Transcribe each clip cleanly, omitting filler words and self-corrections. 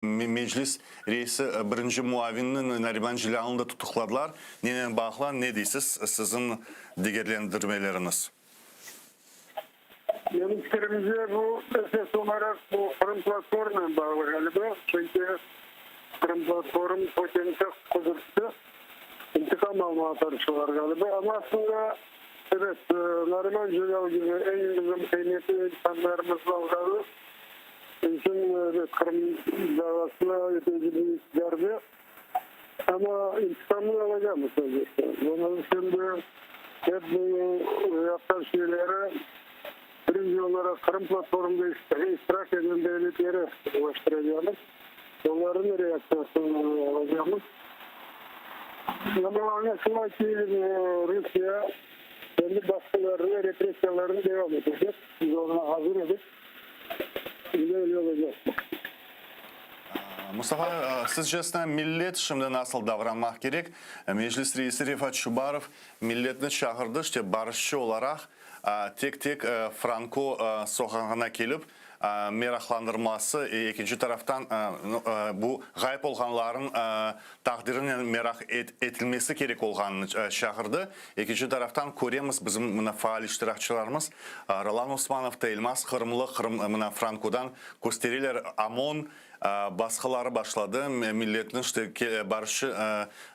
Meclis reisi birinci muavinini Nariman Cilalı'nı tutukladılar. Nene bağlar, ne deysiz sizin diğerlendirmeleriniz? Benim fikrimce bu esas olarak bu Kırım platformuna bağlı galiba. Çünkü Kırım platformu potansiyel kudurttu. İntikam almaya tartışıyorlar galiba. Ama aslında evet, Nariman Cilalı gibi en bizim kıymetli insanlarımızla uğradı. İnsan Kırım davasına yeteciliği verdi. Ama intikamını alacağım sözleşti. Bunun şimdi hep bu yaptığı şeylere birinci olarak Kırım platformunda iştirak eden devletlere ulaştıracağımız. Onların reaksiyonunu alacağımız. Ama anlaşılan ki Rusya kendi baskılarını, represyalarını devam edecek. Biz ona hazır edip öyle olacak. Mustafa, sizce millet şimdi nasıl davranmak gerek? Meclis reisi Rifat Çubarov milletini çağırdı, işte barışçı olarak tek tek Franco sokağına gelip meraklandırması, ikinci taraftan bu gayb olganların takdirinin merak edilmesi gerek olganını çağırdı. İkinci taraftan görüyoruz bizim faal iştirakçılarımız Roland Osmanov, Elmas Kırımlı, Franco'dan gösteriler amon baskıları başladı. Milletin işte barışı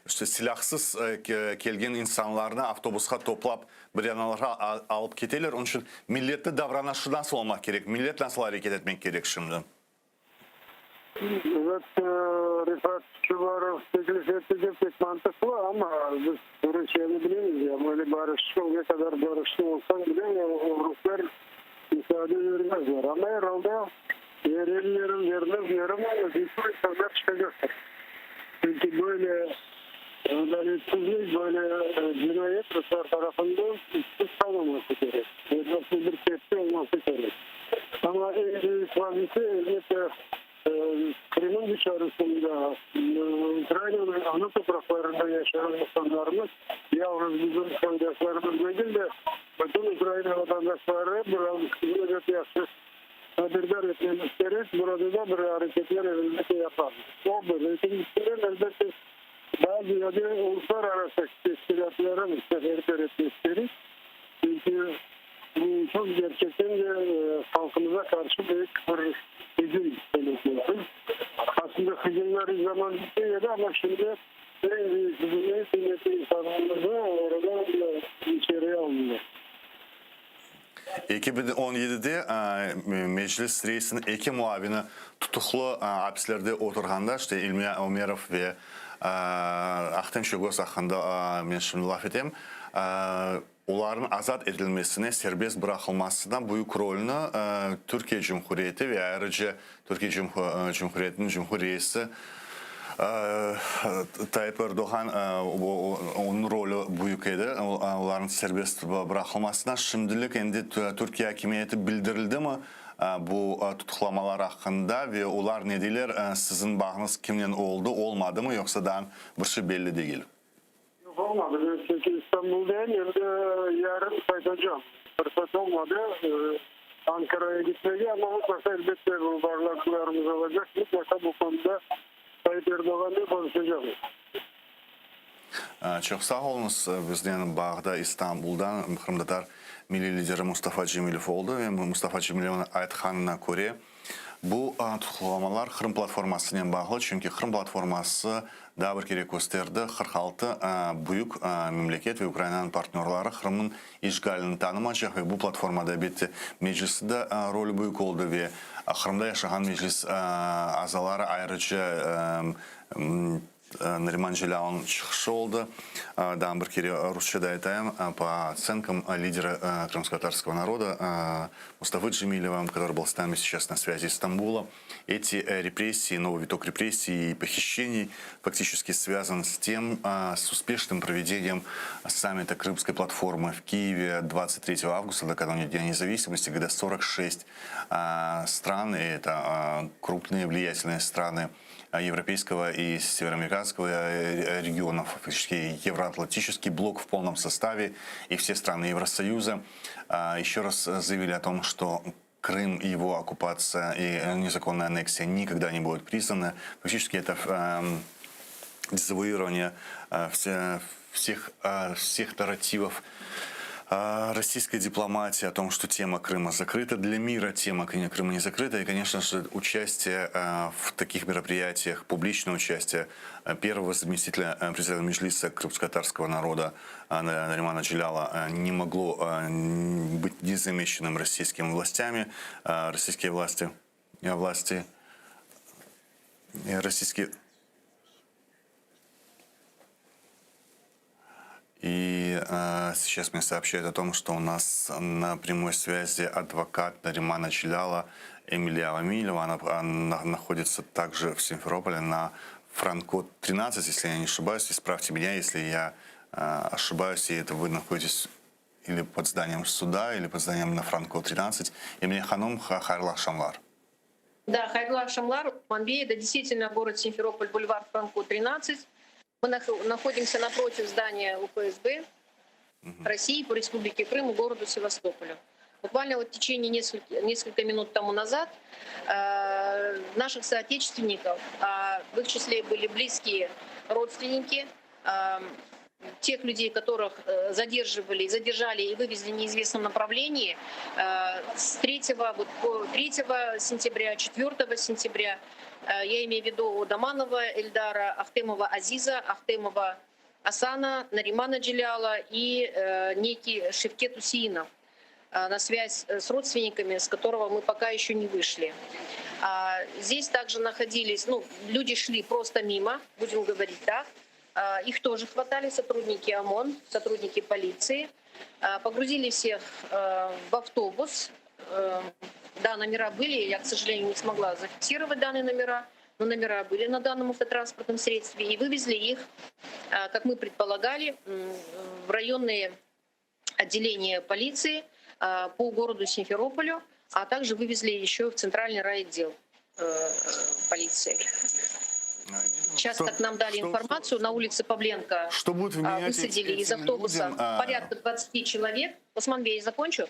işte silahsız gelgen insanlarını avtobuska toplap bir yanalara alıp gidiyorlar. Onun için millette davranışı nasıl olmak gerek? Millet nasıl hareket etmek gerek şimdi? Evet, Rifat Çubarov teklif edecek pek mantıklı ama biz bunu şeyini bilemiyoruz ya. Böyle barışçı, ne kadar barışçı olsan bile o Ruslar müsaade vermezler. Ama herhalde yerlerin vermez bir sürü insanlar çıkacaktır. Çünkü böyle adaletsizlik, böyle cinayet Ruslar tarafından üstsüz kalmaması gerek. Nasıl bir tepki olması gerek. Ama en büyük vaziyeti elbette Kırım'ın dışarısında Ukrayna'nın ana topraklarında yaşayan insanlarımız yalnız bizim vatandaşlarımız değil de bütün Ukrayna vatandaşları buranın ötesi haberdar etmemiz gerek. Burada da bir hareketler elbette yapar. O böyle. İkincisinden elbette bazı yerde uluslararası teşkilatlara seferber etmek gerek. Çünkü bu çok gerçekten de halkımıza karşı büyük bir hücum belirtiyor. Aslında hücumlar zaman bitmedi ama şimdi en büyük hücumları kıymetli insanlarımızı oradan içeriye alınıyor. 2017'de meclis reisinin iki muavini tutuklu hapislerde oturganda işte İlmiye Ömerov ve Ahtem Şogos hakkında ben şimdi laf edeyim. Onların azat edilmesine, serbest bırakılmasından büyük rolünü Türkiye Cumhuriyeti ve ayrıca Türkiye Cumhuriyeti'nin Cumhuriyeti Tayyip Erdoğan onun rolü büyükydü. Onların serbest bırakılmasına şimdilik endi Türkiye hakimiyeti bildirildi mi bu tutuklamalar hakkında ve onlar ne diler? Sizin bağınız kimden oldu, olmadı mı yoksa daha bir şey belli değil? Yok olmadı. Çünkü İstanbul'dayım. Yarın kaydacağım. Fırsat olmadı. Ankara'ya gitmeye ama mutlaka elbette bu varlıklarımız olacak. Mutlaka bu konuda Tayyip Erdoğan'la konuşacağız. Çok sağ olunuz. Bizden bağda İstanbul'dan Kırım'da milli lideri Mustafa Cemilov oldu ve Mustafa Cemilov'un aytkanına göre bu tutuklamalar Kırım platformasıyla bağlı. Çünkü Kırım platforması daha bir kere gösterdi. 46 büyük memleket ve Ukrayna'nın partnerleri Kırım'ın işgalini tanımayacak ve bu platformada bitti. Mecliste de rolü büyük oldu ve Kırım'da yaşayan meclis azaları ayrıca Nariman Cilalı'nın çıkışı oldu. Daha bir kere Rusça'da айтаем по оценкам лидера крымско-татарского народа Мустафы Джемилева, который был с нами сейчас на связи из Стамбула. Эти репрессии, новый виток репрессий и похищений фактически связан с тем, с успешным проведением саммита Крымской платформы в Киеве 23 августа, накануне Дня независимости, когда 46 стран, и это крупные влиятельные страны европейского и североамериканского регионов, фактически евроатлантический блок в полном составе и все страны Евросоюза еще раз заявили о том, что Крым и его оккупация и незаконная аннексия никогда не будут признаны. Фактически это дезавуирование всех нарративов российской дипломатии о том, что тема Крыма закрыта. Для мира тема Крыма не закрыта. И, конечно же, участие в таких мероприятиях, публичное участие первого заместителя президента Меджлиса крымско-татарского народа Наримана Джеляла не могло быть незамеченным российскими властями. Российские власти, российские... И сейчас мне сообщают о том, что у нас на прямой связи адвокат Наримана Джеляла Эмилия Вамилева. Она находится также в Симферополе на Франко 13, если я не ошибаюсь. Исправьте меня, если я ошибаюсь, и это вы находитесь или под зданием суда, или под зданием на Франко 13. Эмилия Ханум, хайрлы акшамлар. Да, хайрлы акшамлар, Манбей, это действительно город Симферополь, бульвар Франко 13. Мы находимся напротив здания УФСБ России по Республике Крым и городу Севастополю. Буквально вот в течение несколько минут тому назад наших соотечественников, в их числе были близкие родственники, тех людей, которых задержали и вывезли в неизвестном направлении с 3 сентября, 4 сентября, я имею в виду Даманова Эльдара, Ахтемова Азиза, Ахтемова Асана, Наримана Джеляла и некий Шевкет Усиинов, на связь с родственниками, с которого мы пока еще не вышли. Здесь также находились, люди шли просто мимо, будем говорить так. Их тоже хватали сотрудники ОМОН, сотрудники полиции. Погрузили всех в автобус. Да, номера были, я, к сожалению, не смогла зафиксировать данные номера, но номера были на данном автотранспортном средстве, и вывезли их, как мы предполагали, в районные отделения полиции по городу Симферополю, а также вывезли еще в центральный райотдел полиции. Сейчас, как нам дали информацию, на улице Павленко высадили из автобуса порядка 20 человек. Османбей, я закончу.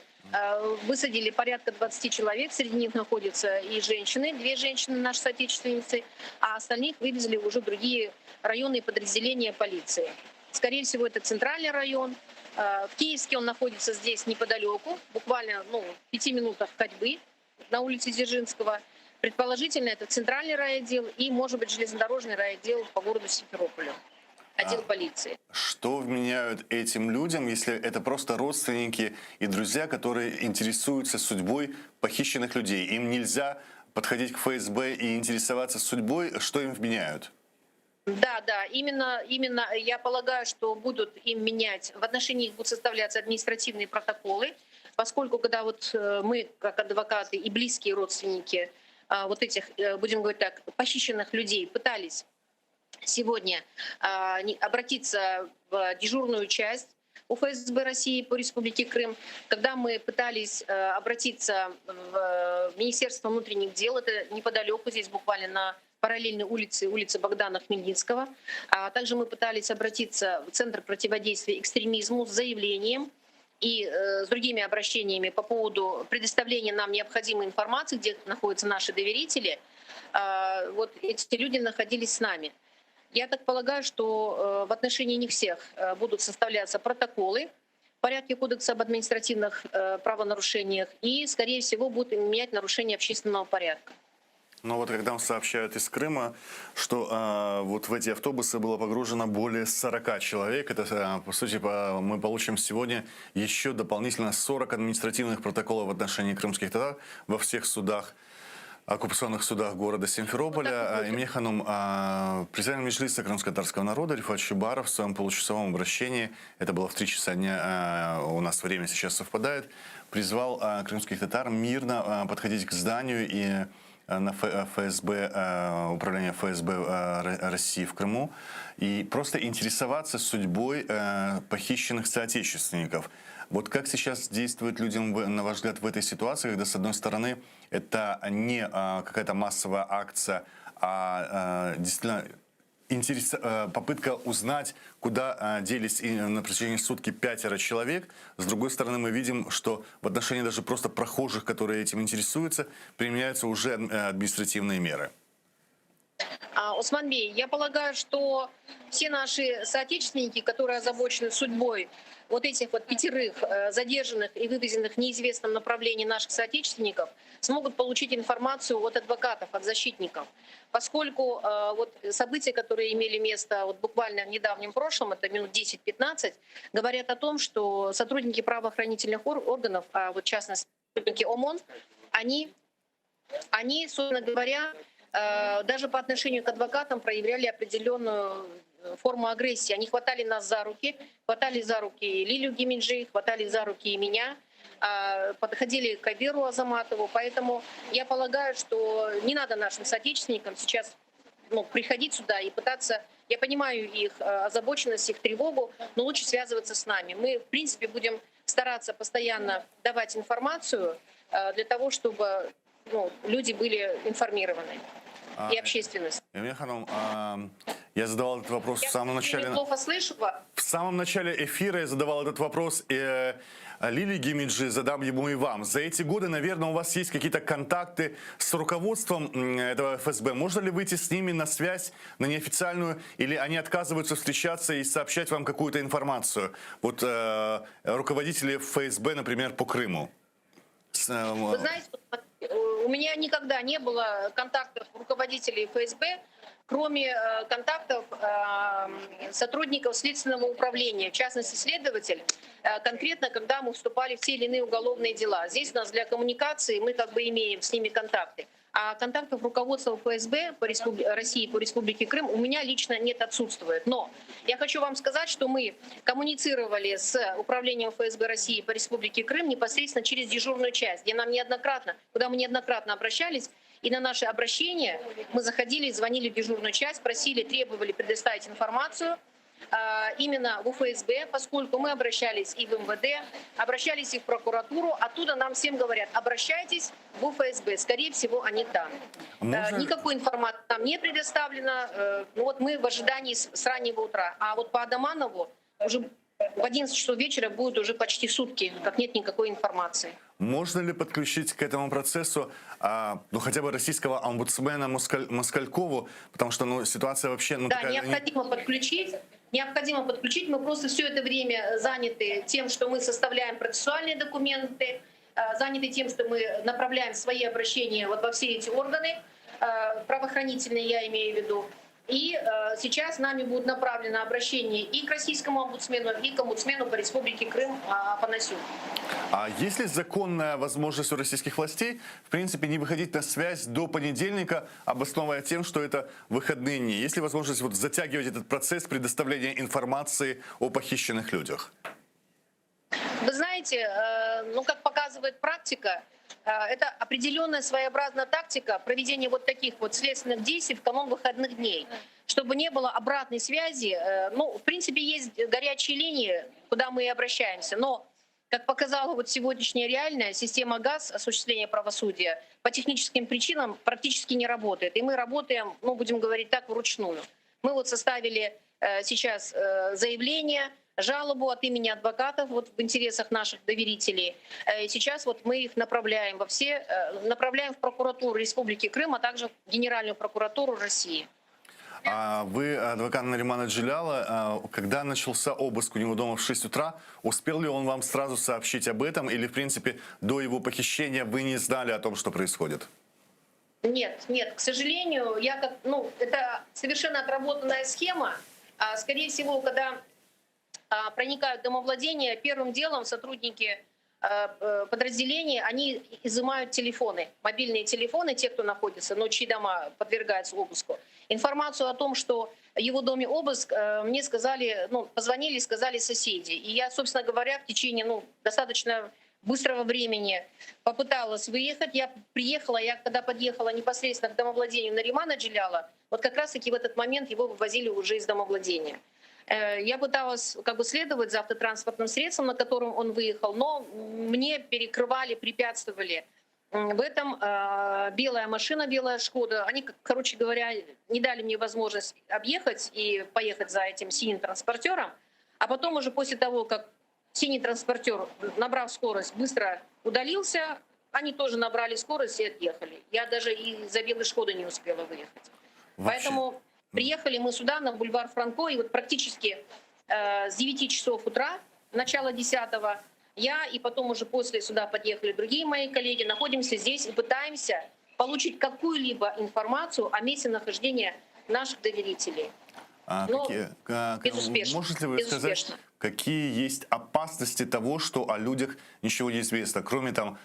Высадили порядка 20 человек, среди них находятся и женщины, 2 женщины, наши соотечественницы, а остальных вывезли уже в другие районные подразделения полиции. Скорее всего, это центральный район. В Киевске он находится здесь неподалеку, буквально в 5 минутах ходьбы на улице Дзержинского. Предположительно, это центральный райотдел и, может быть, железнодорожный райотдел по городу Симферополю, отдел полиции. Что вменяют этим людям, если это просто родственники и друзья, которые интересуются судьбой похищенных людей? Им нельзя подходить к ФСБ и интересоваться судьбой, что им вменяют? Да, именно я полагаю, что будут им менять, в отношении их будут составляться административные протоколы, поскольку когда вот мы, как адвокаты и близкие родственники вот этих, будем говорить так, похищенных людей пытались сегодня обратиться в дежурную часть УФСБ России по Республике Крым, когда мы пытались обратиться в Министерство внутренних дел, это неподалеку, здесь буквально на параллельной улице Богдана Хмельницкого, а также мы пытались обратиться в Центр противодействия экстремизму с заявлением и с другими обращениями по поводу предоставления нам необходимой информации, где находятся наши доверители. Вот эти люди находились с нами. Я так полагаю, что в отношении них всех будут составляться протоколы в порядке Кодекса об административных правонарушениях и, скорее всего, будут менять нарушение общественного порядка. Но вот когда нам сообщают из Крыма, что вот в эти автобусы было погружено более 40 человек, это, по сути, мы получим сегодня еще дополнительно 40 административных протоколов в отношении крымских татар во всех судах, оккупационных судах города Симферополя. Эмилия Ханум, президент Меджлиса крымско-татарского народа Рифат Чубаров в своем получасовом обращении, это было в 3 часа дня, у нас время сейчас совпадает, призвал крымских татар мирно подходить к зданию и на ФСБ, управление ФСБ России в Крыму, и просто интересоваться судьбой похищенных соотечественников. Вот как сейчас действуют люди, на ваш взгляд, в этой ситуации, когда, с одной стороны, это не какая-то массовая акция, а действительно попытка узнать, куда делись на протяжении сутки 5 человек. С другой стороны, мы видим, что в отношении даже просто прохожих, которые этим интересуются, применяются уже административные меры. Усманбей, я полагаю, что все наши соотечественники, которые озабочены судьбой вот этих вот 5 задержанных и вывезенных в неизвестном направлении наших соотечественников, смогут получить информацию от адвокатов, от защитников. Поскольку вот события, которые имели место вот буквально в недавнем прошлом, это минут 10-15, говорят о том, что сотрудники правоохранительных органов, а вот в частности сотрудники ОМОН, они, собственно говоря, даже по отношению к адвокатам проявляли определенную форму агрессии. Они хватали нас за руки, хватали за руки Лилию Гиминджи, хватали за руки и меня, подходили к Айберу Азаматову. Поэтому я полагаю, что не надо нашим соотечественникам сейчас приходить сюда и пытаться... Я понимаю их озабоченность, их тревогу, но лучше связываться с нами. Мы, в принципе, будем стараться постоянно давать информацию для того, чтобы люди были информированы. И общественность. Эмилия Ханом, я задавал этот вопрос в самом начале. Плохо слышу вас. В самом начале эфира я задавал этот вопрос Лилии Гиминджи, задам ему и вам. За эти годы, наверное, у вас есть какие-то контакты с руководством этого ФСБ. Можно ли выйти с ними на связь, на неофициальную, или они отказываются встречаться и сообщать вам какую-то информацию? Вот руководители ФСБ, например, по Крыму. Вы знаете, у меня никогда не было контактов руководителей ФСБ, кроме контактов сотрудников Следственного управления, в частности, следователь, конкретно, когда мы вступали в те или иные уголовные дела. Здесь у нас для коммуникации мы как бы имеем с ними контакты. А контактов руководства ФСБ по России, по Республике Крым у меня лично нет, отсутствует. Но я хочу вам сказать, что мы коммуницировали с управлением ФСБ России по Республике Крым непосредственно через дежурную часть, куда мы неоднократно обращались. И на наше обращение мы заходили, звонили в дежурную часть, просили, требовали предоставить информацию именно в ФСБ, поскольку мы обращались и в МВД, обращались и в прокуратуру. Оттуда нам всем говорят, обращайтесь в ФСБ, скорее всего, они там. Никакой информации нам не предоставлено. Вот мы в ожидании с раннего утра. А вот по Адаманову уже в 11 часов вечера будет уже почти сутки, как нет никакой информации. Можно ли подключить к этому процессу хотя бы российского омбудсмена Москалькову, потому что ситуация вообще... Да, такая... Необходимо подключить. Мы просто все это время заняты тем, что мы составляем процессуальные документы, заняты тем, что мы направляем свои обращения вот во все эти органы, правоохранительные я имею в виду. И сейчас нами будет направлено обращение и к российскому омбудсмену, и к омбудсмену по Республике Крым Афанасьюку. А есть ли законная возможность у российских властей, в принципе, не выходить на связь до понедельника, обосновывая тем, что это выходные дни? Есть ли возможность затягивать этот процесс предоставления информации о похищенных людях? Вы знаете, как показывает практика, это определенная своеобразная тактика проведения вот таких вот следственных действий в канун выходных дней, чтобы не было обратной связи. В принципе, есть горячие линии, куда мы и обращаемся, но, как показала вот сегодняшняя реальная система ГАС, осуществления правосудия, по техническим причинам практически не работает. И мы работаем, будем говорить так, вручную. Мы вот составили сейчас заявление, жалобу от имени адвокатов в интересах наших доверителей. И сейчас вот мы их направляем направляем в прокуратуру Республики Крым, а также в Генеральную прокуратуру России. Вы адвокат Наримана Джиляла. Когда начался обыск у него дома в 6 утра, успел ли он вам сразу сообщить об этом? Или, в принципе, до его похищения вы не знали о том, что происходит? Нет, к сожалению, это совершенно отработанная схема. Скорее всего, когда проникают в домовладение, первым делом сотрудники подразделений, они изымают телефоны, мобильные телефоны, те, кто находится, но чьи дома подвергаются обыску. Информацию о том, что в его доме обыск, мне сказали, позвонили, сказали соседи. И я, собственно говоря, в течение достаточно быстрого времени попыталась выехать. Я приехала, когда подъехала непосредственно к домовладению Наримана Джиляла, вот как раз-таки в этот момент его вывозили уже из домовладения. Я пыталась следовать за автотранспортным средством, на котором он выехал, но мне перекрывали, препятствовали В этом белая машина, белая Шкода, они, короче говоря, не дали мне возможность объехать и поехать за этим синим транспортером. А потом уже после того, как синий транспортер, набрав скорость, быстро удалился, они тоже набрали скорость и отъехали. Я даже и за белой Шкоды не успела выехать. Вообще. Поэтому приехали мы сюда, на бульвар Франко, и вот практически с 9 часов утра, начала 10-го, я и потом уже после сюда подъехали другие мои коллеги, находимся здесь и пытаемся получить какую-либо информацию о месте нахождения наших доверителей. Но безуспешно. Можете ли вы сказать, какие есть опасности того, что о людях ничего не известно, кроме там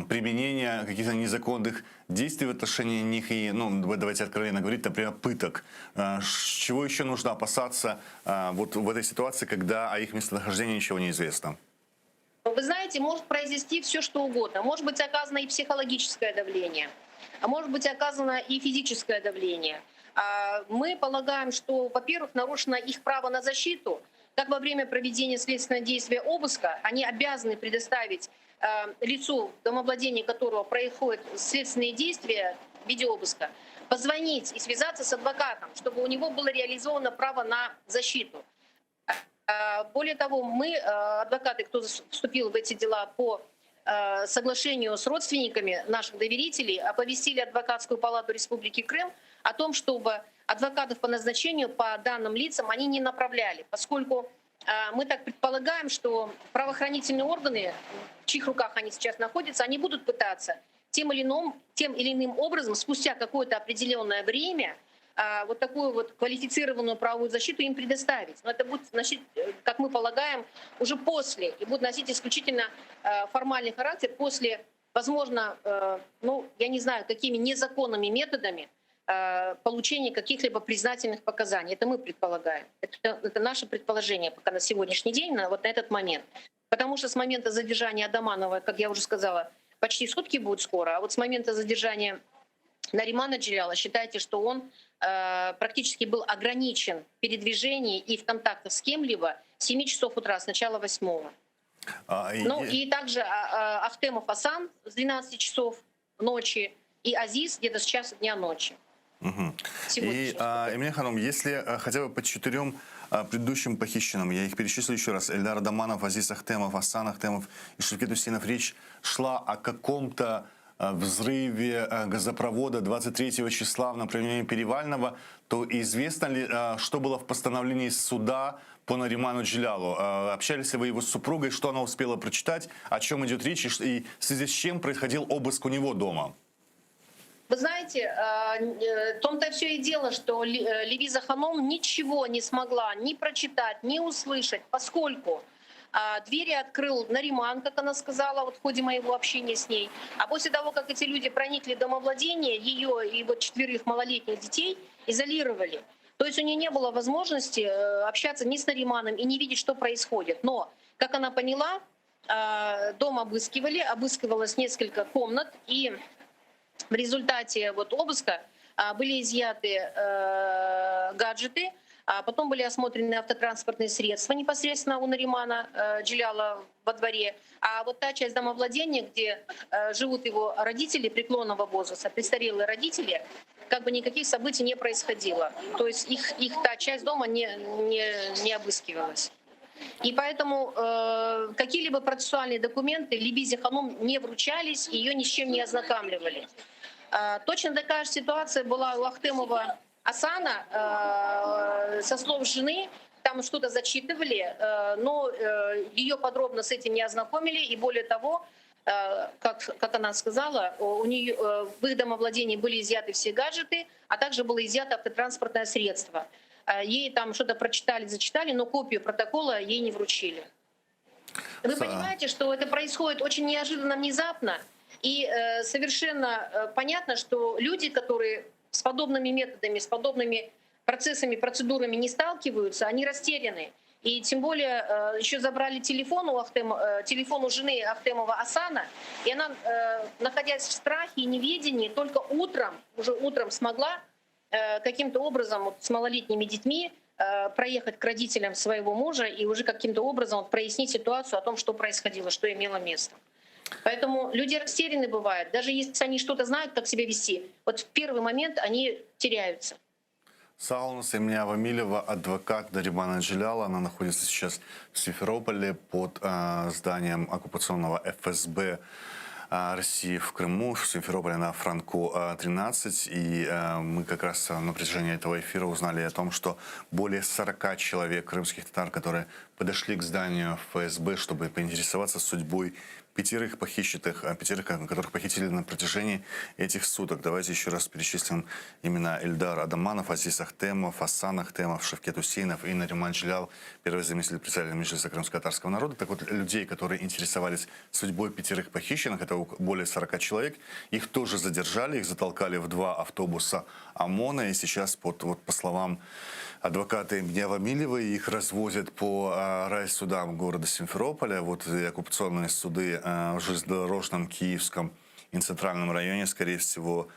применения каких-то незаконных действий в отношении них и, давайте откровенно говорить, например, пыток. Чего еще нужно опасаться вот в этой ситуации, когда о их местонахождении ничего не известно? Вы знаете, может произойти все, что угодно. Может быть оказано и психологическое давление, а может быть оказано и физическое давление. Мы полагаем, что, во-первых, нарушено их право на защиту. Как во время проведения следственного действия обыска они обязаны предоставить лицу, в домовладении которого происходят следственные действия в виде обыска, позвонить и связаться с адвокатом, чтобы у него было реализовано право на защиту. Более того, мы, адвокаты, кто вступил в эти дела по соглашению с родственниками наших доверителей, оповестили Адвокатскую палату Республики Крым о том, чтобы адвокатов по назначению по данным лицам они не направляли, поскольку мы так предполагаем, что правоохранительные органы, в чьих руках они сейчас находятся, они будут пытаться тем или иным образом спустя какое-то определенное время вот такую вот квалифицированную правовую защиту им предоставить. Но это будет носить, как мы полагаем, уже после, и будет носить исключительно формальный характер после, возможно, я не знаю, какими незаконными методами получения каких-либо признательных показаний. Это мы предполагаем. Это наше предположение пока на сегодняшний день, вот на этот момент. Потому что с момента задержания Адаманова, как я уже сказала, почти сутки будет скоро, а вот с момента задержания Наримана Джеляла, считайте, что он практически был ограничен в передвижении и в контактах с кем-либо с 7 часов утра, с начала 8-го. И также Ахтемов Асан с 12 часов ночи и Азиз где-то с часа дня ночи. Угу. Эмилия Ханум, если хотя бы по 4 предыдущим похищенным, я их перечислю еще раз, Эльдар Адаманов, Азиз Ахтемов, Асан Ахтемов и Шевкет Усейнов, речь шла о каком-то взрыве газопровода 23 числа в направлении Перевального, то известно ли, что было в постановлении суда по Нариману Джелялу? Общались ли вы его с супругой, что она успела прочитать, о чем идет речь и в связи с чем происходил обыск у него дома? Вы знаете, в том-то все и дело, что Левиза Ханум ничего не смогла ни прочитать, ни услышать, поскольку двери открыл Нариман, как она сказала, вот в ходе моего общения с ней. А после того, как эти люди проникли в домовладение, ее и вот 4 малолетних детей изолировали. То есть у нее не было возможности общаться ни с Нариманом и не видеть, что происходит. Но, как она поняла, дом обыскивалось несколько комнат, и в результате вот обыска были изъяты гаджеты, а потом были осмотрены автотранспортные средства непосредственно у Наримана Джеляла во дворе. А вот та часть домовладения, где живут его родители преклонного возраста, престарелые родители, как бы никаких событий не происходило. То есть их та часть дома не обыскивалась. И поэтому какие-либо процессуальные документы Левизе Ханум не вручались, ее ни с чем не ознакомливали. Точно такая же ситуация была у Ахтемова Асана, со слов жены, там что-то зачитывали, но ее подробно с этим не ознакомили, и более того, как она сказала, у нее в их домовладении были изъяты все гаджеты, а также было изъято автотранспортное средство. Ей там что-то прочитали, зачитали, но копию протокола ей не вручили. Вы понимаете, что это происходит очень неожиданно, внезапно, и совершенно понятно, что люди, которые с подобными методами, с подобными процессами, процедурами не сталкиваются, они растеряны. И тем более еще забрали телефон у жены Ахтемова Асана, и она, находясь в страхе и неведении, только уже утром смогла каким-то образом с малолетними детьми проехать к родителям своего мужа и уже каким-то образом прояснить ситуацию о том, что происходило, что имело место. Поэтому люди растеряны бывают. Даже если они что-то знают, как себя вести, вот в первый момент они теряются. Саунас Емня Вамилева, адвокат Наримана Джиляла. Она находится сейчас в Симферополе под зданием оккупационного ФСБ России в Крыму, в Симферополе на Франко 13. И мы как раз на протяжении этого эфира узнали о том, что более 40 человек крымских татар, которые подошли к зданию ФСБ, чтобы поинтересоваться судьбой пятерых похищенных, которых похитили на протяжении этих суток. Давайте еще раз перечислим имена: Эльдар Адаманов, Азиз Ахтемов, Асан Ахтемов, Шевкет Усейнов и Нариман Джилял, первый заместитель председателя Меджлиса крымско-татарского народа. Так вот, людей, которые интересовались судьбой пятерых похищенных, это более 40 человек, их тоже задержали, их затолкали в 2 автобуса ОМОНа, и сейчас, по словам адвоката Емня Вамилевой, их развозят по райсудам города Симферополя. Вот и оккупационные суды в железнодорожном, Киевском и Центральном районе, скорее всего,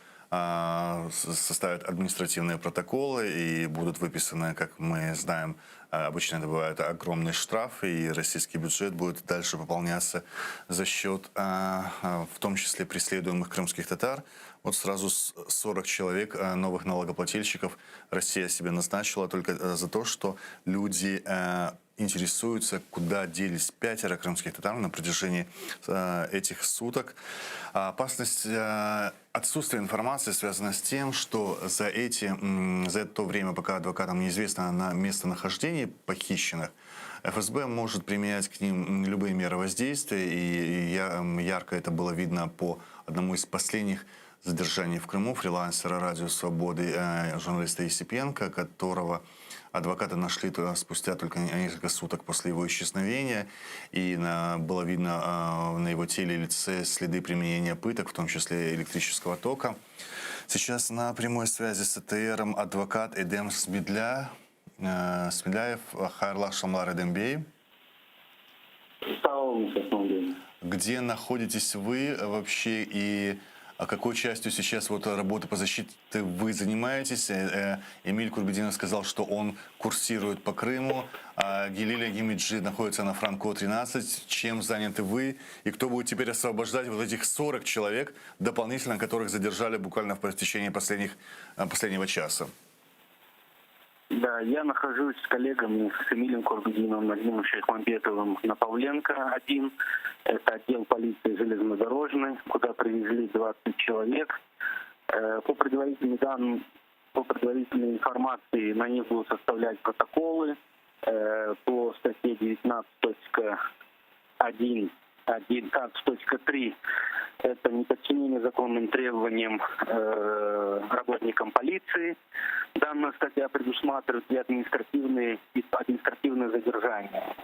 составят административные протоколы и будут выписаны, как мы знаем, обычно это бывают огромные штрафы, и российский бюджет будет дальше пополняться за счет, в том числе, преследуемых крымских татар. Вот сразу 40 человек новых налогоплательщиков Россия себе назначила только за то, что люди интересуются, куда делись 5 крымских татар на протяжении этих суток. Опасность отсутствия информации связана с тем, что за то время, пока адвокатам неизвестно местонахождение похищенных, ФСБ может применять к ним любые меры воздействия. И ярко это было видно по одному из последних задержаний в Крыму фрилансера «Радио Свободы», журналиста Есипенко, которого адвокаты нашли спустя только несколько суток после его исчезновения. И было видно на его теле и лице следы применения пыток, в том числе электрического тока. Сейчас на прямой связи с ЭТРом адвокат Эдем Смедляев. Хайрлах Шамлар Эдембей. Где находитесь вы вообще и какой частью сейчас работы по защите вы занимаетесь? Эмиль Курбединов сказал, что он курсирует по Крыму, а Гелиля Гимиджи находится на Франко 13. Чем заняты вы? И кто будет теперь освобождать вот этих 40 человек дополнительно, которых задержали буквально в течение последнего часа? Да, я нахожусь с коллегами, с Эмилем Курбединовым, Надимом Шейхмамбетовым на Павленко-1. Это отдел полиции железнодорожный, куда привезли 20 человек. По предварительным данным, по предварительной информации, на них будут составлять протоколы по статье 19.1, 11.3. Это неподчинение законным требованиям работникам полиции. Данная статья предусматривает и административное задержание.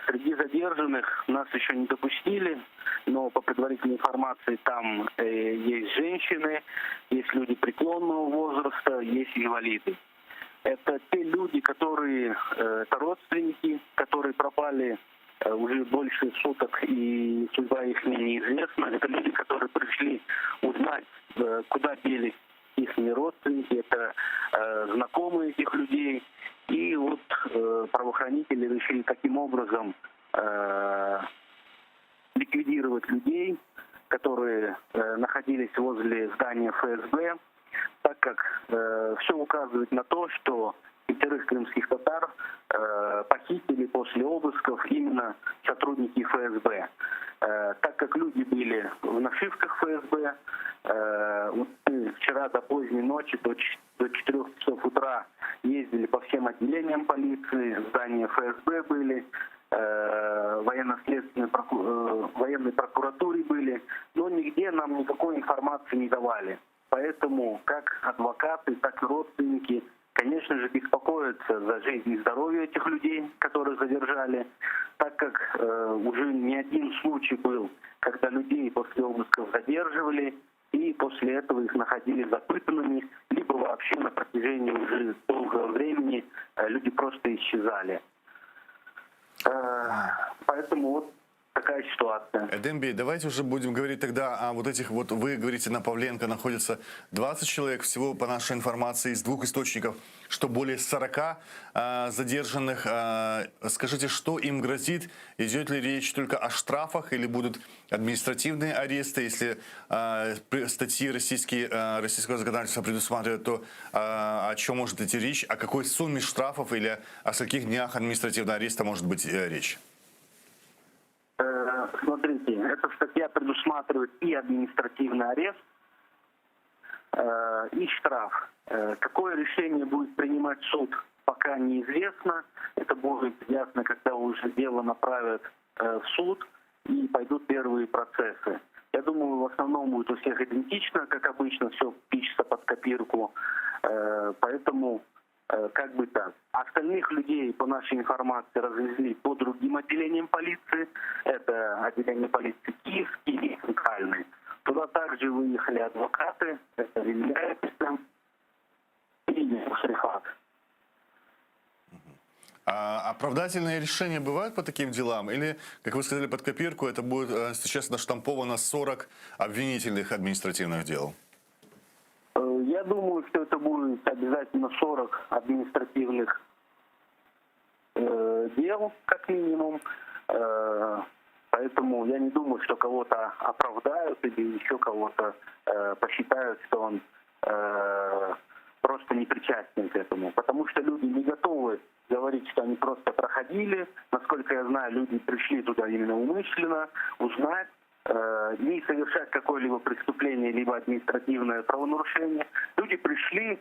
Среди задержанных нас еще не допустили, но по предварительной информации там есть женщины, есть люди преклонного возраста, есть инвалиды. Это те люди, это родственники, которые пропали уже больше суток, и судьба их неизвестна. Это люди, которые пришли узнать, куда делись их родственники, это знакомые этих людей. И вот правоохранители решили таким образом ликвидировать людей, которые находились возле здания ФСБ, так как все указывает на то, что 5 крымских татар похитили после обысков именно сотрудники ФСБ. Так как люди были в нашивках ФСБ, мы вчера до поздней ночи, до 4 часов утра ездили по всем отделениям полиции, здания ФСБ были, военной прокуратуре были, но нигде нам никакой информации не давали. Поэтому как адвокаты, так и родственники, конечно же, беспокоятся за жизнь и здоровье этих людей, которых задержали, так как уже не один случай был, когда людей после обысков задерживали, и после этого их находили запытанными, либо вообще на протяжении уже долгого времени люди просто исчезали. Поэтому вот такая ситуация. Эдемби, давайте уже будем говорить тогда о вот этих вот, вы говорите, на Павленко находится 20 человек, всего по нашей информации из двух источников, что более 40 задержанных. Скажите, что им грозит? Идет ли речь только о штрафах или будут административные аресты? Если статьи российского законодательства предусматривают, то о чем может идти речь? О какой сумме штрафов или о скольких днях административного ареста может быть речь? Смотрите, эта статья предусматривает и административный арест, и штраф. Какое решение будет принимать суд, пока неизвестно. Это будет ясно, когда уже дело направят в суд и пойдут первые процессы. Я думаю, в основном будет у всех идентично, как обычно, все пишется под копирку. Поэтому как бы так. Остальных людей, по нашей информации, развезли по другим отделениям полиции. Это отделение полиции Киевский и Центральный. Туда также выехали адвокаты, это Вильяевская и Шрифат. А оправдательные решения бывают по таким делам? Или, как вы сказали, под копирку, это будет сейчас наштамповано 40 обвинительных административных дел? Я думаю, что это будет обязательно 40 административных дел, как минимум. Поэтому я не думаю, что кого-то оправдают или еще кого-то посчитают, что он просто не причастен к этому. Потому что люди не готовы говорить, что они просто проходили. Насколько я знаю, люди пришли туда именно умышленно, узнать, не совершать какое-либо преступление, либо административное правонарушение. Люди пришли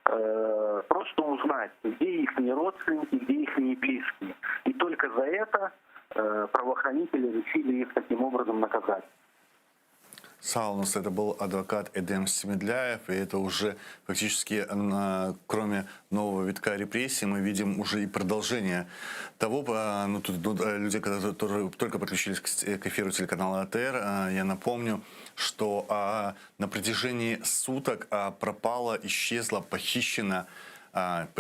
просто узнать, где их родственники, где их близкие. И только за это правоохранители решили их таким образом наказать. Саунус, это был адвокат Эдем Семедляев, и это уже фактически, кроме нового витка репрессий, мы видим уже и продолжение того, ну, тут люди, которые только подключились к эфиру телеканала АТР, я напомню, что на протяжении суток пропала, исчезла, похищена,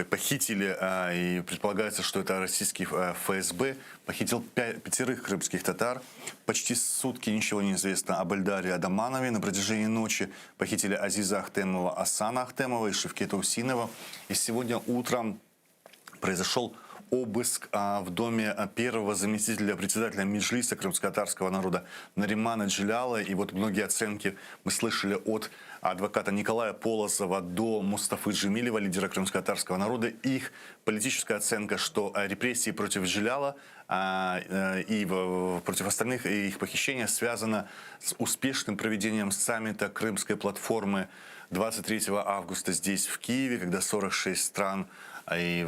похитили, и предполагается, что это российский ФСБ, похитил 5 крымских татар. Почти сутки ничего не известно об Эльдаре Адаманове. На протяжении ночи похитили Азиза Ахтемова, Асана Ахтемова и Шевкета Усинова. И сегодня утром произошел обыск в доме первого заместителя председателя Меджлиса крымско-татарского народа Наримана Джиляла. И вот многие оценки мы слышали от адвоката Николая Полозова до Мустафы Джемилева, лидера крымско-татарского народа. Их политическая оценка, что репрессии против Джиляла и против остальных, и их похищение связано с успешным проведением саммита Крымской платформы 23 августа здесь, в Киеве, когда 46 стран, и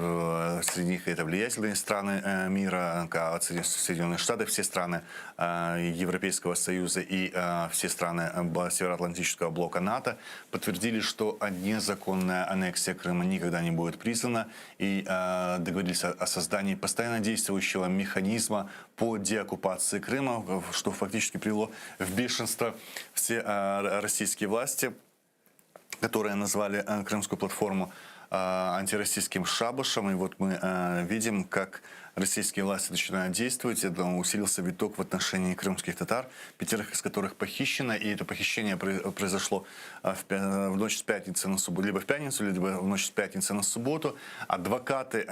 среди них это влиятельные страны мира, Соединенные Штаты, все страны Европейского Союза и все страны Североатлантического блока НАТО подтвердили, что незаконная аннексия Крыма никогда не будет признана, и договорились о создании постоянно действующего механизма по деоккупации Крыма, что фактически привело в бешенство все российские власти, которые назвали Крымскую платформу антироссийским шабашем. И вот мы видим, как российские власти начинают действовать. Это усилился виток в отношении крымских татар, 5 из которых похищено. И это похищение произошло в ночь с пятницы на субботу, либо в пятницу, либо в ночь с пятницы на субботу. Адвокаты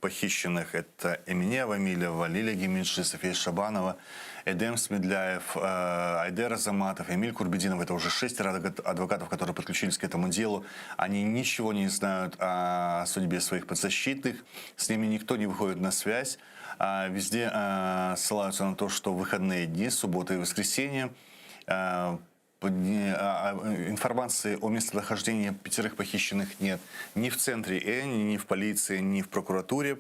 похищенных — это Эминева Милева, Лилия Гемиджи, София Шабанова, Эдем Смедляев, Айдер Азаматов, Эмиль Курбединов. Это уже 6 адвокатов, которые подключились к этому делу. Они ничего не знают о судьбе своих подзащитных. С ними никто не выходит на связь. Везде ссылаются на то, что в выходные дни, суббота и воскресенье, информации о местонахождении 5 похищенных нет ни в центре Эни, ни в полиции, ни в прокуратуре.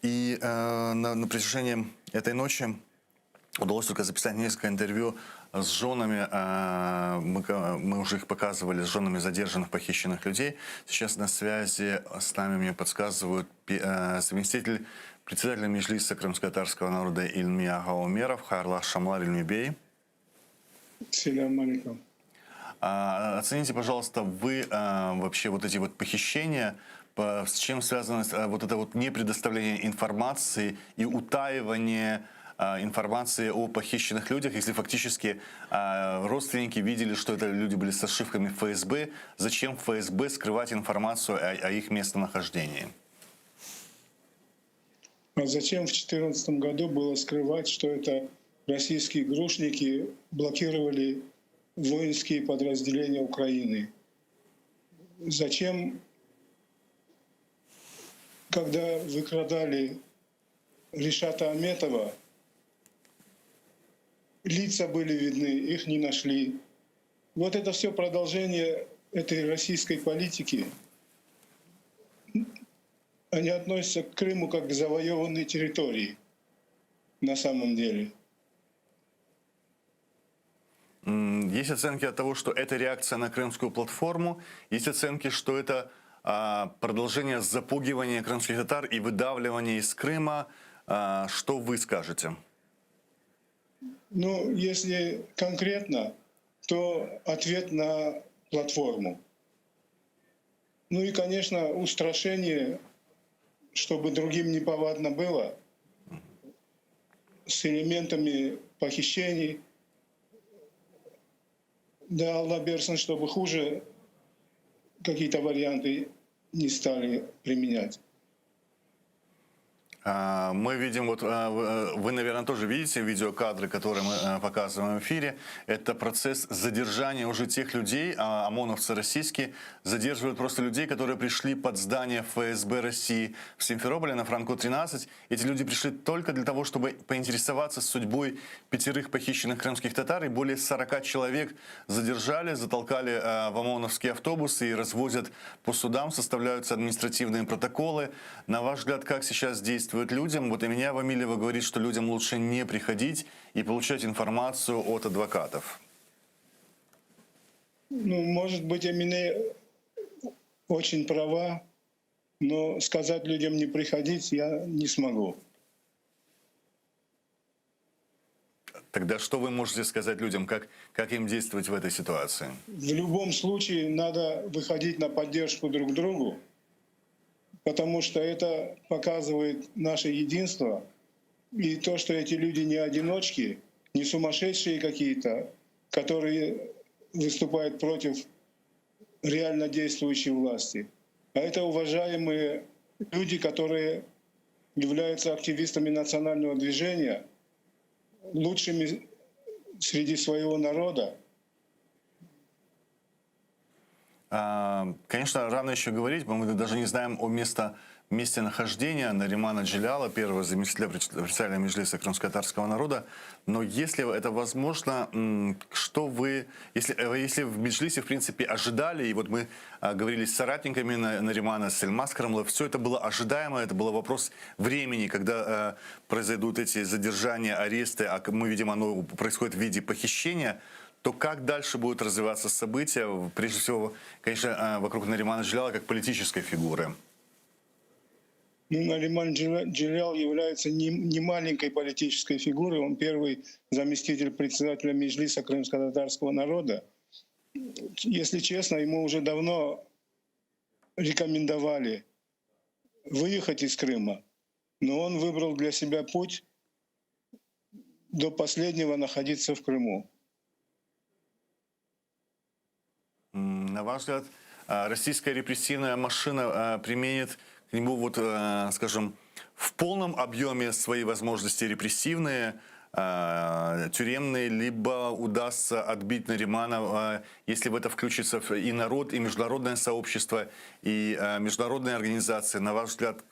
И на протяжении этой ночи удалось только записать несколько интервью с женами, мы уже их показывали, с женами задержанных, похищенных людей. Сейчас на связи с нами, мне подсказывают, заместитель председателя Меджлиса крымско-татарского народа Ильмия Гаумеров. Хайрлах Шамлар Ильмибей. Салям алейкум. Оцените, пожалуйста, вы вообще вот эти вот похищения с чем связано вот это вот непредоставление информации и утаивание информации о похищенных людях, если фактически родственники видели, что это люди были с ошибками ФСБ, зачем ФСБ скрывать информацию о их местонахождении? А зачем в 2014 году было скрывать, что это российские грушники блокировали воинские подразделения Украины? Зачем, когда выкрадали Ришата Аметова, лица были видны, их не нашли. Вот это все продолжение этой российской политики. Они относятся к Крыму как к завоеванной территории на самом деле. Есть оценки от того, что это реакция на крымскую платформу, есть оценки, что это продолжение запугивания крымских татар и выдавливания из Крыма. Что вы скажете? Ну, если конкретно, то ответ на платформу. Ну и, конечно, устрашение, чтобы другим неповадно было, с элементами похищений. Да, Алла Берсен, чтобы хуже какие-то варианты не стали применять. Мы видим, вот вы, наверное, тоже видите видеокадры, которые мы показываем в эфире. Это процесс задержания уже тех людей, ОМОНовцы российские задерживают просто людей, которые пришли под здание ФСБ России в Симферополе на Франко 13. Эти люди пришли только для того, чтобы поинтересоваться судьбой 5 похищенных крымских татар, и более 40 человек задержали, затолкали в ОМОНовские автобусы и развозят по судам, составляются административные протоколы. На ваш взгляд, как сейчас действуют людям? Вот Эминя Вамилева говорит, что людям лучше не приходить и получать информацию от адвокатов. Ну, может быть, Эмине очень права, но сказать людям не приходить я не смогу. Тогда что вы можете сказать людям, как им действовать в этой ситуации? В любом случае надо выходить на поддержку друг другу, потому что это показывает наше единство и то, что эти люди не одиночки, не сумасшедшие какие-то, которые выступают против реально действующей власти, а это уважаемые люди, которые являются активистами национального движения, лучшими среди своего народа. Конечно, рано еще говорить, мы даже не знаем о месте нахождения Наримана Джиляла, первого заместителя председателя Меджлиса крымско-татарского народа. Но если это возможно, что вы, если в Меджлисе, в принципе, ожидали, и вот мы говорили с соратниками Наримана, с Эльмаз Крамлов, все это было ожидаемо, это был вопрос времени, когда произойдут эти задержания, аресты, а мы видим, оно происходит в виде похищения, то как дальше будут развиваться события, прежде всего, конечно, вокруг Наримана Джиляла как политической фигуры? Ну, Нариман Джилял является не маленькой политической фигурой, он первый заместитель председателя Меджлиса крымско-татарского народа. Если честно, ему уже давно рекомендовали выехать из Крыма, но он выбрал для себя путь до последнего находиться в Крыму. На ваш взгляд, российская репрессивная машина применит к нему, вот, скажем, в полном объеме свои возможности репрессивные, тюремные, либо удастся отбить Наримана, если в это включится и народ, и международное сообщество, и международные организации. На ваш взгляд,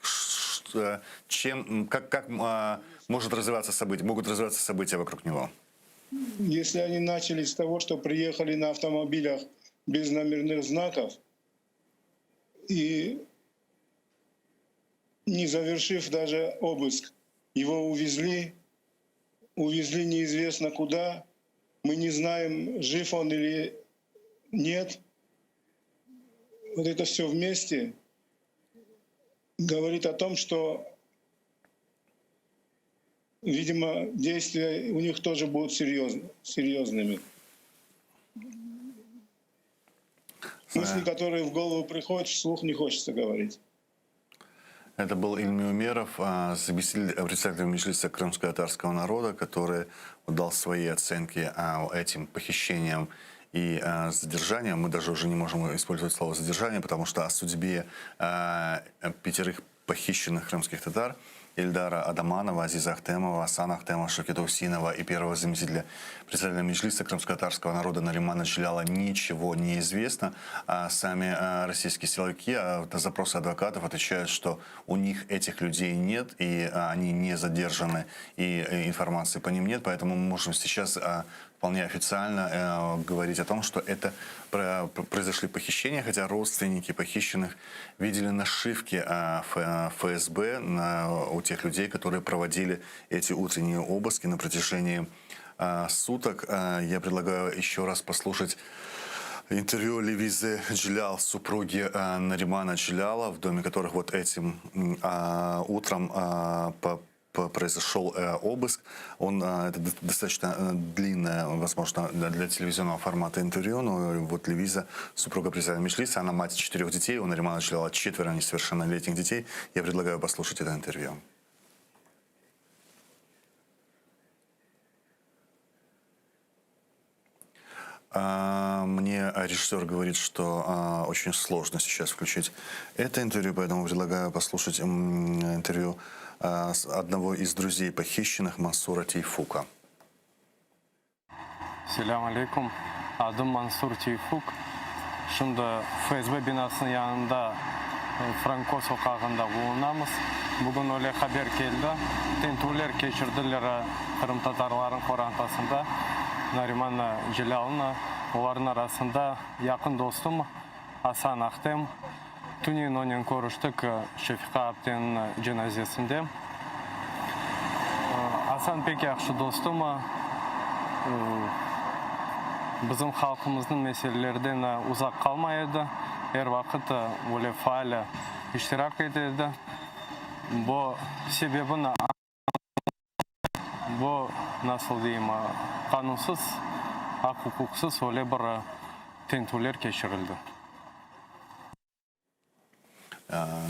как могут развиваться события вокруг него? Если они начали с того, что приехали на автомобилях без номерных знаков и, не завершив даже обыск, его увезли неизвестно куда, мы не знаем, жив он или нет. Вот это все вместе говорит о том, что, видимо, действия у них тоже будут серьезными. Мысли, которые в голову приходят, вслух не хочется говорить. Это был Ильми Умеров, заместитель председателя Меджлиса крымско-татарского народа, который дал свои оценки этим похищениям и задержаниям. Мы даже уже не можем использовать слово «задержание», потому что о судьбе 5 похищенных крымских татар Ильдара Адаманова, Азиза Ахтемова, Асана Ахтемова, Шевкета Усинова и первого заместителя председателя Меджлиса крымско-татарского народа Наримана Джиляла ничего не известно. А сами российские силовики на запросы адвокатов отвечают, что у них этих людей нет, и они не задержаны, и информации по ним нет. Поэтому мы можем сейчас вполне официально говорить о том, что это произошли похищения, хотя родственники похищенных видели нашивки ФСБ у тех людей, которые проводили эти утренние обыски на протяжении суток. Я предлагаю еще раз послушать интервью Левизы Джилял, супруги Наримана Джиляла, в доме которых вот этим утром произошел обыск. Это достаточно длинное, возможно, для телевизионного формата интервью, но вот Левиза, супруга председателя Меджлиса, она мать 4 детей, у Наримана Джиляла 4 несовершеннолетних детей. Я предлагаю послушать это интервью. Мне режиссер говорит, что очень сложно сейчас включить это интервью, поэтому предлагаю послушать интервью одного из друзей похищенных, Мансура Тейфука. Селям алейкум. Adım Mansur Teyfuk. Şimdi FSB binasının yanında Franko sokağında bulunamız. Bugün öyle haber geldi. Tintuvlar geçirdiler Kırım Tatarların korantasında. Nariman Dжилял'ın onların arasında yakın dostum Hasan Ахтем. Tünin onun görüştük Şefika Abd'nin cenazesinde. Hasan pek yaxşı dostum. Bizim halkımızın meselelerden uzak kalmaydı. Her vakit böyle faal iştirak ederdi. Bu sebebin bu nasıl diyeyim kanunsuz, hukuksuz öyle bir tintuvlar geçirildi.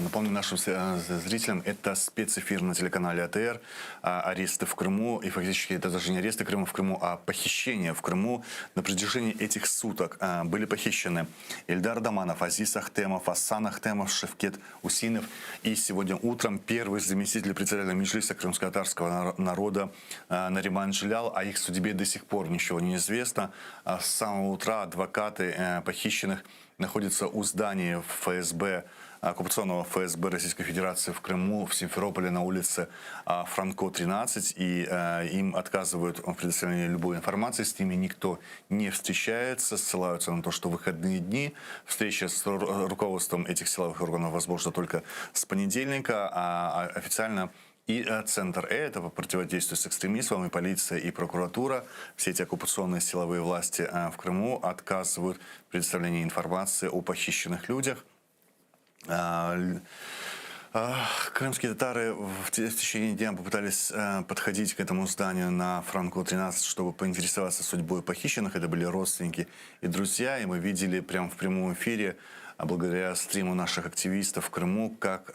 Напомню нашим зрителям, это спецэфир на телеканале АТР, аресты в Крыму, и фактически это даже не аресты в Крыму, а похищения в Крыму. На протяжении этих суток были похищены Ильдар Адаманов, Азиз Ахтемов, Асан Ахтемов, Шевкет Усинов. И сегодня утром первый заместитель председателя Меджлиса крымско-татарского народа Нариман Джилял. О их судьбе до сих пор ничего не известно. С самого утра адвокаты похищенных находятся у здания ФСБ, оккупационного ФСБ Российской Федерации в Крыму, в Симферополе на улице Франко, 13, и им отказывают в предоставлении любой информации, с ними никто не встречается, ссылаются на то, что выходные дни, встреча с руководством этих силовых органов возможно только с понедельника, а официально и Центр это по противодействию с экстремизмом, и полиция, и прокуратура, все эти оккупационные силовые власти в Крыму отказывают в предоставлении информации о похищенных людях. Крымские татары в течение дня попытались подходить к этому зданию на Франко 13, чтобы поинтересоваться судьбой похищенных. Это были родственники и друзья, и мы видели прямо в прямом эфире, благодаря стриму наших активистов в Крыму, как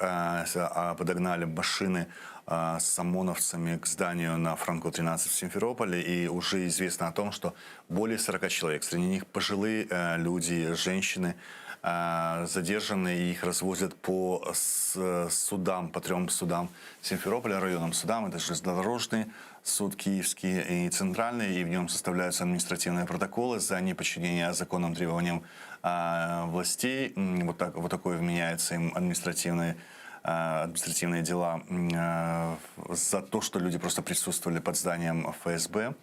подогнали машины с ОМОНовцами к зданию на Франко 13 в Симферополе, и уже известно о том, что более 40 человек, среди них пожилые люди, женщины, задержанные, и их развозят по судам, по 3 судам Симферополя, районным судам. Это железнодорожный суд киевский и центральный, и в нем составляются административные протоколы за неподчинение законным требованиям властей. Вот такое вменяется им административные дела за то, что люди просто присутствовали под зданием ФСБ.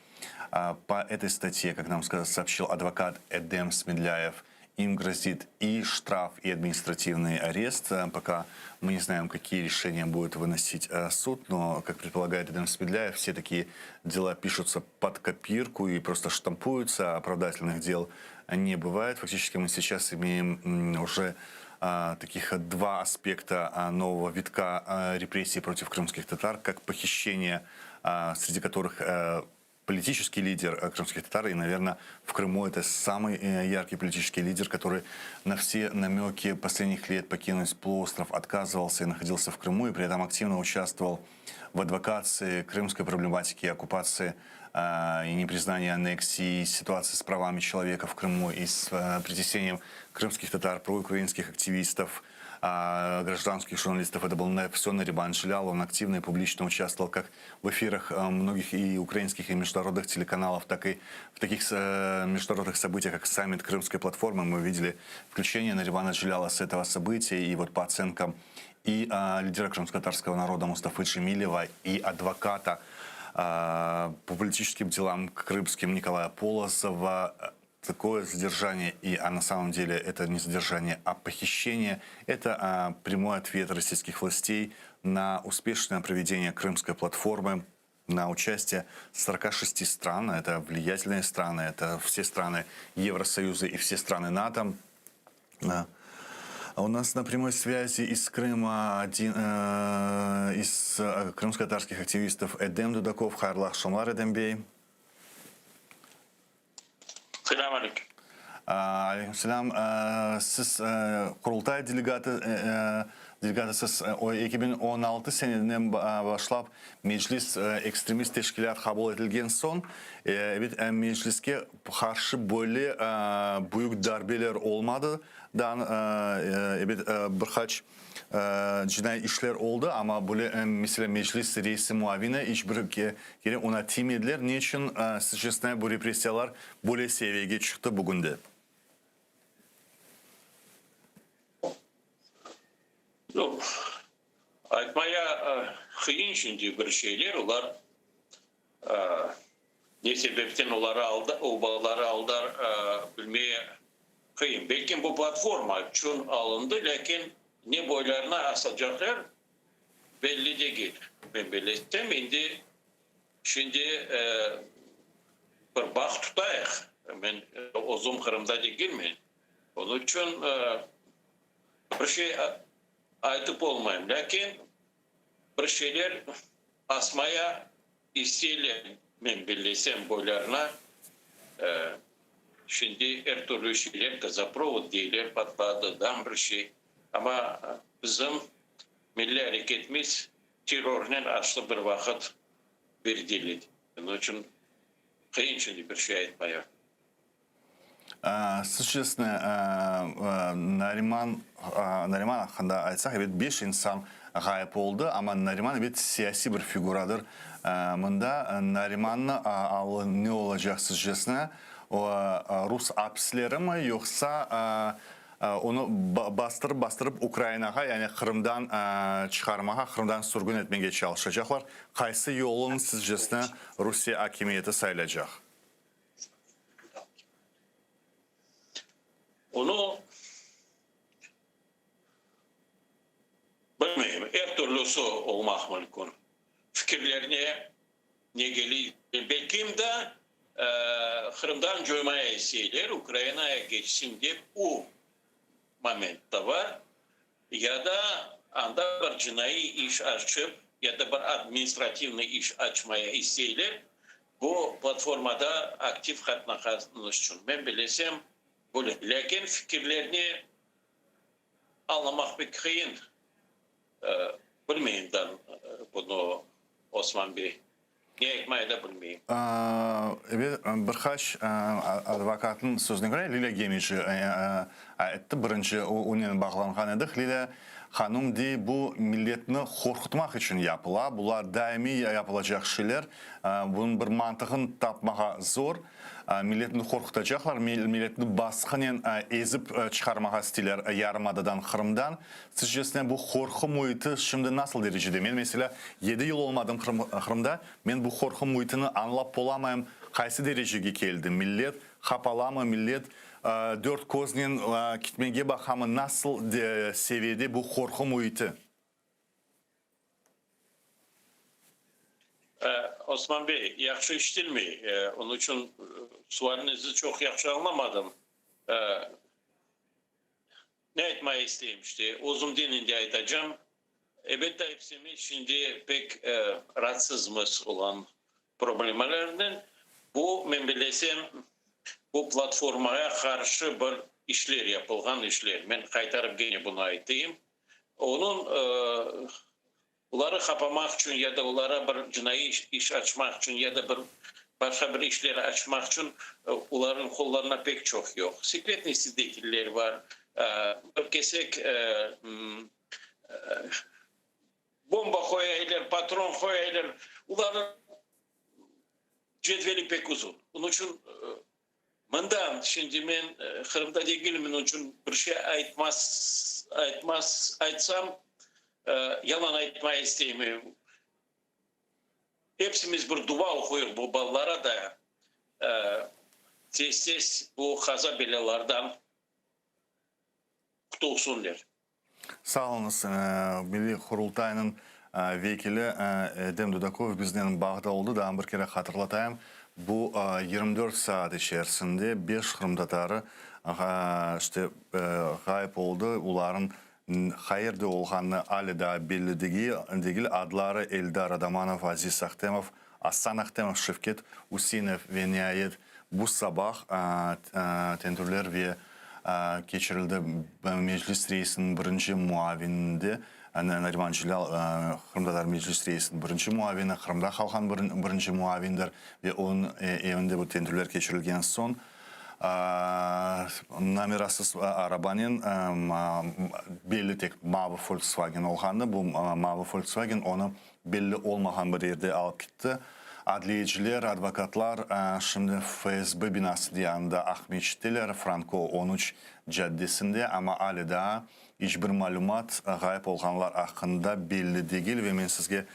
По этой статье, как нам сообщил адвокат Эдем Смедляев, им грозит и штраф, и административный арест. Пока мы не знаем, какие решения будет выносить суд, но, как предполагает Эдем Смедляев, все такие дела пишутся под копирку и просто штампуются, оправдательных дел не бывает. Фактически мы сейчас имеем уже таких 2 аспекта нового витка репрессий против крымских татар, как похищение, среди которых политический лидер крымских татар, и, наверное, в Крыму это самый яркий политический лидер, который на все намеки последних лет покинуть полуостров отказывался и находился в Крыму, и при этом активно участвовал в адвокации крымской проблематики, оккупации и непризнания аннексии, ситуации с правами человека в Крыму и с притеснением крымских татар, проукраинских активистов, гражданских журналистов. Это был все Нариман Джилял. Он активно и публично участвовал как в эфирах многих и украинских, и международных телеканалов, так и в таких международных событиях, как саммит Крымской платформы. Мы видели включение Наримана Джиляла с этого события. И вот по оценкам и лидера крымско-татарского народа Мустафы Джемилева, и адвоката по политическим делам крымским Николая Полозова, такое задержание, а на самом деле это не задержание, а похищение, это прямой ответ российских властей на успешное проведение Крымской платформы, на участие 46 стран, это влиятельные страны, это все страны Евросоюза и все страны НАТО. У нас на прямой связи из Крыма один из крымско-татарских активистов Эдем Дудаков. Хайрлах Шамлар Эдембей. Selam aleyküm. Aleykümselam. Siz kurultay делегатысыз 2016 seneden başlap meclis ekstremist teşkilat kabul edilgen son mecliske karşı böyle büyük darbeler olmadı. Birkaç cinayet işler oldu ama böyle mesela meclis reisi muavine hiçbir kere ona tim ediler. Niçin sizce bu represiyalar böyle seviyeye çıktı bugün de? Ну, айтмая кыйын şimdi bir şeyler olar ne sebepten obaları aldılar bilmeye kıyın. Belki bu platforma için alındı lakin ne boylarına asılacaklar belli değil. Ben belirttim şimdi bir bak tutayık. Ben uzun Kırım'da değil mi? Onun için bir şey aytıp olmayayım. Lakin bir şeyler asmaya isteyelim. Ben bilsem boylarına şimdi her türlü şeyler gazaprovod değiller, patladıdan bir şey. Ama bizim milli hareketimiz terörle açlı bir vakit verdiğiydi. Onun için kıyın şimdi bir şey etmeye. Siz честно, Нариман hakkında айтсақ, evet 5 insan gayip oldu ama Nariman evet siyasi bir figuradır. Mında Nariman'ın ne olacak sizce? O Rus hapisleri mi yoksa onu bastırıp Ukrayna'ya yani Kırım'dan çıkarmaya, Kırım'dan sürgün etmeye çalışacaklar. Kaysı yolun sizce Rusya hakimiyeti sayılacak? Onu bilmiyorum. Her türlüsü olmak mümkün. Fikirlerine ne geliyor? Belki de Kırım'dan coymaya isteyenler Ukrayna'ya geçsin diye o momentte var. Ya da anda bir cinayi iş açıp ya da bir administrativni iş açmaya isteyenler bu platformada aktif katlanmak için. Ben bilesem böyle. Lakin fikirlerini anlamak bir kıyın. Bilmeyimden bunu Osman Bey. Ne ekmeği de bilmeyim. Evet, birkaç advokatın sözüne göre Lila Gemici etti. Birinci onun bağlanğan edik. Lila Hanım de bu milletini korkutmak için yapıla. Bunlar daimi yapılacak şeyler. Bunun bir mantığını tapmağa zor. Milletini korkutacaklar, milletini baskının ezip çıkarmağa istiyorlar Yarımada'dan, Kırım'dan. Sizce bu korku muhiti şimdi nasıl derecede? Ben mesela 7 yıl olmadım Kırım'da, ben bu korku muhitini anlap olamayım. Kaysı dereceye geldi? Millet kapalama, millet dört gözünün gitmeye bakamı nasıl seviyede bu korku muhiti? Osman Bey, yaxşı işitilmeyi. Onun için sualinizi çok yaxşı anlamadım. Ne etmeyi isteymişti? Uzun dininde aytacağım. Evet hepsimiz şimdi pek rahatsızımız olan problemlerden bu men bilesem bu platformaya karşı bir işler yapılgan işler. Ben kaytarıp gene bunu aytayım. Onun uları kapamak için ya da ulara bir cinayi iş açmak için ya da bir başka bir işleri açmak için uların kollarına pek çok yok. Sekretni sizdekiller var. Bir kesek bomba koyaylar, patron koyaylar. Uların cetveli pek uzun. Onun için bundan şimdi ben Kırım'da değilim. Onun için bir şey aytsam yalan aytmayı istemiyorum. Hepsimiz bir dua okuyor bu ballara da tez bu kaza belalardan kurtulsunlar. Sağ olunuz. Milli Kurultay'ın vekili Edem Dudakov bizden bağda oldu. Daha bir kere hatırlatayım. Bu 24 saat içerisinde 5 Kırım Tatarı işte gayip oldu. Uların hayırda olğanı ali da belli değil. Adları Eldar Adamanov, Aziz Ahtemov, Aslan Ahtemov, Şevket Usinov ve nihayet bu sabah tentürler ve geçirildi meclis reisinin birinci muavininde Nariman Jilal Kırım'da meclis reisinin birinci muavini, Kırım'da kalkan birinci muavindir ve onun evinde bu tentürler geçirilgen son numarasız arabanın belli tek mavi Volkswagen olğandı. Bu mavi Volkswagen onu belli olmayan bir yerde alıp gitti. Adliyeciler, advokatlar şimdi FSB binası yanında Ahmetçiler, Franco 13 caddesinde ama hala da hiçbir malumat gayip olğanlar hakkında belli değil ve ben sizge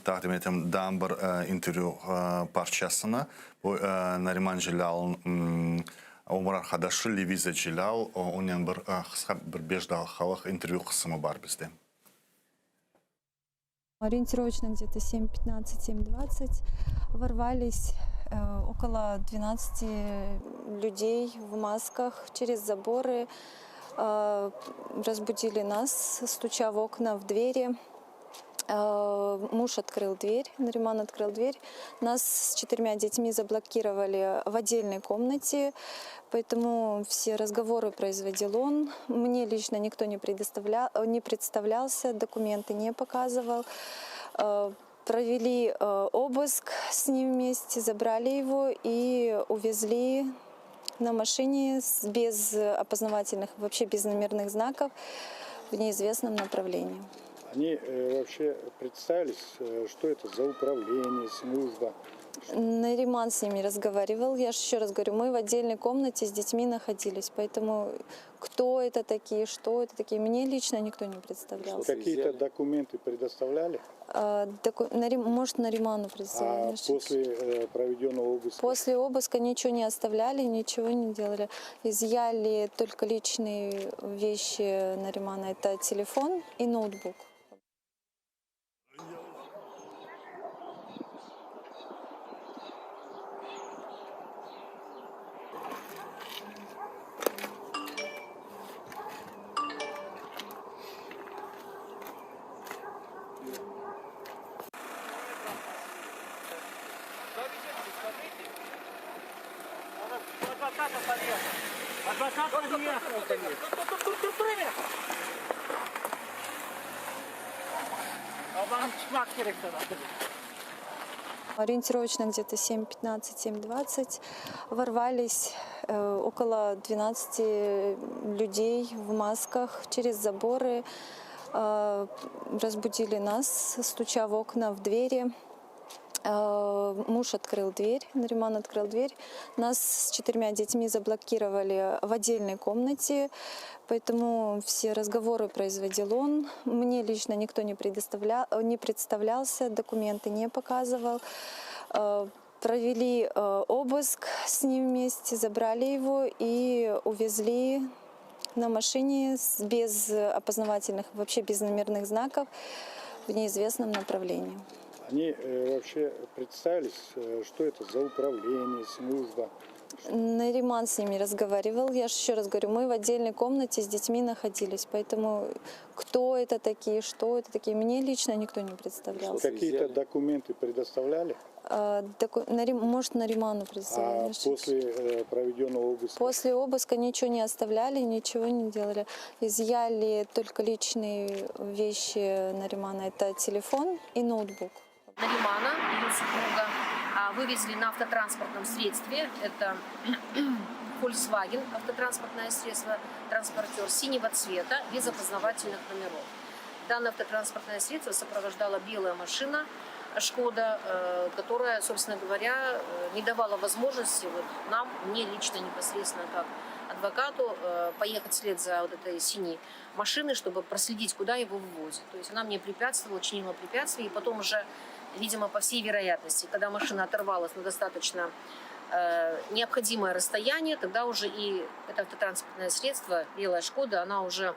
takdim ettim daha bir interview parçasını. Bu Nariman Jilal'ın umur arkadaşı Leviza Jilal, onun bir 5 dakikalık interview kısmı var bizde. Ориентировочно где-то 7:15-7:20 ворвались около 12 людей в масках через заборы, разбудили нас, стуча в окна, в двери. Муж открыл дверь, Нариман открыл дверь. Нас с 4 детьми заблокировали в отдельной комнате, поэтому все разговоры производил он. Мне лично никто не представлялся, документы не показывал. Провели обыск с ним вместе, забрали его и увезли на машине без опознавательных, вообще без номерных знаков в неизвестном направлении. Они вообще представились, что это за управление, служба? Нариман с ними разговаривал. Я же еще раз говорю, мы в отдельной комнате с детьми находились, поэтому кто это такие, что это такие, мне лично никто не представлялся. Какие-то документы предоставляли? Может, Нариману представляли. После проведенного обыска? После обыска ничего не оставляли, ничего не делали. Изъяли только личные вещи Наримана, это телефон и ноутбук. Ориентировочно где-то 7:15-7:20 ворвались около 12 людей в масках через заборы, разбудили нас, стуча в окна, в двери. Муж открыл дверь, Нариман открыл дверь. Нас с 4 детьми заблокировали в отдельной комнате, поэтому все разговоры производил он. Мне лично никто не представлялся, документы не показывал. Провели обыск с ним вместе, забрали его и увезли на машине без опознавательных, вообще без номерных знаков в неизвестном направлении. Они вообще представились, что это за управление, служба? Нариман с ними разговаривал. Я же еще раз говорю, мы в отдельной комнате с детьми находились, поэтому кто это такие, что это такие, мне лично никто не представлялся. Какие-то документы предоставляли? Может, Нариману А представляли. после проведенного обыска? После обыска ничего не оставляли, ничего не делали. Изъяли только личные вещи Наримана. Это телефон и ноутбук. Наримана, ее супруга, вывезли на автотранспортном средстве. Это Volkswagen, автотранспортное средство, транспортер синего цвета, без опознавательных номеров. Данное автотранспортное средство сопровождала белая машина Шкода, которая, собственно говоря, не давала возможности нам, мне лично непосредственно как адвокату, поехать вслед за вот этой синей машиной, чтобы проследить, куда его вывозят. То есть она мне препятствовала, чинила препятствия, и потом уже, видимо, по всей вероятности, когда машина оторвалась на достаточно необходимое расстояние, тогда уже и это автотранспортное средство, белая Шкода, она уже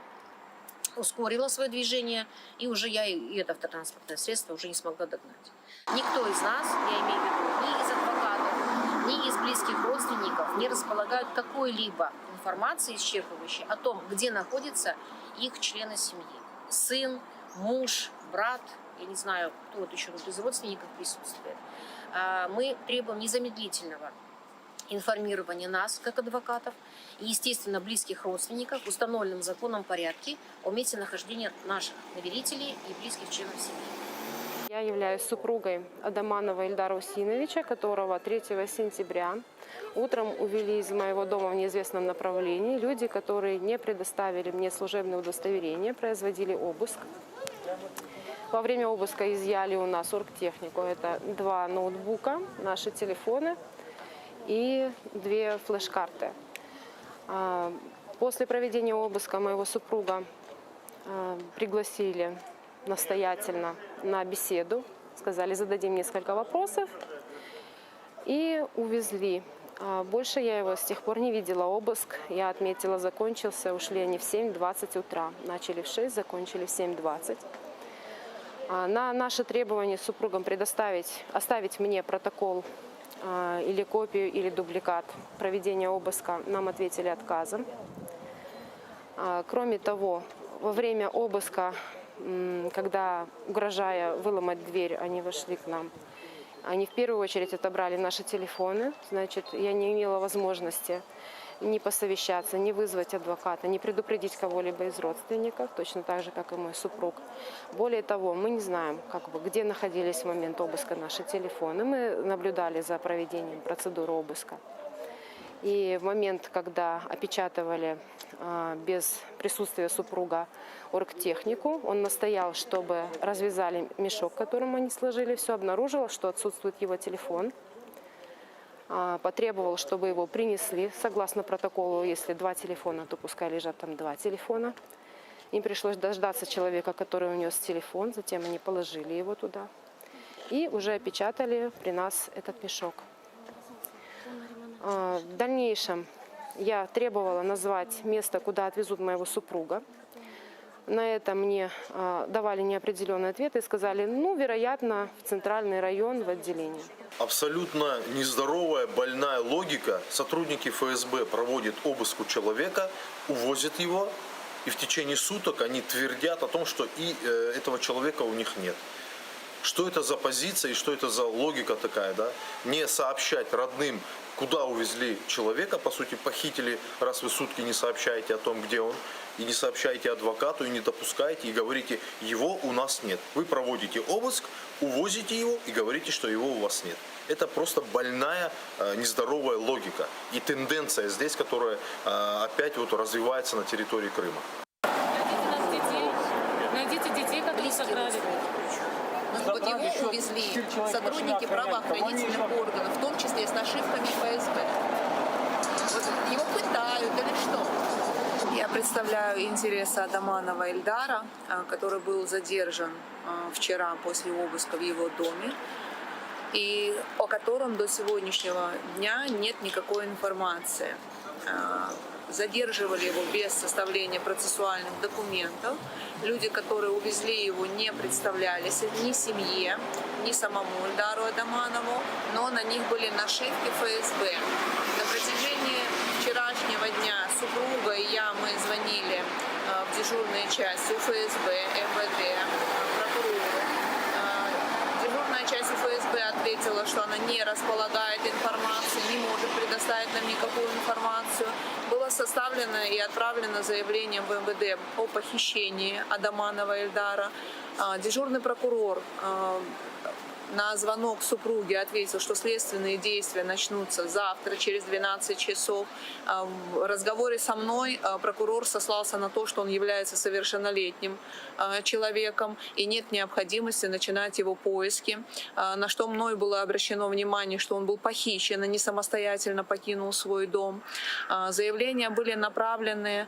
ускорила свое движение, и уже я и это автотранспортное средство уже не смогла догнать. Никто из нас, я имею в виду, ни из адвокатов, ни из близких родственников не располагают какой-либо информации исчерпывающей о том, где находятся их члены семьи. Сын, муж, брат, я не знаю, кто вот еще тут из родственников присутствует. Мы требуем незамедлительного информирования нас, как адвокатов, и, естественно, близких родственников в установленном законом порядке о месте нахождения наших доверителей и близких членов семьи. Я являюсь супругой Адаманова Ильдара Усиновича, которого 3 сентября утром увели из моего дома в неизвестном направлении люди, которые не предоставили мне служебное удостоверение, производили обыск. Во время обыска изъяли у нас оргтехнику. Это 2 ноутбука, наши телефоны и 2 флеш-карты. После проведения обыска моего супруга пригласили настоятельно на беседу. Сказали, зададим несколько вопросов. И увезли. Больше я его с тех пор не видела. Обыск, я отметила, закончился. Ушли они в 7:20 утра. Начали в 6, закончили в 7:20. На наше требование с супругом оставить мне протокол или копию, или дубликат проведения обыска, нам ответили отказом. Кроме того, во время обыска, когда, угрожая выломать дверь, они вошли к нам, они в первую очередь отобрали наши телефоны. Значит, я не имела возможности ни посовещаться, ни вызвать адвоката, ни предупредить кого-либо из родственников, точно так же, как и мой супруг. Более того, мы не знаем, где находились в момент обыска наши телефоны. Мы наблюдали за проведением процедуры обыска. И в момент, когда опечатывали без присутствия супруга оргтехнику, он настоял, чтобы развязали мешок, которым они сложили все, обнаружил, что отсутствует его телефон. Потребовал, чтобы его принесли. Согласно протоколу, если 2 телефона, то пускай лежат там 2 телефона. Им пришлось дождаться человека, который унес телефон, затем они положили его туда. И уже опечатали при нас этот мешок. В дальнейшем я требовала назвать место, куда отвезут моего супруга. На это мне давали неопределенный ответ и сказали, вероятно, в центральный район, в отделение. Абсолютно нездоровая, больная логика. Сотрудники ФСБ проводят обыск у человека, увозят его, и в течение суток они твердят о том, что и этого человека у них нет. Что это за позиция и что это за логика такая, да? Не сообщать родным, куда увезли человека, по сути, похитили, раз вы сутки не сообщаете о том, где он, и не сообщаете адвокату, и не допускаете, и говорите, его у нас нет. Вы проводите обыск, увозите его и говорите, что его у вас нет. Это просто больная, нездоровая логика и тенденция здесь, которая опять развивается на территории Крыма. Найдите детей, которые сохранили. Его увезли сотрудники правоохранительных органов, в том числе с нашивками ФСБ. Его пытают или что? Я представляю интересы Адаманова Ильдара, который был задержан вчера после обыска в его доме, и о котором до сегодняшнего дня нет никакой информации. Задерживали его без составления процессуальных документов. Люди, которые увезли его, не представлялись ни семье, ни самому Ильдару Адаманову, но на них были нашивки ФСБ. На супруга и я, мы звонили в дежурные части УФСБ, МВД, прокурору. Дежурная часть ФСБ ответила, что она не располагает информацией, не может предоставить нам никакую информацию. Было составлено и отправлено заявление в МВД о похищении Адаманова Эльдара. Дежурный прокурор на звонок супруги ответил, что следственные действия начнутся завтра через 12 часов. В разговоре со мной прокурор сослался на то, что он является совершеннолетним человеком и нет необходимости начинать его поиски. На что мной было обращено внимание, что он был похищен и не самостоятельно покинул свой дом. Заявления были направлены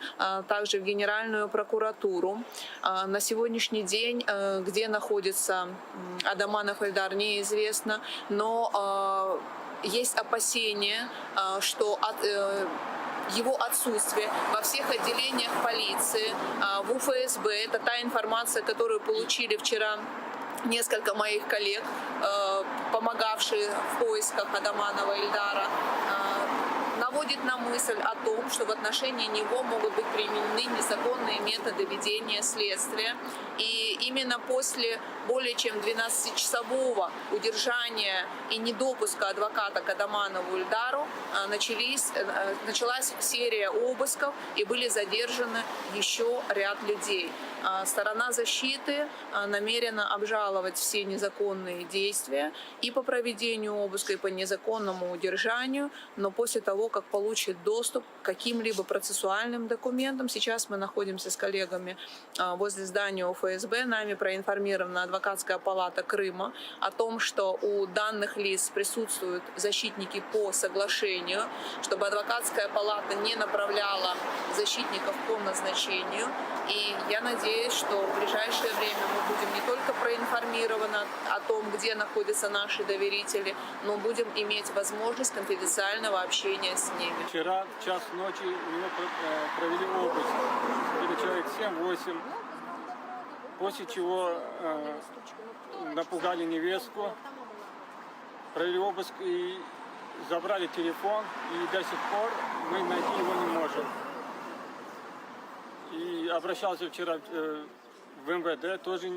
также в Генеральную прокуратуру. На сегодняшний день, где находится Адаманов Эльдар, неизвестно, но есть опасения, что его отсутствие во всех отделениях полиции, в УФСБ, это та информация, которую получили вчера несколько моих коллег, помогавшие в поисках Адаманова Эльдара, наводит на мысль о том, что в отношении него могут быть применены незаконные методы ведения следствия. И именно после более чем 12-часового удержания и недопуска адвоката к Адаманову Эльдару началась серия обысков и были задержаны еще ряд людей. Сторона защиты намерена обжаловать все незаконные действия и по проведению обыска, и по незаконному удержанию, но после того, как получит доступ к каким-либо процессуальным документам. Сейчас мы находимся с коллегами возле здания УФСБ. Нами проинформирована адвокатская палата Крыма о том, что у данных лиц присутствуют защитники по соглашению, чтобы адвокатская палата не направляла защитников по назначению. И я надеюсь, что в ближайшее время мы будем не только проинформированы о том, где находятся наши доверители, но будем иметь возможность конфиденциального общения с ними. Вчера в час ночи у него провели обыск. Или человек 7-8. После чего напугали невестку, провели обыск и забрали телефон. И до сих пор мы найти его не можем. И обращался вчера в МВД, тоже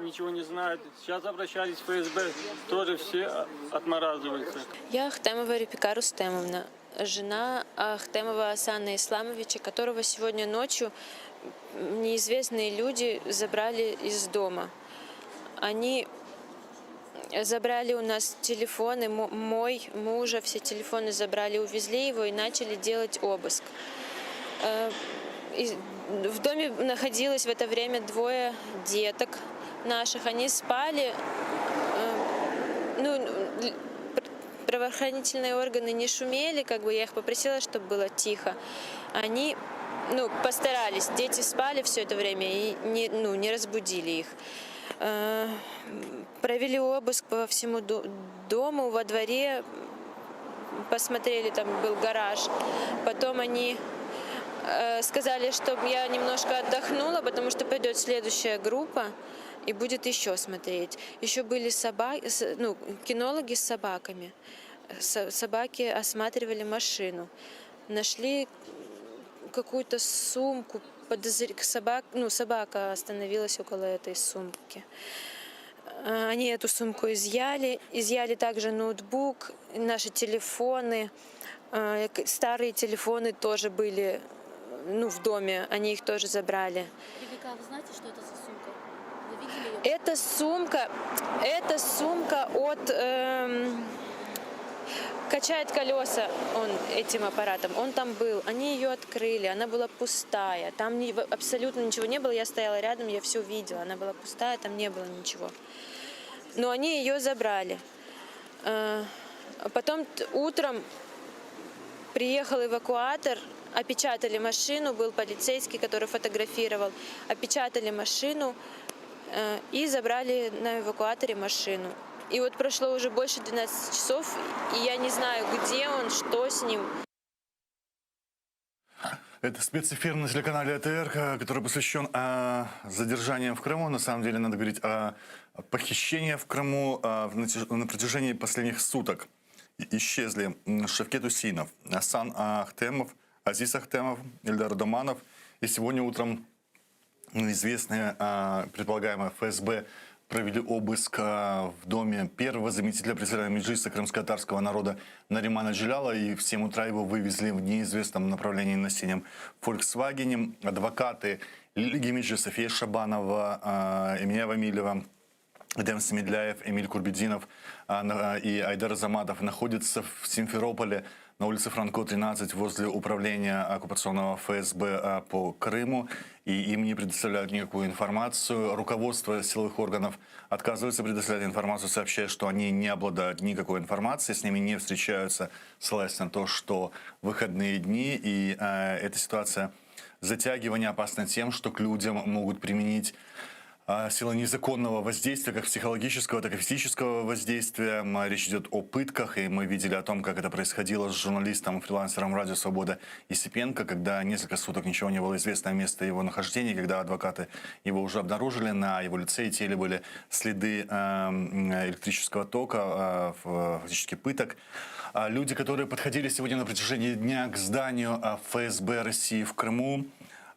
ничего не знают. Сейчас обращались в ФСБ, тоже все отмораживаются. Я Ахтемова Репика Рустемовна, жена Ахтемова Асана Исламовича, которого сегодня ночью неизвестные люди забрали из дома. Они забрали у нас телефоны, мой, мужа, все телефоны забрали, увезли его и начали делать обыск. В доме находилось в это время 2 деток наших. Они спали. Правоохранительные органы не шумели, я их попросила, чтобы было тихо. Они постарались. Дети спали все это время и не разбудили их. Провели обыск по всему дому, во дворе. Посмотрели, там был гараж. Потом они сказали, чтобы я немножко отдохнула, потому что пойдет следующая группа и будет еще смотреть. Еще были кинологи с собаками. Собаки осматривали машину. Нашли какую-то сумку. Собака остановилась около этой сумки. Они эту сумку изъяли. Изъяли также ноутбук, наши телефоны. Старые телефоны тоже были в доме, они их тоже забрали. Ребека, вы знаете, что это за сумка? Вы видели ее? Это сумка от... качает колеса он этим аппаратом. Он там был, они ее открыли, она была пустая. Там абсолютно ничего не было, я стояла рядом, я все видела. Она была пустая, там не было ничего. Но они ее забрали. Потом утром приехал эвакуатор, опечатали машину, был полицейский, который фотографировал, опечатали машину и забрали на эвакуаторе машину. И вот прошло уже больше 12 часов, и я не знаю, где он, что с ним. Это спецэфир на телеканале АТР, который посвящен задержаниям в Крыму. На самом деле надо говорить о похищении в Крыму на протяжении последних суток. Исчезли Шевкет Усинов, Асан Ахтемов, Азиз Ахтемов, Ильдар Доманов. И сегодня утром известные, предполагаемые ФСБ, провели обыск в доме первого заместителя председателя Меджлиса крымско-татарского народа Наримана Джиляла. И в 7 утра его вывезли в неизвестном направлении на синем Volkswagen. Адвокаты Лиги Меджи, София Шабанова, Эмиля Вамилева, Эдем Смедляев, Эмиль Курбединов и Айдар Заматов находятся в Симферополе на улице Франко, 13, возле управления оккупационного ФСБ по Крыму. И им не предоставляют никакую информацию. Руководство силовых органов отказывается предоставлять информацию, сообщая, что они не обладают никакой информацией, с ними не встречаются, ссылаясь на то, что выходные дни. И эта ситуация затягивания опасна тем, что к людям могут применить сила незаконного воздействия, как психологического, так и физического воздействия. Речь идет о пытках, и мы видели о том, как это происходило с журналистом и фрилансером «Радио Свобода» Исипенко, когда несколько суток ничего не было известно о месте его нахождения, когда адвокаты его уже обнаружили, на его лице и теле были следы электрического тока, фактически пыток. Люди, которые подходили сегодня на протяжении дня к зданию ФСБ России в Крыму,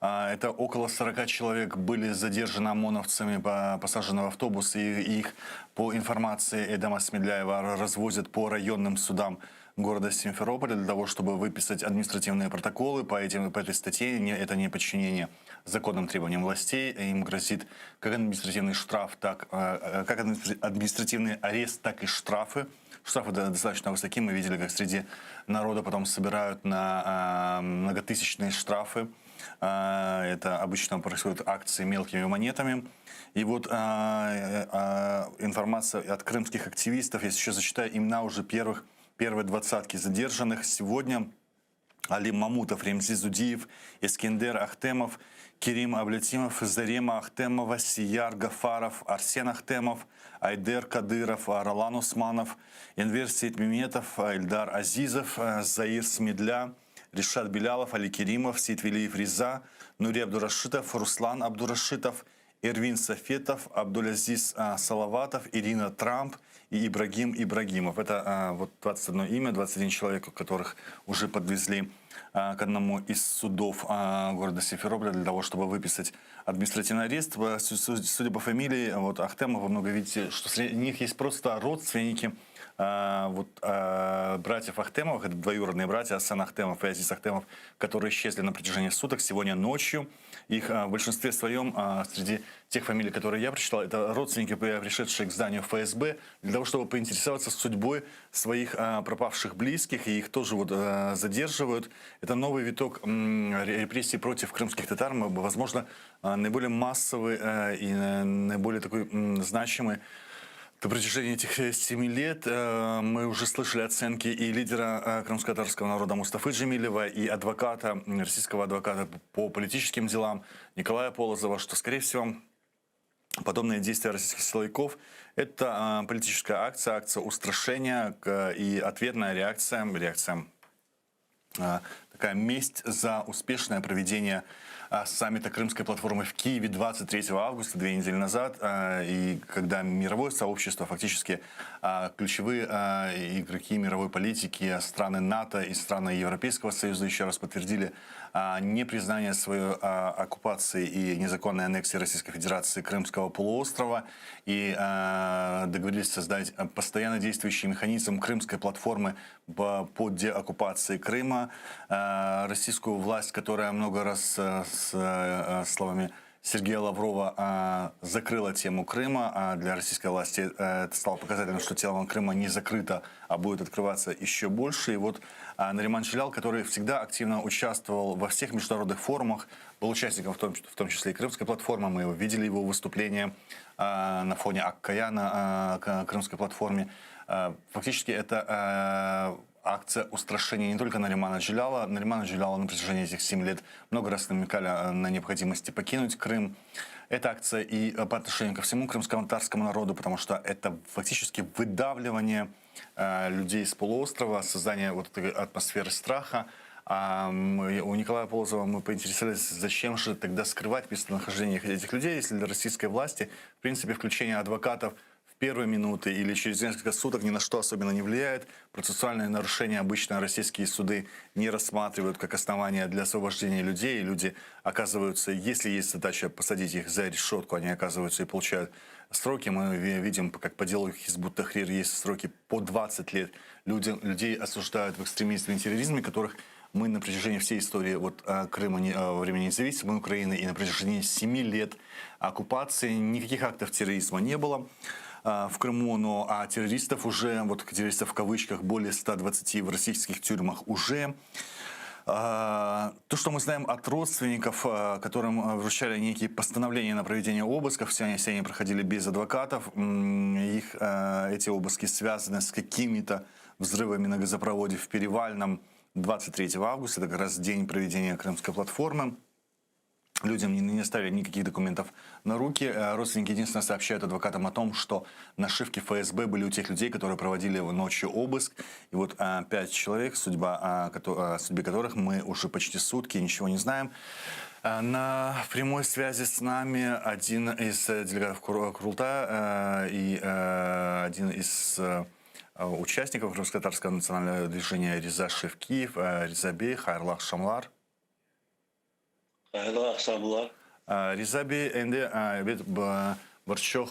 это около 40 человек, были задержаны ОМОНовцами, посажены в автобус, и их, по информации Эдема Смедляева, развозят по районным судам города Симферополя для того, чтобы выписать административные протоколы по этой статье. Это не подчинение законным требованиям властей. Им грозит как административный штраф, как административный арест, так и штрафы. Штрафы достаточно высоки. Мы видели, как среди народа потом собирают на многотысячные штрафы. Это обычно происходят акции мелкими монетами. И вот информация от крымских активистов. Я сейчас зачитаю имена уже первой двадцатки задержанных. Сегодня Алим Мамутов, Ремзи Зудиев, Эскендер Ахтемов, Керим Аблетимов, Зарема Ахтемова, Сияр Гафаров, Арсен Ахтемов, Айдер Кадыров, Ролан Усманов, Энвер Сейтмеметов, Ильдар Азизов, Заир Смедля, Ришат Белялов, Али Керимов, Сейтвелиев Риза, Нури Абдурашитов, Руслан Абдурашитов, Эрвин Сафетов, Абдулязиз Салаватов, Ирина Трамп и Ибрагим Ибрагимов. Это вот 21 имя, 21 человек, которых уже подвезли к одному из судов города Симферополя для того, чтобы выписать административный арест. Судя по фамилии, вот Ахтемова, много видите, что среди них есть просто родственники братьев Ахтемовых, это двоюродные братья Асан Ахтемов и Азиз Ахтемов, которые исчезли на протяжении суток. Сегодня ночью их в большинстве своем, среди тех фамилий, которые я прочитал, это родственники, пришедшие к зданию ФСБ для того, чтобы поинтересоваться судьбой своих пропавших близких, и их тоже задерживают. Это новый виток репрессий против крымских татар, возможно, наиболее массовый и наиболее такой значимый. На протяжении этих 7 лет мы уже слышали оценки и лидера крымско-татарского народа Мустафы Джемилева, и адвоката, российского адвоката по политическим делам Николая Полозова, что, скорее всего, подобные действия российских силовиков – это политическая акция, акция устрашения и ответная реакция, такая месть за успешное проведение саммита Крымской платформы в Киеве 23 августа, 2 недели назад, и когда мировое сообщество, фактически ключевые игроки мировой политики, страны НАТО и страны Европейского Союза еще раз подтвердили непризнание своей оккупации и незаконной аннексии Российской Федерации Крымского полуострова и договорились создать постоянно действующий механизм Крымской платформы по деоккупации Крыма. Российскую власть, которая много раз с словами Сергея Лаврова закрыла тему Крыма, а для российской власти это стало показательным, что тема Крыма не закрыта, а будет открываться еще больше. И вот Нариман Джилял, который всегда активно участвовал во всех международных форумах, был участником в том числе и Крымской платформы, мы видели его выступление на фоне Аккая на Крымской платформе. Фактически это акция устрашения не только Наримана Джиляла. Наримана Джиляла на протяжении этих 7 лет много раз намекали на необходимости покинуть Крым. Это акция и по отношению ко всему крымско-татарскому народу, потому что это фактически выдавливание людей с полуострова, создание вот этой атмосферы страха. У Николая Полозова мы поинтересовались, зачем же тогда скрывать местонахождение этих людей, если для российской власти, в принципе, включение адвокатов в первой минуты или через несколько суток ни на что особенно не влияет. Процессуальные нарушения обычно российские суды не рассматривают как основание для освобождения людей. И люди оказываются, если есть задача посадить их за решетку, они оказываются и получают сроки. Мы видим, как по делу Хизбут Тахрир есть сроки по 20 лет. Людей осуждают в экстремизме и терроризме, которых мы на протяжении всей истории Крыма во время независимой Украины и на протяжении 7 лет оккупации никаких актов терроризма не было в Крыму, но террористов уже, террористов в кавычках, более 120 в российских тюрьмах уже. То, что мы знаем от родственников, которым вручали некие постановления на проведение обысков, все они проходили без адвокатов, эти обыски связаны с какими-то взрывами на газопроводе в Перевальном 23 августа, это как раз день проведения Крымской платформы. Людям не оставили никаких документов на руки. Родственники единственно сообщают адвокатам о том, что нашивки ФСБ были у тех людей, которые проводили ночью обыск. И 5 человек, о судьбе которых мы уже почти сутки ничего не знаем. На прямой связи с нами один из делегатов Курултая и один из участников Крымско-татарского национального движения Риза Шевкиев, Ризабей, хайырлы акшамлар. Хайырлы акшамлар. Ризабей, энди бірчоқ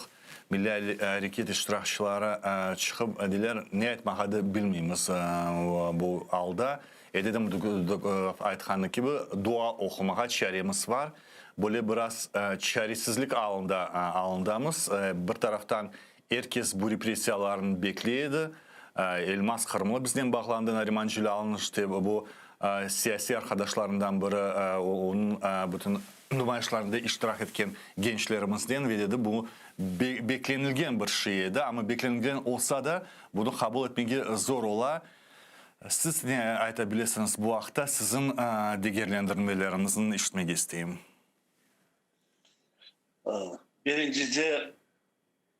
милли әрекет иштиракчылары чыгып дилер не айтмагады билмеймиз бул алда. Эдем айтканы кеби дуа окумага чаремиз бар. Более біраз чаресизлик алындамыз. Bir тарафтан herkes bu repressiyalarını bekleydi. Elmas Kırımlı bizden bağlandı. Nariman Cilal'ın bu siyasi arkadaşlarından biri onun bütün nümayişlerinde iştirak etken gençlerimizden ve dedi bu beklenilgen bir şeydi ama beklenilgen olsa da bunu kabul etmeye zor ola. Siz ne aytabilirsiniz bu haqda sizin değerlendirmelerinizin işitmek isteyim. Birincisi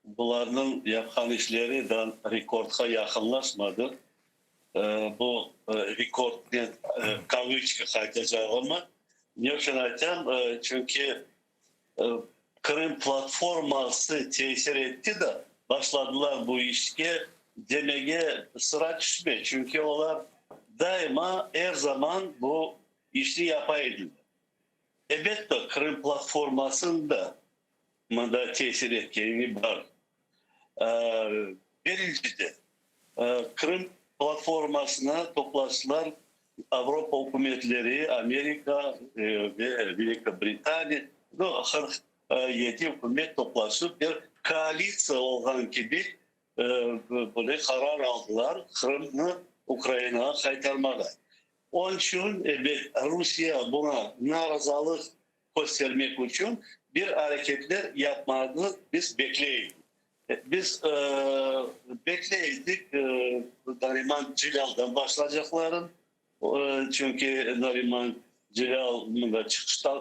bunların yapkan işleri de rekord'a yakınlaşmadı. Bu rekord kavuşka kaydacak ama ne için aytayım? Çünkü Kırım platforması tesir etti de başladılar bu işe demeye sıra düşmüyor. Çünkü onlar daima her zaman bu işi yapaydılar. Evet de Kırım platformasında da tesir ettiğini var. Birincisi Kırım platformasına toplaştılar Avrupa hükümetleri, Amerika ve Büyük Britanya 47 hükümet toplaşıp bir koalisya olan gibi böyle karar aldılar Kırım'ı Ukrayna'ya kaytarmaya. Onun için Rusya buna narazılık göstermek için bir hareketler yapmadı biz bekleyelim. Biz bekleydik Nariman Cilal'dan başlayacakların. Çünkü Nariman Cilal'ın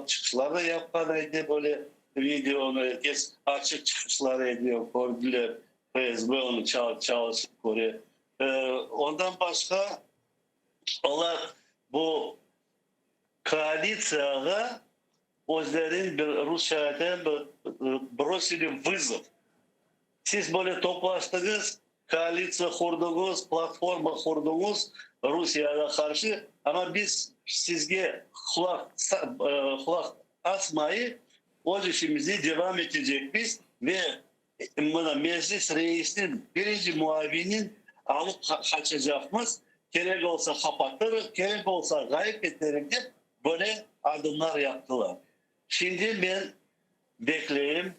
çıkışlar da yapmadıydı. Böyle videonu herkes açık çıkışlar ediyor. Gördüler. FSB onu çalışıp koruyor. Ondan başka onlar bu koalisyaya özlerin Rusya'dan brosili vызов. Siz böyle toplaştınız, koalisya kurdunuz, platforma kurdunuz Rusya'ya karşı ama biz sizge kulak asmayı o işimizi devam edecek biz ve meclis reisinin birinci muavinin alıp kaçacağımız gerek olsa kapatırız, gerek olsa gayip ederim diye böyle adımlar yaptılar. Şimdi ben bekleyeyim.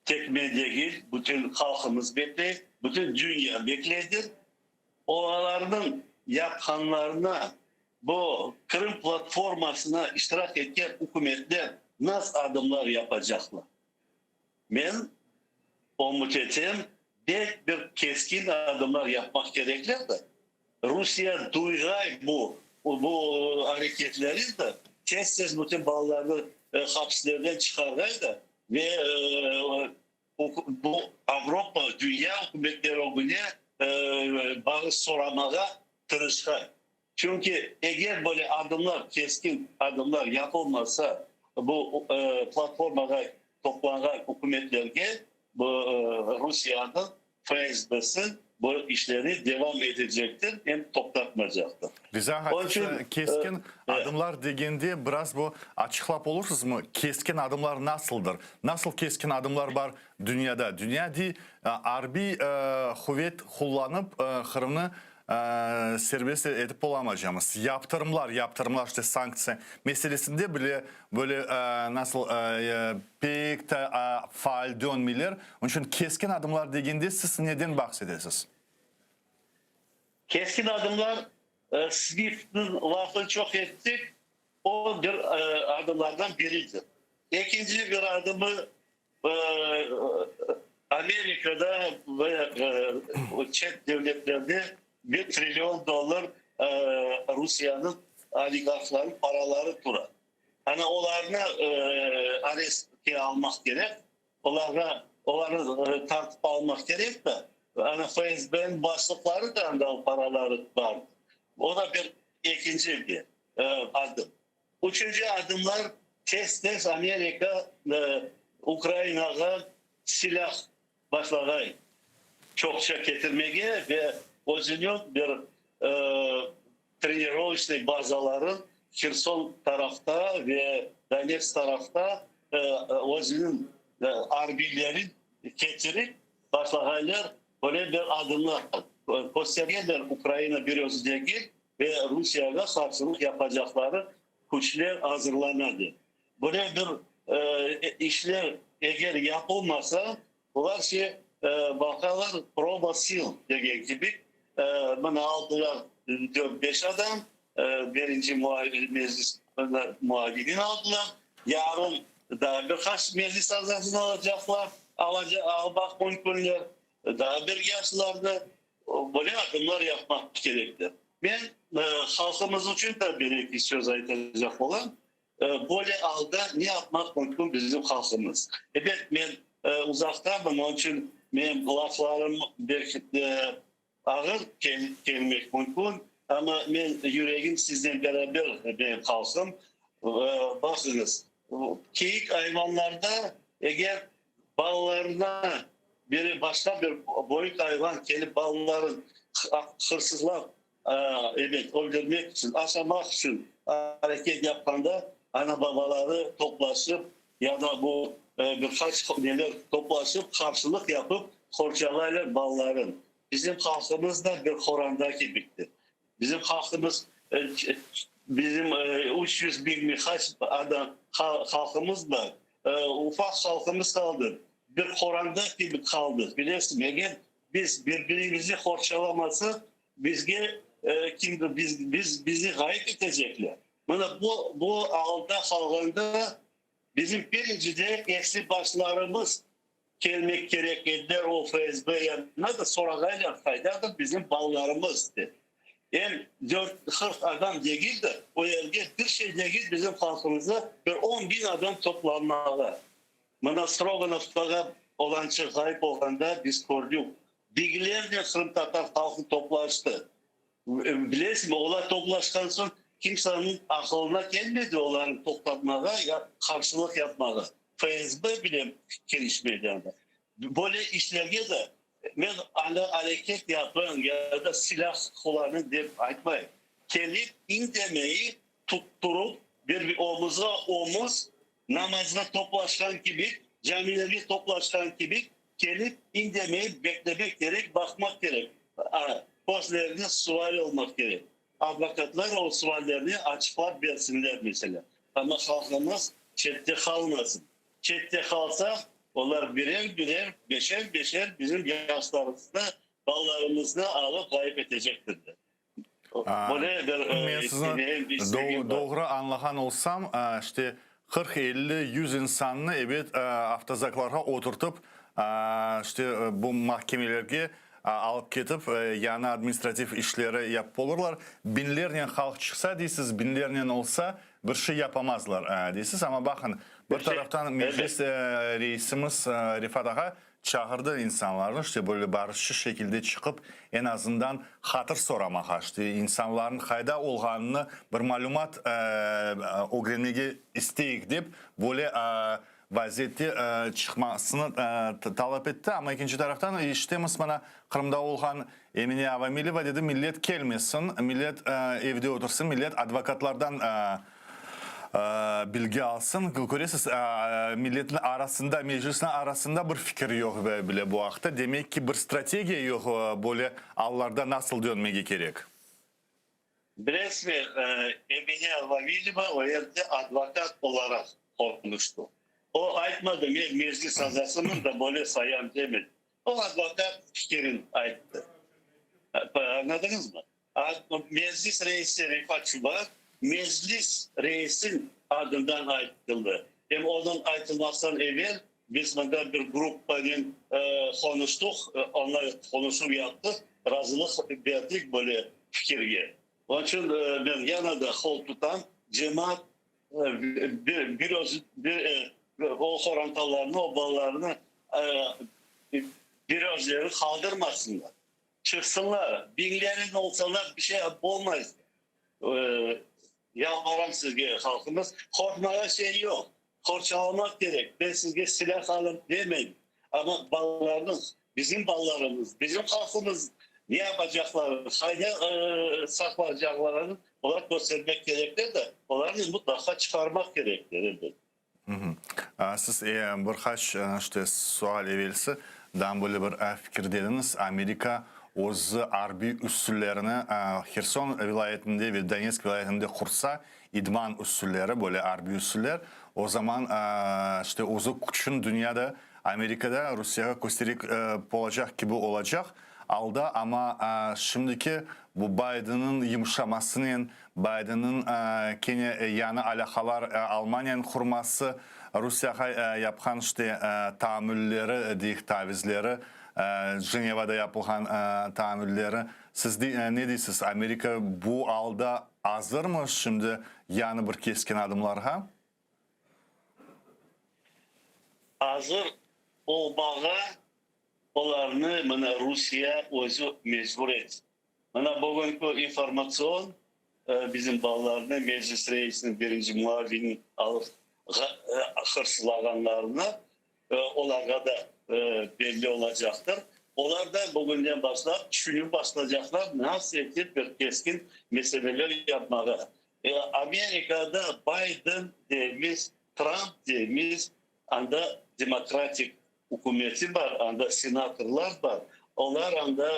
Tek medya değil, bütün halkımız bekliyor, bütün dünya bekliyor. Onların yapanlarına bu Kırım platformasına iştirak eden hükümetler nasıl adımlar yapacaklar? Ben o mütetem bir keskin adımlar yapmak gerekli de Rusya duygay bu hareketleri de tez bütün bağlarını hapislerden çıkargay da ve bu Avrupa, dünya hükümetleri o güne bağış soramaya tırışkay. Çünkü eğer böyle adımlar, keskin adımlar yapılmazsa bu platformaya toplanan hükümetlerge bu Rusya'nın FSB'si bu işleri devam edecektir, hem toplatmayacaktır. Riza Onun için, keskin adımlar degende biraz bu açıklap olursunuz mu? Keskin adımlar nasıldır? Nasıl keskin adımlar var dünyada? Dünyada harbi kuvvet kullanıp Kırım'ı serbest edip olamayacağımız yaptırımlar işte sanksiya meselesinde bile böyle nasıl pek de faal dönmeler. Onun için keskin adımlar degende siz neden bahsediyorsunuz? Keskin adımlar SWIFT'nin lafını çok ettik. O bir adımlardan biridir. İkinci bir adımı Amerika'da ve çet devletlerde $1 trilyon Rusya'nın oligarkların paraları durar. Hani onlarını aresteye almak gerek. Onları tartıp almak gerek de. Hani FSB'nin başlıkları da o paraları var. O da bir ikinci bir adım. Üçüncü adımlar tez Amerika Ukrayna'ya silah başlayacak. Çokça getirmeye ve özünün bir trenirovочный bazaların Kherson tarafta ve Donetsk tarafta özünün harbilerin getirip başlayacaklar. Böyle bir adımlar gösteriyorlar Ukrayna biliyorsunuz ve Rusya'ya karşılık yapacakları güçler hazırlandı. Böyle bir işler eğer yapılmasa bunlar bakarlar prova sil dediği gibi bana aldılar 4-5 adam birinci meclis muhabirini aldılar. Yarın daha birkaç meclis azasını alacaklar. Almak mümkünler. Daha bir yaşlarda böyle adımlar yapmak gerekli. Ben halkımız için de bir söz aytacak olan böyle alda ne yapmak mümkün bizim halkımız. Evet ben uzaktanım onun için benim laflarım belki ağır gelmek mümkün ama ben yüreğim sizden beraber benim halkım. Bakınız keyik hayvanlarda eğer ballarına biri başka bir boyut hayvan gelip balların hırsızlar öldürmek için, aşamak için hareket yapanda ana babaları toplaşıp ya da bu birkaç neler toplaşıp karşılık yapıp korcalarlar balların. Bizim halkımız da bir Kur'an'da gibidir. Bizim halkımız bizim 300 bin birkaç adam halkımız var. Ufak halkımız kaldı. Bir Kur'an'da gibi kaldı. Biliyorsun eğer biz birbirimizi korçalaması bizi gayet edecekler. Bu alda halkında bizim birincide eski başlarımız gelmek gerekirler o FSB yanına da soragayla faydadır bizim ballarımızdı. Yani 40 adam değil de o yerde bir şey değil bizim halkımıza bir 10 bin adam toplanmalı. Bana Stroganov'da olan çıkayıp olanda biz gördük. Bilgilerle Kırım Tatar halkı toplaştı. Bilesiniz mi? Ola toplaştıktan sonra kimsenin aklına gelmedi onların toplatmaya ya karşılık yapmaya. FSB bile gelişmedi. Böyle işlerge de ben hareket yapan ya da silah kullanın deyip aytmayın. Gelip indemeyi tutturup bir omuza omuz namazına toplaşan gibi, camileri toplaşan gibi gelip indemeyi beklemek gerek, bakmak gerek. Postlarına sual olmak gerek. Avukatlar o suallerini açıklar versinler mesela. Ama halkımız çette kalmasın. Çette kalsa onlar birer, beşer bizim yaşlarımızda, ballarımızda alıp kayıp edecektirler. Böyle bir doğru anlayan olsam işte 40, 50, 100 insanını evet avtozaklara oturtup işte bu mahkemelerge alıp ketip yani administratif işleri yapıp olurlar. Binlerle halk çıksa deysiz, binlerle olsa bir şey yapamazlar deysiz ama bakın bir taraftan meclis reisimiz Rifat Ağa çağırdı insanları işte böyle barışçı şekilde çıkıp en azından hatır soramağa işte insanların kayda olğanını bir malumat öğrenmeye isteyik deyip böyle vaziyette çıkmasını talep etti. Ama ikinci taraftan iştemiz bana Kırım'da olan Emine Avamilova dedi millet gelmesin, millet evde otursun, millet advokatlardan bilgi alsın. Görüyorsunuz milletin arasında, meclisin arasında bir fikir yok bile bu hafta. Demek ki bir strateji yok böyle allarda nasıl dönmek gerek. Biresmi Emine Avamilova o yerde advokat olarak konuştu. O aytmadı meclis azasının da böyle sayan demedi. O advokat fikrini ayttı. Anladınız mı? Meclis reisi Rifat Şubar, meclis reisin adından ayrıldı. Hem onun ayrılmasından evvel biz burada bir grupların konuştuk, onlar konuşup yaptık, razılık verdik böyle fikirge. Onun için ben yanında kol tutan cemaat o horantalarını, o ballarını virajları kaldırmasınlar. Çıksınlar. Binlerin olsalar bir şey olmaz. Yalvarım sizge halkımız. Korkmaya şey yok. Korçalamak gerek. Ben sizge silah alın demeyin. Ama ballarınız, bizim ballarımız, bizim halkımız ne yapacaklar, hayda saklayacaklarını olarak göstermek gerektir de onları mutlaka çıkarmak gerektir. Siz birkaç işte sual evvelsi dan böyle bir fikir dediniz. Amerika o'zi harbiy usullerini Xerson viloyatında ve Donetsk viloyatında kursa idman usulleri böyle harbiy usuller o zaman işte o'zi kuchun dünyada Amerika'da Rusya'ya gösterik olacak gibi olacak aldı ama şimdiki bu Biden'ın yumuşamasının Biden'ın Kenya yanı alakalar Almanya'nın kurması Rusya'ya yapılan işte tahammülleri, tavizleri Ceneva'da yapılan tahammülleri siz ne diyorsunuz? Amerika bu alda hazır mı şimdi yani bir keskin adımlarha? Hazır olmağa onlarını bana Rusya özü mecbur et. Bana bugünkü informasyon bizim bağlarını meclis reisinin birinci muavini alıp hırsılaganlarına onlara da belli olacaktır. Onlar da bugünden başlayıp düşünüp başlayacaklar nasıl bir keskin meseleler yapmaya. Amerika'da Biden demiş, Trump demiş, anda demokratik hükümeti var, anda senatörler var. Onlar anda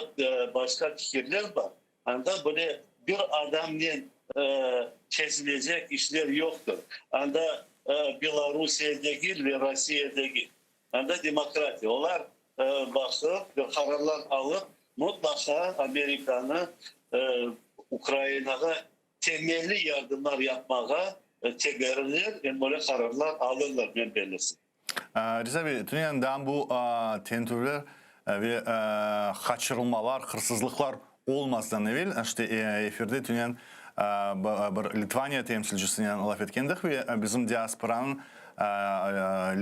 başka fikirler var. Anda böyle bir adamın çizilecek işler yoktur. Anda Belarusya değil ve Rusya değil. Anda demokrati. Onlar bakıp bir kararlar alıp mutlaka Amerika'nı Ukrayna'ya temelli yardımlar yapmaya çekerler ve böyle kararlar alırlar ben belirsin. Rıza Bey, dünyadan bu tentürler ve kaçırılmalar, hırsızlıklar olmazdan evvel işte efirde dünyanın bir Litvanya temsilcisine laf etkendik ve bizim diasporanın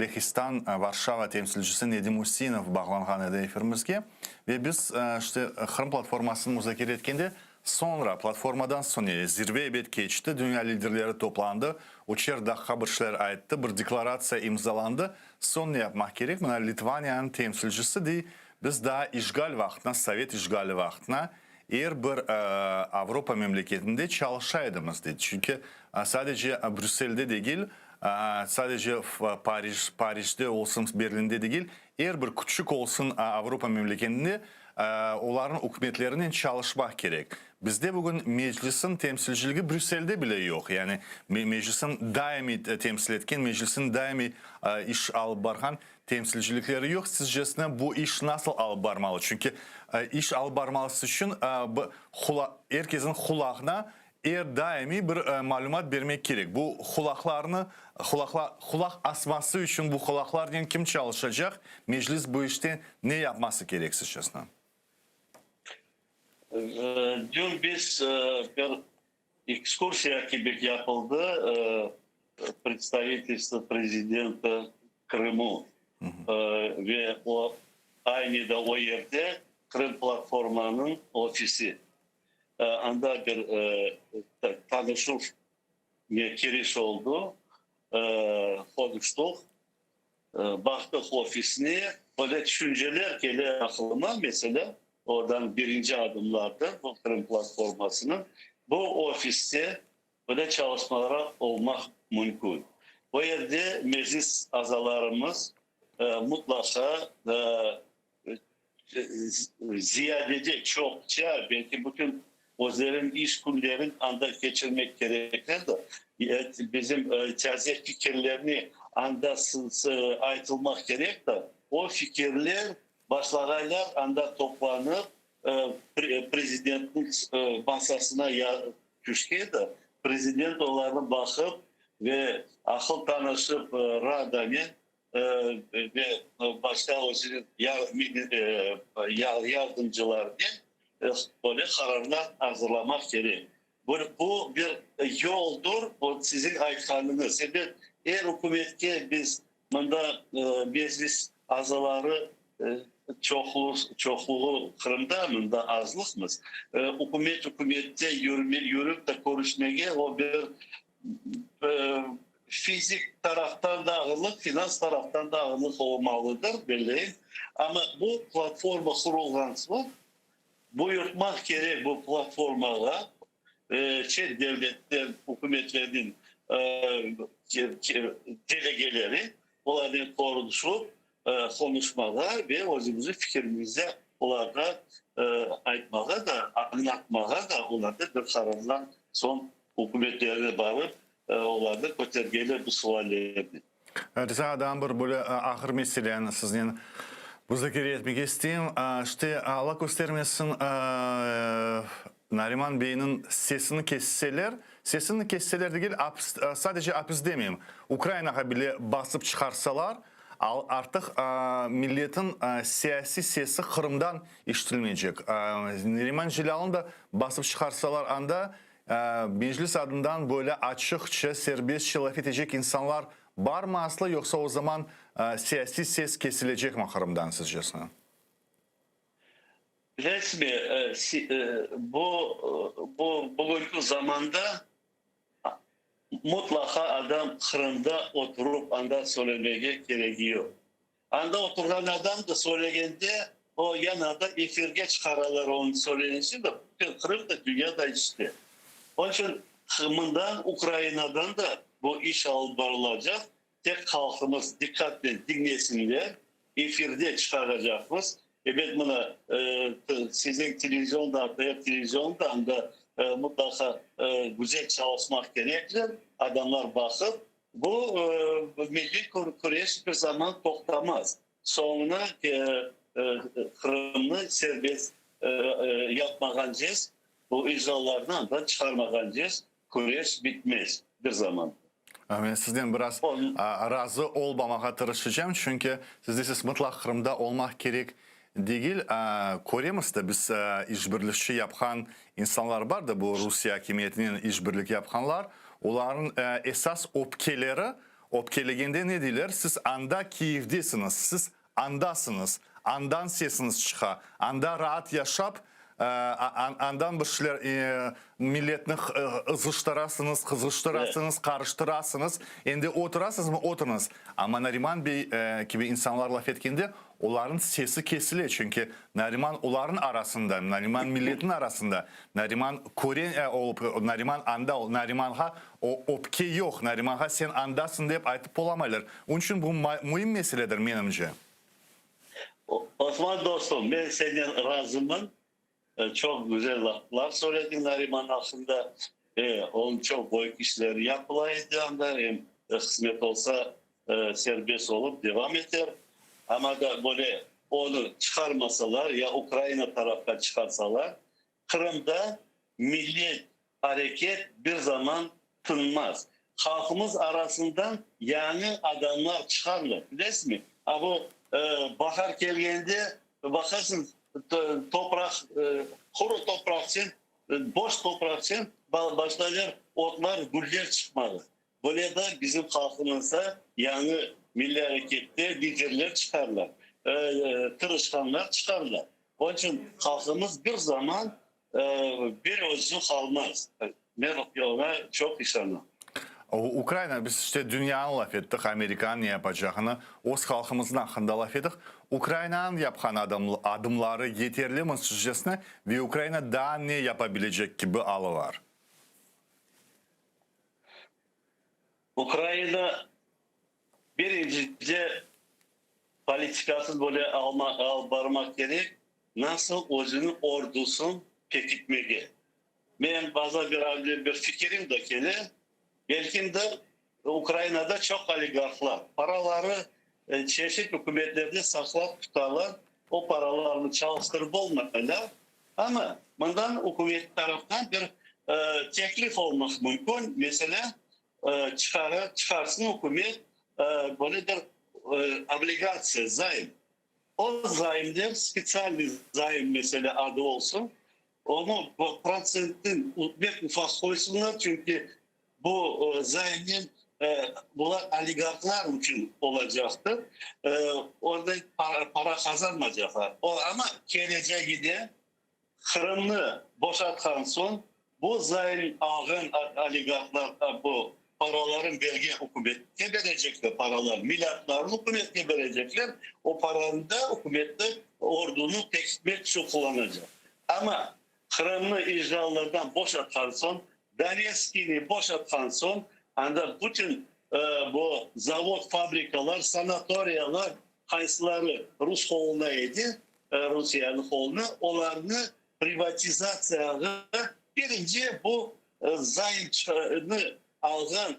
Lehistan, Varşava temsilcisi Nedim Usinov bağlanğan edi efirimizge ve biz işte Kırım platformasını müzakere etkende sonra platformadan sonra zirve ebed geçti. Dünya liderleri toplandı. Uçer daha bir şeyler ayıttı. Bir deklarasya imzalandı. Son ne yapmak gerek? Buna Litvanya'nın temsilcisi de biz daha işgal vaktine, Sovet işgali vaktine eğer bir Avrupa memleketinde çalışaydınız dedi. Çünkü sadece Brüksel'de değil, sadece Paris'te olsun, Berlin'de değil, eğer bir küçük olsun Avrupa memleketinde onların hükümetlerinin çalışmak gerek. Bizde bugün meclisin temsilciliği Brüksel'de bile yok. Yani meclisin daimi temsil etken, meclisin daimi iş alıp bargan temsilcilikleri yok. Sizce bu iş nasıl alıp barmalı? Çünkü iş alıp barmalısı için herkesin kulağına daimi bir malumat vermek gerek. Bu kulak asması için bu kulaklardan kim çalışacak? Meclis bu işte ne yapması gerek sizce? Dün biz bir ekskursiya gibi yapıldı. Представительство президента Крыму. Ve o aynı da o yerde Kırım platformanın ofisi. Anda bir tanışıp giriş oldu. Konuştuk. baktık ofisine, böyle düşünceler geliyor aklıma. Mesela oradan birinci adımlarda bu Kırım platformasının bu ofiste böyle çalışmalara olmak mümkün. Bu yerde meclis azalarımız mutlaka ziyadece çokça belki bütün özlerin iş günlerin anda geçirmek gerekir de bizim taze fikirlerini anda ayrılmak gerek de o fikirler başlarıyla anda toplanıp prezidentin masasına düşkü de prezident onlara bakıp ve akıl tanışıp Rada'nın ve başka yardımcılarının böyle kararlar hazırlamak gerek. Bu bir yoldur. Bu sizin ayıklarınız. Eğer hükümette biz bunda meclis azaları çokluğu Kırım'da mında azlıkmız. Hükümette yürüp de konuşmaya o bir fizik taraftan da ağırlık, finans taraftan da ağırlık olmalıdır belli. Ama bu platforma kurulgan sonra buyurmak gerek bu platformaya devletler, hükümetlerin delegeleri onların konuşup konuşmalar ve özümüzü fikirimizi onlara aytmağa da anlatmağa da onlarda bir kararlar son hükümetlerine bağlı onlarda kötergeler bu suallerini. Rıza adam bir böyle ahır meseleni sizden bu zakir etmek isteyeyim. İşte Allah göstermesin Nariman Bey'in sesini kesseler değil sadece hapis demeyeyim. Ukrayna'ya bile basıp çıkarsalar artık milletin siyasi sesi Kırım'dan işitilmeyecek. Nariman Cilal'ın da basıp çıkarsalar anda meclis adından böyle açıkça serbestçe laf edecek insanlar var mı asla yoksa o zaman siyasi ses kesilecek mi Kırım'dan sizce? Resmi bugünkü zamanda mutlaka adam Kırım'da oturup anda söylemeye gerekiyor. Anda oturan adam da söyleyende o yanında efirge çıkarırlar onu söylenişi de Kırım da dünyada işte. Onun için Kırım'dan Ukrayna'dan da bu iş alınacak. Tek halkımız dikkatle dinlesinler. Efirde çıkaracağımız. Evet buna sizin televizyonda da mutlaka güzel çalışmak gerekir. Adamlar bakıp bu milli kuruluş bir zaman toktamaz. Sonra Kırım'ı serbest yapmayacağız. Bu icralardan da çıkarmayacağız. Kuruluş bitmez bir zaman. Ben sizden biraz razı olmamaya tırışacağım çünkü siz mutlak Kırım'da olmak gerek değil. Kore'mizde biz işbirlikçi yapan insanlar var da bu Rusya hakimiyetinin işbirlik yapanlar. Onların esas öpkelegende ne diyorlar? Siz anda Kiev'desiniz, siz andasınız, andan sesiniz çıka, anda rahat yaşap, andan bir şeyler milletini ızıştırasınız, kızıştırasınız, karıştırasınız. Şimdi oturasınız mı? Oturunuz. Ama Nariman Bey gibi insanlar laf etkinde onların sesi kesiliyor. Çünkü Nariman onların arasında, Nariman milletin arasında. Nariman Kore olup, Nariman anda, Nariman'a o öpke yok. Nariman'a sen andasın deyip aytıp olamaylar. Onun için bu mühim meseledir menimce. Osman dostum ben senin razımın. Çok güzel laflar söyledin Nariman hakkında. Onun çok büyük işleri yapılaydı anda hem kısmet olsa serbest olup devam eder. Ama da böyle onu çıkarmasalar ya Ukrayna tarafına çıkarsalar Kırım'da milli hareket bir zaman tınmaz. Halkımız arasından yani adamlar çıkarlar. Resmi. Ama bahar geldiğinde bakarsın toprak, kuru toprak için, boş toprak için başlayacak otlar, güller çıkmalı. Böyle de bizim halkımızda yani milli harekette liderler çıkarlar. Tırışkanlar çıkarlar. Onun için halkımız bir zaman bir özü kalmaz. Ne ona çok işanlı. Ukrayna biz işte dünyanın laf ettik, Amerikanın ne yapacağını, öz halkımızın hakkında laf ettik. Ukrayna'nın yapkan adımları yeterli mi sizcesine ve Ukrayna daha ne yapabilecek gibi alı var? Ukrayna birinci politikasız böyle barmak gerek. Nasıl özünün ordusunu pekitmeli. Ben bazı bir fikrim de kele. Belki de Ukrayna'da çok oligarklar. Paraları çeşitli hükümetlerde saklayıp tutarlar. O paralarını çalıştırıp olmadılar. Ama bundan hükümet tarafından bir teklif olması mümkün. Mesela çıkarsın hükümet böyle bir obligasyon, zayım. O zayımdır, spesyal bir zayım mesela adı olsun. Onu prosentin bir ufak koysunlar çünkü bu zayımın bunlar oligarklar için olacaktır. Orada para kazanmayacaklar. Ama geleceğe giden Kırım'ı boşalttıktan sonra bu zayım ağın oligarklar bu paraların belge hükümete verecekler paralar. Milyarlarını hükümete verecekler. O paranın da hükümette ordunu tekmek için kullanacak. Ama Kırım'ı icralardan boşalttıktan sonra Donetsk'ini boşalttıktan sonra anda bütün bu zavod, fabrikalar, sanatoriyalar kayısıları Rus koluna yedi, Rusya'nın koluna. Onlarını privatizasyaya birinci bu zayıfını alan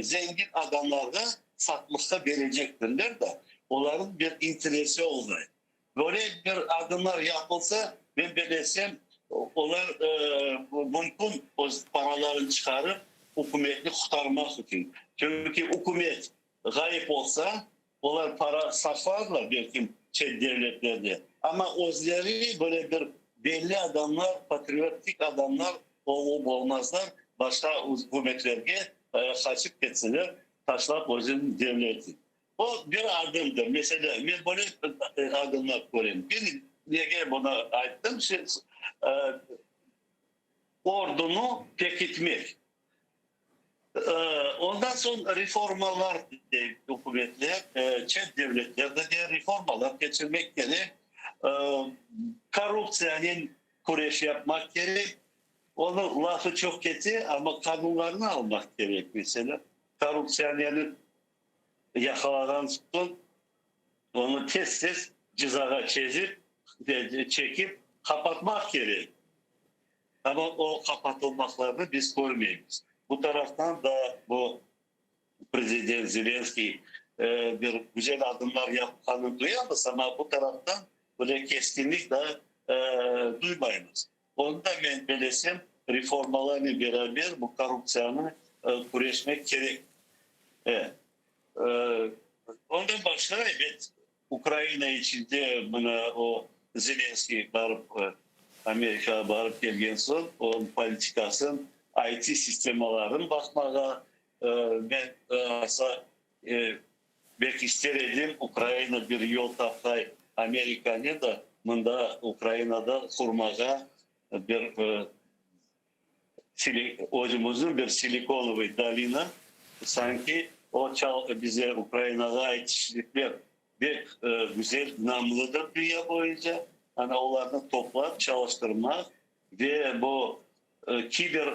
zengin adamlara satmakta verecektirler de onların bir interesi olacak. Böyle bir adımlar yapılsa ben belesem onlar mümkün o paralarını çıkarıp hükümeti kurtarmak için. Çünkü hükümet gayip olsa onlar para saklarlar belki devletlerde. Ama özleri böyle bir belli adamlar, patriotik adamlar olmazlar. Başka hükümetlerge kaçıp geçseler taşlar özün devleti. O bir adımdır. Mesela ben böyle adımlar koyayım. Bir niye buna aittim? Ordunu pekitmek. Ondan sonra reformalar hükümetler, çet devletlerde de reformalar geçirmek gerek. Korrupsiyanın kureş yapmak gerek. Onun lafı çok kötü ama kanunlarını almak gerek mesela. Korrupsiyanı yakaladan sonra onu tez cezaya çekip kapatmak gerek. Ama o kapatılmaklarını biz görmeyiz. Bu taraftan da bu Prezident Zelenski bir güzel adımlar yaptığını duyarız ama bu taraftan böyle keskinlik de duymayız. Onda ben belesem reformalarla beraber bu korrupsiyonu kureşmek gerek. Evet. Ondan başka evet Ukrayna içinde buna o Zelenski varıp Amerika'ya varıp gelgen son o politikasının IT sistemaların bakmağa ben belki isterim Ukrayna bir yol taptay Amerika'nı da bunda Ukrayna'da kurmağa bir özümüzün bir Silikonovu dalina sanki o bize Ukrayna'da ait kişilikler bir güzel namlıdır dünya boyunca. Hani onlardan toplayıp çalıştırmak ve bu kiber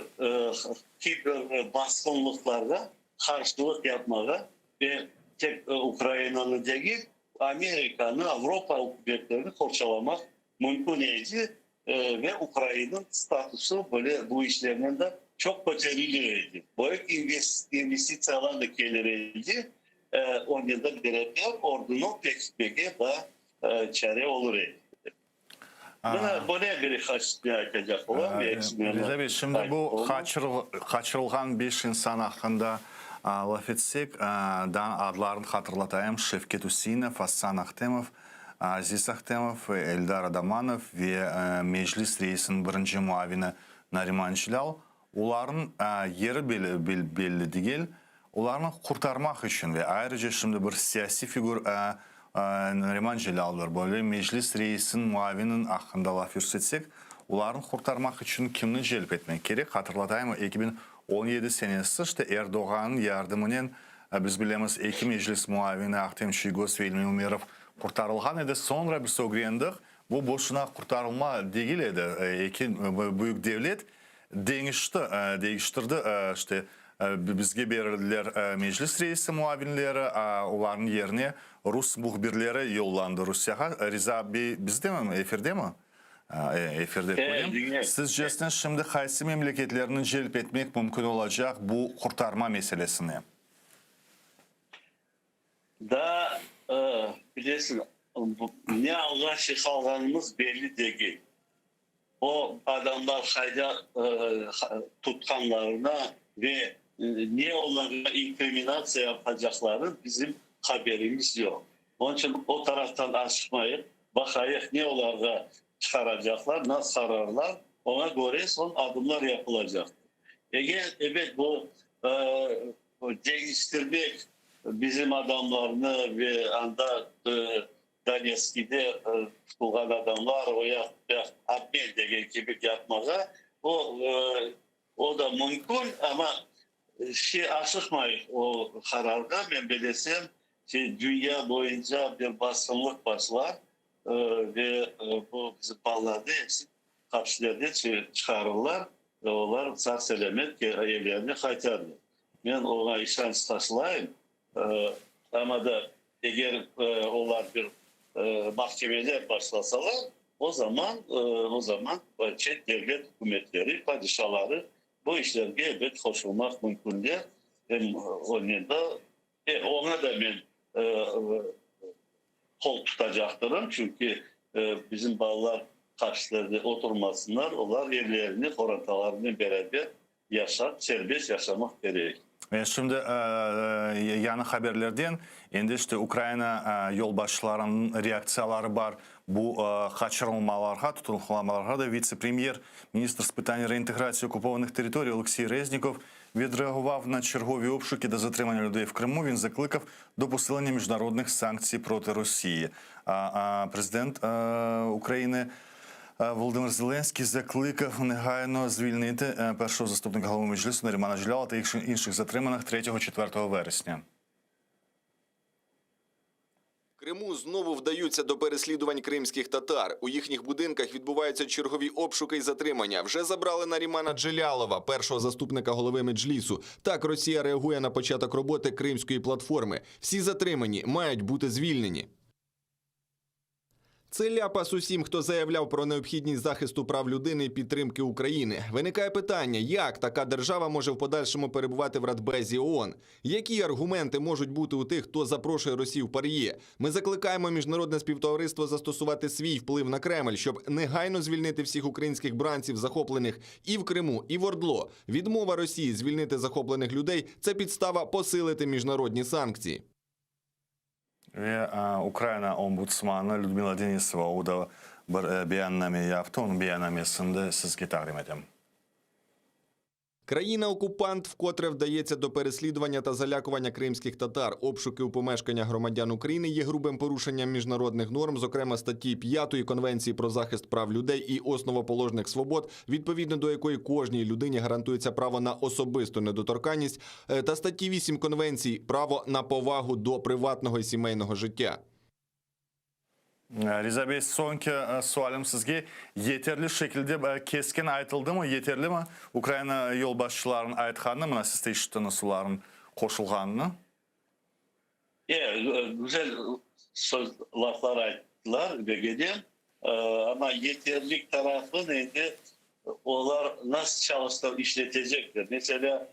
baskınlıklarda karşılık yapmaya ve tek Ukrayna'nın değil Amerika'nın, Avrupa hükümetlerini kurçalamak mümkün değil ve Ukrayna'nın statüsü böyle bu işlerden de çok başarılıydı. Büyük investisiyalar da gelirdi. 10 yılda beraber ordunu pek da çare olur. Böyle bir yapacak olan bir Rıza Bey, şimdi bu kaçırılgan 5 insan hakkında laf etsek, adlarını hatırlatayım. Şevket Hüseyinov, Hasan Ahtemov, Aziz Ahtemov, Eldar Adamanov ve meclis reisinin birinci muavini Nariman Jilal. Onların yeri belli değil. Onlarını kurtarmak için ve ayrıca şimdi bir siyasi figür Nariman Jilal var. Böyle meclis reisinin muavinin hakkında laf etsek, onların kurtarmak için kimini celp etmek gerek? Hatırlatayım, 17 senesi işte Erdoğan'ın yardımının biz bilemiz iki meclis muavini Ahtem Şigos ve İlmi Umerov kurtarılgan edi. Sonra biz öğrendik bu boşuna kurtarılma değil edi. İki büyük devlet değiştirdi işte bizge verildiler meclis reisi muavinleri, onların yerine Rus muhbirleri yollandı Rusya'ya. Riza Bey bizde mi, efirde mi? Efirde koyayım. Sizce şimdi qaysi memleketlerini celp etmek mümkün olacak bu kurtarma meselesini? Da bilirsin ne alga kalganımız belli değil. O adamlar hayda tutkanlarına ve niye onlara inkriminasyon yapacakları bizim haberimiz yok. Onun için o taraftan açmayıp bakayık ne onlara çıkaracaklar, nasıl sararlar, ona göre son adımlar yapılacak. Eğer evet bu değiştirmek bizim adamlarını ve anda Donetsk'de tutulan adamlar o Abmel'de gibi yapmaya o da mümkün ama aşıkmayın o kararda ben bilesem dünya boyunca bir baskınlık başlar ve bu bizim ballarda hepsi karşılarda çıkarırlar ve onlar sağ selamet evlerine kaytarlar. Ben ona işaret taşılayım ama da eğer onlar bir mahkemeler başlasalar o zaman çet devlet hükümetleri, padişahları bu işlerge elbet koşulmak mümkün değil. Ona da ben kol tutacaktırım çünkü bizim bağlar karşılarda oturmasınlar, onlar evlerini, korantalarını beraber serbest yaşamak gerek. Şimdi yani haberlerden endi işte Ukrayna yolbaşçılarının reaksiyaları var. Bu kaçırılmalarga, tutulmalarga da віце-прем'єр, міністр з питань реінтеграції окупованих територій Олексій Резніков відреагував на чергові обшуки та затримання людей в Криму. Він закликав до посилення міжнародних санкцій проти Росії. Президент України Володимир Зеленський закликав негайно звільнити першого заступника голови Меджлісу Нарімана Джеляла та інших затриманих 3-4 вересня. В Криму знову вдаються до переслідувань кримських татар. У їхніх будинках відбуваються чергові обшуки і затримання. Вже забрали Нарімана Джелялова, першого заступника голови Меджлісу. Так Росія реагує на початок роботи кримської платформи. Всі затримані мають бути звільнені. Це ляпас усім, хто заявляв про необхідність захисту прав людини і підтримки України. Виникає питання, як така держава може в подальшому перебувати в Радбезі ООН? Які аргументи можуть бути у тих, хто запрошує Росію в ПАРЄ? Ми закликаємо міжнародне співтовариство застосувати свій вплив на Кремль, щоб негайно звільнити всіх українських бранців, захоплених і в Криму, і в Ордло. Відмова Росії звільнити захоплених людей – це підстава посилити міжнародні санкції. Ukrayna ombudsmanı Людмила Денисова o da bir beyanname yaptı. Onun beyannamesini sizge takdim edeyim. Країна-окупант вкотре вдається до переслідування та залякування кримських татар. Обшуки у помешканнях громадян України є грубим порушенням міжнародних норм, зокрема статті 5 Конвенції про захист прав людей і основоположних свобод, відповідно до якої кожній людині гарантується право на особисту недоторканність, та статті 8 Конвенції «Право на повагу до приватного і сімейного життя». Riza Bey, sonki sualım sizge yeterli şekilde keskin aytıldı mı, yeterli mi? Ukrayna yolbaşçılarının aytkanını mı, siz de işittiniz suların koşulganını? Güzel laflar ayttılar Begedem. Ama yeterlilik tarafı neydi? Onlar nasıl çalıştığını işletecekler. Mesela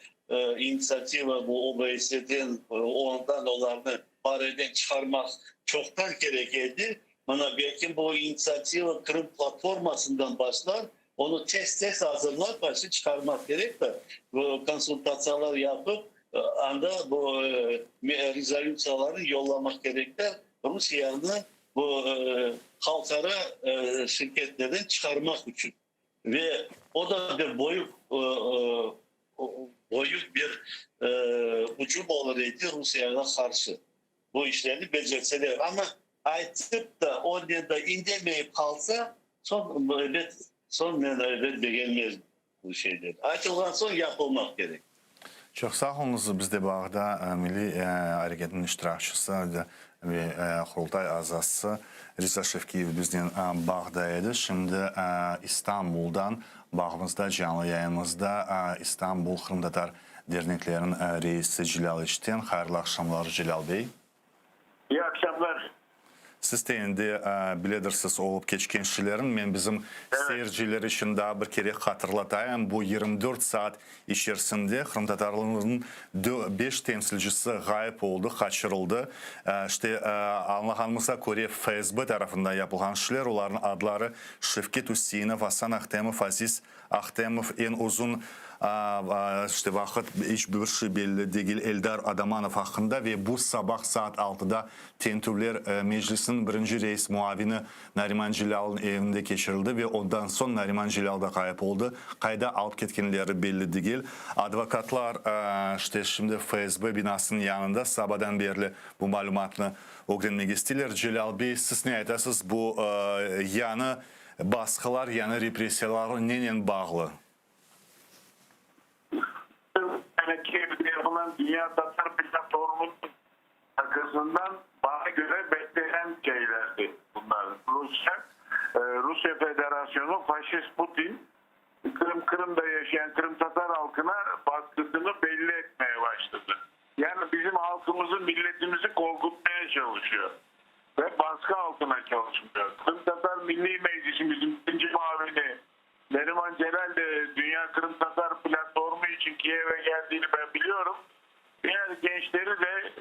inisiyativa bu OBS'den ondan onlarını bareden çıkarmak çoktan gerekirdi. Ama belki bu inisiyativa Kırım platformasından başlar. Onu test hazırlar, başı çıkarmak gerek de bu konsultasyalar yapıp anda bu rezolüsyaları yollamak gerekler. Rusya'nı bu halkara şirketlerden çıkarmak için. Ve o da bir boyut bir hücum olurdu Rusya'ya karşı. Bu işlerini becerseler ama aytıp da orada indirmeyip kalsa son neden gelmez. bu şeyler. Açılgan son yapılmak gerek. Çok sağ olunuz. Biz de bağda Milli Hareket'in iştirakçısı ve Kurultay azası Rıza Şevkiyev bizden bağdaydı. Şimdi İstanbul'dan bağımızda canlı yayınımızda İstanbul Kırım Tatar Derneklerin reisi Cilal İşten. Hayırlı akşamlar Cilal Bey. İyi akşamlar. Siz de endi bilirsiniz olup geçkençilerin. Men bizim seyirciler için daha bir kere hatırlatayım. Bu 24 saat içerisinde Kırım Tatarlarının 5 temsilcisi gayip oldu, kaçırıldı. İşte anlağanımıza göre FSB tarafından yapılan işler, onların adları Şevket Hüseyinov, Hasan Ahtemov, Aziz Ahtemov, en uzun işte vakit hiçbir şey belli değil Eldar Adamanov hakkında ve bu sabah saat 6'da Tentürler Meclisi'nin birinci reis muavini Nariman Cilal'ın evinde geçirildi ve ondan sonra Nariman Cilal da kayıp oldu. Kayda alıp ketkenleri belli değil. Advokatlar işte şimdi FSB binasının yanında sabahdan beri bu malumatını öğrenmek istiyorlar. Cilal Bey, siz ne aytasınız bu yanı baskılar, yanı represiyalar neyle bağlı? Kiev'de yapılan Dünya Tatar Platformu'nun arkasından bana göre beklenen şeylerdi bunlar. Rusya Federasyonu, faşist Putin, Kırım'da yaşayan Kırım Tatar halkına baskısını belli etmeye başladı. Yani bizim halkımızı, milletimizi korkutmaya çalışıyor. Ve baskı altına çalışmıyor. Kırım Tatar Milli Meclisimizin ikinci muavini Neriman Celal de Dünya Kırım Tatar Platformu için Kiev'e geldiğini ben biliyorum. Diğer gençleri de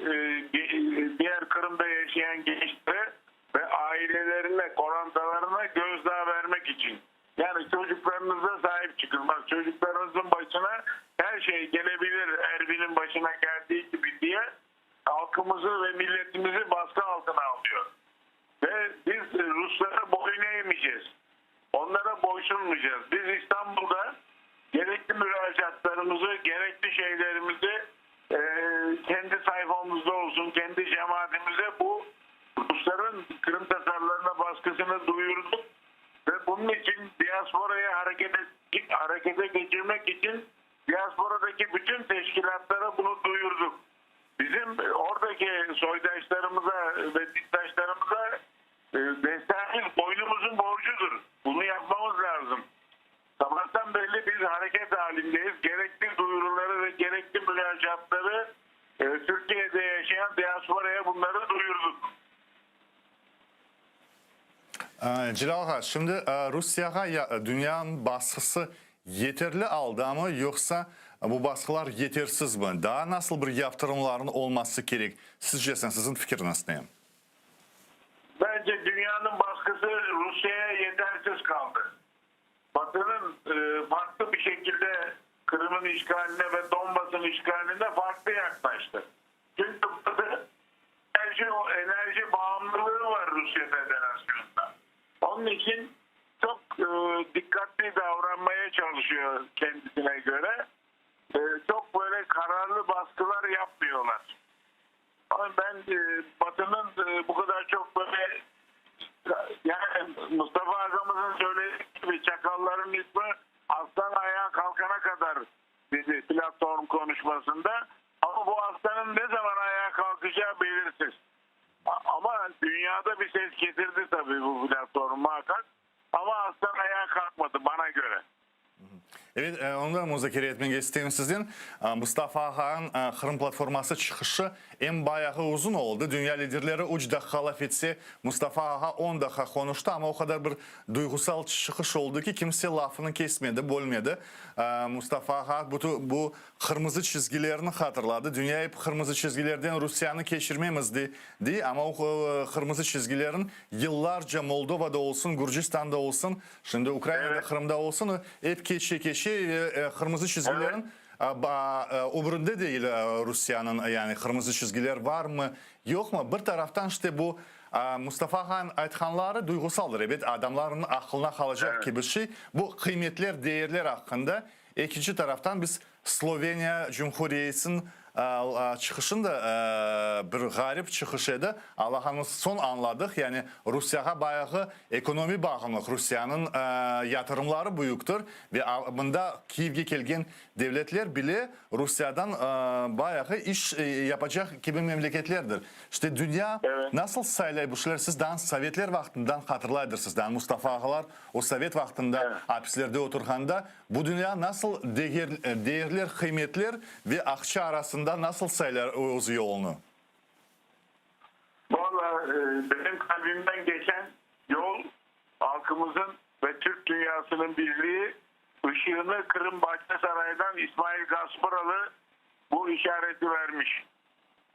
diğer Kırım'da yaşayan gençlere ve ailelerine, korantalarına gözdağı vermek için. Yani çocuklarınıza sahip çıkın. Bak, çocuklarınızın başına her şey gelebilir, Erbil'in başına geldiği gibi diye halkımızı ve milletimizi baskı altına alıyor. Ve biz Ruslara boyun eğmeyeceğiz. Onlara boysunmayacağız. Biz İstanbul'da gerekli müracaatlarımızı, gerekli şeylerimizi kendi sayfamızda olsun, kendi cemaatimize bu Rusların Kırım Tatarlarına baskısını duyurduk. Ve bunun için diasporayı harekete geçirmek için diasporadaki bütün teşkilatlara bunu duyurduk. Bizim oradaki soydaşlarımıza ve diktaşlarımıza desteğimiz boynumuzun borcudur. Bunu yapmamız lazım. Sabahtan beri biz hareket halindeyiz. Gerekli duyuruları ve gerekli müracaatları Türkiye'de yaşayan diasporaya bunları duyurduk. Cilal, şimdi Rusya'ya dünyanın baskısı yeterli aldı ama yoksa bu baskılar yetersiz mi? Daha nasıl bir yaptırımların olması gerek? Sizce sizin fikriniz ne? Bence dünyanın baskısı Rusya'ya yetersiz kaldı. Batı'nın farklı bir şekilde Kırım'ın işgaline ve Donbas'ın işgaline farklı yaklaştı. Çünkü Batı enerji bağımlılığı var Rusya Federasyonu'nda. Onun için çok dikkatli davranmaya çalışıyor kendisine göre. Çok böyle kararlı baskılar yapmıyorlar. Ama ben Batı'nın bu kadar çok böyle, yani Mustafa Azam'ın söylediği gibi çakalların ismi aslan ayağa kalkana kadar dedi platform konuşmasında. Ama bu aslanın ne zaman ayağa kalkacağı belirsiz. Ama dünyada bir ses getirdi tabii bu platform muhakkak. Ama aslan ayağa kalkmadı bana göre. Evet, onu da müzakere etmek istedim sizden. Mustafa Ağa'nın Kırım platforması çıkışı en bayağı uzun oldu. Dünya liderleri 3 dakika laf etse Mustafa Ağa 10 dakika konuştu ama o kadar bir duygusal çıkış oldu ki kimse lafını kesmedi, bölmedi. Mustafa Ağa bu kırmızı çizgilerini hatırladı. Dünya hep kırmızı çizgilerden Rusya'nı geçirmemiz dedi ama o kırmızı çizgilerin yıllarca Moldova'da olsun, Gürcistan'da olsun, şimdi Ukrayna'da, Kırım'da olsun hep geçe kırmızı çizgilerin umurunda değil Rusya'nın, yani kırmızı çizgiler var mı yok mu? Bir taraftan işte bu Mustafa Ağa'nın aytkanları duygusaldır. Evet, adamların aklına kalacak gibi şey. Bu kıymetler, değerler hakkında. İkinci taraftan biz Slovenya Cumhuriyeti'nin çıkışın da bir garip çıkış idi. Allah'ımız son anladık. Yani Rusya'ya bayağı ekonomi bağımlılık. Rusya'nın yatırımları büyüktür. Ve bunda Kiev'e gelgen devletler bile Rusya'dan bayağı iş yapacak gibi memleketlerdir. İşte dünya nasıl sayılır bu şeyler? Siz daha Sovyetler vaktinden hatırlayırsınız. Daha Mustafa Ağalar o Sovyet vaktinde hapislerde oturganda bu dünya nasıl değerler, kıymetler ve akça arasında nasıl sayılır o yolunu? Vallahi benim kalbimden geçen yol halkımızın ve Türk dünyasının birliği, ışığını Kırım Bahçesaray'dan İsmail Gasparalı bu işareti vermiş.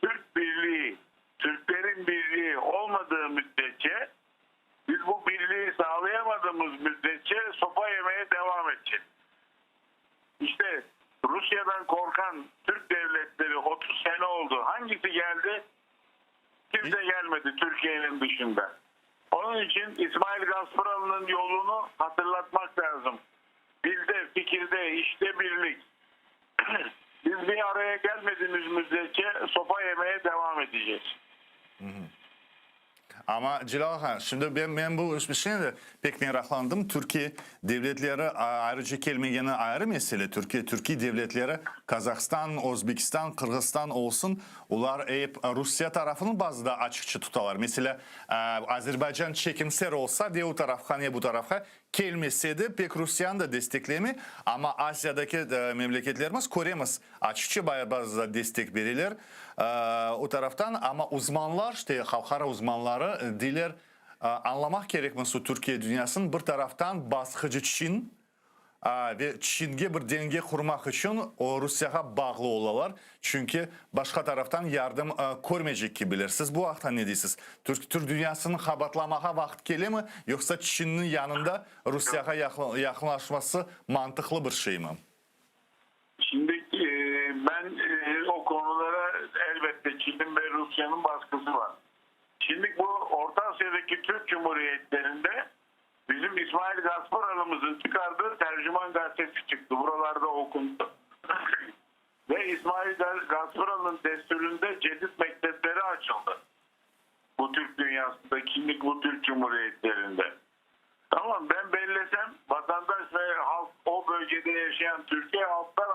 Türk birliği, Türklerin birliği olmadığı müddetçe, biz bu birliği sağlayamadığımız müddetçe sopa yemeye devam edeceğiz. İşte Rusya'dan korkan Türk devletleri 30 sene oldu. Hangisi geldi? Kimse gelmedi Türkiye'nin dışında. Onun için İsmail Gasparalı'nın yolunu hatırlatmak lazım. Dilde, fikirde, işte birlik. Biz bir araya gelmediğimiz müddetçe sopa yemeye devam edeceğiz. Ama Celal Han, şimdi ben bu işine de pek meraklandım. Türkiye devletleri ayrıca kelmegeni ayrı mesele. Türkiye devletleri Kazakistan, Özbekistan, Kırgızistan olsun. Onlar hep Rusya tarafını bazıda açıkça tutarlar. Mesela Azerbaycan çekimser olsa diye o tarafa ne bu tarafa gelmeseydi pek Rusya'nın da desteklemi. Ama Asya'daki memleketlerimiz, Kore'miz açıkça bazıda destek verirler. O taraftan ama uzmanlar işte halkara uzmanları diler anlamak gerekmesi Türkiye dünyasının bir taraftan baskıcı Çin ve Çin'e bir denge kurmak için o Rusya'ya bağlı olalar. Çünkü başka taraftan yardım görmeyecek gibiler. Siz bu vakta ne diyorsunuz? Türk dünyasının kabatlamaya vakit gelir mi? Yoksa Çin'in yanında Rusya'ya yakınlaşması mantıklı bir şey mi? Şimdi ben o konulara elbette Çin'in ve Rusya'nın baskısı var. Şimdi bu Orta Asya'daki Türk Cumhuriyetlerinde bizim İsmail Gasparalı'mızın çıkardığı tercüman gazetesi çıktı. Buralarda okundu. Ve İsmail Gasparalı'nın desturunda cedid mektepleri açıldı. Bu Türk dünyasındaki bu Türk Cumhuriyetlerinde. Tamam, ben bellesem vatandaş ve halk, o bölgede yaşayan Türkiye halklar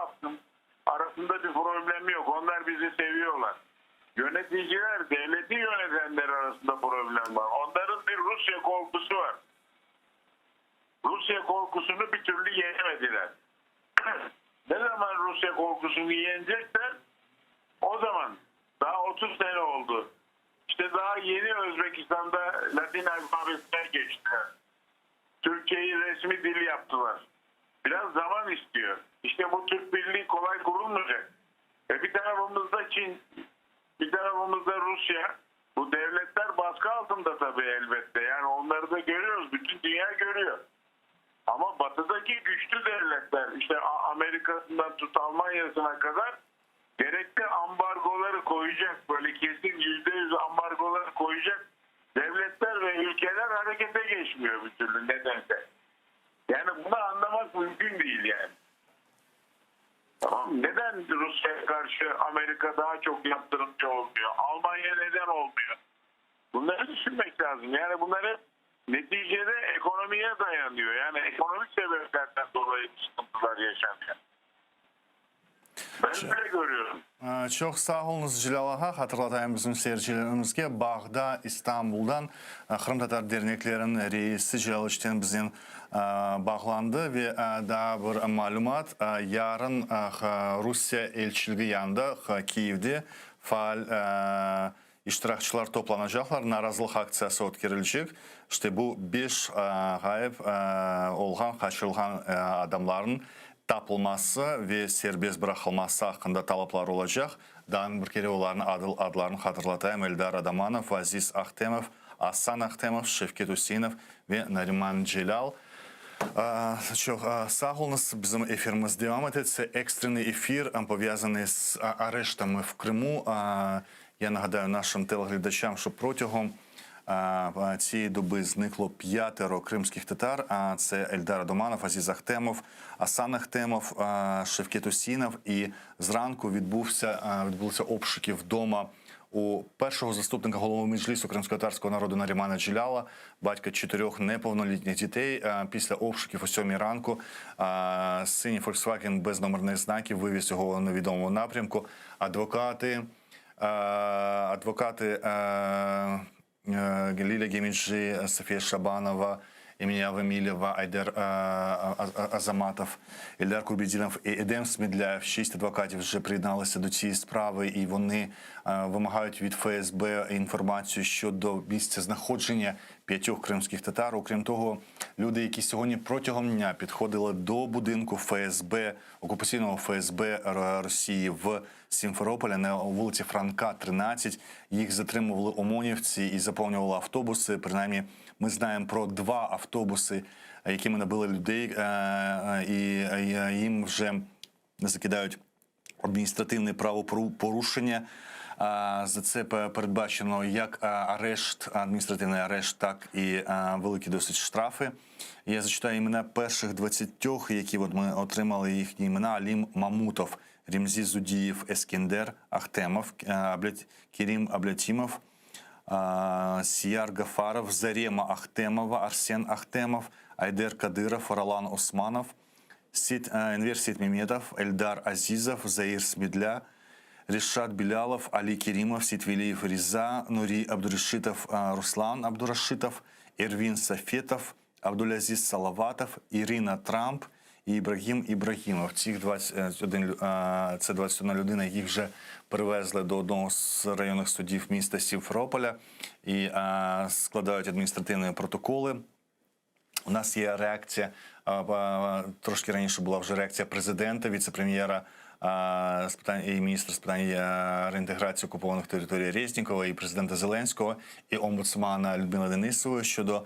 arasında bir problem yok. Onlar bizi seviyorlar. Yöneticiler, devleti yönetenler arasında problem var. Onların bir Rusya korkusu var. Rusya korkusunu bir türlü yenemediler. Ne zaman Rusya korkusunu yenecekler? O zaman. Daha 30 sene oldu. İşte daha yeni Özbekistan'da Latin alfabesine geçtiler. Türkiye'yi resmi dil yaptılar. Biraz zaman istiyor. İşte bu Türk Birliği kolay kurulmayacak. Bir tarafımızda Çin, bir tarafımızda Rusya. Bu devletler baskı altında tabii elbette. Yani onları da görüyoruz. Bütün dünya görüyor. Ama batıdaki güçlü devletler, işte Amerika'sından tut Almanya'sına kadar gerekli ambargoları koyacak. Böyle kesin %100 ambargoları koyacak devletler ve ülkeler harekete geçmiyor bir türlü nedense. Yani bunu anlamak mümkün değil yani. Tamam. Neden Rusya'ya karşı Amerika daha çok yaptırımcı olmuyor? Almanya neden olmuyor? Bunları düşünmek lazım. Yani bunlar hep neticede ekonomiye dayanıyor. Yani ekonomik sebeplerden dolayı sıkıntılar yaşanıyor. Ben öyle görüyorum. Çok sağ olunuz Celal Ağa. Hatırlatayım bizim seyircilerimizge. Bağda İstanbul'dan Kırım Tatar derneklerinin reisi Celal İşten bizden bağlandı ve daha bir malumat. Yarın Rusya elçiliği yanında Kiev'de faal iştirakçılar toplanacaklar. Narazılık aksiyası ötkerilecek. İşte bu 5 gayip olgan, kaçırılgan adamların tapılması ve serbest bırakılması hakkında talaplar olacak. Daha bir kere onların adlarını hatırlatayım. Eldar Adamanov, Aziz Ahtemov, Aslan Ahtemov, Şevket Hüseyinov ve Nariman Celal. Çok sağ olunuz. Bizim efirimiz devam edetse. Ekstrенный ефір, пов'язаний з арештами в Криму. Я нагадаю нашим телеглядачам, що протягом цієї доби зникло 5 кримських татар. А це Ельдар Доманов, Азіз Ахтемов, Асан Ахтемов, Шевкет Усінов. І зранку відбулися обшуки вдома у першого заступника голови меджлісу кримськотатарського народу Нарімана Джеляла, батька 4 неповнолітніх дітей. Після обшуків о 7 ранку синій Volkswagen без номерних знаків вивіз його у невідомому напрямку. Адвокати Лиля Гемиджи, София Шабанова, Емілія Вемілєва, Айдер Азаматов, Ільдар Курбідінов і Едем Смідляєв. 6 адвокатів вже приєдналися до цієї справи, і вони вимагають від ФСБ інформацію щодо місця знаходження 5 кримських татар. Окрім того, люди, які сьогодні протягом дня підходили до будинку ФСБ, окупаційного ФСБ Росії в Сімферополі на вулиці Франка, 13, їх затримували ОМОНівці і заповнювали автобуси. Принаймні, ми знаємо про 2 автобуси, якими набили людей, і їм вже закидають адміністративне правопорушення. За це передбачено як адміністративний арешт, так і великі досить штрафи. Я зачитаю імена перших 20, які ми отримали їхні імена. Алім Мамутов, Ремзі Зудієв, Ескендер Ахтемов, Керім Аблятімов, Сияр Гафаров, Зарема Ахтемова, Арсен Ахтемов, Айдер Кадыров, Ролан Османов, Энвер Ситмеметов, Эльдар Азизов, Заир Смедля, Решат Белялов, Али Керимов, Ситвелиев Риза, Нури Абдурашитов, Руслан Абдурашитов, Эрвин Сафетов, Абдулязиз Салаватов, Ирина Трамп і Ібрагім Ібрагімов. Це 21 людина, яких вже привезли до одного з районних судів міста Сімферополя і складають адміністративні протоколи. У нас є реакція, трошки раніше була вже реакція президента, віце-прем'єра і міністра з питань реінтеграції окупованих територій Резнікова, і президента Зеленського, і омбудсмана Людмили Денисової щодо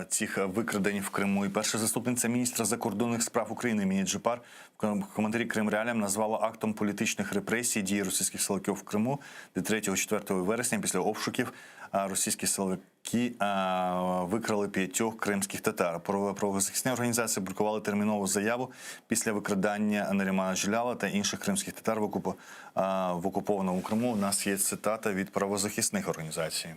цих викрадень в Криму. І перша заступниця міністра закордонних справ України Міні Джипар в коментарі «Кримреаліям» назвала актом політичних репресій дії російських силовиків в Криму, де 3-4 вересня після обшуків російські силовики викрали 5 кримських татар. Правозахисні організації опублікували термінову заяву після викрадання Нарімана Джеляла та інших кримських татар в окупованому Криму. У нас є цитата від правозахисних організацій.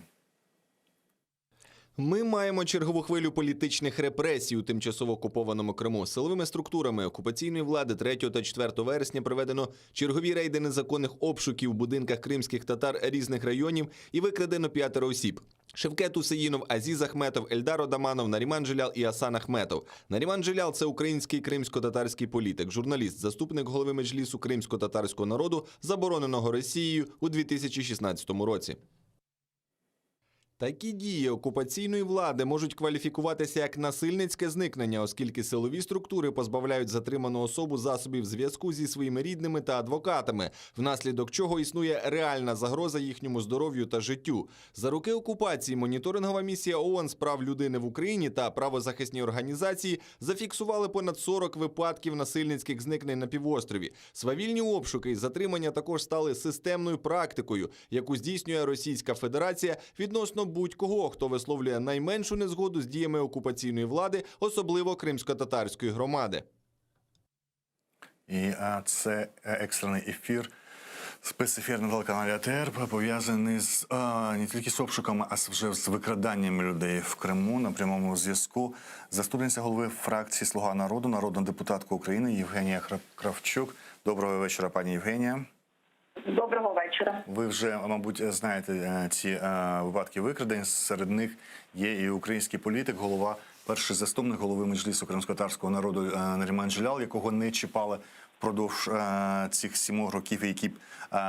Ми маємо чергову хвилю політичних репресій у тимчасово окупованому Криму. Силовими структурами окупаційної влади 3 та 4 вересня проведено чергові рейди незаконних обшуків в будинках кримських татар різних районів і викрадено 5 осіб. Шевкет Усеїнов, Азіз Ахметов, Ельдар Одаманов, Наріман Джелял і Асан Ахметов. Наріман Джелял – це український кримсько-татарський політик, журналіст, заступник голови меджлісу кримсько-татарського народу, забороненого Росією у 2016 році. Такі дії окупаційної влади можуть кваліфікуватися як насильницьке зникнення, оскільки силові структури позбавляють затриману особу засобів зв'язку зі своїми рідними та адвокатами, внаслідок чого існує реальна загроза їхньому здоров'ю та життю. За роки окупації моніторингова місія ООН з прав людини в Україні та правозахисні організації зафіксували понад 40 випадків насильницьких зникнень на півострові. Свавільні обшуки і затримання також стали системною практикою, яку здійснює Російська Федерація відносно будь-кого, хто висловлює найменшу незгоду з діями окупаційної влади, особливо кримсько-татарської громади. І це екстрений ефір, спецефір на телеканалі АТР, пов'язаний з не тільки з обшуками, а вже з викраданнями людей в Криму на прямому зв'язку. Заступниця голови фракції «Слуга народу», народна депутатка України Євгенія Кравчук. Доброго вечора, пані Євгенія. Доброго вечора. Ви вже, мабуть, знаєте ці випадки викрадень. Серед них є і український політик, перший заступник голови меджлісу кримськотатарського народу Наріман Джелял, якого не чіпали впродовж цих 7 років, який б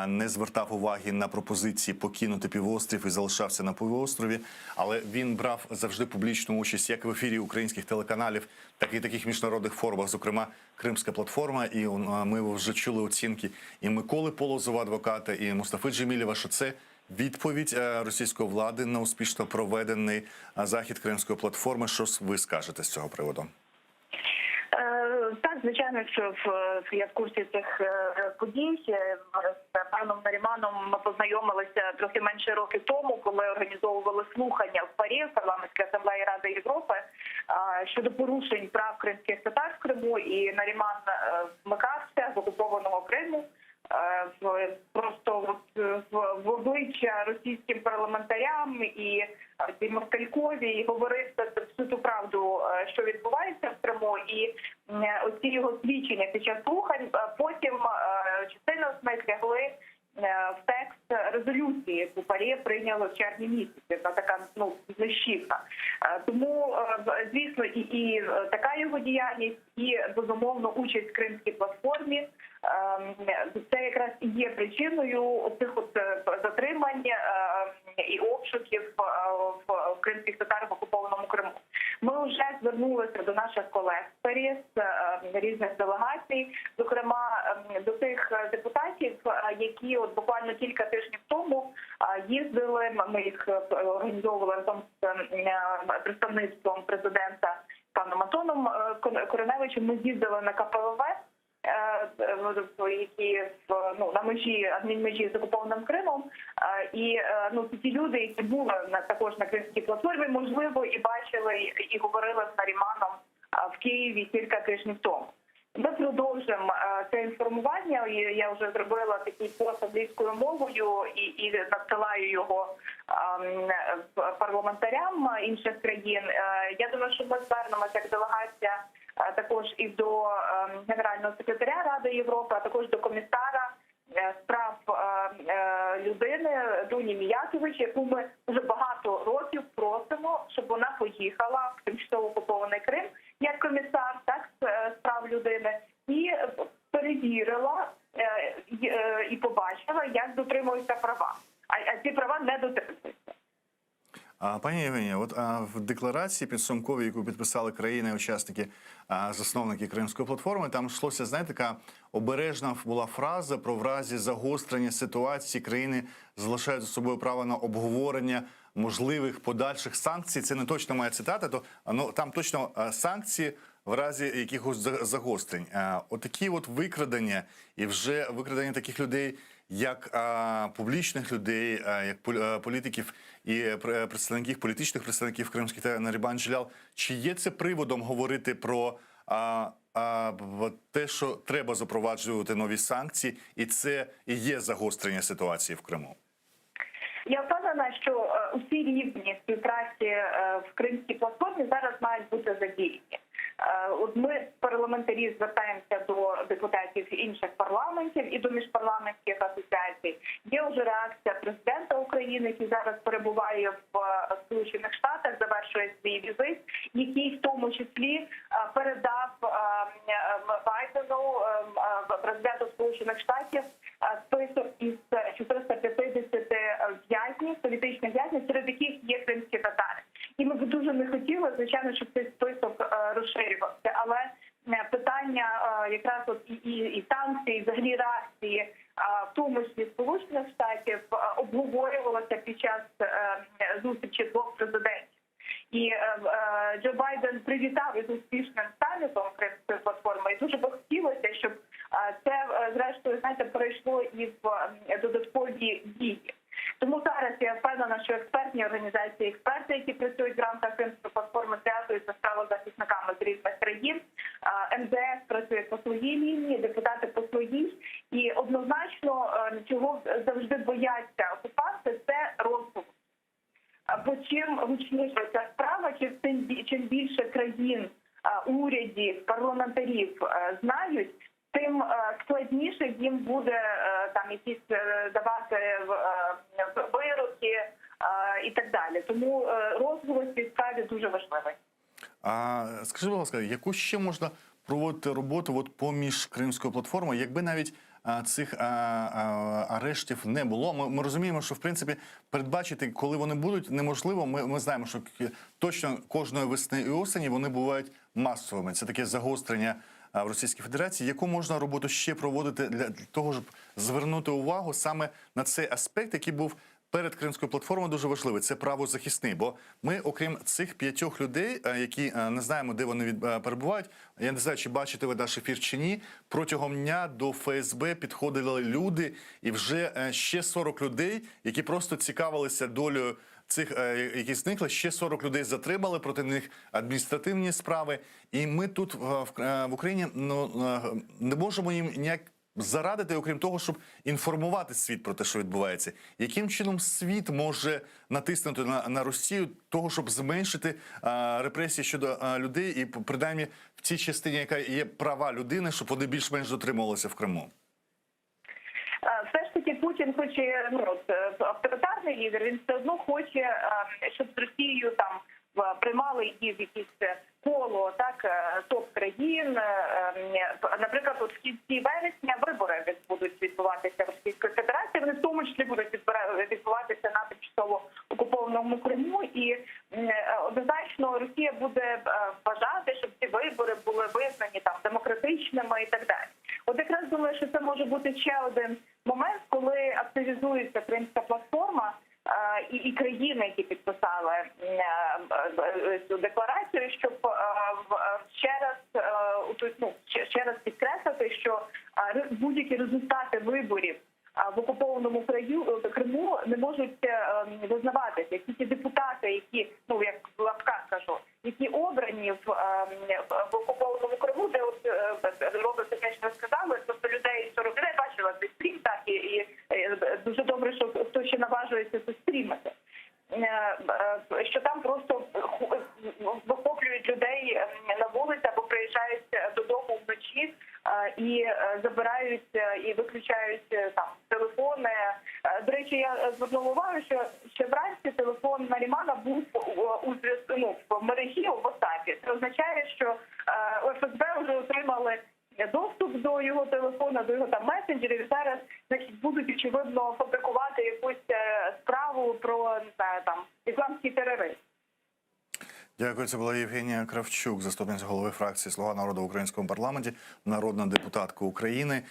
не звертав уваги на пропозиції покинути півострів і залишався на півострові. Але він брав завжди публічну участь як в ефірі українських телеканалів, так і таких міжнародних форумах, зокрема Кримська платформа. І ми вже чули оцінки і Миколи Полозова, адвоката, і Мустафи Джемілєва, що це відповідь російської влади на успішно проведений захід Кримської платформи. Що ви скажете з цього приводу? Так, звичайно, що я в курсі цих подій. З паном Наріманом ми познайомилися трохи менше років тому, коли організовували слухання в ПАРЄ, в Парламентській асамблеї Ради Європи, щодо порушень прав кримських татар в Криму, і Наріман вмикався з окупованого Криму просто в обличчя російським парламентарям і Москалькові, і говорив всю ту правду, що відбувається в Криму, і оці його свідчення під час слухань потім частину з них лягли в текст резолюції, яку ПАРЄ прийняло в червні місяці. Це така знищівка. Тому, звісно, і така його діяльність, і, безумовно, участь в Кримській платформі, це якраз і є причиною цих затримань і обшуків в кримських татар в окупованому Криму. Ми вже звернулися до наших колег з ПАРЄ, з різних делегацій, зокрема до тих депутатів, які от буквально кілька тижнів тому їздили, ми їх організовували разом з представництвом президента паном Антоном Кореневичем, ми їздили на КПВВ, які на межі, адмінмежі з окупованим Кримом, і ті люди, які були також на Кримській платформі, можливо, і бачили, і говорили з Наріманом в Києві кілька тижнів тому. Ми продовжимо це інформування. Я вже зробила такий пост англійською мовою і надсилаю його парламентарям інших країн. Я думаю, що ми звернемося як делегація також і до Генерального секретаря Ради Європи, а також до комісара з прав людини Дуні Міятович, яку ми вже багато років просимо, щоб вона поїхала в тимчасово окупований Крим як комісар, так, з прав людини, і перевірила і побачила, як дотримуються права. А ці права не дотримуються. Пані Євгенія, от в декларації підсумковій, яку підписали країни-учасники, засновники Кримської платформи, там йшлося, знаєте, така обережна була фраза про в разі загострення ситуації країни залишають за собою право на обговорення можливих подальших санкцій. Це не точно моя цитата, то там точно санкції в разі якихось загострень. Отакі от викрадення і вже викрадення таких людей, як публічних людей, як політиків і політичних представників кримських та Наріман Джелял, чи є це приводом говорити про те, що треба запроваджувати нові санкції, і це і є загострення ситуації в Криму? Я впевнена, що усі рівні співпраці в Кримській платформі зараз мають бути задіяні. От ми, парламентарі, звертаємося до депутатів інших парламентів і до міжпарламентських асоціацій. Є вже реакція президента України, який зараз перебуває в Сполучених Штатах, завершує свій візит, який в тому числі передав Байдену, президенту Сполучених Штатів, список із 450 в'язнів, політичних в'язнів, серед яких є кримські татари. І ми б дуже не хотіли, звичайно, щоб цей список розширювався. Але питання якраз от і санкції, і взагалі реакції, в тому числі Сполучених Штатів, обговорювалося під час зустрічі двох президентів. І Джо Байден привітав із успішним самітом Кримської платформи. І дуже би хотілося, щоб це, зрештою, знаєте, перейшло і в додаткові дії. Тому зараз я впевнена, що експертні організації, експерти, які працюють в рамках Кримської платформи, зв'язуються з правозахисниками з різних країн. МЗС працює по своїй лінії, депутати по своїй. І однозначно, чого завжди бояться окупанти, це розголос. Бо чим гучніша ця справа, чим більше країн, урядів, парламентарів знають, тим складніше їм буде там якісь давати вироки і так далі. Тому розголос в цій справі дуже важливий. Скажи, будь ласка, яку ще можна проводити роботу поміж Кримською платформою, якби навіть цих арештів не було? Ми розуміємо, що в принципі передбачити, коли вони будуть, неможливо. Ми знаємо, що точно кожної весни і осені вони бувають масовими. Це таке загострення в Російській Федерації. Яку можна роботу ще проводити для того, щоб звернути увагу саме на цей аспект, який був перед Кримською платформою дуже важливий – це правозахисний. Бо ми, окрім цих 5 людей, які не знаємо, де вони перебувають, я не знаю, чи бачите ви наш ефір чи ні, протягом дня до ФСБ підходили люди, і вже ще 40 людей, які просто цікавилися долею цих, які зникли, ще 40 людей затримали, проти них адміністративні справи. І ми тут в Україні не можемо їм ніяк зарадити, окрім того, щоб інформувати світ про те, що відбувається. Яким чином світ може натиснути на Росію того, щоб зменшити репресії щодо людей і, принаймні, в цій частині, яка є права людини, щоб вони більш-менш дотримувалися в Криму? Все ж таки Путін, хоч і авторитарний лідер, він все одно хоче, щоб з Росією там приймали її в якісь коло топ-країн. Наприклад, от в кінці вересня вибори будуть відбуватися в Російської Федерації. Вони в тому числі будуть відбуватися на тимчасово окупованому Криму. І однозначно Росія буде бажати, щоб ці вибори були визнані там демократичними і так далі. От якраз думаю, що це може бути ще один момент, коли активізується Кримська платформа, і країни, які підписали цю декларацію, щоб ще раз підкреслити, що будь-які результати виборів в окупованому Криму не можуть визнаватися. Які ті депутати, які, як в лапках кажу, які обрані в окупованому Криму, де робиться те, що ви сказали, тобто людей 40 людей бачила цей стрім, так, і дуже добре, що хто ще наважується це стрімити. Що там просто вихоплюють людей на вулиці або приїжджають додому вночі і забирають і виключають там телефони. До речі, я звернула увагу, що ще вранці телефон Нарімана був в мережі у WhatsApp. Це означає, що ФСБ вже отримали доступ до його телефона, до його там месенджерів. Зараз, значить, будуть очевидно фабрикувати якусь справу про, не знаю, там ісламський тероризм. Дякую. Це була Євгенія Кравчук, заступниця голови фракції «Слуга народу» в українському парламенті, народна депутатка України.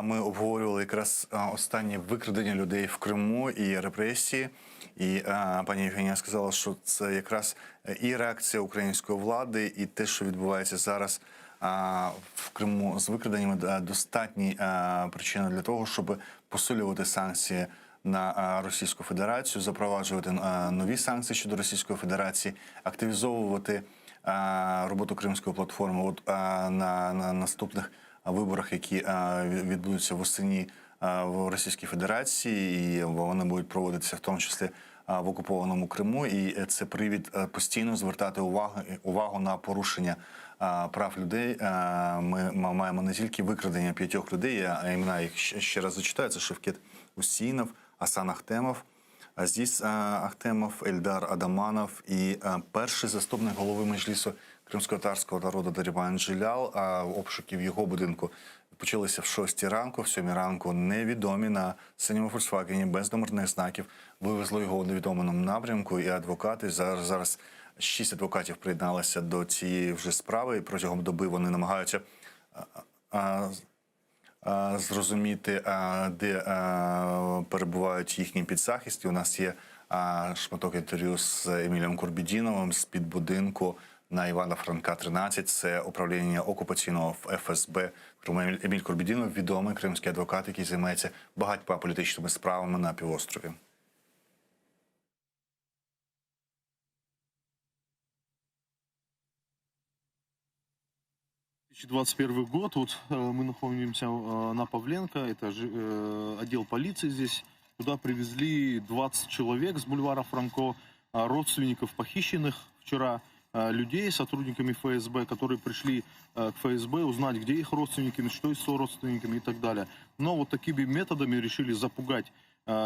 Ми обговорювали якраз останні викрадення людей в Криму і репресії. І пані Євгенія сказала, що це якраз і реакція української влади, і те, що відбувається зараз в Криму з викраденнями, достатні причини для того, щоб посилювати санкції на Російську Федерацію, запроваджувати нові санкції щодо Російської Федерації, активізовувати роботу Кримської платформи. От на наступних виборах, які відбудуться восени в Російській Федерації, і вони будуть проводитися в тому числі в окупованому Криму, і це привід постійно звертати увагу на порушення прав людей. Ми маємо не тільки викрадення 5 людей, а імена їх ще раз зачитаю. Це Шевкет Усінов, Асан Ахтемов, Азіз Ахтемов, Ельдар Адаманов і перший заступник голови Меджлісу кримськотатарського народу Наріман Джелял. Обшуки в його будинку почалися в 6 ранку, в 7 ранку невідомі на синьому Фольксвагені без номерних знаків вивезли його у невідомому напрямку, і адвокати, зараз 6 адвокатів приєдналися до цієї вже справи, і протягом доби вони намагаються зрозуміти, де перебувають їхні підзахисті. У нас є шматок інтерв'ю з Емілієм Курбідіновим з-під будинку на Івана Франка, 13. Це управління окупаційного ФСБ. Еміль Курбідінов – відомий кримський адвокат, який займається багатьма політичними справами на півострові. 2021 год, вот мы находимся на Павленко, это же отдел полиции здесь. Туда привезли 20 человек с бульвара Франко, родственников похищенных вчера людей, сотрудниками ФСБ, которые пришли к ФСБ узнать, где их родственники, что с родственниками и так далее. Но вот такими методами решили запугать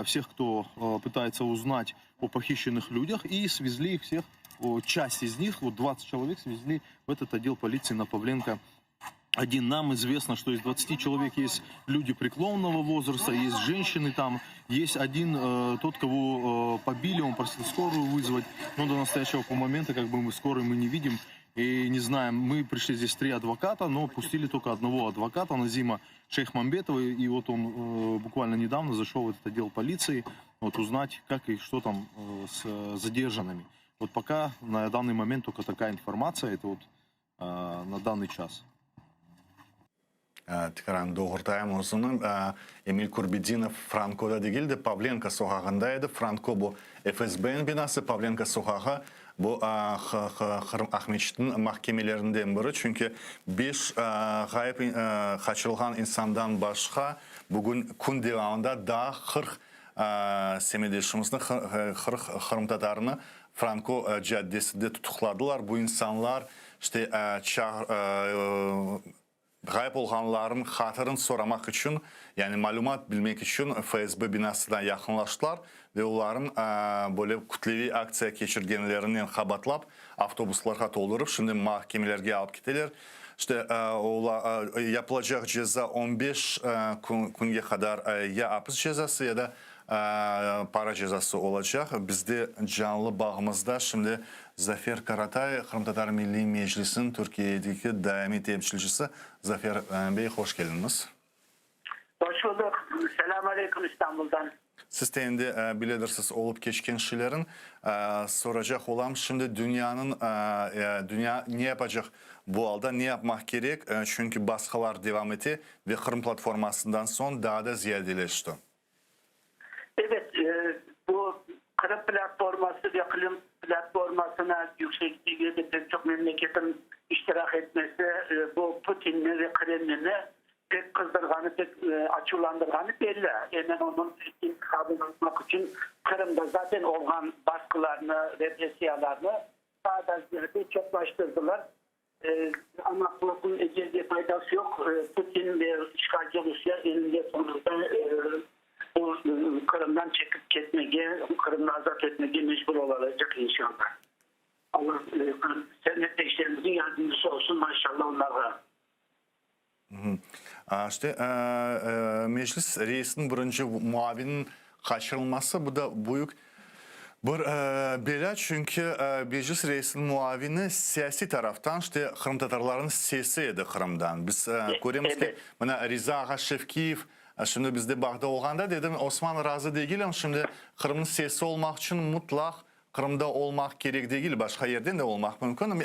всех, кто пытается узнать о похищенных людях, и свезли их всех, часть из них, вот 20 человек свезли в этот отдел полиции на Павленко. Нам известно, что из 20 человек есть люди преклонного возраста, есть женщины там, есть один, тот, кого побили, он просил скорую вызвать, но до настоящего момента мы скорую мы не видим и не знаем. Мы пришли здесь 3 адвоката, но пустили только одного адвоката, Назима Шейхмамбетова, и вот он буквально недавно зашел в этот отдел полиции, вот, узнать, как и что там с задержанными. Вот пока на данный момент только такая информация, это вот на данный час. Tekrar doğrultayım uzunum. Emil Kurbidinov Franko'da değildi. Pavlenka sokağındaydı. Franko bu FSB'nin binası. Pavlenka sokağı bu Ahmetçik'in mahkemelerinden biri. Çünkü 5 kaçırılan insandan başka bugün gün devamında daha 40 semedeşimizin 40 Kırım Tatarını Franko caddesinde tutukladılar. Bu insanlar işte Gayb olğanların xatırını soramaq üçün, yəni məlumat bilmək üçün FSB binasına yaxınlaşdılar və onların böyle kütləvi aksiya keçirgenlərindən xabatlab avtobuslara doldurub şimdi mahkemelərə alıb getirlər. İşte yapılacaq ceza 15 günə kadar ya hapis cezası ya da para cezası olacak. Bizde canlı bağımızda şimdi Zafer Karatay, Kırım Tatar Milli Meclisi'nin Türkiye'deki daimi temsilcisi. Zafer Bey hoş geldiniz. Hoş bulduk. Selamünaleyküm İstanbul'dan. Siz de endi bilirsiniz olup geçken şeylerin soracak olan şimdi dünya ne yapacak bu halda, ne yapmak gerek? Çünkü baskılar devam etti ve Kırım platformasından son daha da ziyadeleşti. Evet, bu Kırım platforması ve Kırım platformasına yüksek düzeyde pek çok memleketin iştirak etmesi bu Putin'i ve Kremlin'i pek kızdırganı, pek açılandırganı belli. Hemen onun intikamını almak için Kırım'da zaten olan baskılarını, represiyalarını daha da ziyade çoklaştırdılar. Ama bunun ecelde faydası yok. Putin ve işgalci Rusya elinde sonunda bu Kırım'dan çekip gitmeye, Kırım'ı azat etmeye mecbur olacak inşallah. Allah meslektaşlarımızın yardımcısı olsun maşallah onlara. İşte meclis reisinin birinci muavinin kaçırılması bu da büyük bir bela çünkü meclis reisinin muavini siyasi taraftan işte Kırım Tatarların sesiydi Kırım'dan. Biz görüyoruz ki Riza Ağaşevkiyev şimdi bizde bağda olğanda dedim Osman razı değilim şimdi Kırım'ın sesi olmak için mutlak Kırım'da olmak gerek değil başka yerden de olmak mümkün.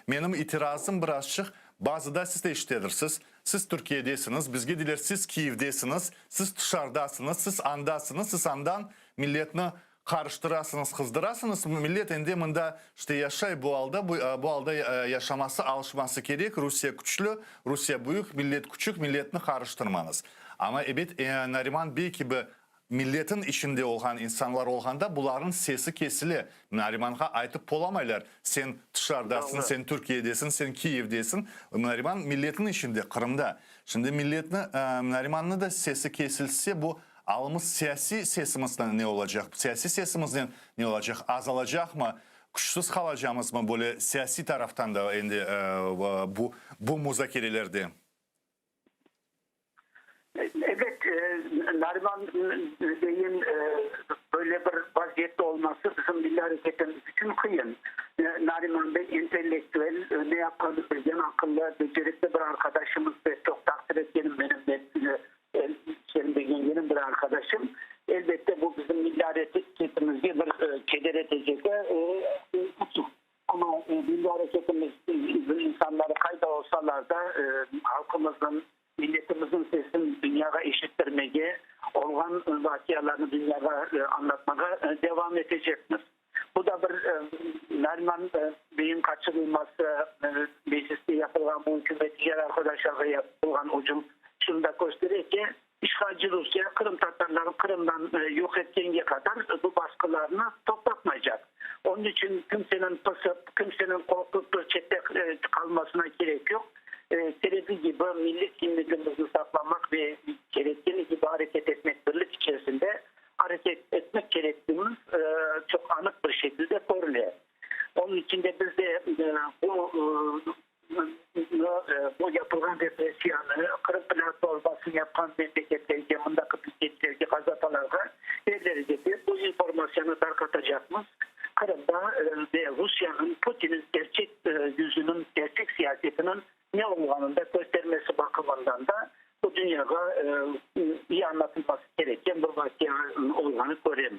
Benim itirazım birazcık bazıda siz de iştedirsiniz. Siz Türkiye'desiniz, biz gidiler siz Kiev'desiniz, siz dışarıdasınız, siz andasınız, siz andan milletini karıştırasınız, kızdırasınız. Millet endeminde işte yaşay bu halda yaşaması, alışması gerek. Rusya güçlü, Rusya büyük, millet küçük, milletini karıştırmanız. Ama evet Nariman Bey gibi milletin içinde olan insanlar olganda bunların sesi kesili. Nariman'a aytıp olamaylar. Sen dışarıdasın, sen Türkiye'desin, sen Kiev'desin. Nariman milletin içinde, Kırım'da. Şimdi Nariman'ın da sesi kesilse bu alımız siyasi sesimizden ne olacak? Siyasi sesimizden ne olacak? Azalacak mı? Güçsüz kalacağımız mı böyle siyasi taraftan da bu müzakerelerde? Evet, Nariman Bey'in böyle bir vaziyette olması bizim milli hareketimiz için kıyın. Nariman Bey entelektüel, ne yaptığını bilen akıllı, becerikli bir arkadaşımız ve çok takdir ettiğim benim bir arkadaşım. Elbette bu bizim milli hareketimizi bir keder edecek uçuk. Ama milli hareketimiz insanları kayda olsalar da halkımızın, milletimizin sesini dünyaya eşittirmeye, olan vakialarını dünyaya anlatmaya devam edeceksiniz. Bu da bir Nariman Bey'in kaçırılması, mecliste yapılan bu hükümet diğer arkadaşlarla yapılan ucum şunu da gösteriyor ki işgalci Rusya Kırım Tatarları Kırım'dan yok ettiğine kadar bu baskılarını toplatmayacak. Onun için kimsenin pısıp, kimsenin korkup çekte kalmasına gerek yok. Gerektiği gibi milli kimliğimizi saklamak ve gerektiği gibi hareket etmek, birlik içerisinde hareket etmek gerektiğimiz çok anık bir şekilde görülüyor. Onun için de biz de bu yapılan represiyanı, Kırım platformasını yapan memleketleri, yanındaki bilgileri, gazetelerine belirleyecek. Bu informasyonu tarkatacakmış. Kırım'da ve Rusya'nın, Putin'in gerçek yüzünün, gerçek siyasetinin ne olduğunu da göstermesi bakımından da bu dünyada iyi anlatılması gereken bir vakit olduğunu görüyorum.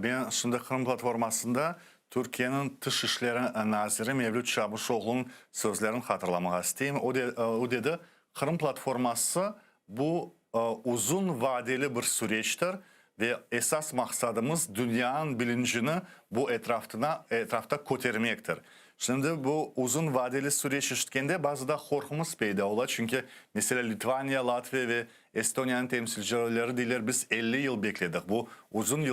Ben şimdi Kırım platformasında Türkiye'nin Dışişleri Naziri Mevlüt Çavuşoğlu'nun sözlerini hatırlamak isteyeyim. O dedi, Kırım platforması bu uzun vadeli bir süreçtir ve esas maksadımız dünyanın bilincini bu etrafta kotermektir. Şimdi bu uzun vadeli süreç işitkende bazı da korkumuz peyda ola. Çünkü mesela Litvanya, Latvia ve Estonya'nın temsilcileri diler biz 50 yıl bekledik. Bu uzun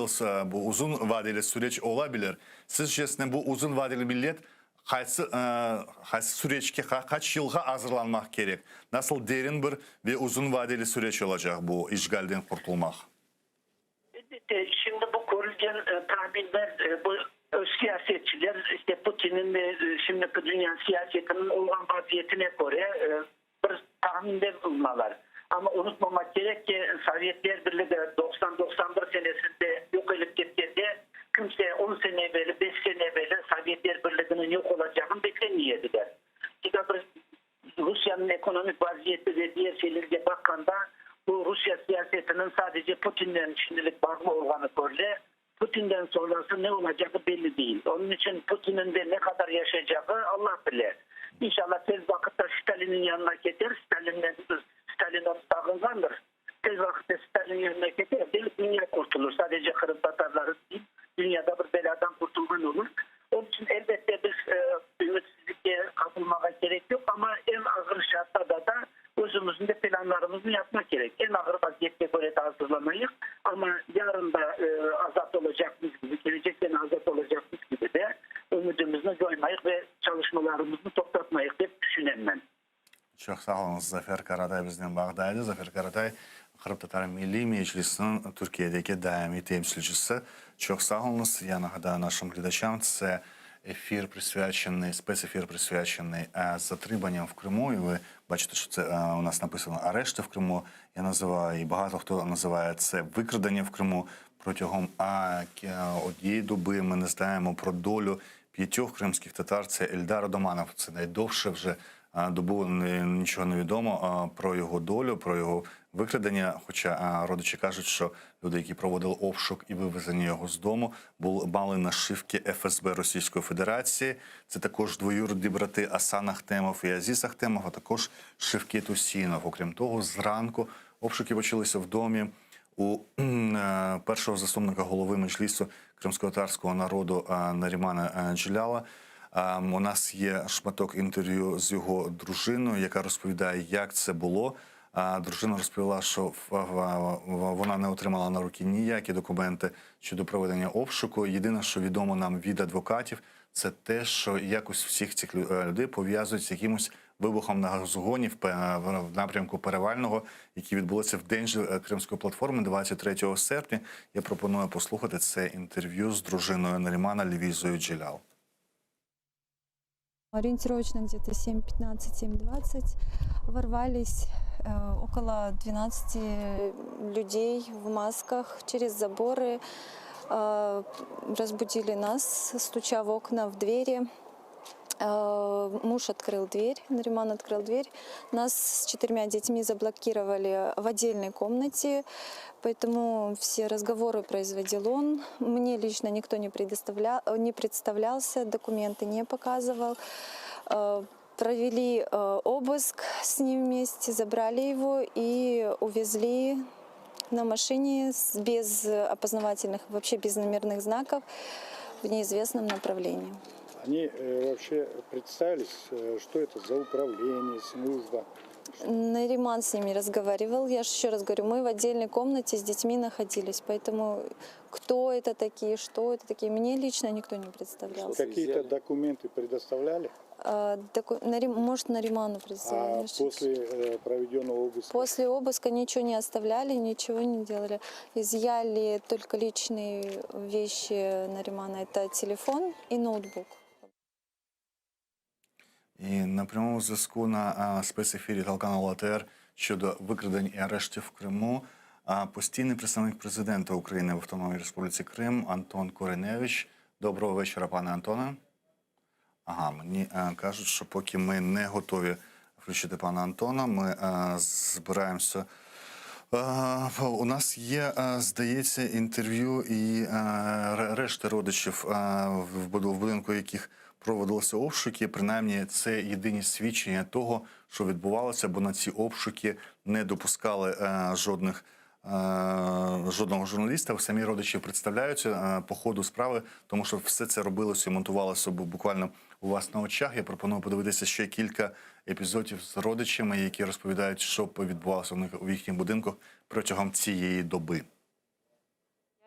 vadeli süreç olabilir. Sizce bu uzun vadeli millet kaç süreçke, kaç yılga hazırlanmak gerek? Nasıl derin bir ve uzun vadeli süreç olacak bu işgalden kurtulmak? Şimdi bu koruyan tahminler, bu siyasetçiler işte Putin'in ve şimdiki dünya siyasetinin olan vaziyetine göre bir tahminde bulunmalar. Ama unutmamak gerek ki Sovyetler Birliği 90-91 senesinde yok edip gittiğinde kimse 10 sene evvel, 5 sene evvel Sovyetler Birliği'nin yok olacağını beklemiyordular. İşte Rusya'nın ekonomik vaziyeti ve diğer şeylerine bakanda bu Rusya siyasetinin sadece Putin'den şimdilik bağlı olanı böyle. Putin'den sonrası ne olacağı belli değil. Onun için Putin'in de ne kadar yaşayacağı Allah bilir. İnşallah tez vakitte Stalin'in yanına gider. Stalin onu sağınlanır. Tez vakitte Stalin'in yanına gider. Dünya kurtulur. Sadece Kırım Tatarları değil. Dünyada bir beladan kurtulman olur. Onun için elbette biz ümitsizlikle kapılmaya gerek yok ama en ağır şartlarda da özümüzün de planlarımızı yapmak gerek. En ağır vaziyette göre de hazırlamayız ama yarın da azat olacakmış gibi, gelecekten azat olacakmış gibi de ümidimizi koymayız ve çalışmalarımızı toplatmayız diye düşünüyorum ben. Çok sağ olun Zafer Karatay bizden bağdaydı. Zafer Karatay Kırım Tatar Milli Meclisi'nin Türkiye'deki daimi temsilcisi. Çok sağ olun. Я нагадаю нашим глядачам, це ефір присвячений, спецефір присвячений затриманням в Криму. І ви бачите, що це у нас написано арешти в Криму. Я називаю, і багато хто називає це викрадення в Криму. Протягом однієї доби ми не знаємо про долю 5 кримських татар. Це Ельдар Доманов. Це найдовше вже добу нічого не відомо про його долю, про його викрадення. Хоча родичі кажуть, що люди, які проводили обшук і вивезення його з дому, мали нашивки ФСБ Російської Федерації. Це також двоюрідні брати Асан Ахтемов і Азіз Ахтемов, а також Шевкет Усінов. Окрім того, зранку обшуки почалися в домі у першого заступника голови Меджлісу кримськотатарського народу Нарімана Джеляла. У нас є шматок інтерв'ю з його дружиною, яка розповідає, як це було. Дружина розповіла, що вона не отримала на руки ніякі документи щодо проведення обшуку. Єдине, що відомо нам від адвокатів, це те, що якось всіх цих людей пов'язують з якимось вибухом на газогоні в напрямку Перевального, який відбулося в день Кримської платформи 23 серпня. Я пропоную послухати це інтерв'ю з дружиною Нарімана Лівізою Джелял. Ориентировочно где-то 7:15, 7:20 ворвались около 12 людей в масках через заборы, разбудили нас, стуча в окна, в двери. Муж открыл дверь, Нариман открыл дверь. Нас с 4 детьми заблокировали в отдельной комнате, поэтому все разговоры производил он. Мне лично никто не представлялся, документы не показывал. Провели обыск с ним вместе, забрали его и увезли на машине без опознавательных, вообще без номерных знаков в неизвестном направлении. Они вообще представились, что это за управление, служба? Нариман с ними разговаривал. Я же еще раз говорю, мы в отдельной комнате с детьми находились, поэтому кто это такие, что это такие, мне лично никто не представлялся. Какие-то документы предоставляли? Может, Нариману представляли. А после проведенного обыска? После обыска ничего не оставляли, ничего не делали. Изъяли только личные вещи Наримана. Это телефон и ноутбук. І на прямому зв'язку на спецефірі телеканалу АТР щодо викрадень і арештів в Криму постійний представник президента України в Автономній Республіці Крим Антон Кореневич. Доброго вечора, пане Антоне. Мені кажуть, що поки ми не готові включити пана Антона, ми збираємося У нас є, здається, інтерв'ю і решти родичів в будинку, яких проводилися обшуки. Принаймні, це єдині свідчення того, що відбувалося, бо на ці обшуки не допускали жодного журналіста. Самі родичі представляються по ходу справи, тому що все це робилося і монтувалося буквально у вас на очах. Я пропоную подивитися ще кілька епізодів з родичами, які розповідають, що відбувалося у їхніх будинках протягом цієї доби.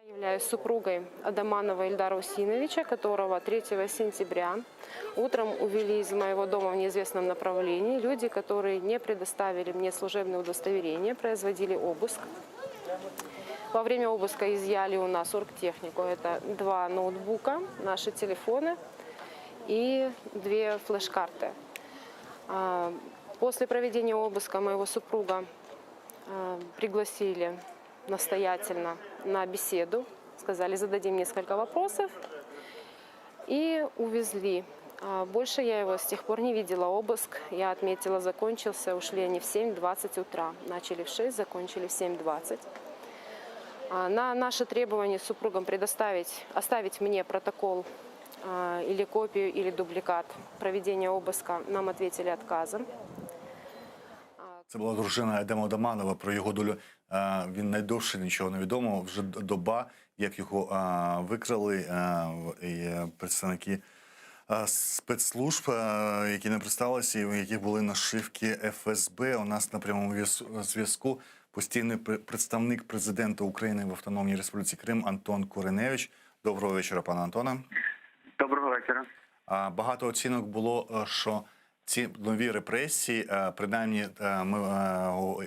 Я являюсь супругой Адаманова Ильдара Усиновича, которого 3 сентября утром увели из моего дома в неизвестном направлении. Люди, которые не предоставили мне служебное удостоверение, производили обыск. Во время обыска изъяли у нас оргтехнику. Это 2 ноутбука, наши телефоны и 2 флеш-карты. После проведения обыска моего супруга пригласили настоятельно на беседу. Сказали, зададим несколько вопросов. И увезли. Больше я его с тех пор не видела. Обыск, я отметила, закончился. Ушли они в 7:20 утра. Начали в 6, закончили в 7:20. На наше требование с супругом оставить мне протокол или копию, или дубликат проведения обыска, нам ответили отказом. Це була дружина Адема Адаманова. Про його долю він найдовше нічого не відомо. Вже доба, як його викрали, і представники спецслужб, які не представилися, і у яких були нашивки ФСБ. У нас на прямому зв'язку постійний представник президента України в Автономній Республіці Крим Антон Куреневич. Доброго вечора, пане Антоне. Доброго вечора. Багато оцінок було, що ці нові репресії, принаймні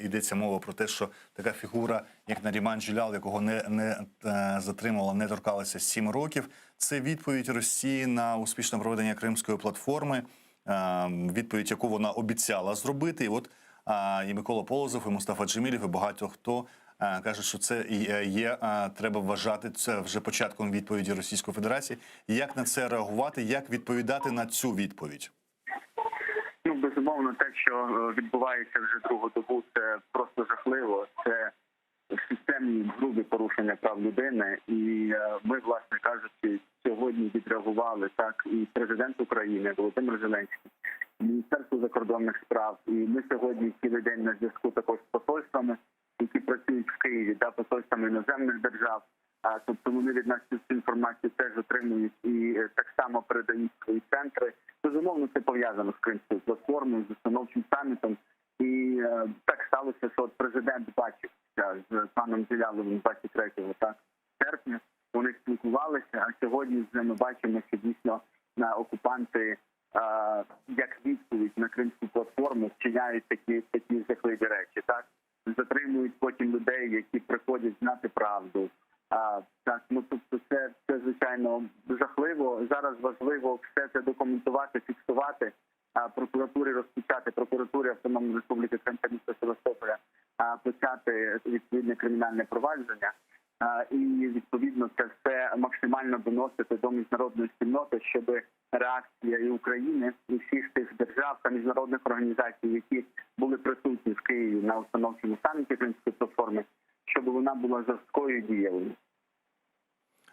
йдеться мова про те, що така фігура, як Наріман Джелял, якого не затримувала, не торкалася 7 років, це відповідь Росії на успішне проведення Кримської платформи, відповідь, яку вона обіцяла зробити. І от і Микола Полозов, і Мустафа Джемілєв, і багато хто кажуть, що це є, треба вважати це вже початком відповіді Російської Федерації. Як на це реагувати, як відповідати на цю відповідь? Ну, безумовно, те, що відбувається вже другу добу, це просто жахливо. Це системні грубі порушення прав людини. І ми, власне кажучи, сьогодні відреагували так і президент України Володимир Зеленський, і Міністерство закордонних справ. І ми сьогодні цілий день на зв'язку також з посольствами, які працюють в Києві, посольствами іноземних держав. Тобто вони від нас цю інформацію теж отримують і так само передають свої центри. Безумовно, це пов'язано з Кримською платформою, з установчим самітом. І так сталося, що от президент бачився з паном Джеляловим 23 серпня. Вони спілкувалися, а сьогодні вже ми бачимо, що дійсно окупанти як відповідь на Кримську платформу вчиняють такі жахливі речі. Так? Затримують потім людей, які приходять знати правду. Так, ну тобто це звичайно жахливо. Зараз важливо все це документувати, фіксувати, прокуратурі розпочати, прокуратурі Автономної Республіки Крим та міста Севастополя почати відповідне кримінальне провадження. І відповідно це все максимально доносити до міжнародної спільноти, щоб реакція і України, і всіх тих держав та міжнародних організацій, які були присутні в Києві на установчому саміті Кримської платформи, щоб вона була жорсткою і дієвою.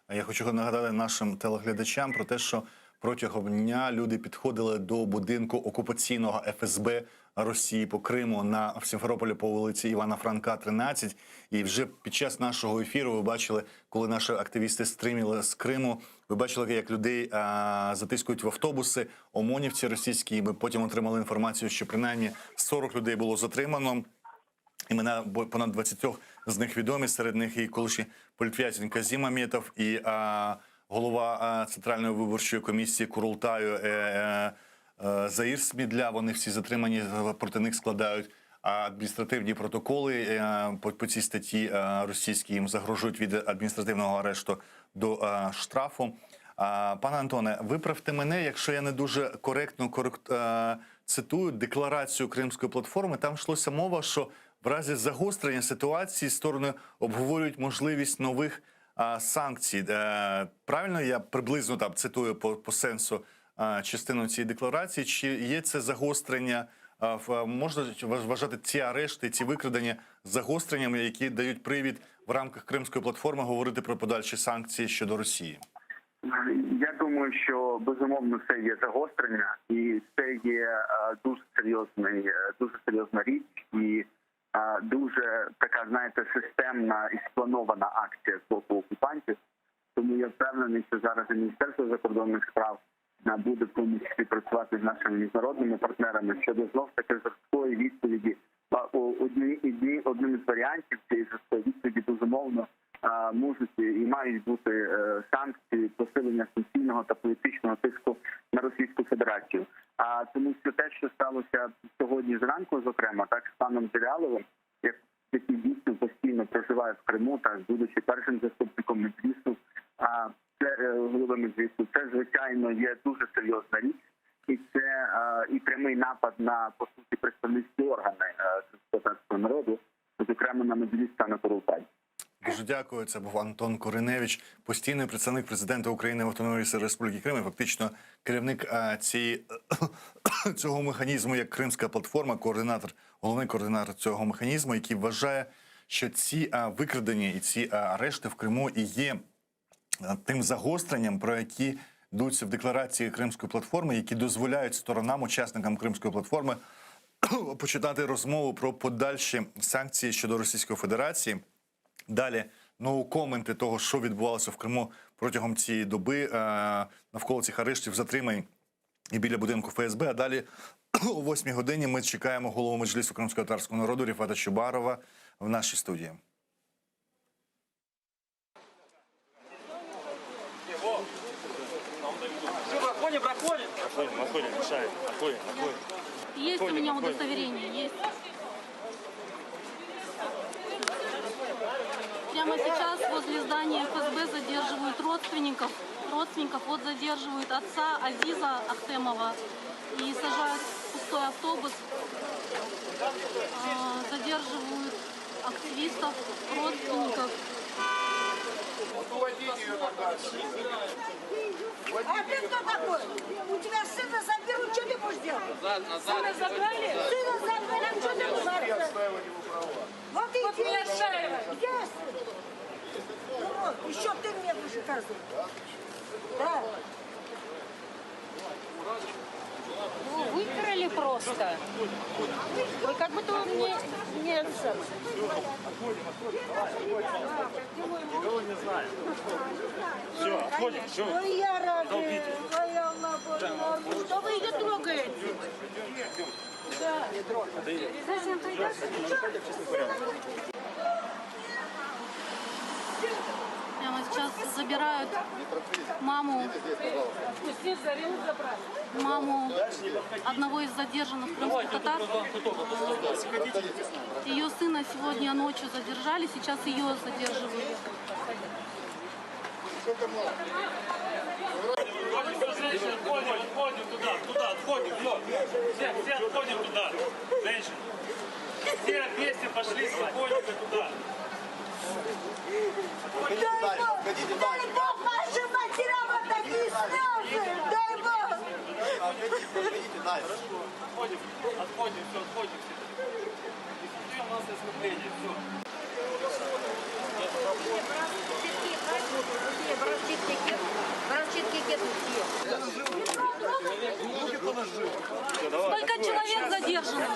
Я хочу нагадати нашим телеглядачам про те, що протягом дня люди підходили до будинку окупаційного ФСБ Росії по Криму в Сімферополі по вулиці Івана Франка, 13. І вже під час нашого ефіру ви бачили, коли наші активісти стрімили з Криму, ви бачили, як людей затискують в автобуси, ОМОНівці російські. Ми потім отримали інформацію, що принаймні 40 людей було затримано. Імена понад 20 з них відомі, серед них і колишній політв'язень Казім Аметов, і голова Центральної виборчої комісії Курултаю Заїр Смідля. Вони всі затримані, проти них складають адміністративні протоколи по цій статті російській. Їм загрожують від адміністративного арешту до штрафу. Пане Антоне, виправте мене, якщо я не дуже коректно цитую декларацію Кримської платформи. Там йшлося мова, що в разі загострення ситуації сторони обговорюють можливість нових санкцій. Правильно я приблизно там цитую по сенсу частину цієї декларації? Чи є це загострення можна вважати ці арешти, ці викрадення загостреннями, які дають привід в рамках Кримської платформи говорити про подальші санкції щодо Росії? Я думаю, що безумовно це є загострення, і це є дуже серйозна річ, і дуже така, знаєте, системна і спланована акція з боку окупантів. Тому я впевнений, що зараз і Міністерство закордонних справ буде в тому числі працювати з нашими міжнародними партнерами щодо знов таки жорсткої відповіді. Одним із варіантів цієї жорсткої відповіді безумовно можуть і мають бути санкції, посилення санкційного та політичного тиску на Російську Федерацію. Тому що те, що сталося сьогодні зранку, зокрема, так з паном Джеляловим, який дійсно постійно проживає в Криму, так будучи першим заступником Меджлісу, голови Меджлісу, це звичайно є дуже серйозна річ, і це і прямий напад на, по суті, представницькі органи кримськотатарського народу, зокрема на Меджліс та на Курултай. Дуже дякую. Це був Антон Кориневич, постійний представник президента України в Автономній Республіки Крим, і фактично керівник цього механізму, як Кримська платформа, головний координатор цього механізму, який вважає, що ці викрадення і ці арешти в Криму і є тим загостренням, про які йдуться в декларації Кримської платформи, які дозволяють сторонам, учасникам Кримської платформи, починати розмову про подальші санкції щодо Російської Федерації. Далі ноу-коменти того, що відбувалося в Криму протягом цієї доби, навколо цих арештів, затримань і біля будинку ФСБ. А далі о 8 годині ми чекаємо голову Меджлісу кримськотатарського народу Ріфата Чубарова в нашій студії. Есть у меня удостоверение, есть. Прямо сейчас возле здания ФСБ задерживают родственников. Вот задерживают отца Азиза Ахтемова и сажают в пустой автобус. Задерживают активистов, родственников. А ты кто такой? У тебя сына заберут, что ты будешь делать? Сына забрали? Сына забрали, а что ты будешь делать? Вот и вот меня шаривают. Ясно. Ну вот, еще ты мне будешь указывать. Да. Ну, выкрали просто. Вы как будто вы мне не отцом. Никого не знаю. Все, отходим, все. Ой, я рада. Ой, Аллах, что вы ее трогаете? Да. Зачем ты Прямо сейчас забирают маму одного из задержанных крымских татар. Ее сына сегодня ночью задержали, сейчас ее задерживают. Отходим туда, отходим, все отходим туда, женщины. Все вместе пошли спокойненько туда. Дай Бог нашим матерям вот такие слезы! Дай Бог! Отходим, все, отходим. И у нас ослепление, все. Сколько человек задержано?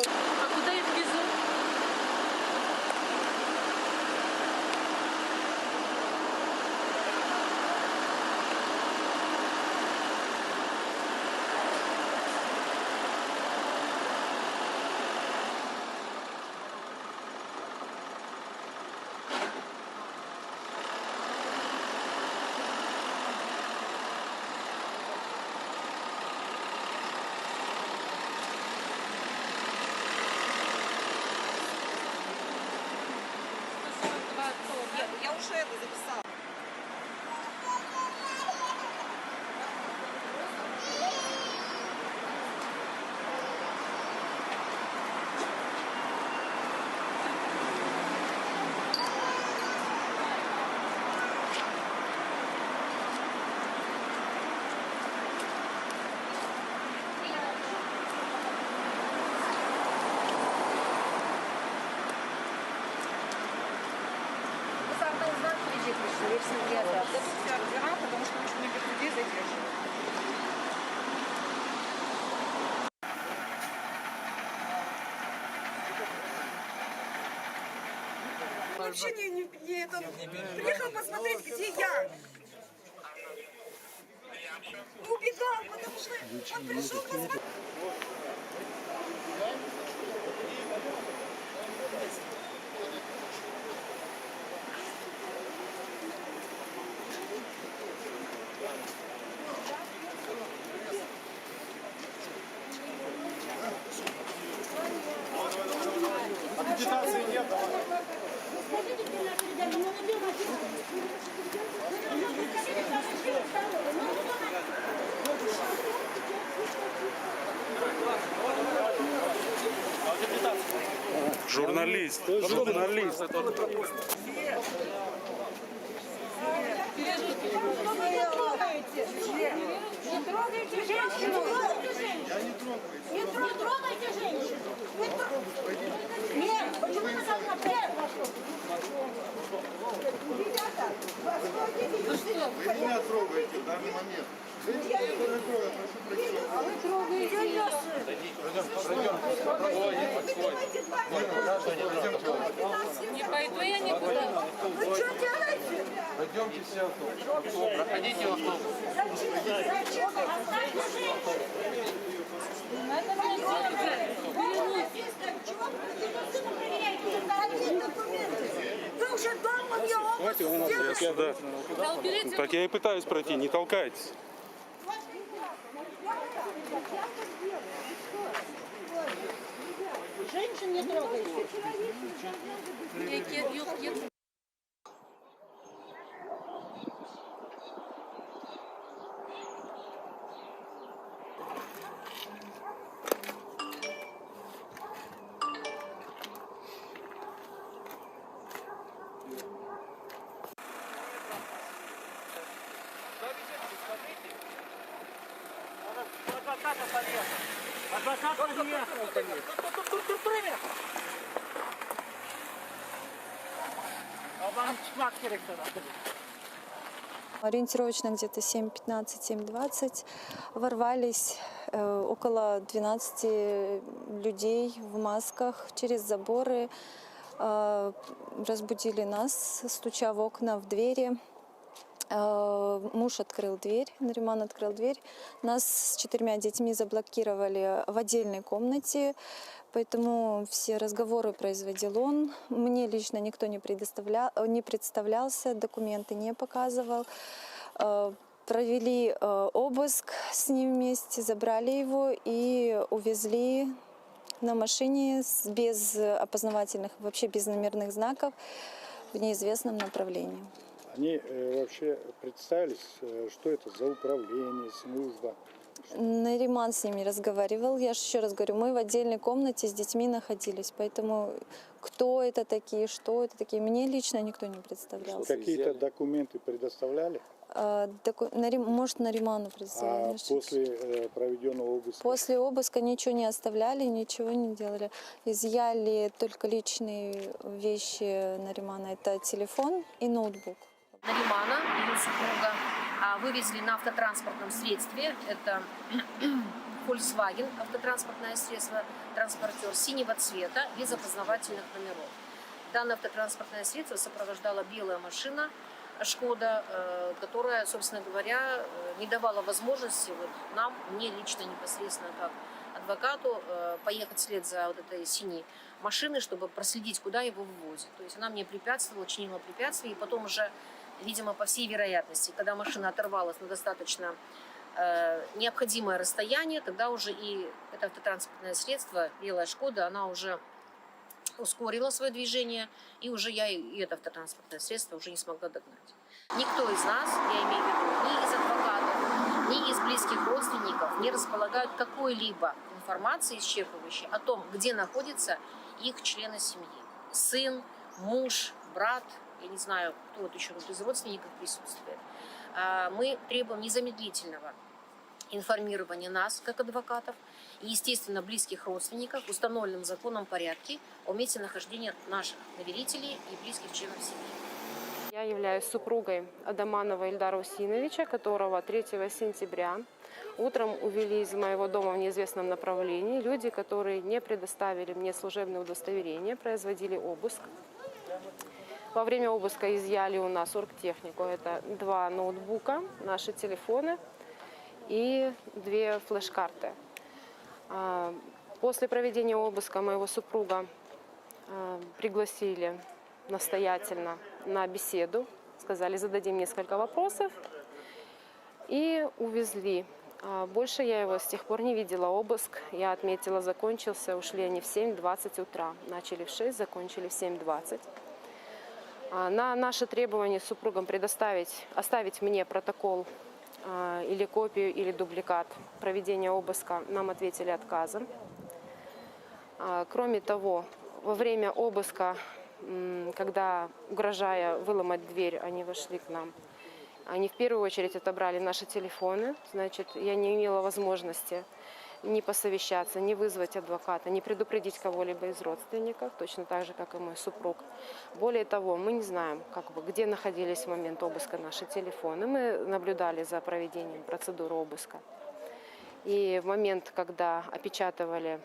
А куда их везут? Я уже это записала. вообще приехал посмотреть, где я. Убегал, потому что он пришел посмотреть. Агитации нет, Журналист. Журналист. Не трогайте женщину! Не трогайте женщину! Нет, почему вы так напрямую? Ребята, вы меня трогаете в данный момент. Женщина, которая трогает, прошу прощения. А вы трогаете ее. Не пойду я никуда. Вы что делаете? Пойдемте все автобус. Проходите в автобус. Зачем? Оставьте женщину. Это мне Чего вы сына проверяете? Какие документы? Вы уже дома мне обыск сделали. Так я и пытаюсь пройти, не толкайтесь. Женщин не трогайте. Адвоката подъехал. Адвокат подъехал. А вам шмат керектора. Ориентировочно где-то 7:15, 7:20 ворвались около 12 людей в масках через заборы, разбудили нас, стуча в окна, в двери. Муж открыл дверь, Нариман открыл дверь. Нас с 4 детьми заблокировали в отдельной комнате, поэтому все разговоры производил он. Мне лично никто не представлялся, документы не показывал. Провели обыск с ним вместе, забрали его и увезли на машине без опознавательных, вообще без номерных знаков в неизвестном направлении. Они вообще представились, что это за управление, служба? Нариман с ними разговаривал. Я же еще раз говорю, мы в отдельной комнате с детьми находились, поэтому кто это такие, что это такие, мне лично никто не представлялся. Какие-то документы предоставляли? Может, Нариману представляли. А после проведенного обыска? После обыска ничего не оставляли, ничего не делали. Изъяли только личные вещи Наримана. Это телефон и ноутбук. Наримана и его супруга вывезли на автотранспортном средстве. Это Volkswagen автотранспортное средство, транспортер синего цвета, без опознавательных номеров. Данное автотранспортное средство сопровождала белая машина Шкода, которая, собственно говоря, не давала возможности нам, мне лично непосредственно как адвокату, поехать вслед за вот этой синей машиной, чтобы проследить, куда его вывозят. То есть она мне препятствовала, чинила препятствия, и потом уже, видимо, по всей вероятности, когда машина оторвалась на достаточно необходимое расстояние, тогда уже и это автотранспортное средство, белая Шкода, она уже ускорила свое движение, и уже я и это автотранспортное средство уже не смогла догнать. Никто из нас, я имею в виду, ни из адвокатов, ни из близких родственников не располагают какой-либо информации исчерпывающей о том, где находятся их члены семьи. Сын, муж, брат, я не знаю, кто вот еще из родственников присутствует. Мы требуем незамедлительного информирования нас, как адвокатов, и, естественно, близких родственников в установленном законом порядке о месте нахождения наших доверителей и близких членов семьи. Я являюсь супругой Адаманова Ильдара Усиновича, которого 3 сентября утром увели из моего дома в неизвестном направлении. Люди, которые не предоставили мне служебное удостоверение, производили обыск. Во время обыска изъяли у нас оргтехнику. Это 2 ноутбука, наши телефоны и 2 флеш-карты. После проведения обыска моего супруга пригласили настоятельно на беседу. Сказали, зададим несколько вопросов. И увезли. Больше я его с тех пор не видела. Обыск, я отметила, закончился. Ушли они в 7:20 утра. Начали в 6, закончили в 7:20. На наше требование с супругом оставить мне протокол или копию, или дубликат проведения обыска, нам ответили отказом. Кроме того, во время обыска, когда, угрожая выломать дверь, они вошли к нам, они в первую очередь отобрали наши телефоны. Значит, я не имела возможности ни посовещаться, ни вызвать адвоката, ни предупредить кого-либо из родственников, точно так же, как и мой супруг. Более того, мы не знаем, где находились в момент обыска наши телефоны. Мы наблюдали за проведением процедуры обыска. И в момент, когда опечатывали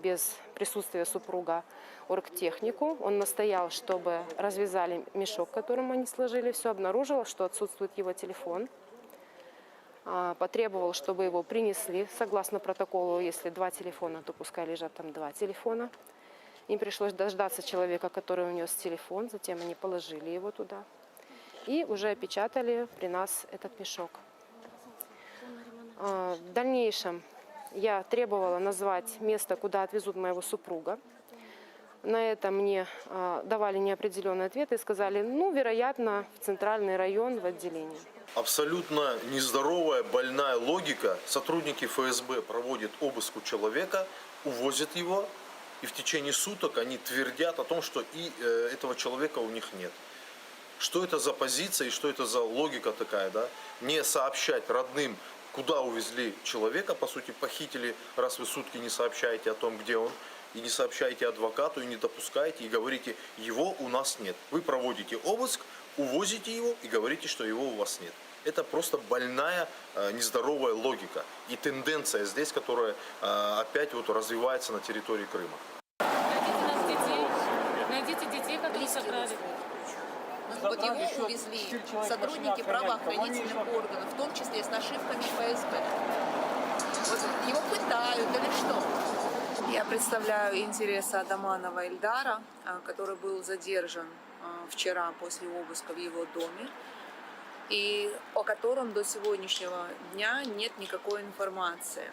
без присутствия супруга оргтехнику, он настоял, чтобы развязали мешок, которым они сложили все, обнаружил, что отсутствует его телефон. Потребовал, чтобы его принесли. Согласно протоколу, если 2 телефона, то пускай лежат там 2 телефона. Им пришлось дождаться человека, который унес телефон, затем они положили его туда. И уже опечатали при нас этот мешок. В дальнейшем я требовала назвать место, куда отвезут моего супруга. На это мне давали неопределенный ответ и сказали, вероятно, в центральный район, в отделение. Абсолютно нездоровая, больная логика. Сотрудники ФСБ проводят обыск у человека, увозят его, и в течение суток они твердят о том, что и этого человека у них нет. Что это за позиция и что это за логика такая, да? Не сообщать родным, куда увезли человека, по сути, похитили, раз вы сутки не сообщаете о том, где он, и не сообщаете адвокату, и не допускаете, и говорите, его у нас нет. Вы проводите обыск, увозите его и говорите, что его у вас нет. Это просто больная, нездоровая логика и тенденция здесь, которая опять развивается на территории Крыма. Найдите детей, которые сограли. Вот его увезли сотрудники правоохранительных органов, в том числе с нашивками ФСБ. Вот его пытают или что? Я представляю интересы Адаманова Ильдара, который был задержан вчера после обыска в его доме, и о котором до сегодняшнего дня нет никакой информации.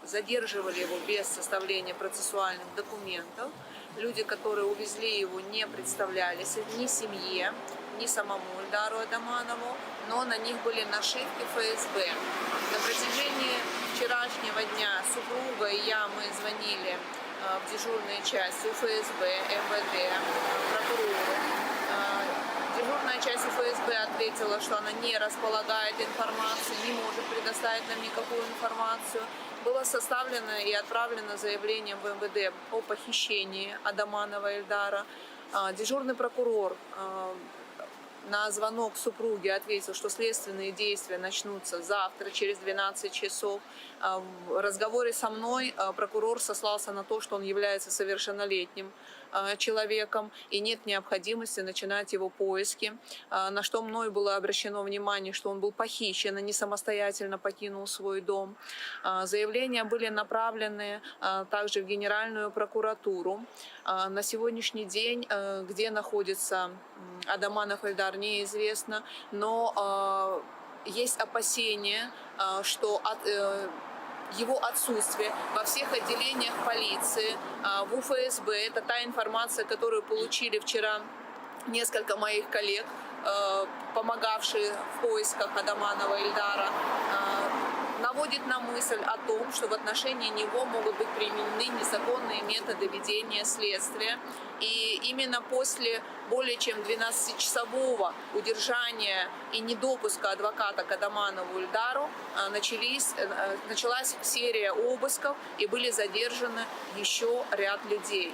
Задерживали его без составления процессуальных документов. Люди, которые увезли его, не представлялись ни семье, ни самому Ильдару Адаманову, но на них были нашивки ФСБ. На протяжении вчерашнего дня супруга и я, мы звонили в дежурные части ФСБ, МВД, прокурору. Дежурная часть ФСБ ответила, что она не располагает информацией, не может предоставить нам никакую информацию. Было составлено и отправлено заявление в МВД о похищении Адаманова Ильдара. Дежурный прокурор на звонок супруги ответил, что следственные действия начнутся завтра, через 12 часов. В разговоре со мной прокурор сослался на то, что он является совершеннолетним человеком и нет необходимости начинать его поиски. На что мной было обращено внимание, что он был похищен и не самостоятельно покинул свой дом. Заявления были направлены также в Генеральную прокуратуру. На сегодняшний день, где находится Адаманов Ильдар, неизвестно, но есть опасения, что его отсутствие во всех отделениях полиции, в УФСБ, это та информация, которую получили вчера несколько моих коллег, помогавшие в поисках Адаманова Ильдара, наводит на мысль о том, что в отношении него могут быть применены незаконные методы ведения следствия. И именно после более чем 12-часового удержания и недопуска адвоката к Адаманову Ильдару началась серия обысков и были задержаны еще ряд людей.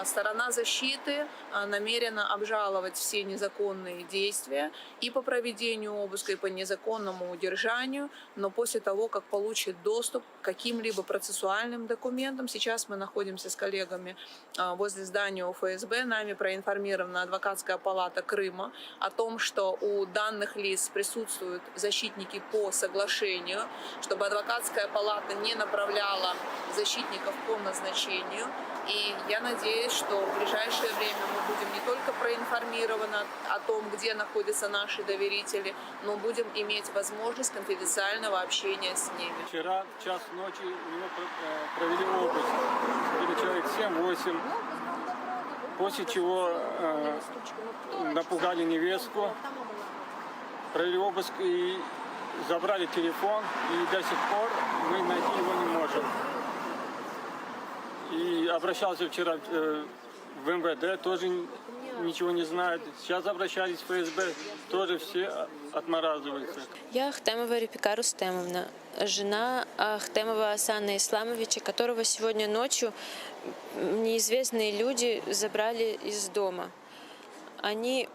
Сторона защиты намерена обжаловать все незаконные действия и по проведению обыска, и по незаконному удержанию, но после того, как получит доступ к каким-либо процессуальным документам. Сейчас мы находимся с коллегами возле здания УФСБ. Нами проинформирована адвокатская палата Крыма о том, что у данных лиц присутствуют защитники по соглашению, чтобы адвокатская палата не направляла защитников по назначению. И я надеюсь, что в ближайшее время мы будем не только проинформированы о том, где находятся наши доверители, но будем иметь возможность конфиденциального общения с ними. Вчера в час ночи у него провели обыск. Или человек 7-8. После чего напугали невестку, провели обыск и забрали телефон. И до сих пор мы найти его не можем. И обращался вчера в МВД, тоже ничего не знают. Сейчас обращались в ФСБ, тоже все отмораживаются. Я Ахтемова Репика Рустемовна, жена Ахтемова Асана Исламовича, которого сегодня ночью неизвестные люди забрали из дома. Они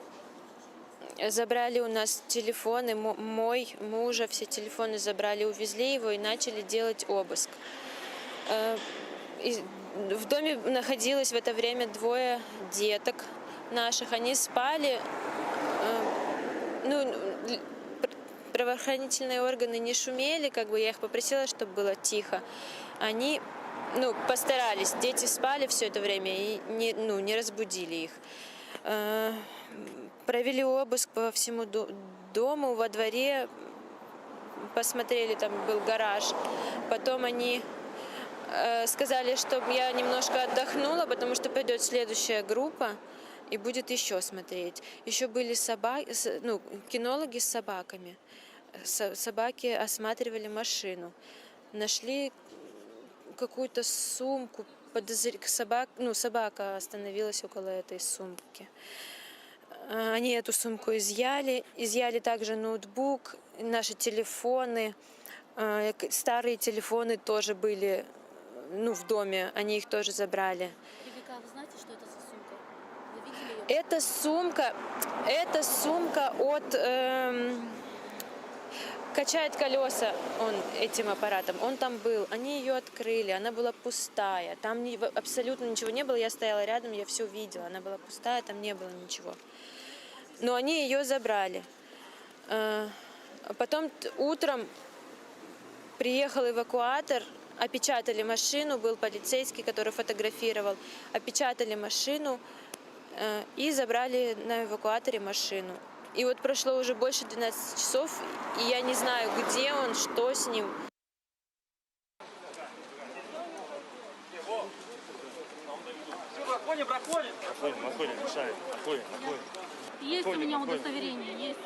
забрали у нас телефоны, мой, мужа, все телефоны забрали, увезли его и начали делать обыск. В доме находилось в это время 2 деток наших. Они спали. Правоохранительные органы не шумели, я их попросила, чтобы было тихо. Они постарались. Дети спали все это время и не разбудили их. Провели обыск по всему дому, во дворе. Посмотрели, там был гараж. Потом они сказали, чтобы я немножко отдохнула, потому что пойдет следующая группа и будет еще смотреть. Еще были кинологи с собаками. Собаки осматривали машину. Нашли какую-то сумку. Собака остановилась около этой сумки. Они эту сумку изъяли также ноутбук, наши телефоны. Старые телефоны тоже были в доме, они их тоже забрали. Ребека, вы знаете, что это за сумка? Вы видели ее? Это сумка от... качает колеса он этим аппаратом. Он там был, они ее открыли, она была пустая. Там абсолютно ничего не было, я стояла рядом, я все видела. Она была пустая, там не было ничего. Но они ее забрали. Потом утром приехал эвакуатор, опечатали машину, был полицейский, который фотографировал, опечатали машину и забрали на эвакуаторе машину. И вот прошло уже больше 12 часов, и я не знаю, где он, что с ним. Проходим, мешает. Проходим. Есть у меня удостоверение, есть.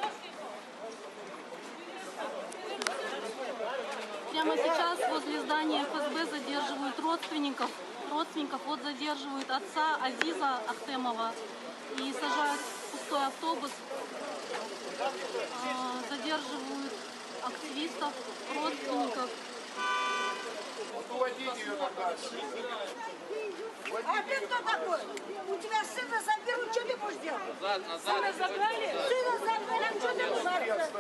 Прямо сейчас возле здания ФСБ задерживают родственников. Задерживают отца Азиза Ахтемова и сажают в пустой автобус. Задерживают активистов, родственников. А ты кто такой? У тебя сына заберут, что ты будешь делать? Сына забрали? Сына забрали, а что ты будешь делать?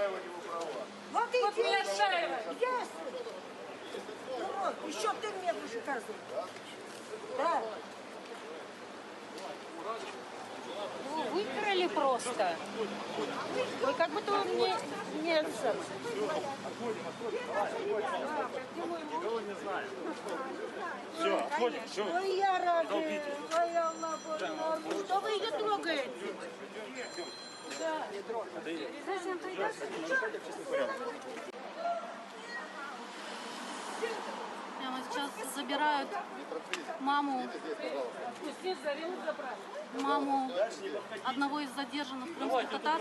Вот и мешай. Еще ты мне будешь указывать. Да. Выкрали просто. Вы как будто вы мне не... Все, отходим, все. Ой, я рада. Ой, Аллах, что вы ее трогаете? Да. Зачем ты идешь? Прямо сейчас забирают маму одного из задержанных крымских татар.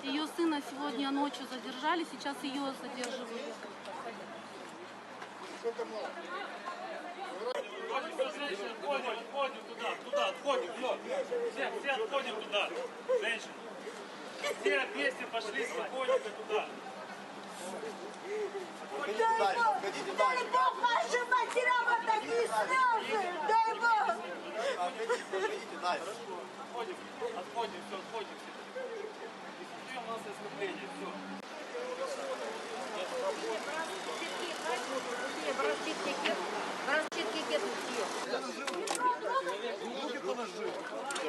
Ее сына сегодня ночью задержали, сейчас ее задерживают. Отходим, все отходим туда, женщины. Все вместе пошли спокойненько туда. Дай Бог нашим матерям вот такие слезы! Дай Бог! Отходим, все, отходим. И у нас ослепление, все.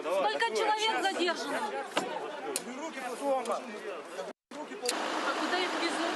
Сколько человек задержано? А куда их везут?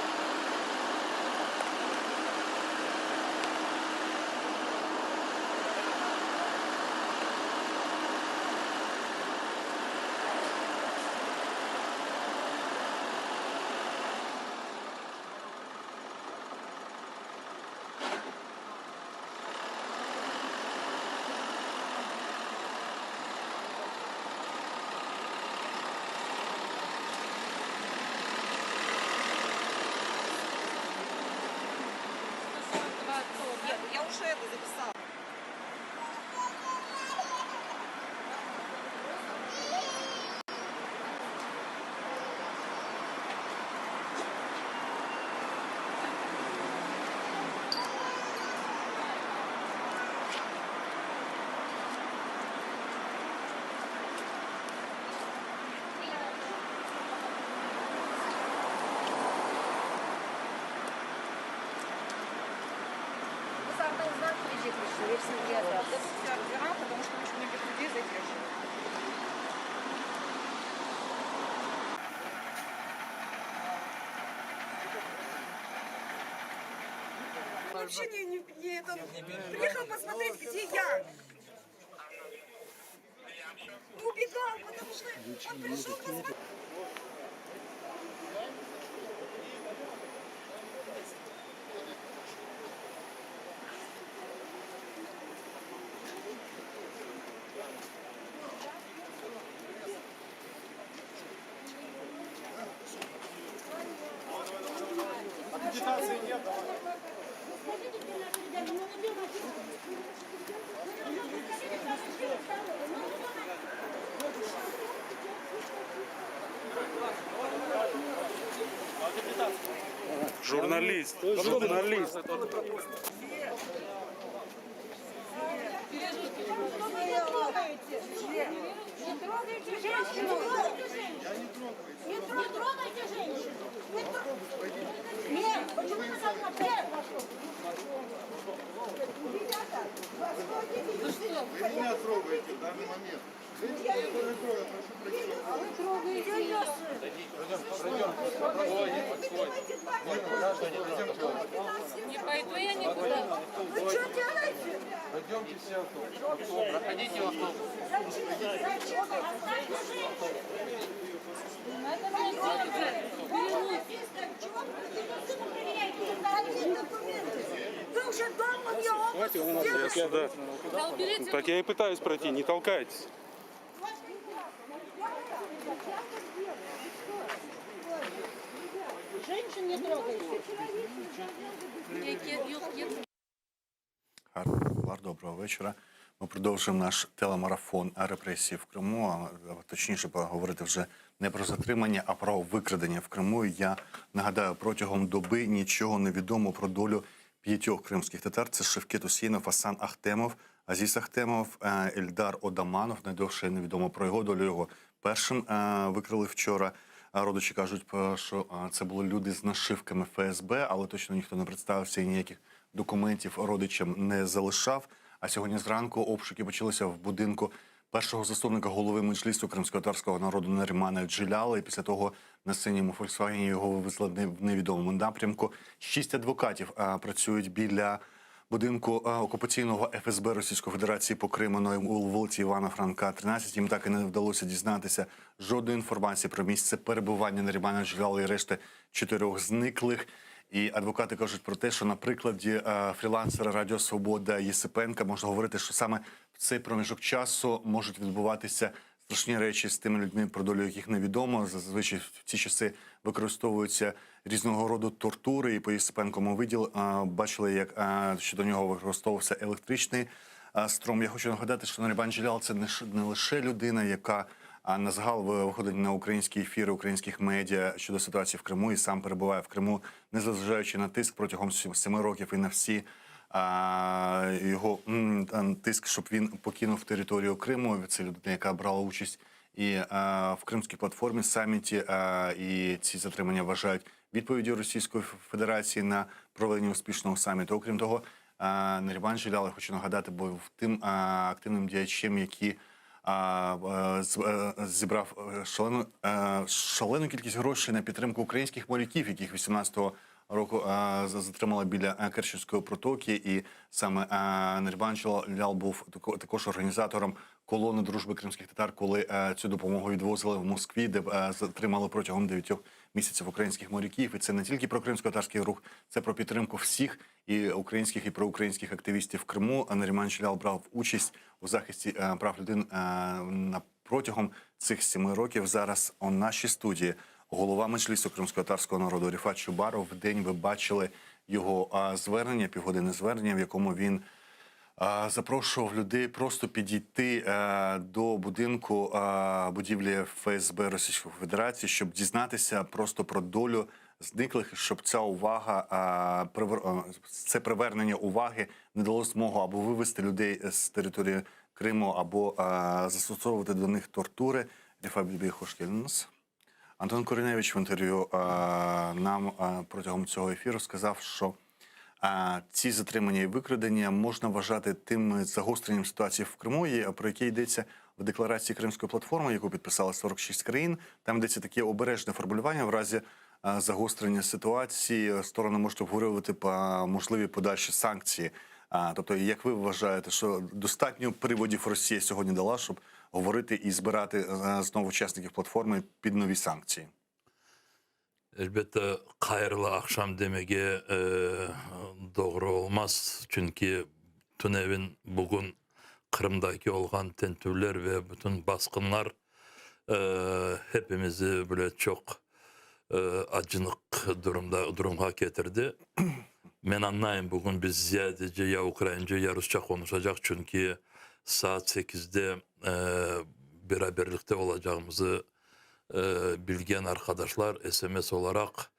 Я уже это записала. Потому что очень многих людей задерживают. Вообще не это. Приехал посмотреть, где я. Убегал, потому что он пришел посмотреть. Агитации нет. Журналист, журналист. Не трогайте женщину! Не трогайте женщину! Нет, почему вы так наперед пошел? Ребята, Вы меня трогаете в данный момент. Я не трогаю, прошу прощения. А вы трогаете ее. Не пойду я никуда. Вы что делаете? Пойдемте все в автобус. Проходите в автобус. Зачем? Оставьте женщину! Это мне делать. Чего вы проверяете социальные документы? Вы уже дома мне обыск сделали? Да уберите. Так я и пытаюсь пройти, не толкайтесь. Женщин не трогайте. Доброго вечора. Ми продовжуємо наш телемарафон репресії в Криму, а точніше поговорити вже не про затримання, а про викрадення в Криму. Я нагадаю, протягом доби нічого не відомо про долю 5 кримських татар. Це Шевкет Усейнов, Асан Ахтемов, Азіз Ахтемов, Ельдар Одаманов. Найдовше невідомо про його долю. Його першим викрили вчора. Родичі кажуть, що це були люди з нашивками ФСБ, але точно ніхто не представився і ніяких документів родичам не залишав. А сьогодні зранку обшуки почалися в будинку першого заступника голови меджлісу кримськотатарського народу Нарімана Джеляла. І після того на синьому Фольксвагені його вивезли в невідомому напрямку. 6 адвокатів працюють біля будинку окупаційного ФСБ Російської Федерації по Криму у вулиці Івана Франка, 13. Їм так і не вдалося дізнатися жодної інформації про місце перебування Нарімана Джеляла і решти 4 зниклих. І адвокати кажуть про те, що на прикладі фрілансера Радіо Свобода Єсипенка можна говорити, що саме в цей проміжок часу можуть відбуватися страшні речі з тими людьми, про долю яких невідомо. Зазвичай в ці часи використовуються різного роду тортури. І по Єсипенкому виділ бачили, як щодо нього використовувався електричний струм. Я хочу нагадати, що Наріман Джелял – це не лише людина, яка на загал виходить на українські ефіри українських медіа щодо ситуації в Криму і сам перебуває в Криму, незважаючи на тиск протягом 7 років і на всі його тиск, щоб він покинув територію Криму. Це людина, яка брала участь і в Кримській платформі, саміті, і ці затримання вважають відповіддю Російської Федерації на проведення успішного саміту. Окрім того, Наріман Джеляла, хочу нагадати, був тим активним діячем, який зібрав шалену кількість грошей на підтримку українських моряків, яких 18-го року затримали біля Керченської протоки. І саме Наріман Джелял був також організатором колони дружби кримських татар, коли цю допомогу відвозили в Москві, де затримали протягом 9 місяців українських моряків. І це не тільки про кримсько-татарський рух, це про підтримку всіх і українських, і проукраїнських активістів в Криму. Наріман Джелял брав участь у захисті прав людини протягом цих 7 років. Зараз у нашій студії голова Меджлісу кримсько-татарського народу Ріфат Чубаров. Вдень ви бачили його звернення, півгодини звернення, в якому він запрошував людей просто підійти до будинку будівлі ФСБ Російської Федерації, щоб дізнатися просто про долю зниклих, щоб ця увага, це привернення уваги не дало змогу або вивести людей з території Криму, або застосовувати до них тортури. Ріфат Бібі-Хошкінс. Антон Коріневич в інтерв'ю нам протягом цього ефіру сказав, що ці затримання і викрадення можна вважати тим загостренням ситуації в Криму, про яке йдеться в декларації Кримської платформи, яку підписали 46 країн. Там йдеться таке обережне формулювання: в разі загострення ситуації сторони можуть обговорювати можливі подальші санкції. Тобто, як ви вважаєте, що достатньо приводів Росія сьогодні дала, щоб говорити і збирати знову учасників платформи під нові санкції? Elbette hayırlı akşam demege doğru olmaz. Çünkü Tünev'in bugün Kırım'daki olan tentüller ve bütün baskınlar hepimizi böyle çok acınık duruma getirdi. Ben anlayayım, bugün biz sadece ya Ukraynaca ya Rusça konuşacak. Çünkü saat 8'de beraberlikte olacağımızı bilgen arkadaşlar SMS olarak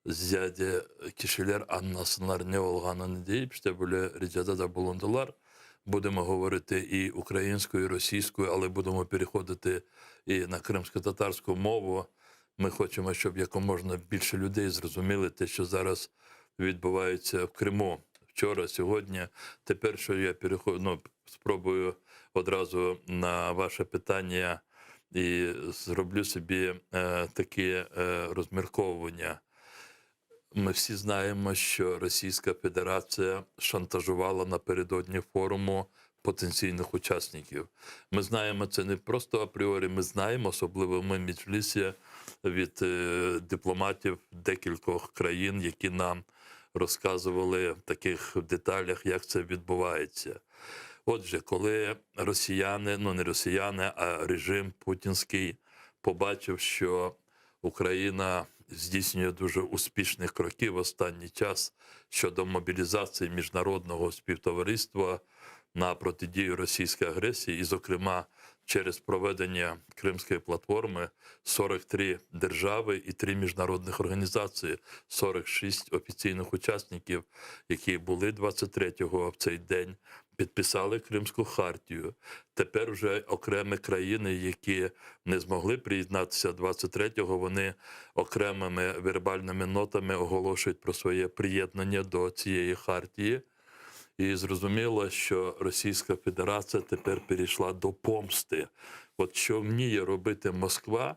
ziyade kişiler anlasınlar ne olduğunu deyip işte böyle ricada da bulundular. Будемо говорити і українською, і російською, але будемо переходити і на кримсько-татарську мову. Ми хочемо, щоб якомога більше людей зрозуміли те, що зараз відбувається в Криму. Вчора, сьогодні. Тепер, що я спробую одразу на ваше питання і зроблю собі таке розмірковування. Ми всі знаємо, що Російська Федерація шантажувала напередодні форуму потенційних учасників. Ми знаємо це не просто апріорі, ми знаємо, особливо ми в Меджлісі, від дипломатів декількох країн, які нам розказували в таких деталях, як це відбувається. Отже, коли росіяни, не росіяни, а режим путінський побачив, що Україна здійснює дуже успішні кроки в останній час щодо мобілізації міжнародного співтовариства на протидію російській агресії, і, зокрема, через проведення Кримської платформи 43 держави і 3 міжнародних організації, 46 офіційних учасників, які були 23-го в цей день, підписали Кримську хартію. Тепер вже окремі країни, які не змогли приєднатися 23-го, вони окремими вербальними нотами оголошують про своє приєднання до цієї хартії. І зрозуміло, що Російська Федерація тепер перейшла до помсти. От що вміє робити Москва,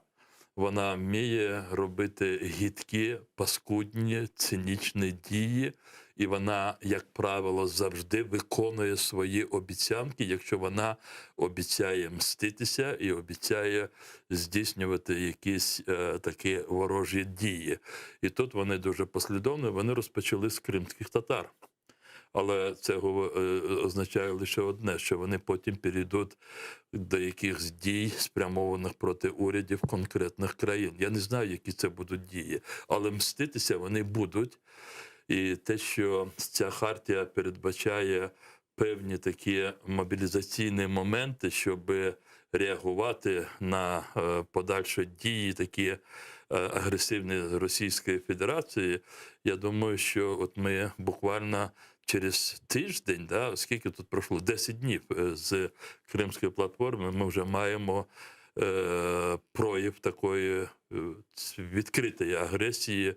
вона вміє робити гидкі, паскудні, цинічні дії. І вона, як правило, завжди виконує свої обіцянки, якщо вона обіцяє мститися і обіцяє здійснювати якісь такі ворожі дії. І тут вони дуже послідовно, вони розпочали з кримських татар. Але це означає лише одне, що вони потім перейдуть до якихось дій, спрямованих проти урядів конкретних країн. Я не знаю, які це будуть дії, але мститися вони будуть. І те, що ця хартія передбачає певні такі мобілізаційні моменти, щоб реагувати на подальші дії такі агресивні Російської Федерації, я думаю, що от ми буквально через тиждень, да, скільки тут пройшло, 10 днів з Кримської платформи, ми вже маємо прояв такої відкритої агресії,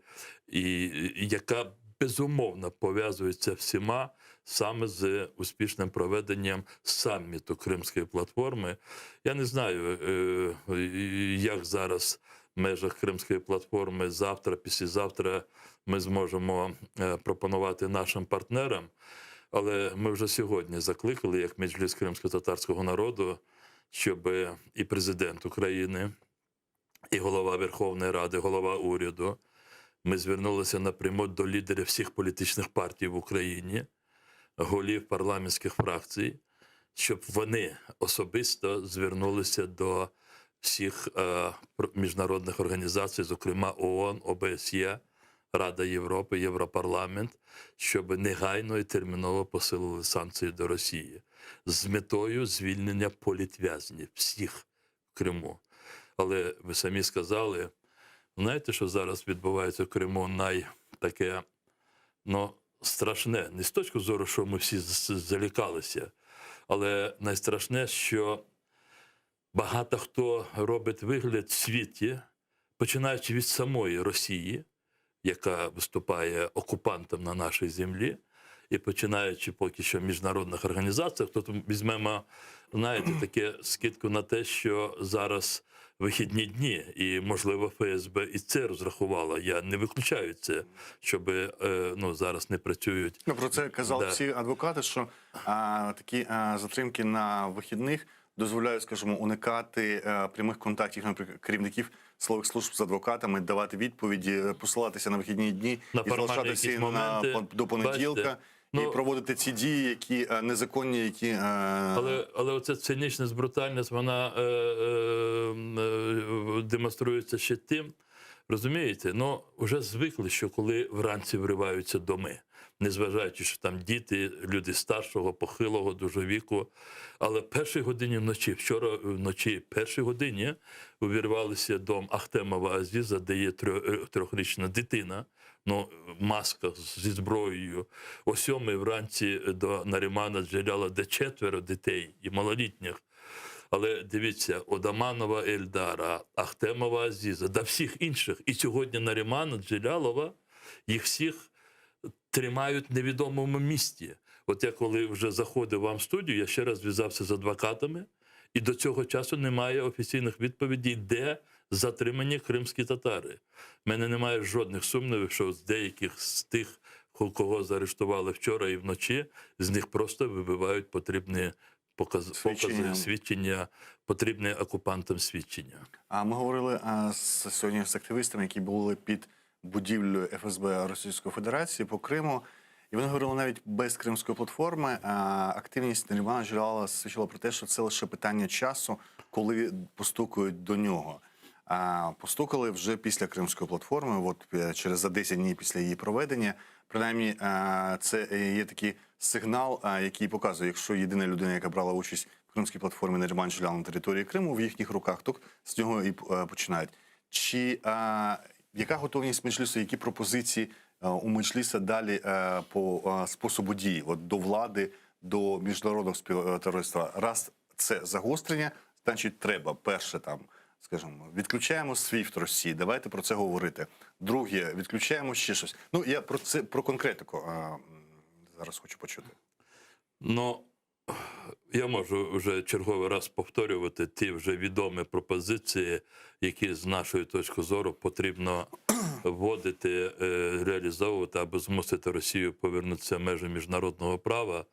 і яка безумовно пов'язується всіма саме з успішним проведенням саміту Кримської платформи. Я не знаю, як зараз в межах Кримської платформи завтра, післязавтра ми зможемо пропонувати нашим партнерам, але ми вже сьогодні закликали, як Меджліс кримсько-татарського народу, щоб і президент України, і голова Верховної Ради, голова уряду, ми звернулися напряму до лідерів всіх політичних партій в Україні, голів парламентських фракцій, щоб вони особисто звернулися до всіх міжнародних організацій, зокрема ООН, ОБСЄ, Рада Європи, Європарламент, щоб негайно і терміново посилили санкції до Росії з метою звільнення політв'язнів всіх в Криму. Але ви самі сказали, знаєте, що зараз відбувається в Криму таке, страшне, не з точки зору, що ми всі залякалися, але найстрашне, що багато хто робить вигляд в світі, починаючи від самої Росії, яка виступає окупантом на нашій землі, і починаючи поки що в міжнародних організаціях, то візьмемо, знаєте, таке скидку на те, що зараз вихідні дні, і, можливо, ФСБ і це розрахувала. Я не виключаю це, щоб зараз не працюють. Про це казали всі адвокати, що такі затримки на вихідних дозволяють, скажімо, уникати прямих контактів, наприклад, керівників силових служб з адвокатами, давати відповіді, посилатися на вихідні дні і залишатися до понеділка. І проводити ці дії, які незаконні, які... Але оця цинічність, брутальність, вона демонструється ще тим, розумієте, вже звикли, що коли вранці вриваються доми, незважаючи, що там діти, люди старшого, похилого, дуже віку, але в першій годині вночі, вчора вночі, в першій годині увірвалися дом Ахтемова Азіза, де є 3-річна дитина, маска зі зброєю. О 7-й вранці до Нарімана Джеляла, де 4 дітей і малолітніх. Але дивіться, Одаманова Ельдара, Ахтемова Азіза, да всіх інших. І сьогодні Нарімана Джелялова, їх всіх тримають в невідомому місті. От я коли вже заходив вам в студію, я ще раз зв'язався з адвокатами, і до цього часу немає офіційних відповідей, де затримані кримські татари. У мене немає жодних сумнівів, що з деяких з тих, кого заарештували вчора і вночі, з них просто вибивають потрібні покази, свідчення, потрібне окупантам свідчення. А ми говорили сьогодні з активістами, які були під будівлею ФСБ Російської Федерації по Криму. І вони говорили, навіть без Кримської платформи активність Нарімана Джелялова свідчила про те, що це лише питання часу, коли постукають до нього. Постукали вже після Кримської платформи, через за 10 днів після її проведення. Принаймні, це є такий сигнал, який показує, якщо єдина людина, яка брала участь в Кримській платформі, Наріман Джелялов на території Криму, в їхніх руках, то з нього і починають. Яка готовність Меджлісу, які пропозиції у Меджліса далі по способу дії до влади, до міжнародного співтовариства? Раз це загострення, значить треба перше скажімо, відключаємо SWIFT Росії, давайте про це говорити. Друге, відключаємо ще щось. Я про конкретику зараз хочу почути. Я можу вже черговий раз повторювати ті вже відомі пропозиції, які з нашої точки зору потрібно вводити, реалізовувати, аби змусити Росію повернутися в межі міжнародного права.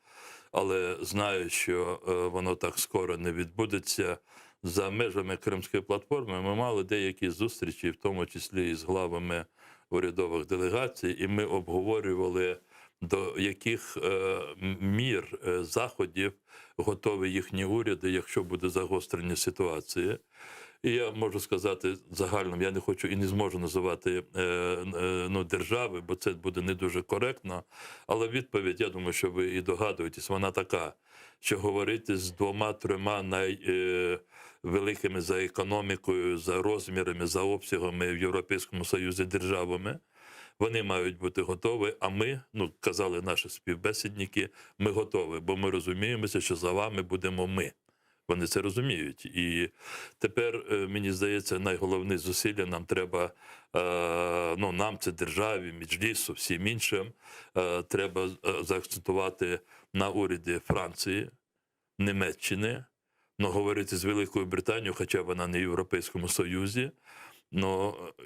Але знаю, що воно так скоро не відбудеться. За межами Кримської платформи ми мали деякі зустрічі, в тому числі і з главами урядових делегацій, і ми обговорювали, до яких мір, заходів готові їхні уряди, якщо буде загострення ситуації. І я можу сказати загально, я не хочу і не зможу називати держави, бо це буде не дуже коректно, але відповідь, я думаю, що ви і догадуєтесь, вона така, що говорити з 2-3 найвеликими за економікою, за розмірами, за обсягами в Європейському Союзі державами, Вони мають бути готові, а ми, казали наші співбесідники, ми готові, бо ми розуміємося, що за вами будемо ми. Вони це розуміють. І тепер, мені здається, найголовніше зусилля нам треба, нам, це державі, Меджлісу, всім іншим, треба заакцентувати на уряді Франції, Німеччини, говорити з Великою Британією, хоча вона не в Європейському Союзі.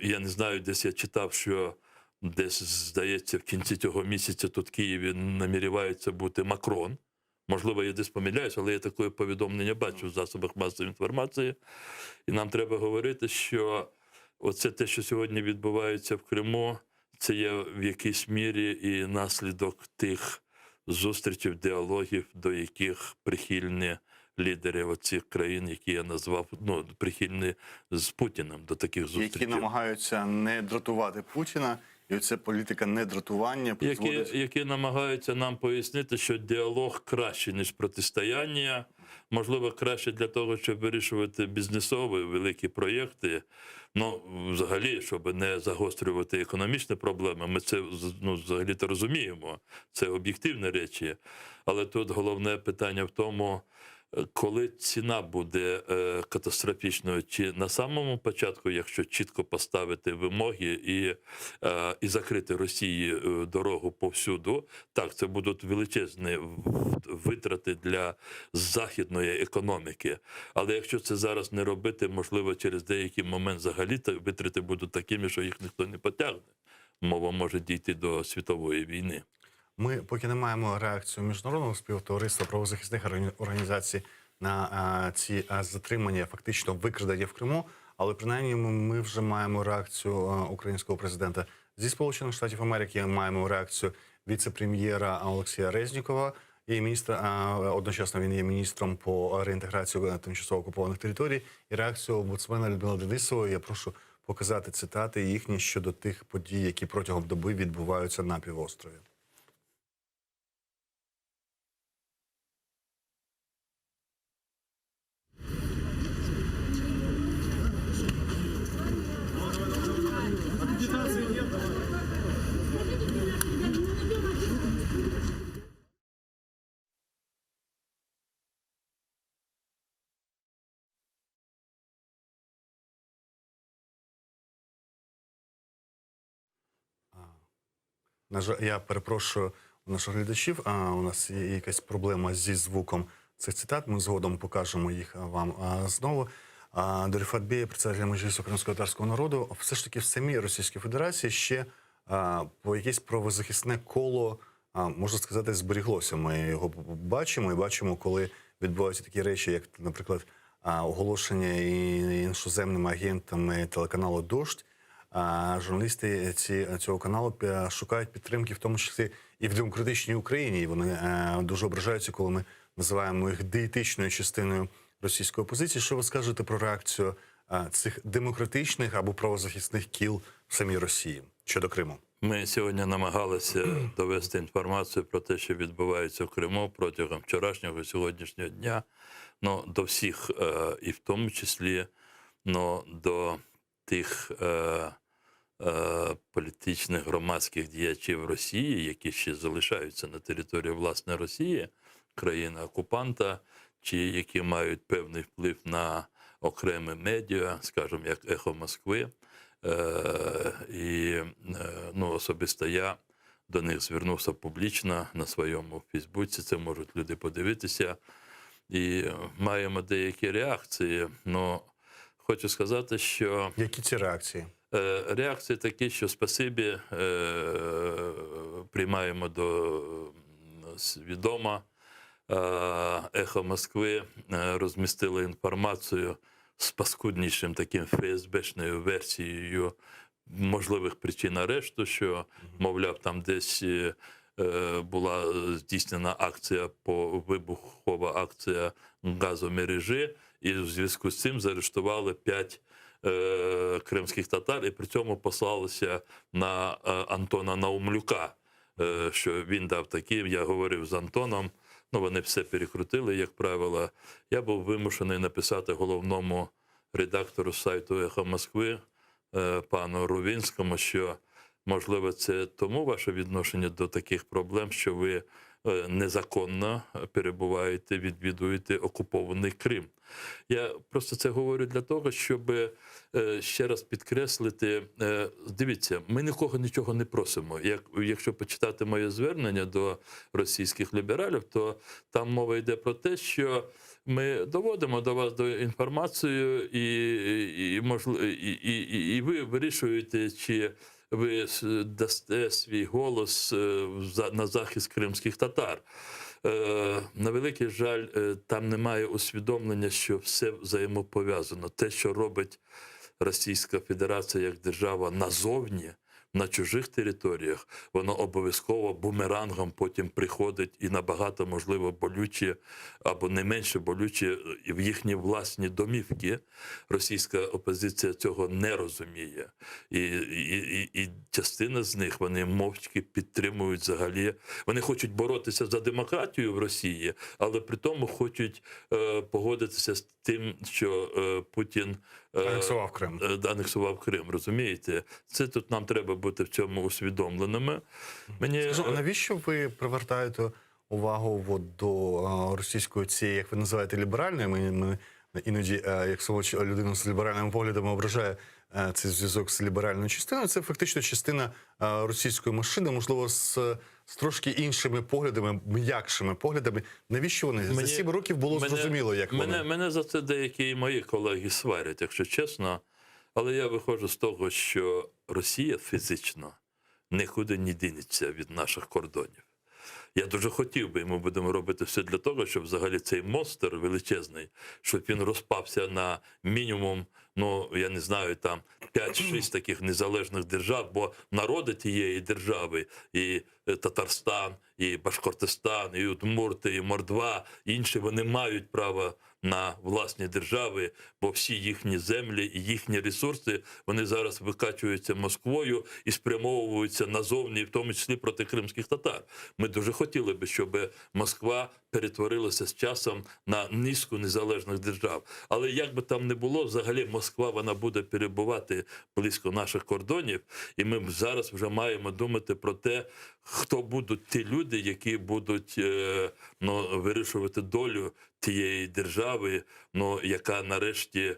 Я не знаю, десь я читав, що десь, здається, в кінці цього місяця тут в Києві наміряється бути Макрон. Можливо, я десь помиляюсь, але я таке повідомлення бачу в засобах масової інформації. І нам треба говорити, що оце те, що сьогодні відбувається в Криму, це є в якійсь мірі і наслідок тих зустрічей, діалогів, до яких прихильні лідери оцих країн, які я назвав, прихильні з Путіним до таких зустрічей. Які намагаються не дратувати Путіна, і оця політика недратування призводить... Які намагаються нам пояснити, що діалог краще, ніж протистояння, можливо, краще для того, щоб вирішувати бізнесові великі проєкти, взагалі, щоб не загострювати економічні проблеми, ми це взагалі-то розуміємо, це об'єктивні речі, але тут головне питання в тому, коли ціна буде катастрофічною, чи на самому початку, якщо чітко поставити вимоги і закрити Росії дорогу повсюду, так, це будуть величезні витрати для західної економіки. Але якщо це зараз не робити, можливо, через деякий момент взагалі витрати будуть такими, що їх ніхто не потягне. Мова може дійти до світової війни. Ми поки не маємо реакцію міжнародного співтовариства правозахисних організацій на ці затримання, фактично викрадення в Криму, але принаймні ми вже маємо реакцію українського президента. Зі Сполучених Штатів Америки маємо реакцію віце-прем'єра Олексія Резнікова, і міністра, одночасно він є міністром по реінтеграції тимчасово окупованих територій, і реакцію омбудсмена Людмили Денисової. Я прошу показати цитати їхні щодо тих подій, які протягом доби відбуваються на півострові. Я перепрошую у наших глядачів, у нас є якась проблема зі звуком цих цитат. Ми згодом покажемо їх вам знову. До Рифат Бея, представителя Меджлісу кримського татарського народу, все ж таки в самій Російській Федерації ще по якесь правозахисне коло, можна сказати, зберіглося. Ми його бачимо і бачимо, коли відбуваються такі речі, як, наприклад, оголошення іншоземними агентами телеканалу «Дождь». Журналісти цього каналу шукають підтримки, в тому числі і в демократичній Україні. І вони дуже ображаються, коли ми називаємо їх диетичною частиною російської опозиції. Що ви скажете про реакцію цих демократичних або правозахисних кіл в самій Росії щодо Криму? Ми сьогодні намагалися довести інформацію про те, що відбувається в Криму протягом вчорашнього і сьогоднішнього дня, до всіх, і в тому числі до тих політичних громадських діячів Росії, які ще залишаються на території власне Росії, країни-окупанта, чи які мають певний вплив на окремі медіа, скажімо, як «Ехо Москви». І особисто я до них звернувся публічно на своєму Фейсбуці, це можуть люди подивитися. І маємо деякі реакції, хочу сказати, що... Які ці реакції? Реакції такі, що спасибі, приймаємо до відома. «Ехо Москви» розмістило інформацію з паскуднішим таким ФСБшною версією можливих причин арешту, що, мовляв, там десь була здійснена акція, вибухова акція газомережі, і в зв'язку з цим заарештували 5 кримських татар, і при цьому послалися на Антона Наумлюка, що він дав такі, я говорив з Антоном, вони все перекрутили, як правило. Я був вимушений написати головному редактору сайту «Ехо Москви» пану Рувінському, що Можливо, це тому ваше відношення до таких проблем, що ви незаконно перебуваєте, відвідуєте окупований Крим. Я просто це говорю для того, щоб ще раз підкреслити. Дивіться, ми нікого нічого не просимо. Якщо почитати моє звернення до російських лібералів, то там мова йде про те, що ми доводимо до вас до інформацію, і ви вирішуєте, чи ви дасте свій голос на захист кримських татар. На великий жаль, там немає усвідомлення, що все взаємопов'язано. Те, що робить Російська Федерація як держава назовні, на чужих територіях, воно обов'язково бумерангом потім приходить і набагато, можливо, болюче або не менше болюче в їхні власні домівки. Російська опозиція цього не розуміє. І частина з них, вони мовчки підтримують взагалі. Вони хочуть боротися за демократію в Росії, але при тому хочуть погодитися з тим, що Путін анексував Крим, розумієте? Це тут нам треба бути в цьому усвідомленими. Скажу, а навіщо ви привертаєте увагу до російської цієї, як ви називаєте, ліберальної? Ми іноді, як людина з ліберальними поглядами ображає цей зв'язок з ліберальною частиною, це фактично частина російської машини, можливо, з трошки іншими поглядами, м'якшими поглядами. Навіщо вони? За 7 років було зрозуміло, як вони. Мене за це деякі мої колеги сварять, якщо чесно. Але я виходжу з того, що Росія фізично нікуди не дінеться від наших кордонів. Я дуже хотів би, і ми будемо робити все для того, щоб взагалі цей монстр величезний, щоб він розпався на мінімум, я не знаю, там 5-6 таких незалежних держав, бо народи тієї держави, і Татарстан, і Башкортостан, і Удмурти, і Мордва, інші, вони мають право на власні держави, бо всі їхні землі і їхні ресурси, вони зараз викачуються Москвою і спрямовуються назовні, в тому числі проти кримських татар. Ми дуже хотіли би, щоб Москва перетворилася з часом на низку незалежних держав. Але як би там не було, взагалі Москва, вона буде перебувати близько наших кордонів, і ми зараз вже маємо думати про те, хто будуть ті люди, які будуть вирішувати долю тієї держави, яка нарешті,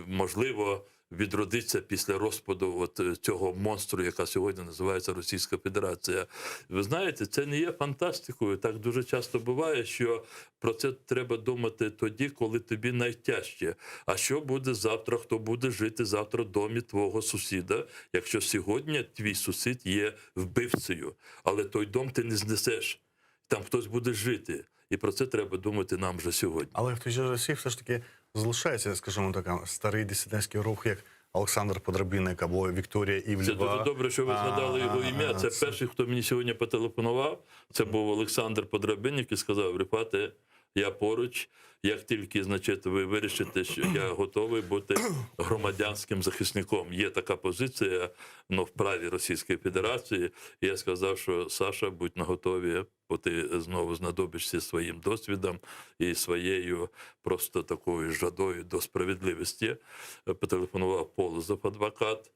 можливо, відродиться після розпаду цього монстру, яка сьогодні називається Російська Федерація. Ви знаєте, це не є фантастикою. Так дуже часто буває, що про це треба думати тоді, коли тобі найтяжче. А що буде завтра, хто буде жити завтра в домі твого сусіда, якщо сьогодні твій сусід є вбивцею, але той дом ти не знесеш, там хтось буде жити. І про це треба думати нам вже сьогодні. Але в той же Росії все ж таки залишається, скажімо так, старий дисидентський рух, як Олександр Подробинник або Вікторія Івлєва. Це дуже добре, що ви згадали його ім'я. Це перший, хто мені сьогодні потелефонував. Це був Олександр Подробинник і сказав: Рифате, я поруч. Як тільки, ви вирішите, що я готовий бути громадянським захисником. Є така позиція в праві Російської Федерації. І я сказав, що Саша, будь наготові, бо ти знову знадобишся своїм досвідом і своєю просто такою жадою до справедливості. Потелефонував Полозов, адвокат,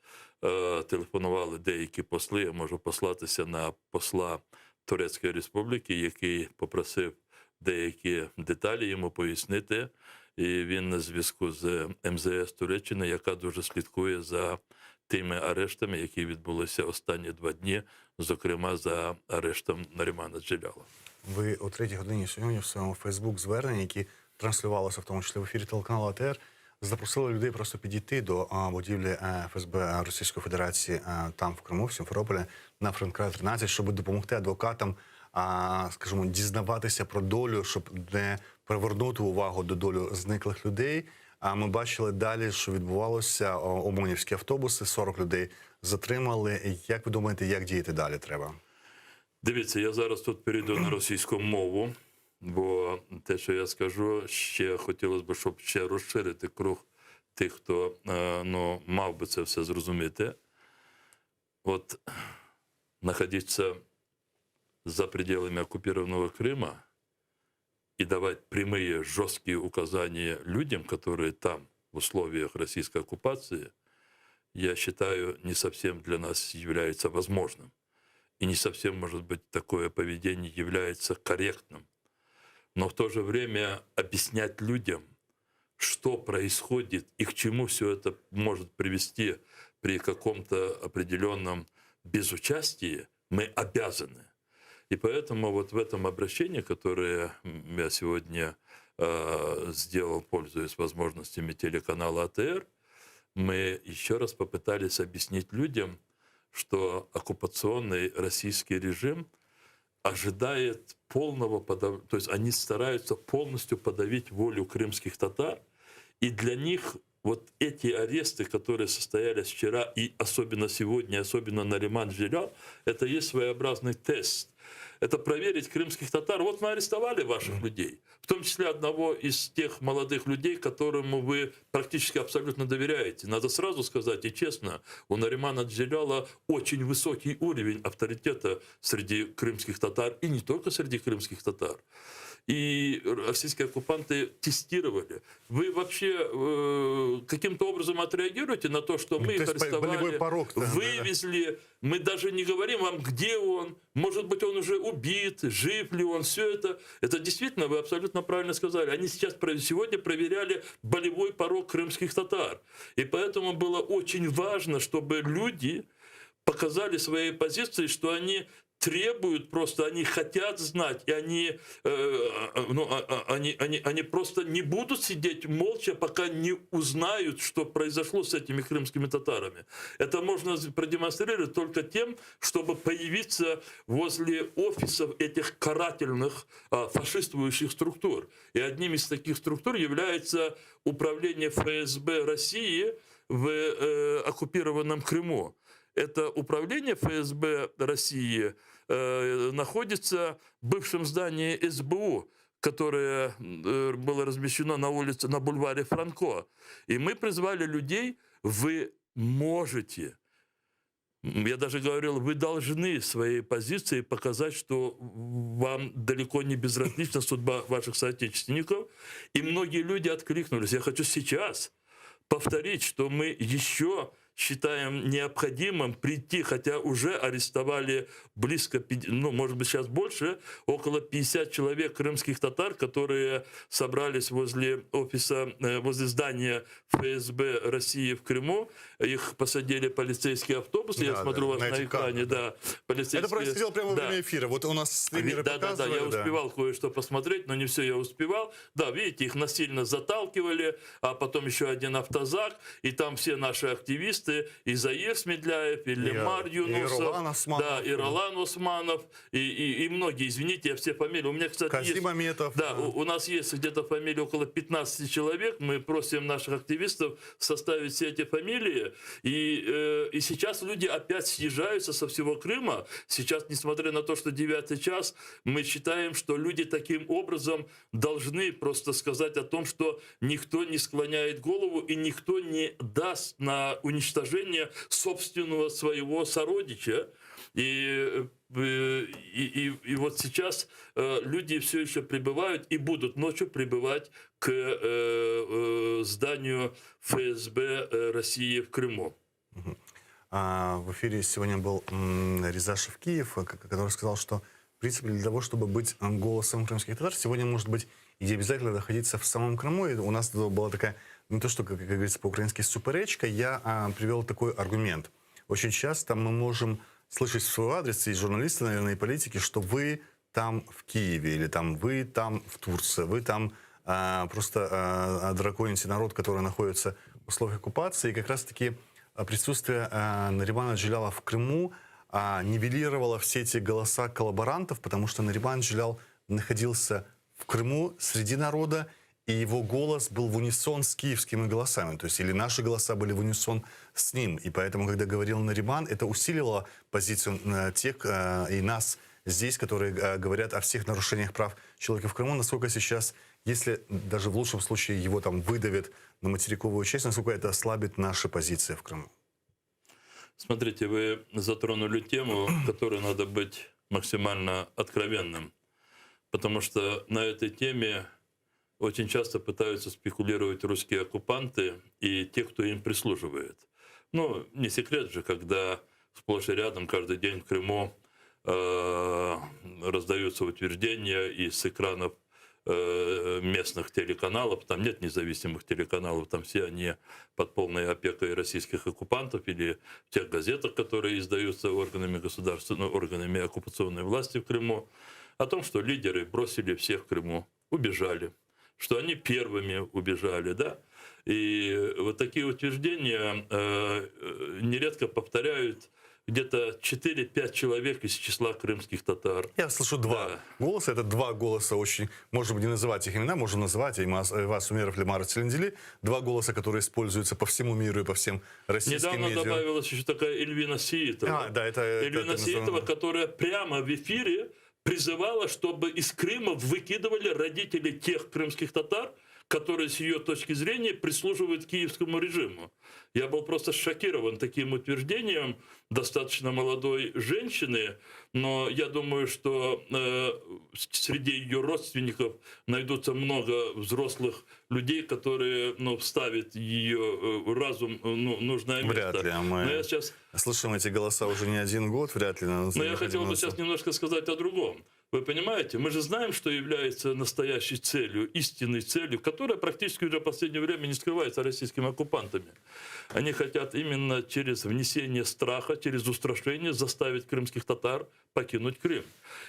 телефонували деякі посли. Я можу послатися на посла Турецької Республіки, який попросив деякі деталі йому пояснити. І він на зв'язку з МЗС Туреччини, яка дуже слідкує за тими арештами, які відбулися останні 2 дні, зокрема за арештом Нарімана Джелялова. Ви о 3-й годині сьогодні в своєму Фейсбук-зверненні, які транслювалося в тому числі в ефірі телеканалу АТР, запросили людей просто підійти до будівлі ФСБ Російської Федерації там в Криму, в Сімферополі, на Франка 13, щоб допомогти адвокатам, скажімо, дізнаватися про долю, щоб не привернути увагу до долі зниклих людей. А ми бачили далі, що відбувалося: ОМОНівські автобуси, 40 людей затримали. Як ви думаєте, як діяти далі треба? Дивіться, я зараз тут перейду на російську мову, бо те, що я скажу, ще хотілося б, щоб ще розширити круг тих, хто мав би це все зрозуміти. От, знаходитися за пределами оккупированного Крыма и давать прямые, жесткие указания людям, которые там в условиях российской оккупации, я считаю, не совсем для нас является возможным. И не совсем, может быть, такое поведение является корректным. Но в то же время объяснять людям, что происходит и к чему все это может привести при каком-то определенном безучастии, мы обязаны. И поэтому вот в этом обращении, которое я сегодня сделал, пользуясь возможностями телеканала АТР, мы еще раз попытались объяснить людям, что оккупационный российский режим ожидает полного подавления, то есть они стараются полностью подавить волю крымских татар, и для них вот эти аресты, которые состоялись вчера и особенно сегодня, особенно Нариман Джелял, это есть своеобразный тест. Это проверить крымских татар. Вот мы арестовали ваших людей, в том числе одного из тех молодых людей, которому вы практически абсолютно доверяете. Надо сразу сказать и честно, у Наримана Джеляла очень высокий уровень авторитета среди крымских татар, и не только среди крымских татар. И российские оккупанты тестировали. Вы вообще каким-то образом отреагируете на то, что мы их арестовали, вывезли, мы даже не говорим вам, где он, может быть, он уже убит, жив ли он, все это действительно, вы абсолютно правильно сказали. Они сегодня проверяли болевой порог крымских татар. И поэтому было очень важно, чтобы люди показали свои позиции, что они требуют просто, они хотят знать, и они просто не будут сидеть молча, пока не узнают, что произошло с этими крымскими татарами. Это можно продемонстрировать только тем, чтобы появиться возле офисов этих карательных фашистующих структур. И одним из таких структур является управление ФСБ России в оккупированном Крыму. Это управление ФСБ России находится в бывшем здании СБУ, которое было размещено на улице, на бульваре Франко. И мы призвали людей, вы можете, я даже говорил, вы должны своей позиции показать, что вам далеко не безразлична судьба ваших соотечественников. И многие люди откликнулись. Я хочу сейчас повторить, что мы еще считаем необходимым прийти, хотя уже арестовали близко, может быть, сейчас больше, около 50 человек крымских татар, которые собрались возле офиса, возле здания ФСБ России в Крыму. Их посадили полицейские автобусы, я смотрю вас на экране, да. Это происходило прямо во время эфира. Вот у нас стримеры показывали. Я успевал кое-что посмотреть, но не все я успевал. Да, видите, их насильно заталкивали, а потом еще один автозак, и там все наши активисты, и Заир Смедляев, и Лемар Юнусов, и Ролан Османов, и многие, извините, я все фамилии. У меня, кстати, Казим Аметов. Да, у нас есть где-то фамилии около 15 человек. Мы просим наших активистов составить все эти фамилии. И сейчас люди опять съезжаются со всего Крыма. Сейчас, несмотря на то, что 9-й час, мы считаем, что люди таким образом должны просто сказать о том, что никто не склоняет голову и никто не даст на уничтожение собственного своего сородича. И вот сейчас люди все еще прибывают и будут ночью прибывать к зданию ФСБ России в Крыму. В эфире сегодня был Реза Шевкиев, который сказал, что в принципе для того, чтобы быть голосом крымских татар, сегодня, может быть, и не обязательно находиться в самом Крыму. И у нас была такая, не то что, как говорится по-украински, суперечка, я привел такой аргумент. Очень часто мы можем слышать в свой адрес, и журналисты, наверное, и политики, что вы там в Киеве, или там вы там в Турции, вы там просто драконите народ, который находится в условиях оккупации. И как раз-таки присутствие Наримана Джеляла в Крыму нивелировало все эти голоса коллаборантов, потому что Нариман Джелял находился в Крыму среди народа, и его голос был в унисон с киевскими голосами. То есть или наши голоса были в унисон с ним. И поэтому, когда говорил Нариман, это усиливало позицию тех и нас здесь, которые говорят о всех нарушениях прав человека в Крыму. Насколько сейчас, если даже в лучшем случае его там выдавят на материковую часть, насколько это ослабит наши позиции в Крыму? Смотрите, вы затронули тему, в которой надо быть максимально откровенным. Потому что на этой теме очень часто пытаются спекулировать русские оккупанты и те, кто им прислуживает. Ну, не секрет же, когда сплошь и рядом каждый день в Крыму раздаются утверждения и с экранов местных телеканалов, там нет независимых телеканалов, там все они под полной опекой российских оккупантов или в тех газетах, которые издаются органами государственной, органами оккупационной власти в Крыму, о том, что лидеры бросили всех в Крыму, убежали, что они первыми убежали, да. И вот такие утверждения нередко повторяют где-то 4-5 человек из числа крымских татар. Я слышу два голоса. Это два голоса очень... Можем не называть их имена, можем называть Айваз Умеров, Лемар Целендили. Два голоса, которые используются по всему миру и по всем российским Недавно медиа. добавилась еще такая Эльвина Сиитова. Эльвина Сиитова, которая прямо в эфире призывала, чтобы из Крыма выкидывали родителей тех крымских татар, которые с ее точки зрения прислуживают киевскому режиму. Я был просто шокирован таким утверждением достаточно молодой женщины, но я думаю, что среди ее родственников найдутся много взрослых людей, которые вставят ее разум в нужное место. Вряд ли. Мы слышим эти голоса уже не один год, вряд ли. Но я хотел бы сейчас немножко сказать о другом. Вы понимаете, мы же знаем, что является настоящей целью, истинной целью, которая практически уже в последнее время не скрывается российскими оккупантами. Они хотят именно через внесение страха, через устрашение заставить крымских татар покинуть Крым.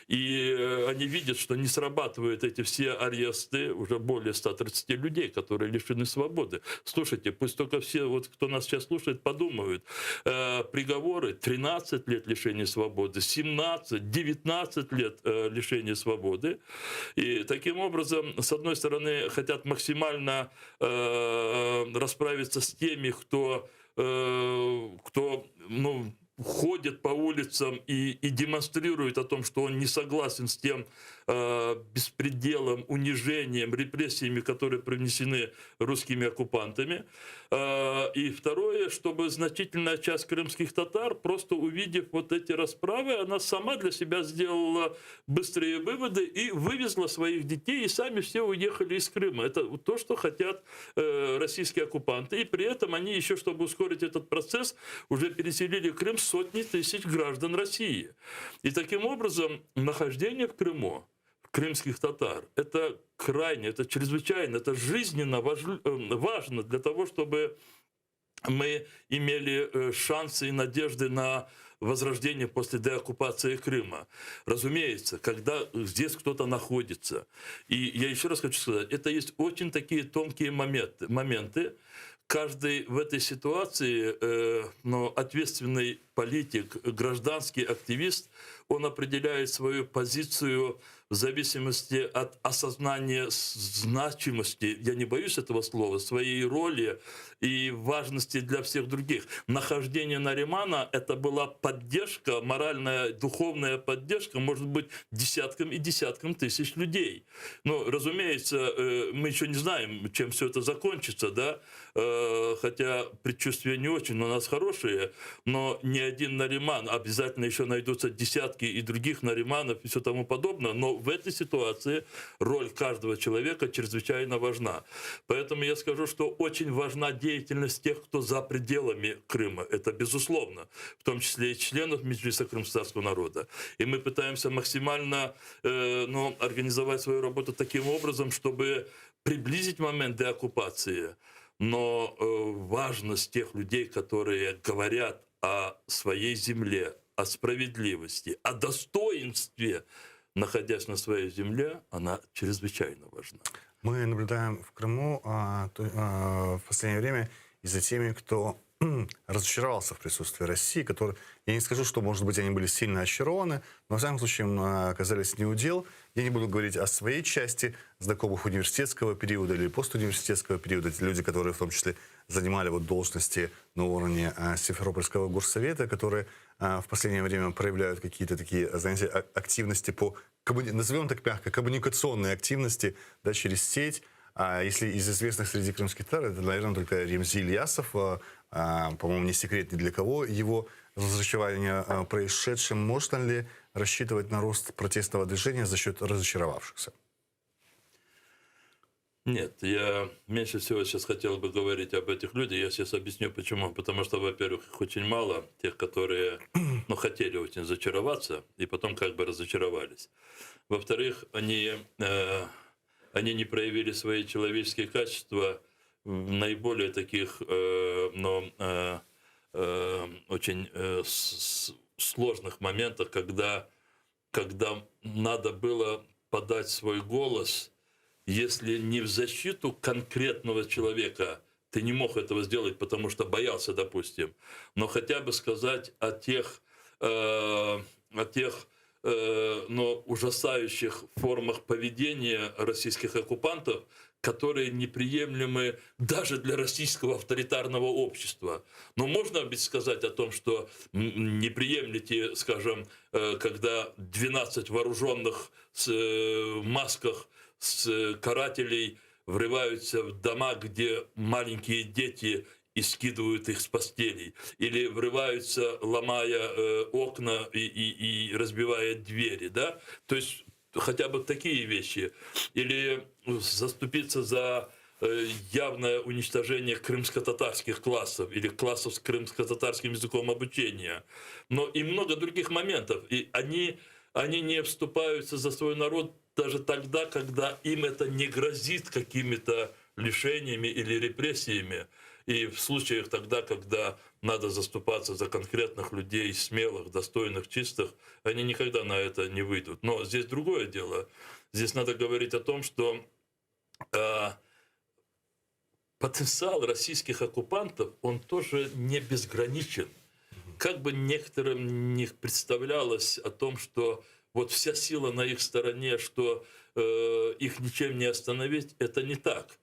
И они видят, что не срабатывают эти все аресты уже более 130 людей, которые лишены свободы. Слушайте, пусть только все, вот, кто нас сейчас слушает, подумают. Приговоры 13 лет лишения свободы, 17, 19 лет лишения свободы. И таким образом, с одной стороны, хотят максимально расправиться с теми, кто ходит по улицам и демонстрирует о том, что он не согласен с тем беспределом, унижением, репрессиями, которые принесены русскими оккупантами. И второе, чтобы значительная часть крымских татар, просто увидев вот эти расправы, она сама для себя сделала быстрые выводы и вывезла своих детей, и сами все уехали из Крыма. Это то, что хотят российские оккупанты. И при этом они еще, чтобы ускорить этот процесс, уже переселили в Крым сотни тысяч граждан России. И таким образом нахождение в Крыму крымских татар — это крайне, это чрезвычайно, это жизненно важно для того, чтобы мы имели шансы и надежды на возрождение после деоккупации Крыма. Разумеется, когда здесь кто-то находится, и я еще раз хочу сказать, это есть очень такие тонкие моменты. Каждый в этой ситуации, ответственный политик, гражданский активист, он определяет свою позицию в зависимости от осознания значимости, я не боюсь этого слова, своей роли и важности для всех других. Нахождение Наримана — это была поддержка, моральная, духовная поддержка, может быть, десяткам и десяткам тысяч людей. Но, разумеется, мы еще не знаем, чем все это закончится, да? Хотя предчувствия не очень у нас хорошие, но ни один Нариман, обязательно еще найдутся десятки и других Нариманов и все тому подобное, но в этой ситуации роль каждого человека чрезвычайно важна. Поэтому я скажу, что очень важна деятельность тех, кто за пределами Крыма. Это безусловно, в том числе и членов Меджлиса крымского народа. И мы пытаемся максимально организовать свою работу таким образом, чтобы приблизить момент деоккупации. Но важность тех людей, которые говорят о своей земле, о справедливости, о достоинстве, находясь на своей земле, она чрезвычайно важна. Мы наблюдаем в Крыму в последнее время и за теми, кто разочаровался в присутствии России, которые, я не скажу, что, может быть, они были сильно очарованы, но, в всяком случае, им оказались неудел. Я не буду говорить о своей части знакомых университетского периода или постуниверситетского периода. Это люди, которые в том числе занимали должности на уровне Симферопольского горсовета, которые в последнее время проявляют какие-то такие, знаете, активности по, назовем так мягко, коммуникационные активности, да, через сеть. А если из известных среди крымских татар, это, наверное, только Ремзи Ильясов, по-моему, не секрет ни для кого его разочарование происшедшим. Можно ли рассчитывать на рост протестного движения за счет разочаровавшихся? Нет, я меньше всего сейчас хотел бы говорить об этих людях. Я сейчас объясню почему. Потому что, во-первых, их очень мало, тех, которые хотели очень зачароваться, и потом как бы разочаровались. Во-вторых, они не проявили свои человеческие качества в наиболее таких, очень сложных моментах, когда надо было подать свой голос. Если не в защиту конкретного человека, ты не мог этого сделать, потому что боялся, допустим, но хотя бы сказать о тех ужасающих формах поведения российских оккупантов, которые неприемлемы даже для российского авторитарного общества. Но можно ведь сказать о том, что не приемлете, скажем, когда 12 вооруженных в масках с карателей врываются в дома, где маленькие дети, и скидывают их с постелей. Или врываются, ломая окна и разбивая двери. Да? То есть хотя бы такие вещи. Или заступиться за явное уничтожение крымско-татарских классов или классов с крымско-татарским языком обучения. Но и много других моментов. И они не вступаются за свой народ даже тогда, когда им это не грозит какими-то лишениями или репрессиями. И в случаях тогда, когда надо заступаться за конкретных людей, смелых, достойных, чистых, они никогда на это не выйдут. Но здесь другое дело. Здесь надо говорить о том, что потенциал российских оккупантов, он тоже не безграничен. Как бы некоторым не представлялось о том, что вот вся сила на их стороне, что их ничем не остановить, это не так.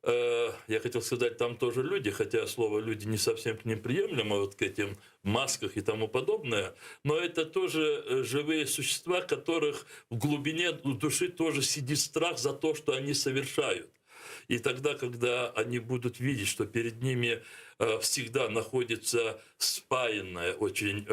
Я хотел сказать, там тоже люди, хотя слово «люди» не совсем к ним приемлемо, вот к этим масках и тому подобное, но это тоже живые существа, которых в глубине души тоже сидит страх за то, что они совершают. И тогда, когда они будут видеть, что перед ними всегда находится спаянная, очень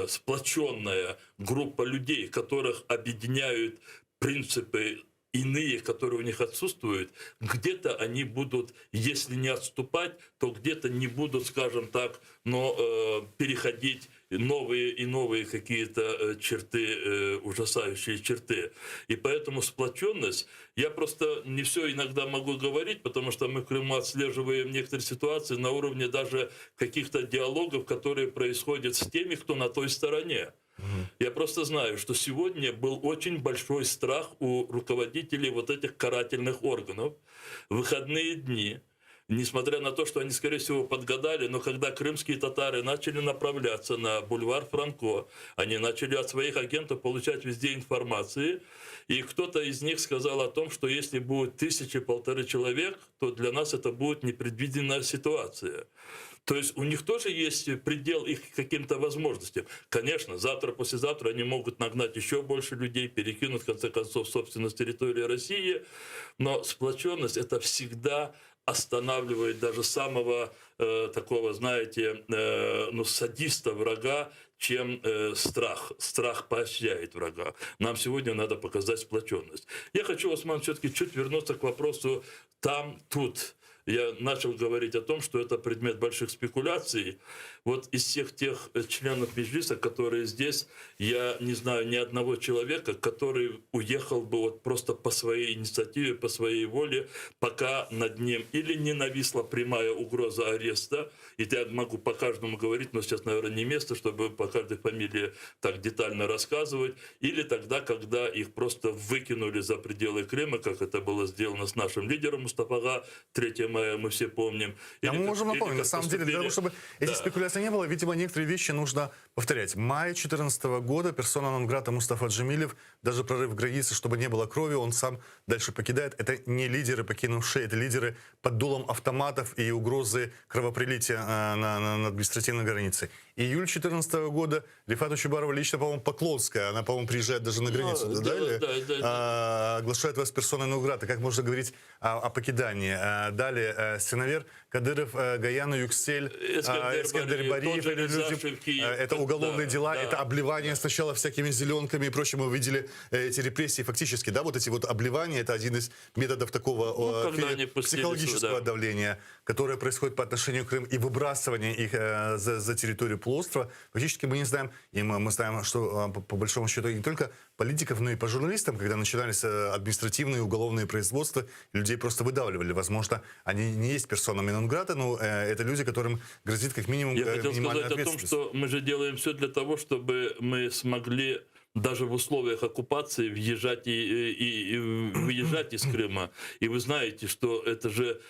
сплоченная группа людей, которых объединяют принципы иные, которые у них отсутствуют, где-то они будут, если не отступать, то где-то не будут, скажем так, но переходить новые и новые какие-то черты, ужасающие черты. И поэтому сплоченность, я просто не все иногда могу говорить, потому что мы в Крыму отслеживаем некоторые ситуации на уровне даже каких-то диалогов, которые происходят с теми, кто на той стороне. Я просто знаю, что сегодня был очень большой страх у руководителей вот этих карательных органов. В выходные дни, несмотря на то, что они, скорее всего, подгадали, но когда крымские татары начали направляться на бульвар Франко, они начали от своих агентов получать везде информации, и кто-то из них сказал о том, что если будет 1000-1500 человек, то для нас это будет непредвиденная ситуация. То есть у них тоже есть предел их каким-то возможностям. Конечно, завтра, послезавтра они могут нагнать еще больше людей, перекинуть, в конце концов, собственность территории России. Но сплоченность это всегда останавливает даже самого такого, знаете, садиста, врага, чем страх. Страх поощряет врага. Нам сегодня надо показать сплоченность. Я хочу, Осман, все-таки чуть вернуться к вопросу там, тут. Я начал говорить о том, что это предмет больших спекуляций. Вот из всех тех членов Меджлиса, которые здесь, я не знаю ни одного человека, который уехал бы вот просто по своей инициативе, по своей воле, пока над ним или не нависла прямая угроза ареста. И я могу по каждому говорить, но сейчас, наверное, не место, чтобы по каждой фамилии так детально рассказывать. Или тогда, когда их просто выкинули за пределы Крыма, как это было сделано с нашим лидером Мустафа, 3 мая мы все помним. Мы можем напомнить, на самом деле, для того, чтобы этих спекуляций не было, видимо, некоторые вещи нужно повторять. В мае 2014 года персона нон-грата Мустафа Джемилев, даже прорыв границы, чтобы не было крови, он сам дальше покидает. Это не лидеры, покинувшие, это лидеры под дулом автоматов и угрозы кровопролития на административной границе. Июль 2014 года Рифату Чубарову лично, по-моему, Поклонская, она, по-моему, приезжает даже на границу, оглашает вас персоной нон-грата. Как можно говорить о покидании? Далее далее. Синовер Кадыров, Гаяна, Юксель, Эскандер Бариев. Это уголовные дела, это обливание сначала всякими зеленками и прочим. Мы видели эти репрессии фактически. Да, вот эти вот обливания, это один из методов такого психологического давления, которое происходит по отношению к Крыму, и выбрасывание их за территорию полуострова. Фактически мы не знаем, и мы знаем, что по большому счету не только политиков, но и по журналистам, когда начинались административные уголовные производства, людей просто выдавливали. Возможно, они не есть персона нон-грата, но это люди, которым грозит как минимум Я хотел минимальная сказать о том, что мы же делаем все для того, чтобы мы смогли даже в условиях оккупации въезжать и выезжать из Крыма. И вы знаете, что это же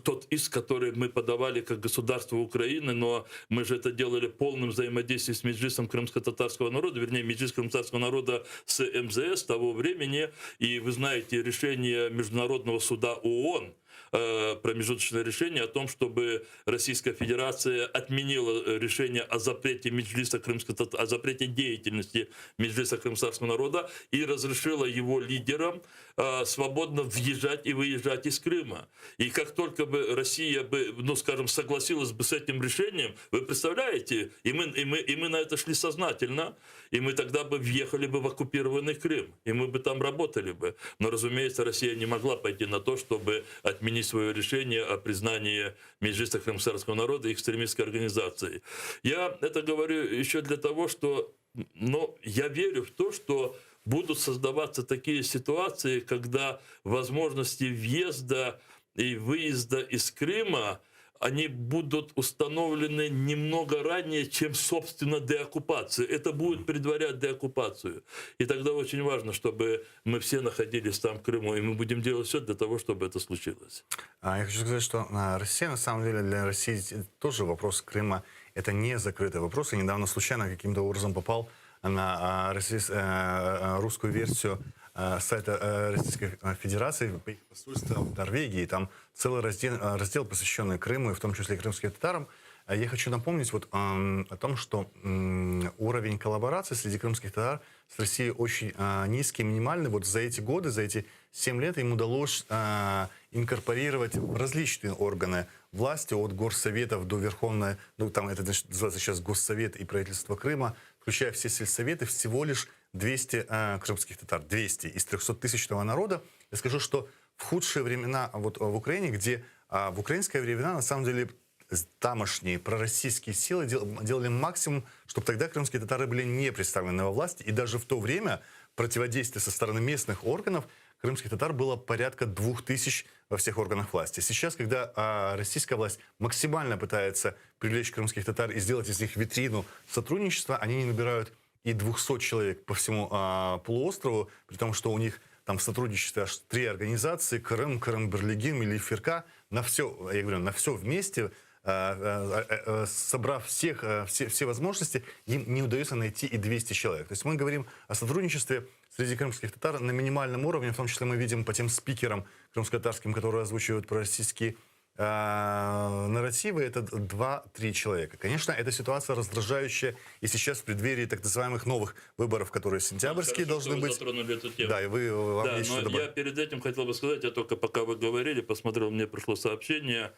тот иск, который мы подавали как государство Украины, но мы же это делали полным взаимодействием с Меджлисом крымско-татарского народа, вернее, Меджлис крымско-татарского народа с МЗС того времени. И вы знаете решение Международного суда ООН, промежуточное решение о том, чтобы Российская Федерация отменила решение о запрете о запрете деятельности Меджлиса крымско-татарского народа и разрешила его лидерам свободно въезжать и выезжать из Крыма. И как только бы Россия бы, скажем, согласилась бы с этим решением, вы представляете, и мы на это шли сознательно, и мы тогда бы въехали бы в оккупированный Крым, и мы бы там работали бы. Но, разумеется, Россия не могла пойти на то, чтобы отменить свое решение о признании Меджлиса крымско-татарского народа экстремистской организацией. Я это говорю еще для того, что я верю в то, что будут создаваться такие ситуации, когда возможности въезда и выезда из Крыма, они будут установлены немного ранее, чем, собственно, деоккупация. Это будет предварять деоккупацию. И тогда очень важно, чтобы мы все находились там, в Крыму, и мы будем делать все для того, чтобы это случилось. Я хочу сказать, что Россия, на самом деле, для России тоже вопрос Крыма – это не закрытый вопрос. Я недавно случайно каким-то образом попал на русскую версию сайта Российской Федерации, посольства в Норвегии. Там целый раздел, посвященный Крыму, и в том числе и крымским татарам. Я хочу напомнить о том, что уровень коллаборации среди крымских татар с Россией очень низкий, минимальный. Вот за эти годы, за эти 7 лет им удалось инкорпорировать различные органы власти, от горсоветов до Верховной, там это называется сейчас Госсовет и правительство Крыма, включая все сельсоветы, всего лишь 200 крымских татар, 200 из 300-тысячного народа. Я скажу, что в худшие времена в Украине, где в украинское времена, на самом деле, тамошние пророссийские силы делали максимум, чтобы тогда крымские татары были не представлены во власти. И даже в то время противодействие со стороны местных органов крымских татар было порядка 2000 во всех органах власти. Сейчас, когда российская власть максимально пытается привлечь крымских татар и сделать из них витрину сотрудничества, они не набирают и 200 человек по всему полуострову, при том, что у них там в сотрудничестве аж 3 организации: Крым, Крым-Берлигин, Милифирка. На все, я говорю, на все вместе, собрав все возможности, им не удается найти и 200 человек. То есть мы говорим о сотрудничестве среди крымских татар на минимальном уровне, в том числе мы видим по тем спикерам крымско-татарским, которые озвучивают пророссийские нарративы, это 2-3 человека. Конечно, эта ситуация раздражающая, и сейчас в преддверии так называемых новых выборов, которые сентябрьские должны быть. Эту тему. Да, и вам есть что добавить. Я перед этим хотел бы сказать, я только пока вы говорили, посмотрел, мне пришло сообщение,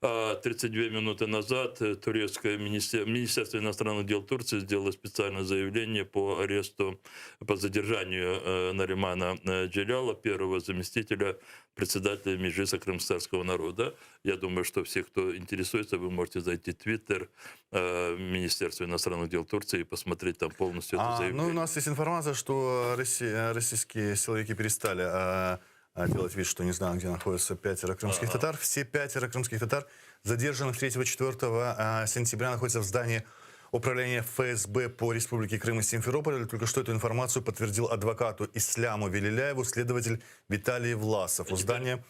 32 минуты назад турецкое Министерство иностранных дел Турции сделало специальное заявление по аресту, по задержанию Наримана Джеляла, первого заместителя председателя Меджлиса крымско-татарского народа. Я думаю, что все, кто интересуется, вы можете зайти в Твиттер Министерства иностранных дел Турции и посмотреть там полностью это заявление. У нас есть информация, что российские силовики перестали делать вид, что не знаю, где находятся 5 крымских татар. Все 5 крымских татар, задержанных 3-4 сентября, находятся в здании управления ФСБ по Республике Крым и Симферополя. Только что эту информацию подтвердил адвокату Исляму Велиляеву следователь Виталий Власов. У здания...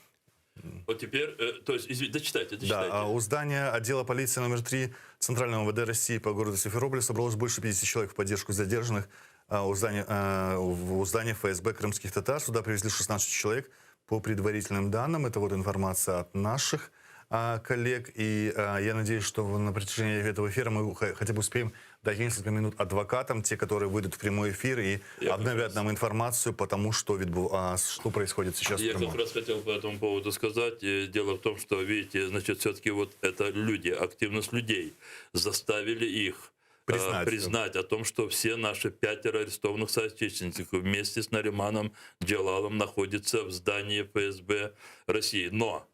Вот теперь, то есть, дочитайте. Да, у здания отдела полиции номер 3 Центрального МВД России по городу Симферополя собралось больше 50 человек в поддержку задержанных у здания ФСБ крымских татар. Сюда привезли 16 человек по предварительным данным. Это вот информация от наших коллег. И я надеюсь, что на протяжении этого эфира мы хотя бы успеем дать несколько минут адвокатам, те, которые выйдут в прямой эфир и обновят нам информацию по тому, что происходит сейчас в Я Крыму. как раз хотел по этому поводу сказать. Дело в том, что, видите, значит, все-таки вот это люди, активность людей заставили их признать о том, что все наши 5 арестованных соотечественников вместе с Нариманом Джелалом находятся в здании ФСБ России. Но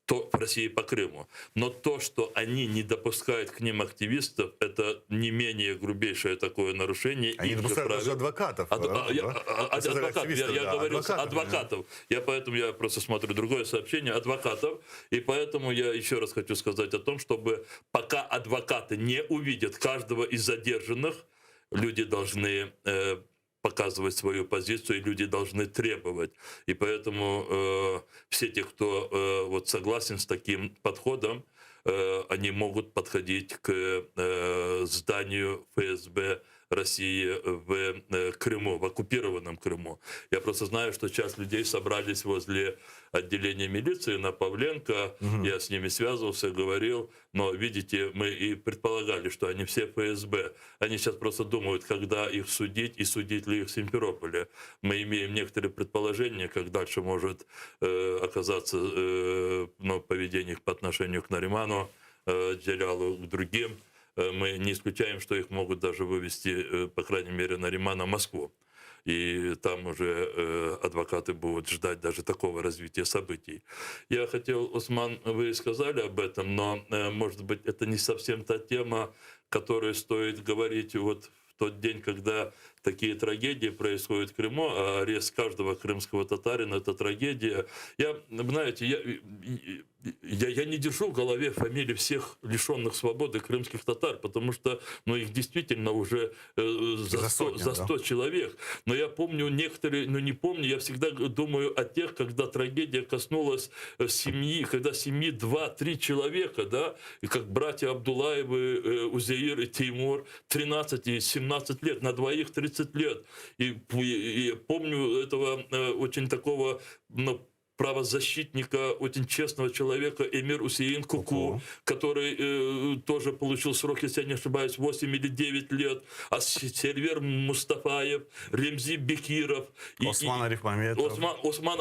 в России по Крыму. Но то, что они не допускают к ним активистов, это не менее грубейшее такое нарушение. Они допускают даже адвокатов. Я говорю адвокатов. Поэтому я просто смотрю другое сообщение. Адвокатов. И поэтому я еще раз хочу сказать о том, чтобы пока адвокаты не увидят каждого из задержанных, люди должны показывать свою позицию, и люди должны требовать. И поэтому все те, кто вот согласен с таким подходом, они могут подходить к зданию ФСБ России в Крыму, в оккупированном Крыму. Я просто знаю, что часть людей собрались возле отделения милиции на Павленко. Я с ними связывался, говорил. Но, видите, мы и предполагали, что они все ФСБ. Они сейчас просто думают, когда их судить и судить ли их в Симферополе. Мы имеем некоторые предположения, как дальше может оказаться поведение их по отношению к Нариману Джелялу, к другим. Мы не исключаем, что их могут даже вывести, по крайней мере, Наримана в Москву. И там уже адвокаты будут ждать даже такого развития событий. Я хотел, Осман, вы сказали об этом, но, может быть, это не совсем та тема, которую стоит говорить вот в тот день, когда такие трагедии происходят в Крыму, а арест каждого крымского татарина – это трагедия. Знаете, я не держу в голове фамилии всех лишенных свободы крымских татар, потому что их действительно уже за 100 человек. Но я помню некоторые, не помню, я всегда думаю о тех, когда трагедия коснулась семьи, когда семьи 2-3 человека, да, и как братья Абдулаевы, Узеир и Теймур, 13 и 17 лет, на двоих 30 лет. И помню этого очень такого правозащитника, очень честного человека Эмир Усейн Куку, который тоже получил срок, если я не ошибаюсь, 8 или 9 лет, а Сервер Мустафаев, Ремзи Бекиров, Осман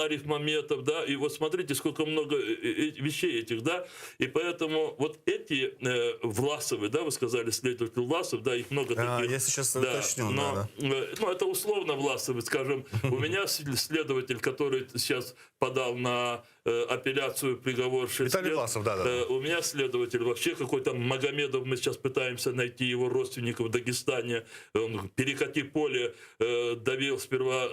Ариф Маметов, да, и вот смотрите, сколько много вещей этих, да, и поэтому вот эти Власовы, да, вы сказали, следователь Власов, да, их много таких. Я сейчас уточню, но это условно Власовы, скажем, у меня следователь, который сейчас подал на апелляцию, приговор 6 лет. Власов, да. У меня следователь вообще какой-то Магомедов, мы сейчас пытаемся найти его родственников в Дагестане. Он перекати поле давил, сперва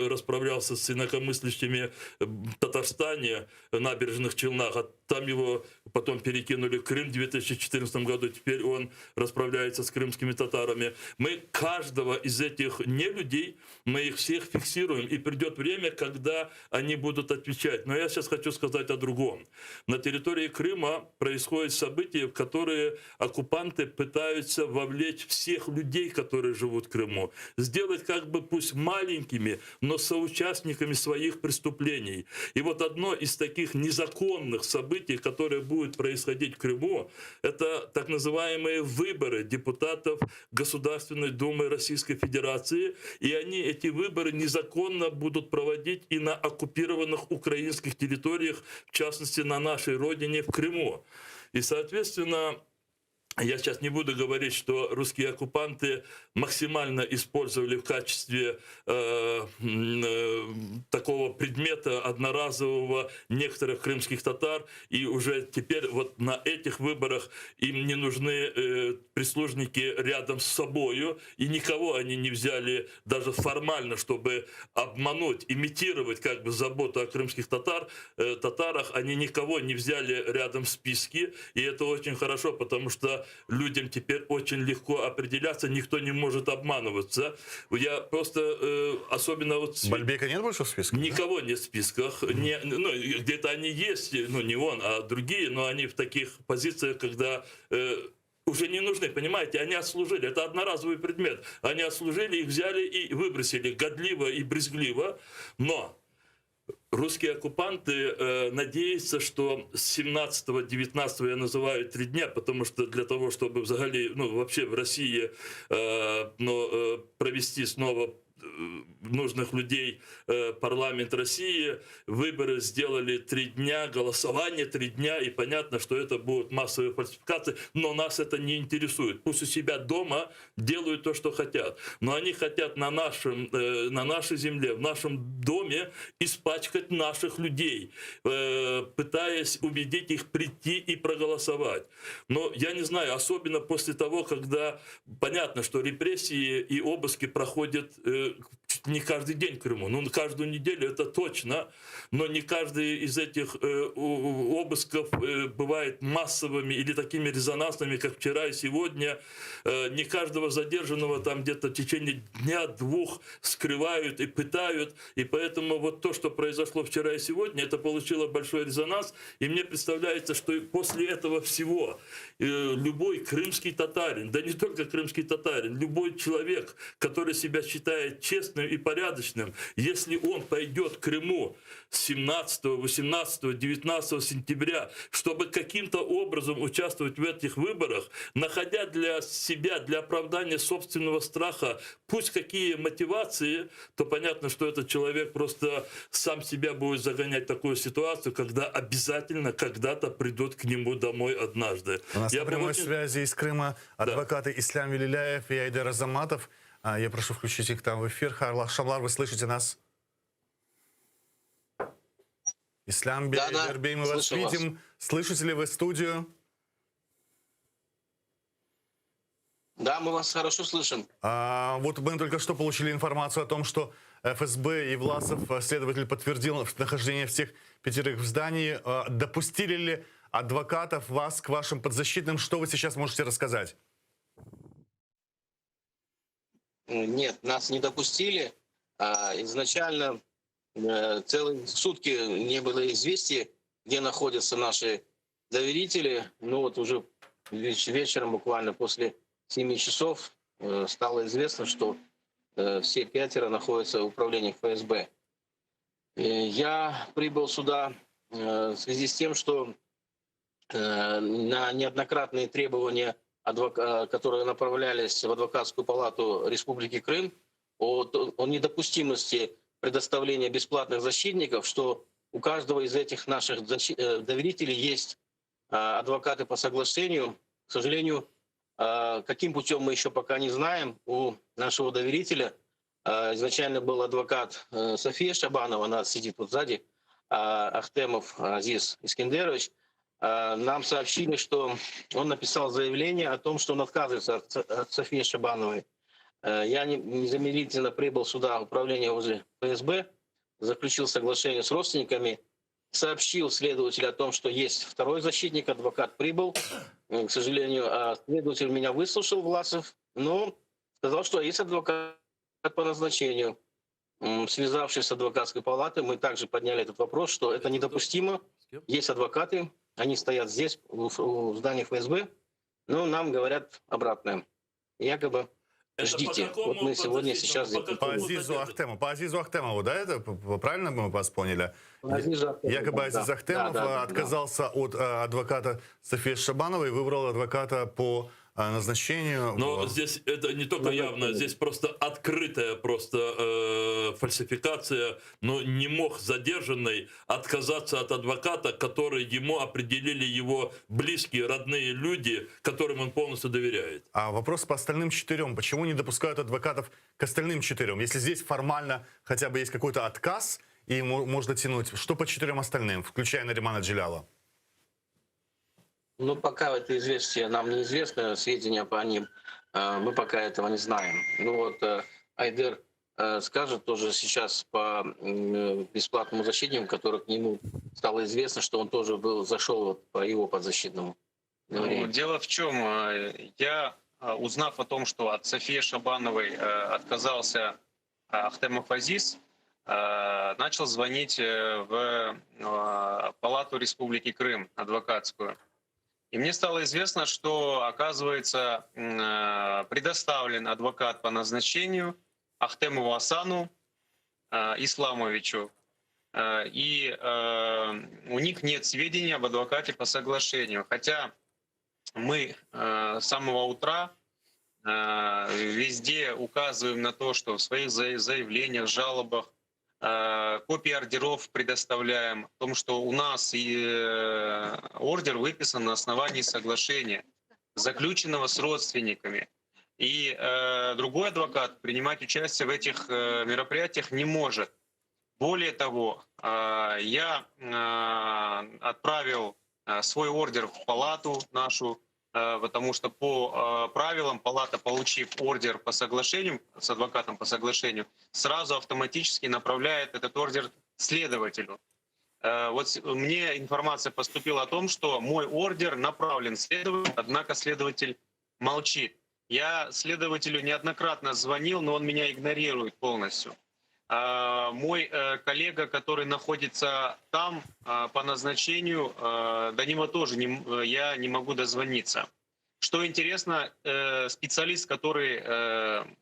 расправлялся с инакомыслящими в Татарстане, набережных Челнах, а там его потом перекинули в Крым в 2014 году, теперь он расправляется с крымскими татарами. Мы каждого из этих нелюдей, мы их всех фиксируем, и придет время, когда они будут отвечать. Но я сейчас хочу сказать о другом. На территории Крыма происходят события, в которые оккупанты пытаются вовлечь всех людей, которые живут в Крыму, сделать как бы пусть маленькими, но соучастниками своих преступлений. И вот одно из таких незаконных событий, которое будет происходить в Крыму, это так называемые выборы депутатов Государственной Думы Российской Федерации. И они, эти выборы, незаконно будут проводить и на оккупированных украинских территориях, в частности, на нашей родине, в Крыму. И, соответственно, я сейчас не буду говорить, что русские оккупанты максимально использовали в качестве такого предмета одноразового некоторых крымских татар, и уже теперь вот на этих выборах им не нужны прислужники рядом с собою, и никого они не взяли даже формально, чтобы обмануть, имитировать как бы заботу о крымских татарах, они никого не взяли рядом в списке, и это очень хорошо, потому что людям теперь очень легко определяться, никто не может обманываться. Я просто особенно вот... Бальбека нет больше в списках? Никого нет в списках. Где-то они есть, не он, а другие, но они в таких позициях, когда уже не нужны, понимаете, они отслужили. Это одноразовый предмет. Они отслужили, их взяли и выбросили годливо и брезгливо. Но Русские оккупанты надеются, что с 17-19 я называю 3 дня, потому что для того, чтобы взагалі, вообще в России провести снова нужных людей парламент России, выборы сделали 3 дня, голосование 3 дня, и понятно, что это будут массовые фальсификации, но нас это не интересует. Пусть у себя дома делают то, что хотят, но они хотят на нашей земле, в нашем доме испачкать наших людей, пытаясь убедить их прийти и проголосовать. Но я не знаю, особенно после того, когда понятно, что репрессии и обыски проходят не каждый день в Крыму, каждую неделю это точно, но не каждый из этих обысков бывает массовыми или такими резонансными, как вчера и сегодня. Не каждого задержанного там где-то в течение дня-двух скрывают и пытают, и поэтому вот то, что произошло вчера и сегодня, это получило большой резонанс, и мне представляется, что после этого всего любой крымский татарин, да не только крымский татарин, любой человек, который себя считает честным и порядочным, если он пойдет к Крыму с 17, 18, 19 сентября, чтобы каким-то образом участвовать в этих выборах, находя для себя, для оправдания собственного страха, пусть какие мотивации, то понятно, что этот человек просто сам себя будет загонять в такую ситуацию, когда обязательно когда-то придут к нему домой однажды. У нас на прямой связи из Крыма адвокаты Ислам Велиляев и Айдар Азаматов. Я прошу включить их там в эфир. Харлах Шамлар, вы слышите нас? Ислам Бербей, мы вас видим. Слышите ли вы студию? Да, мы вас хорошо слышим. Вот мы только что получили информацию о том, что ФСБ и Власов, следователь, подтвердил нахождение всех 5 в здании. Допустили ли адвокатов вас к вашим подзащитным? Что вы сейчас можете рассказать? Нет, нас не допустили. Изначально целые сутки не было известия, где находятся наши доверители. Но вот уже вечером, буквально после 7 часов, стало известно, что все 5 находятся в управлении ФСБ. Я прибыл сюда в связи с тем, что на неоднократные требования, которые направлялись в адвокатскую палату Республики Крым о недопустимости предоставления бесплатных защитников, что у каждого из этих наших доверителей есть адвокаты по соглашению. К сожалению, каким путем мы еще пока не знаем. У нашего доверителя изначально был адвокат София Шабанова, она сидит тут сзади, Ахтемов Азиз Искендерович. Нам сообщили, что он написал заявление о том, что он отказывается от Софии Шабановой. Я незамедлительно прибыл сюда, в управление возле ФСБ, заключил соглашение с родственниками, сообщил следователю о том, что есть второй защитник, адвокат прибыл. К сожалению, следователь меня выслушал, Власов, но сказал, что есть адвокат по назначению. Связавшись с адвокатской палатой, мы также подняли этот вопрос, что это недопустимо. Есть адвокаты, они стоят здесь, в здании ФСБ, но нам говорят обратное. Якобы ждите. Вот мы сегодня, сейчас... По Азизу Ахтемову, да, это правильно мы вас поняли? Якобы Азиз Ахтемов отказался от адвоката Софии Шабановой и выбрал адвоката по назначению. Но здесь это не только явно, здесь просто открытая фальсификация. Но не мог задержанный отказаться от адвоката, который ему определили его близкие, родные люди, которым он полностью доверяет. А вопрос по остальным 4. Почему не допускают адвокатов к остальным 4? Если здесь формально хотя бы есть какой-то отказ, и можно тянуть, что по 4 остальным, включая Наримана Джиляла? Ну, пока это известие нам неизвестно, сведения по ним, мы пока этого не знаем. Ну вот Айдар скажет тоже сейчас по бесплатному защитнику, который к нему стало известно, что он тоже зашел по его подзащитному. Ну, дело в чем, я, узнав о том, что от Софии Шабановой отказался Ахтемов Азиз, начал звонить в палату Республики Крым, адвокатскую. И мне стало известно, что, оказывается, предоставлен адвокат по назначению Ахтемову Асану Исламовичу. и у них нет сведений об адвокате по соглашению. Хотя мы с самого утра везде указываем на то, что в своих заявлениях, жалобах, копии ордеров предоставляем, о том, что у нас ордер выписан на основании соглашения, заключенного с родственниками. И другой адвокат принимать участие в этих мероприятиях не может. Более того, я отправил свой ордер в палату нашу, потому что по правилам палата, получив ордер по соглашению, с адвокатом по соглашению, сразу автоматически направляет этот ордер следователю. Вот мне информация поступила о том, что мой ордер направлен следователю, однако следователь молчит. Я следователю неоднократно звонил, но он меня игнорирует полностью. Мой коллега, который находится там по назначению, до него тоже я не могу дозвониться. Что интересно, специалист, который,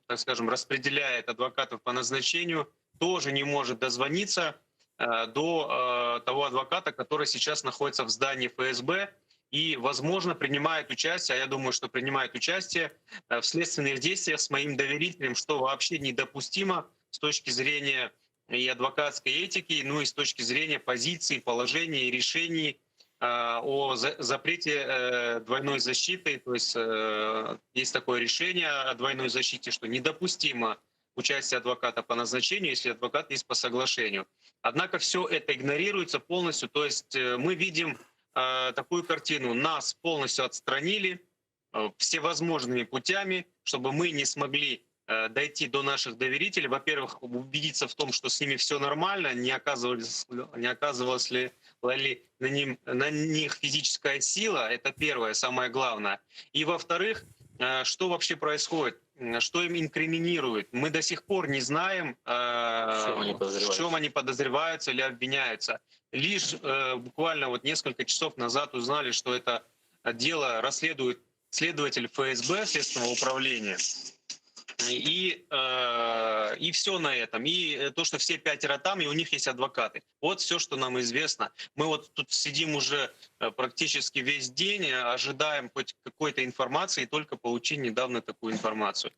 так скажем, распределяет адвокатов по назначению, тоже не может дозвониться до того адвоката, который сейчас находится в здании ФСБ и, возможно, принимает участие, а я думаю, что принимает участие в следственных действиях с моим доверителем, что вообще недопустимо с точки зрения и адвокатской этики, ну и с точки зрения позиций, положений и решений о запрете двойной защиты. То есть есть такое решение о двойной защите, что недопустимо участие адвоката по назначению, если адвокат есть по соглашению. Однако все это игнорируется полностью. То есть мы видим такую картину. Нас полностью отстранили всевозможными путями, чтобы мы не смогли дойти до наших доверителей. Во-первых, убедиться в том, что с ними все нормально, не оказывалась ли на них физическая сила. Это первое, самое главное. И во-вторых, что вообще происходит, что им инкриминируют. Мы до сих пор не знаем, в чем они подозреваются или обвиняются. Лишь буквально вот несколько часов назад узнали, что это дело расследует следователь ФСБ, Следственного управления. И все на этом. И то, что все 5 там, и у них есть адвокаты. Вот все, что нам известно. Мы вот тут сидим уже практически весь день, ожидаем хоть какой-то информации, и только получили недавно такую информацию.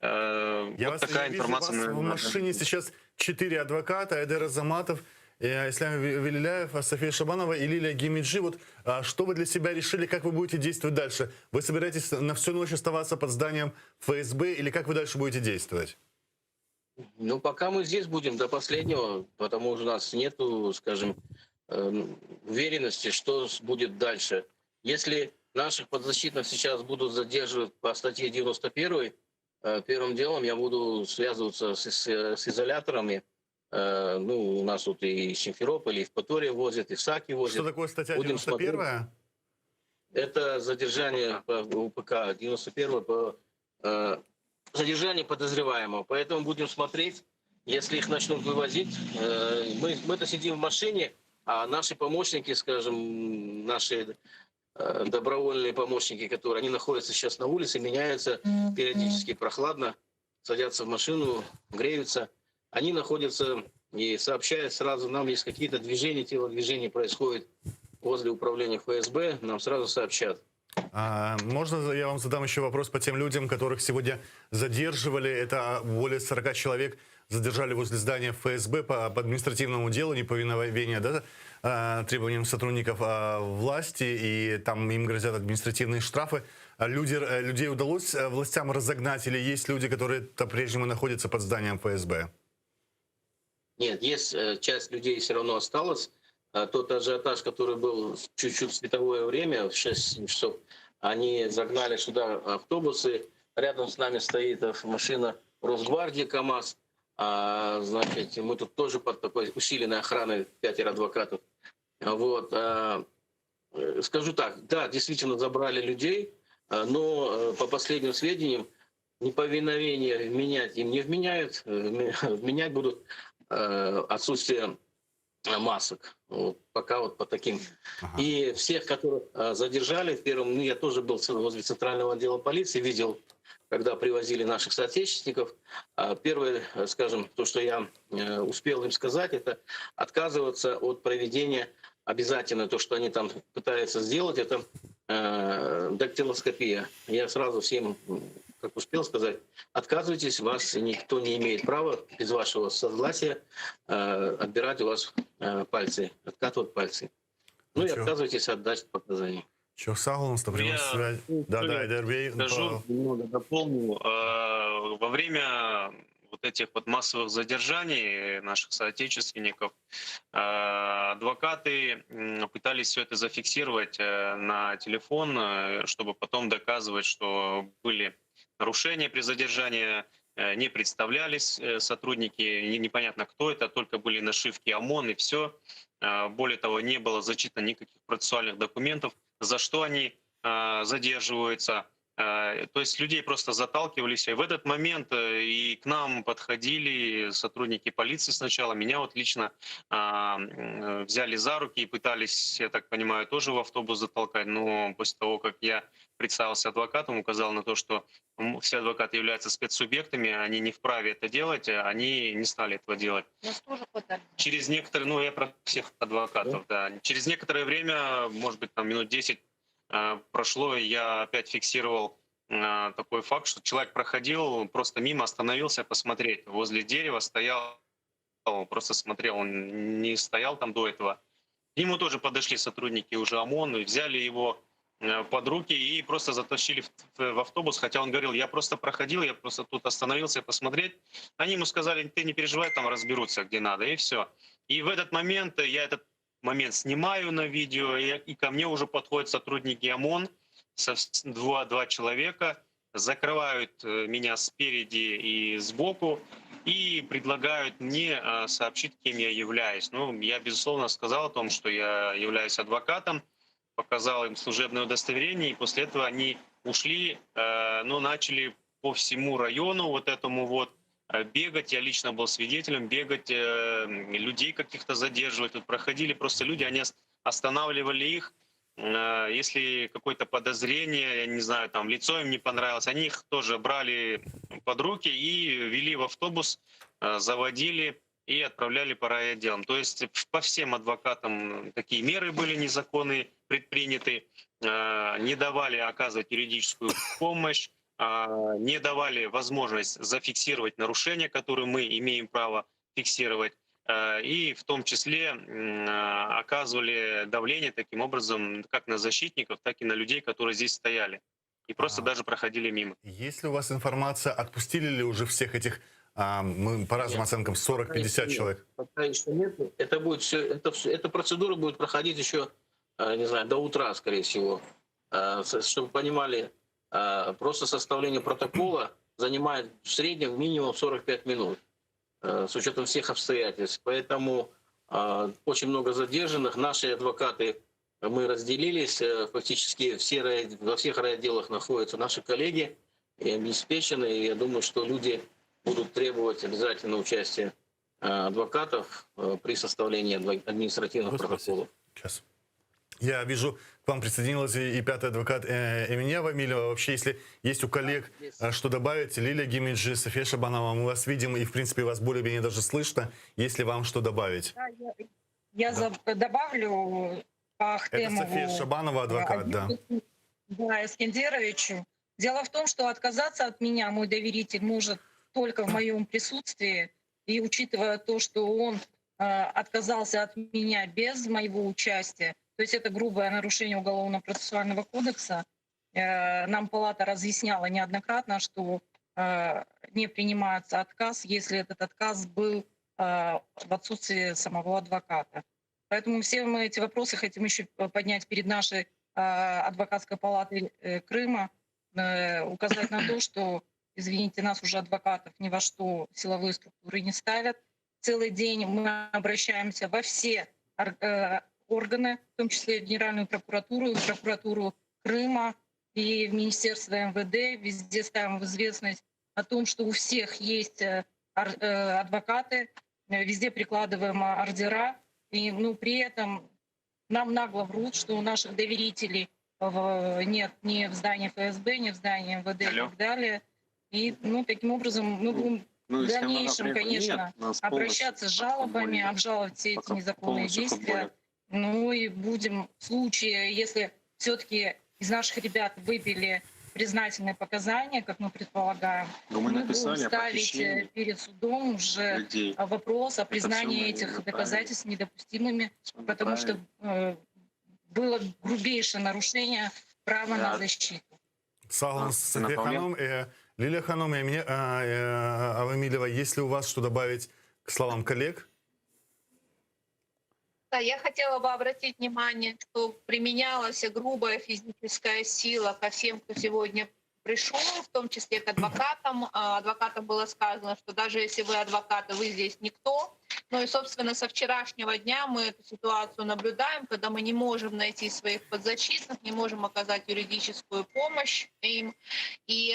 Вот такая информация. У вас в машине сейчас 4 адвоката: Айдар Азаматов, Ислам Велиляев, София Шабанова и Лилия Гемиджи. Вот что вы для себя решили, как вы будете действовать дальше? Вы собираетесь на всю ночь оставаться под зданием ФСБ или как вы дальше будете действовать? Ну, пока мы здесь будем до последнего, потому что у нас нету, скажем, уверенности, что будет дальше. Если наших подзащитных сейчас будут задерживать по статье 91, первым делом я буду связываться с изоляторами. Ну, у нас тут и Симферополь, и в Евпатория возят, и в Саки возят. Что такое статья 91? Это задержание по УПК 91 по задержание подозреваемого. Поэтому будем смотреть, если их начнут вывозить. Мы-то сидим в машине, а наши помощники, скажем, наши добровольные помощники, которые они находятся сейчас на улице, меняются периодически прохладно, садятся в машину, греются. Они находятся и сообщают сразу нам, есть какие-то движения, телодвижения происходят возле управления ФСБ, нам сразу сообщат. Можно я вам задам еще вопрос по тем людям, которых сегодня задерживали? Это более 40 человек задержали возле здания ФСБ по административному делу, неповиновения, да, требованиям сотрудников власти, и там им грозят административные штрафы. Людей удалось властям разогнать или есть люди, которые по-прежнему находятся под зданием ФСБ? Нет, есть часть людей все равно осталась. Тот ажиотаж, который был чуть-чуть в световое время, в 6 часов, они загнали сюда автобусы. Рядом с нами стоит машина Росгвардии КАМАЗ. Значит, мы тут тоже под такой усиленной охраной 5 адвокатов. Вот. Скажу так, да, действительно забрали людей, но по последним сведениям неповиновение вменять им не вменяют. Вменять будут отсутствие масок. Вот, пока вот по таким. И всех, которых задержали, в первом, ну, я тоже был возле центрального отдела полиции, видел когда привозили наших соотечественников. Первое, скажем, то, что я успел им сказать, это отказываться от проведения обязательно, то, что они там пытаются сделать, это дактилоскопия. Я сразу всем, как успел сказать, отказывайтесь, вас никто не имеет права без вашего согласия отбирать у вас пальцы, откатывать пальцы. Ну и отказывайтесь от дачи показаний. Çok sağ olun. Да, Айдар Бей. Скажу, немного дополню. Во время вот этих вот массовых задержаний наших соотечественников адвокаты пытались все это зафиксировать на телефон, чтобы потом доказывать, что были нарушения при задержании, не представлялись сотрудники, непонятно кто это, только были нашивки ОМОН и все. Более того, не было зачитано никаких процессуальных документов, за что они задерживаются. То есть людей просто заталкивались. И в этот момент и к нам подходили сотрудники полиции сначала. Меня вот лично взяли за руки и пытались, я так понимаю, тоже в автобус затолкать. Но после того, как я представился адвокатом, указал на то, что все адвокаты являются спецсубъектами, они не вправе это делать, они не стали этого делать. Нас тоже хватали. Через некоторые, ну я про всех адвокатов, да. Через некоторое время, может быть, там минут 10 прошло, и я опять фиксировал такой факт, что человек проходил, просто мимо остановился посмотреть. Возле дерева стоял, просто смотрел, он не стоял там до этого. К нему тоже подошли сотрудники уже ОМОН, и взяли его под руки и просто затащили в автобус, хотя он говорил, я просто проходил, я просто тут остановился посмотреть. Они ему сказали, ты не переживай, там разберутся где надо, и все. И в этот момент, я этот момент снимаю на видео, и ко мне уже подходят сотрудники ОМОН, два человека, закрывают меня спереди и сбоку и предлагают мне сообщить, кем я являюсь. Ну, я, безусловно, сказал о том, что я являюсь адвокатом, показал им служебное удостоверение, и после этого они ушли, но начали по всему району вот этому вот бегать. Я лично был свидетелем, бегать, людей каких-то задерживать. Тут проходили просто люди, они останавливали их. Если какое-то подозрение, я не знаю, там лицо им не понравилось, они их тоже брали под руки и вели в автобус, заводили и отправляли по райотделам. То есть по всем адвокатам такие меры были незаконные предприняты, не давали оказывать юридическую помощь, не давали возможность зафиксировать нарушения, которые мы имеем право фиксировать, и в том числе оказывали давление таким образом как на защитников, так и на людей, которые здесь стояли, и просто даже проходили мимо. Есть ли у вас информация, отпустили ли уже всех этих, мы по разным оценкам, 40-50 человек? Пока еще нет. Это будет все, эта процедура будет проходить еще, не знаю, до утра, скорее всего. Чтобы вы понимали, просто составление протокола занимает в среднем минимум 45 минут. С учетом всех обстоятельств. Поэтому очень много задержанных. Наши адвокаты, мы разделились. Фактически во всех райотделах находятся наши коллеги и обеспечены. И я думаю, что люди будут требовать обязательно участия адвокатов при составлении административных протоколов. Сейчас. Я вижу, к вам присоединилась и пятый адвокат Эминьява Милева. Вообще, если есть у коллег что добавить, Лилия Гимиджи, София Шабанова, мы вас видим, и, в принципе, вас более-менее даже слышно, если вам что добавить. Да, я добавлю по Ахтемову. Это София Шабанова, адвокат, да. Да, Эскендеровичу. Дело в том, что отказаться от меня мой доверитель может только в моем присутствии, и учитывая то, что он отказался от меня без моего участия, то есть это грубое нарушение Уголовно-процессуального кодекса. Нам палата разъясняла неоднократно, что не принимается отказ, если этот отказ был в отсутствии самого адвоката. Поэтому все мы эти вопросы хотим еще поднять перед нашей адвокатской палатой Крыма, указать на то, что, извините, нас уже адвокатов ни во что силовые структуры не ставят. Целый день мы обращаемся во все органы, в том числе и в Генеральную прокуратуру, и в прокуратуру Крыма, и в Министерство МВД. Везде ставим в известность о том, что у всех есть адвокаты, везде прикладываем ордера. И при этом нам нагло врут, что у наших доверителей нет ни в здании ФСБ, ни в здании МВД и так далее. И таким образом мы будем в если она, дальнейшем, например, конечно, нет, нас обращаться с жалобами, футболе, обжаловать все эти пока незаконные полностью в действия. Ну и будем в случае, если все-таки из наших ребят выбили признательные показания, как мы предполагаем, мы мы будем написали о ставить похищении перед судом уже людей. вопрос о Это признании всё мы этих направили. доказательств недопустимыми, Мы потому что было грубейшее нарушение права на защиту. Согласен, София Ханом, Лилия Ханом и мне, Авамилева, есть ли у вас что добавить к словам коллег? Да, я хотела бы обратить внимание, что применялась грубая физическая сила ко всем, кто сегодня пришел, в том числе к адвокатам. Адвокатам было сказано, что даже если вы адвокаты, вы здесь никто. Ну и, собственно, со вчерашнего дня мы эту ситуацию наблюдаем, когда мы не можем найти своих подзащитных, не можем оказать юридическую помощь им. И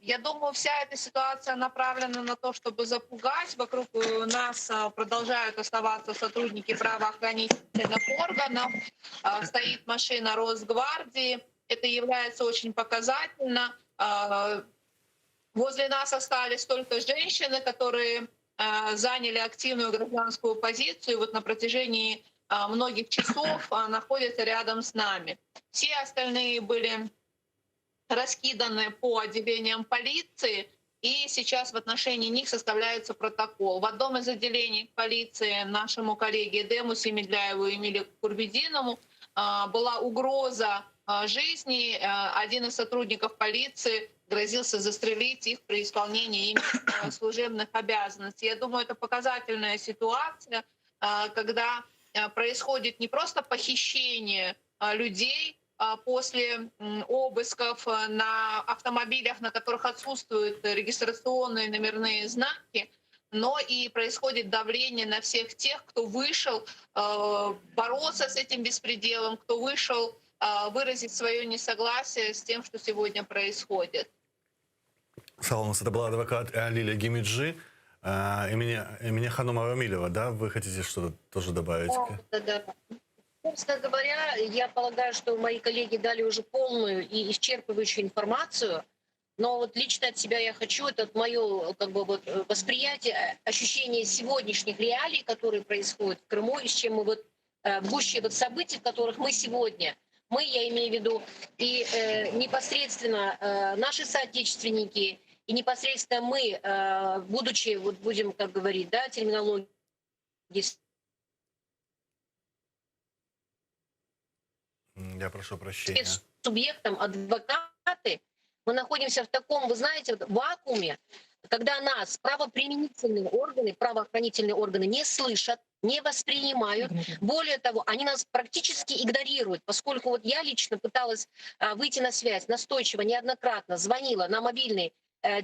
я думаю, вся эта ситуация направлена на то, чтобы запугать. Вокруг нас продолжают оставаться сотрудники правоохранительных органов, стоит машина Росгвардии. Это является очень показательно. Возле нас остались только женщины, которые заняли активную гражданскую позицию, вот на протяжении многих часов находятся рядом с нами. Все остальные были раскиданы по отделениям полиции, и сейчас в отношении них составляется протокол. В одном из отделений полиции нашему коллеге Эдему Семедляеву и Эмилию Курбединову была угроза жизни. Один из сотрудников полиции грозился застрелить их при исполнении ими служебных обязанностей. Я думаю, это показательная ситуация, когда происходит не просто похищение людей после обысков на автомобилях, на которых отсутствуют регистрационные номерные знаки, но и происходит давление на всех тех, кто вышел бороться с этим беспределом, кто вышел выразить свое несогласие с тем, что сегодня происходит. Салонус, это была адвокат Лилия Гимиджи, имени Ханома Авамилева, да? Вы хотите что-то тоже добавить? Да. Собственно говоря, я полагаю, что мои коллеги дали уже полную и исчерпывающую информацию, но вот лично от себя я хочу, это мое восприятие, ощущение сегодняшних реалий, которые происходят в Крыму, и с чем мы в гуще событий, в которых мы сегодня, я имею в виду, и непосредственно наши соотечественники, и непосредственно мы, будучи, будем как говорить, да, терминологией, Я прошу прощения. Субъектом адвокаты, мы находимся в таком, вы знаете, вакууме, когда нас правоприменительные органы, правоохранительные органы не слышат, не воспринимают. Более того, они нас практически игнорируют, поскольку я лично пыталась выйти на связь настойчиво, неоднократно, звонила на мобильный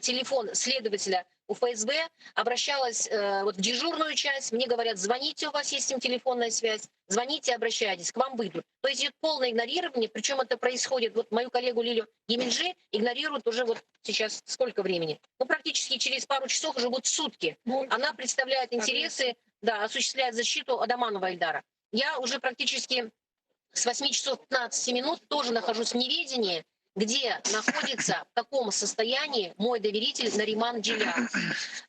телефон следователя УФСБ, обращалась в дежурную часть, мне говорят, звоните, у вас есть с ним телефонная связь, звоните, обращайтесь, к вам выйдут. То есть полное игнорирование, причем это происходит, мою коллегу Лилию Гимиджи игнорируют уже сейчас сколько времени? Практически через пару часов, уже будут сутки. Она представляет интересы, осуществляет защиту Адаманова Эльдара. Я уже практически с 8 часов 15 минут тоже нахожусь в неведении, где находится в таком состоянии мой доверитель Нариман Джилял.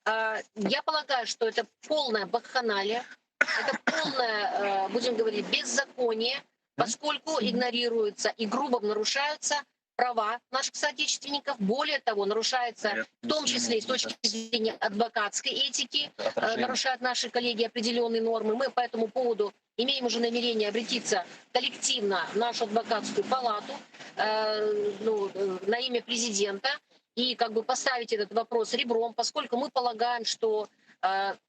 Я полагаю, что это полная вакханалия, это полное, будем говорить, беззаконие, поскольку игнорируются и грубо нарушаются права наших соотечественников. Более того, нарушается в том числе и с точки зрения адвокатской этики, нарушают наши коллеги определенные нормы. Мы по этому поводу имеем уже намерение обратиться коллективно в нашу адвокатскую палату на имя президента и поставить этот вопрос ребром, поскольку мы полагаем, что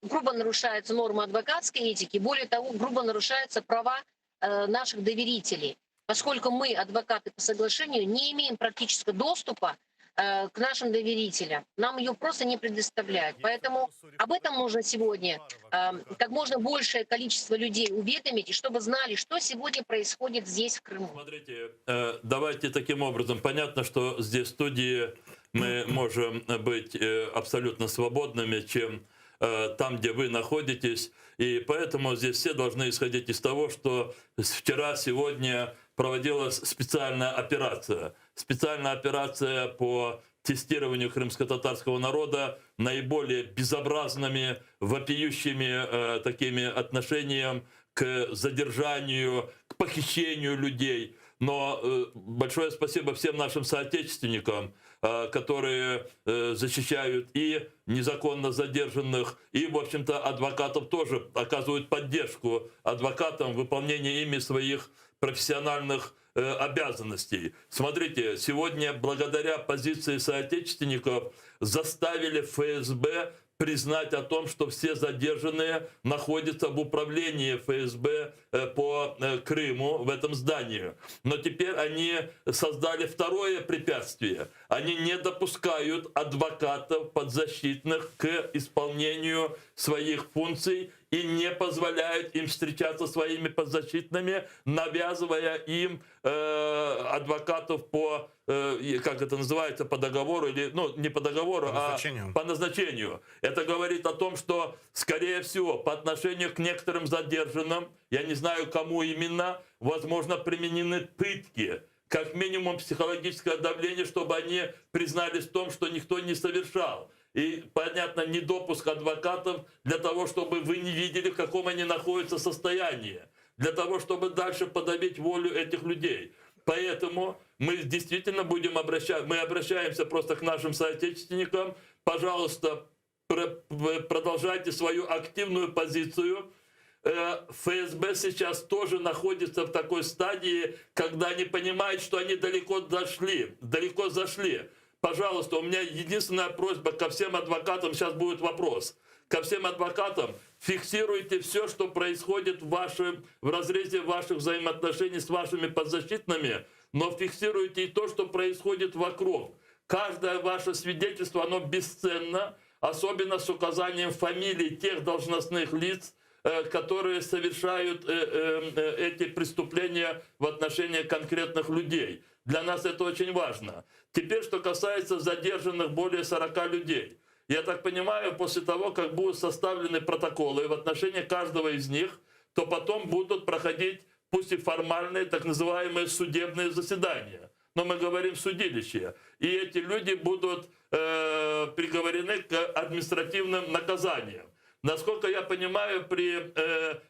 грубо нарушаются нормы адвокатской этики, более того, грубо нарушаются права наших доверителей, поскольку мы, адвокаты по соглашению, не имеем практического доступа к нашим доверителям. Нам ее просто не предоставляют. Поэтому об этом нужно сегодня как можно большее количество людей уведомить, и чтобы знали, что сегодня происходит здесь, в Крыму. Смотрите, давайте таким образом. Понятно, что здесь в студии мы можем быть абсолютно свободными, чем там, где вы находитесь. И поэтому здесь все должны исходить из того, что вчера, сегодня проводилась специальная операция. Специальная операция по тестированию крымско-татарского народа наиболее безобразными, вопиющими такими отношением к задержанию, к похищению людей. Но большое спасибо всем нашим соотечественникам, которые защищают и незаконно задержанных, и, в общем-то, адвокатов тоже оказывают поддержку адвокатам в выполнении ими своих профессиональных обязанностей. Смотрите, сегодня благодаря позиции соотечественников заставили ФСБ признать о том, что все задержанные находятся в управлении ФСБ по Крыму, в этом здании. Но теперь они создали второе препятствие. Они не допускают адвокатов подзащитных к исполнению своих функций и не позволяют им встречаться со своими подзащитными, навязывая им адвокатов по, как это называется, по договору, или, ну, не по договору, по назначению. Это говорит о том, что, скорее всего, по отношению к некоторым задержанным, я не знаю, кому именно, возможно, применены пытки, как минимум психологическое давление, чтобы они признались в том, что никто не совершал. И, понятно, недопуск адвокатов для того, чтобы вы не видели, в каком они находятся состоянии, для того, чтобы дальше подавить волю этих людей. Поэтому мы действительно будем обращаемся просто к нашим соотечественникам. Пожалуйста, продолжайте свою активную позицию. ФСБ сейчас тоже находится в такой стадии, когда они понимают, что они далеко зашли. Пожалуйста, у меня единственная просьба ко всем адвокатам, сейчас будет вопрос. Ко всем адвокатам: фиксируйте все, что происходит в разрезе ваших взаимоотношений с вашими подзащитными, но фиксируйте и то, что происходит вокруг. Каждое ваше свидетельство, оно бесценно, особенно с указанием фамилий тех должностных лиц, которые совершают эти преступления в отношении конкретных людей. Для нас это очень важно. Теперь, что касается задержанных более 40 людей. Я так понимаю, после того, как будут составлены протоколы в отношении каждого из них, то потом будут проходить, пусть и формальные, так называемые судебные заседания. Но мы говорим судилище. И эти люди будут приговорены к административным наказаниям. Насколько я понимаю, при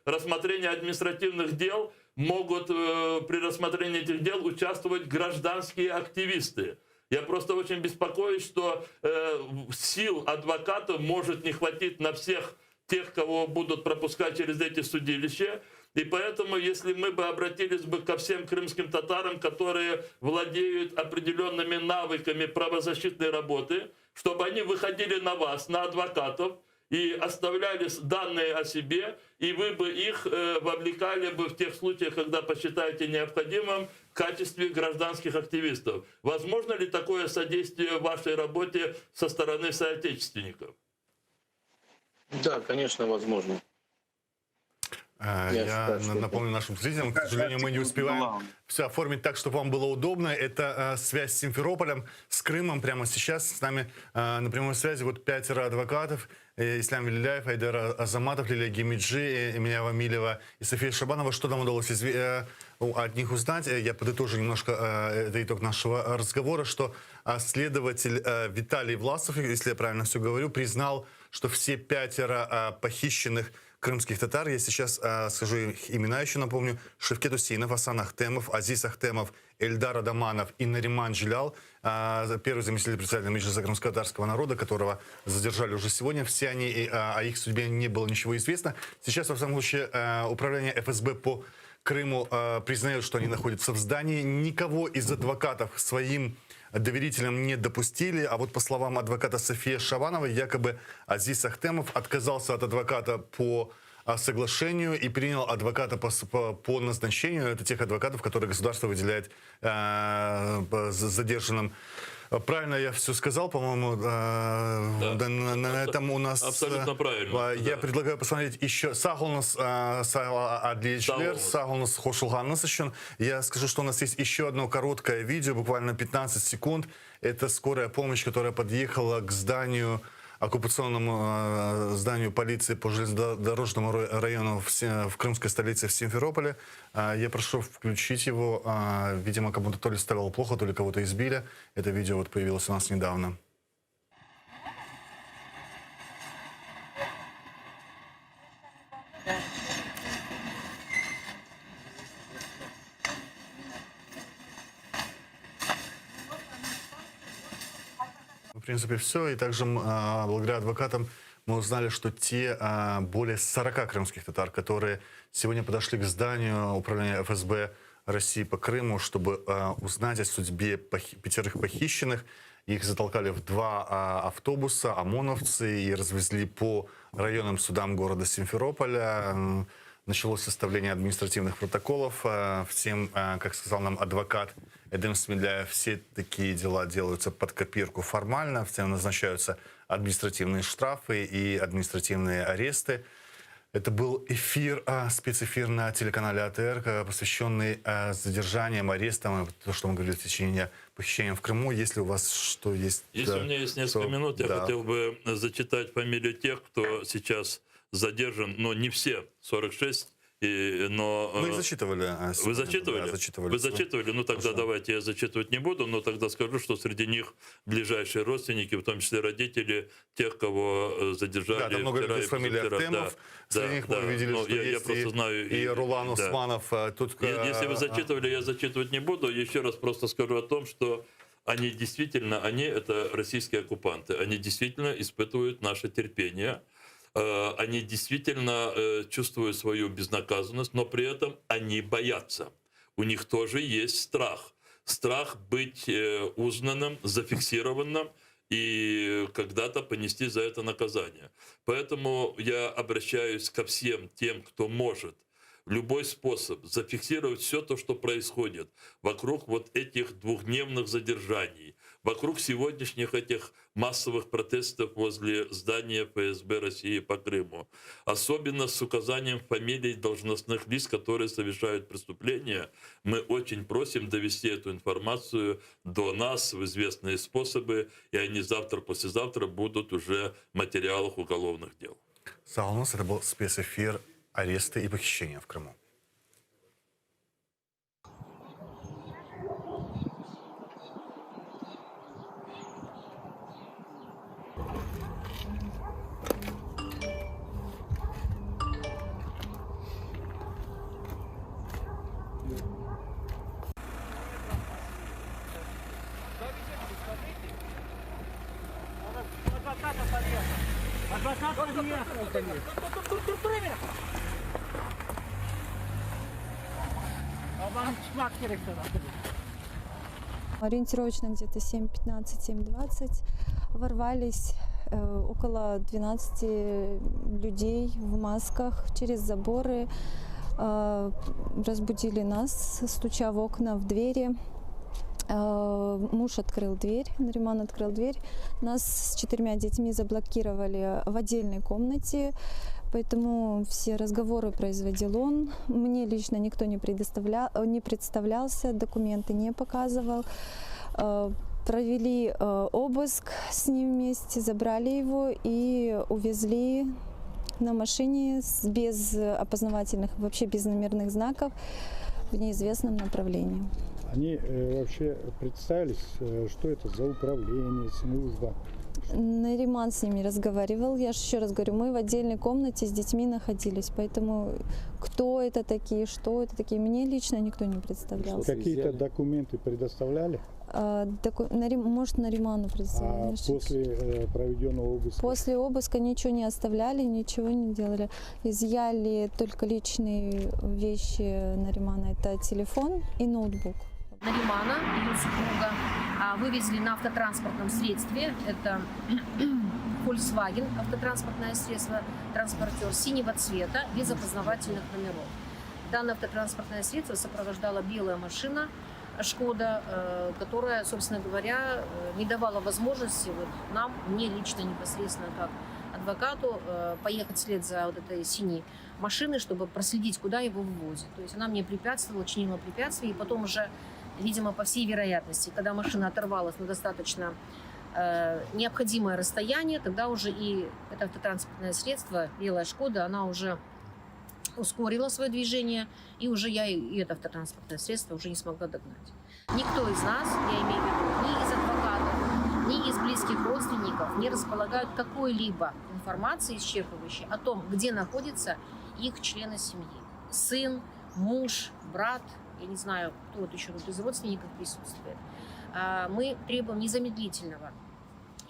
рассмотрении административных дел могут при рассмотрении этих дел участвовать гражданские активисты. Я просто очень беспокоюсь, что сил адвокатов может не хватить на всех тех, кого будут пропускать через эти судилища. И поэтому, если мы бы обратились бы ко всем крымским татарам, которые владеют определенными навыками правозащитной работы, чтобы они выходили на вас, на адвокатов, и оставляли данные о себе, и вы бы их вовлекали бы в тех случаях, когда посчитаете необходимым, в качестве гражданских активистов. Возможно ли такое содействие в вашей работе со стороны соотечественников? Да, конечно, возможно. Я напомню нашим зрителям, к сожалению, мы не успеваем все оформить так, чтобы вам было удобно. Это связь с Симферополем, с Крымом прямо сейчас. С нами на прямой связи вот 5 адвокатов. Ислам Вилляев, Айдар Азаматов, Лилия Гемиджи, Эмилия Вамилева и София Шабанова. Что нам удалось от них узнать? Я подытожу немножко это итог нашего разговора, что следователь Виталий Власов, если я правильно все говорю, признал, что все 5 похищенных крымских татар, я сейчас скажу их имена, еще напомню: Шевкет Усейнов, Асан Ахтемов, Азиз Ахтемов, Эльдар Адаманов и Нариман Джилял, первый заместитель председателя Меджлиса крымско-татарского народа, которого задержали уже сегодня. Все они, о их судьбе не было ничего известно. Сейчас, во всяком случае, управление ФСБ по Крыму признает, что они находятся в здании. Никого из адвокатов своим доверителям не допустили, а вот по словам адвоката Софии Шабановой, якобы Азиз Ахтемов отказался от адвоката по соглашению и принял адвоката по назначению. Это тех адвокатов, которые государство выделяет задержанным. Правильно я все сказал, по-моему, на этом у нас... Абсолютно правильно. Я предлагаю посмотреть еще Сағылныс Адличлер, Сағылныс Хошулганныс еще. Я скажу, что у нас есть еще одно короткое видео, буквально 15 секунд. Это скорая помощь, которая подъехала к зданию оккупационному зданию полиции по железнодорожному району в крымской столице в Симферополе. Я прошу включить его. Видимо, кому-то то ли стало плохо, то ли кого-то избили. Это видео вот появилось у нас недавно. В принципе, все. И также благодаря адвокатам мы узнали, что те более 40 крымских татар, которые сегодня подошли к зданию управления ФСБ России по Крыму, чтобы узнать о судьбе 5 похищенных, их затолкали в 2 автобуса ОМОНовцы и развезли по районным судам города Симферополя. Началось составление административных протоколов. Всем, как сказал нам адвокат Эдем Смедляев, все такие дела делаются под копирку формально. Всем назначаются административные штрафы и административные аресты. Это был эфир, спецэфир на телеканале АТР, посвященный задержаниям, арестам, то, что мы говорили в течение похищения в Крыму. Если у вас что есть... Если у меня есть несколько минут, я да. хотел бы зачитать фамилии тех, кто сейчас задержан, но не все, 46. Но мы зачитывали. Вы зачитывали? Да, зачитывали. Вы зачитывали? Ну тогда давайте я зачитывать не буду, но тогда скажу, что среди них ближайшие родственники, в том числе родители тех, кого задержали. Да, там много вчера людей с фамилией Ахтемов. Среди них мы увидели, что я просто знаю, и Рулан Усманов. Тут... Если вы зачитывали, я зачитывать не буду. Еще раз просто скажу о том, что они действительно, они это российские оккупанты. Они действительно испытывают наше терпение. Они действительно чувствуют свою безнаказанность, но при этом они боятся. У них тоже есть страх. Страх быть узнанным, зафиксированным и когда-то понести за это наказание. Поэтому я обращаюсь ко всем тем, кто может любой способ зафиксировать все то, что происходит вокруг вот этих двухдневных задержаний, вокруг сегодняшних этих массовых протестов возле здания ФСБ России по Крыму. Особенно с указанием фамилий должностных лиц, которые совершают преступления. Мы очень просим довести эту информацию до нас в известные способы, и они завтра-послезавтра будут уже в материалах уголовных дел. Саунус, это был спецэфир «Аресты и похищения в Крыму». Ориентировочно где-то 7:15, 7:20 ворвались около 12 людей в масках через заборы, разбудили нас, стуча в окна, в двери. Муж открыл дверь, Нариман открыл дверь. Нас с 4 детьми заблокировали в отдельной комнате, поэтому все разговоры производил он. Мне лично никто не представлялся, документы не показывал. Провели обыск с ним вместе, забрали его и увезли на машине без опознавательных, вообще без номерных знаков в неизвестном направлении. Они вообще представились, что это за управление, служба? Нариман с ними разговаривал. Я же еще раз говорю, мы в отдельной комнате с детьми находились, поэтому кто это такие, что это такие, мне лично никто не представлялся. Какие-то документы предоставляли? Может, Нариману представили. После проведенного обыска? После обыска ничего не оставляли, ничего не делали. Изъяли только личные вещи Наримана. Это телефон и ноутбук. Наримана, ее супруга, вывезли на автотранспортном средстве. Это Volkswagen, автотранспортное средство, транспортер синего цвета, без опознавательных номеров. Данное автотранспортное средство сопровождала белая машина Шкода, которая, собственно говоря, не давала возможности нам, мне лично непосредственно как адвокату, поехать вслед за вот этой синей машиной, чтобы проследить, куда его вывозят. То есть она мне препятствовала, чинила препятствия, и потом уже, видимо, по всей вероятности, когда машина оторвалась на достаточно необходимое расстояние, тогда уже и это автотранспортное средство, белая «Шкода», она уже ускорила свое движение, и уже я и это автотранспортное средство уже не смогла догнать. Никто из нас, я имею в виду, ни из адвокатов, ни из близких родственников не располагают какой-либо информацией исчерпывающей о том, где находятся их члены семьи. Сын, муж, брат, я не знаю, кто вот еще тут из родственников присутствует. Мы требуем незамедлительного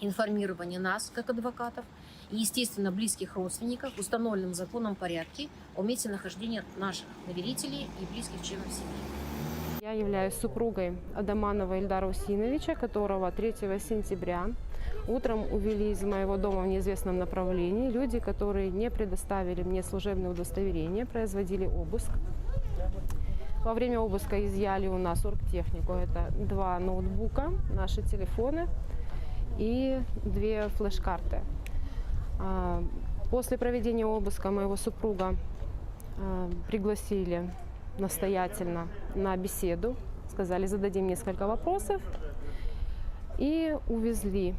информирования нас, как адвокатов, и, естественно, близких родственников в установленном законом порядке о месте нахождения наших доверителей и близких членов семьи. Я являюсь супругой Адаманова Ильдара Усиновича, которого 3 сентября утром увели из моего дома в неизвестном направлении люди, которые не предоставили мне служебное удостоверение, производили обыск. Во время обыска изъяли у нас оргтехнику. Это 2 ноутбука, наши телефоны и 2 флеш-карты. После проведения обыска моего супруга пригласили настоятельно на беседу. Сказали, зададим несколько вопросов. И увезли.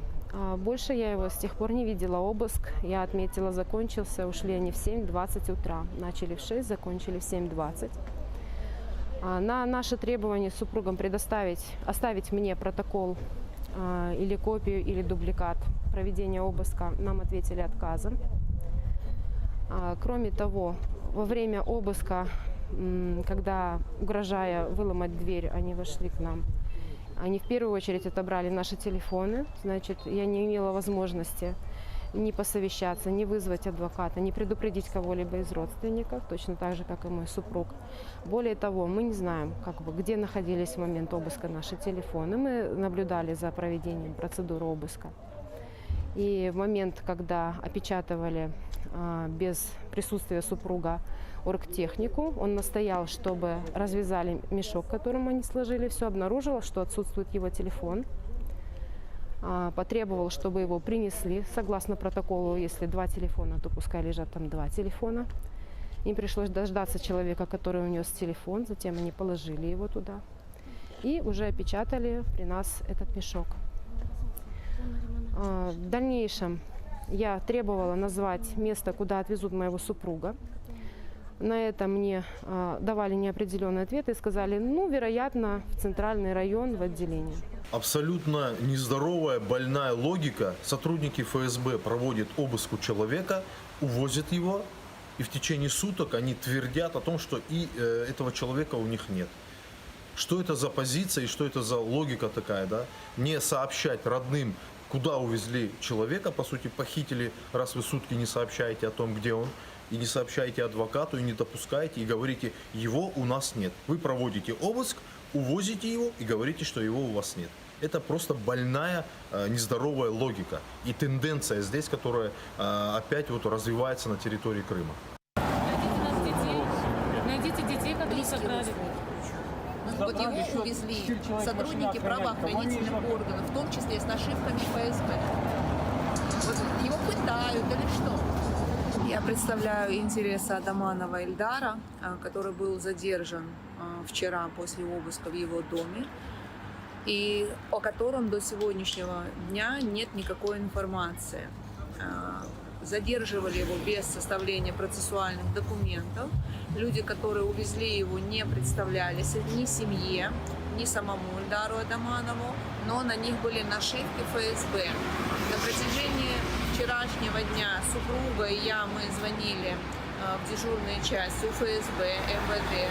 Больше я его с тех пор не видела. Обыск, я отметила, закончился. Ушли они в 7:20 утра. Начали в 6, закончили в 7:20. На наше требование с супругом оставить мне протокол или копию, или дубликат проведения обыска, нам ответили отказом. Кроме того, во время обыска, когда, угрожая выломать дверь, они вошли к нам, они в первую очередь отобрали наши телефоны. Значит, я не имела возможности ни посовещаться, ни вызвать адвоката, ни предупредить кого-либо из родственников, точно так же, как и мой супруг. Более того, мы не знаем, где находились в момент обыска наши телефоны. Мы наблюдали за проведением процедуры обыска. И в момент, когда опечатывали без присутствия супруга оргтехнику, он настоял, чтобы развязали мешок, которым они сложили все, обнаружила, что отсутствует его телефон. Потребовал, чтобы его принесли. Согласно протоколу, если 2 телефона, то пускай лежат там 2 телефона. Им пришлось дождаться человека, который унес телефон, затем они положили его туда и уже опечатали при нас этот мешок. В дальнейшем я требовала назвать место, куда отвезут моего супруга. На это мне давали неопределенный ответ и сказали, вероятно, в центральный район, в отделение. Абсолютно нездоровая, больная логика. Сотрудники ФСБ проводят обыск у человека, увозят его, и в течение суток они твердят о том, что и этого человека у них нет. Что это за позиция и что это за логика такая, да? Не сообщать родным, куда увезли человека, по сути, похитили, раз вы сутки не сообщаете о том, где он, и не сообщаете адвокату, и не допускаете, и говорите, его у нас нет. Вы проводите обыск, увозите его и говорите, что его у вас нет. Это просто больная, нездоровая логика и тенденция здесь, которая опять развивается на территории Крыма. Найдите детей, которые сыграли. Вот его увезли сотрудники правоохранительных органов, в том числе с нашивками ФСБ. Вот его пытают или что? Я представляю интересы Адаманова Ильдара, который был задержан вчера после обыска в его доме, и о котором до сегодняшнего дня нет никакой информации. Задерживали его без составления процессуальных документов. Люди, которые увезли его, не представлялись ни семье, ни самому Ильдару Адаманову, но на них были нашивки ФСБ. На протяжении вчерашнего дня супруга и я, мы звонили в дежурные части ФСБ, МВД,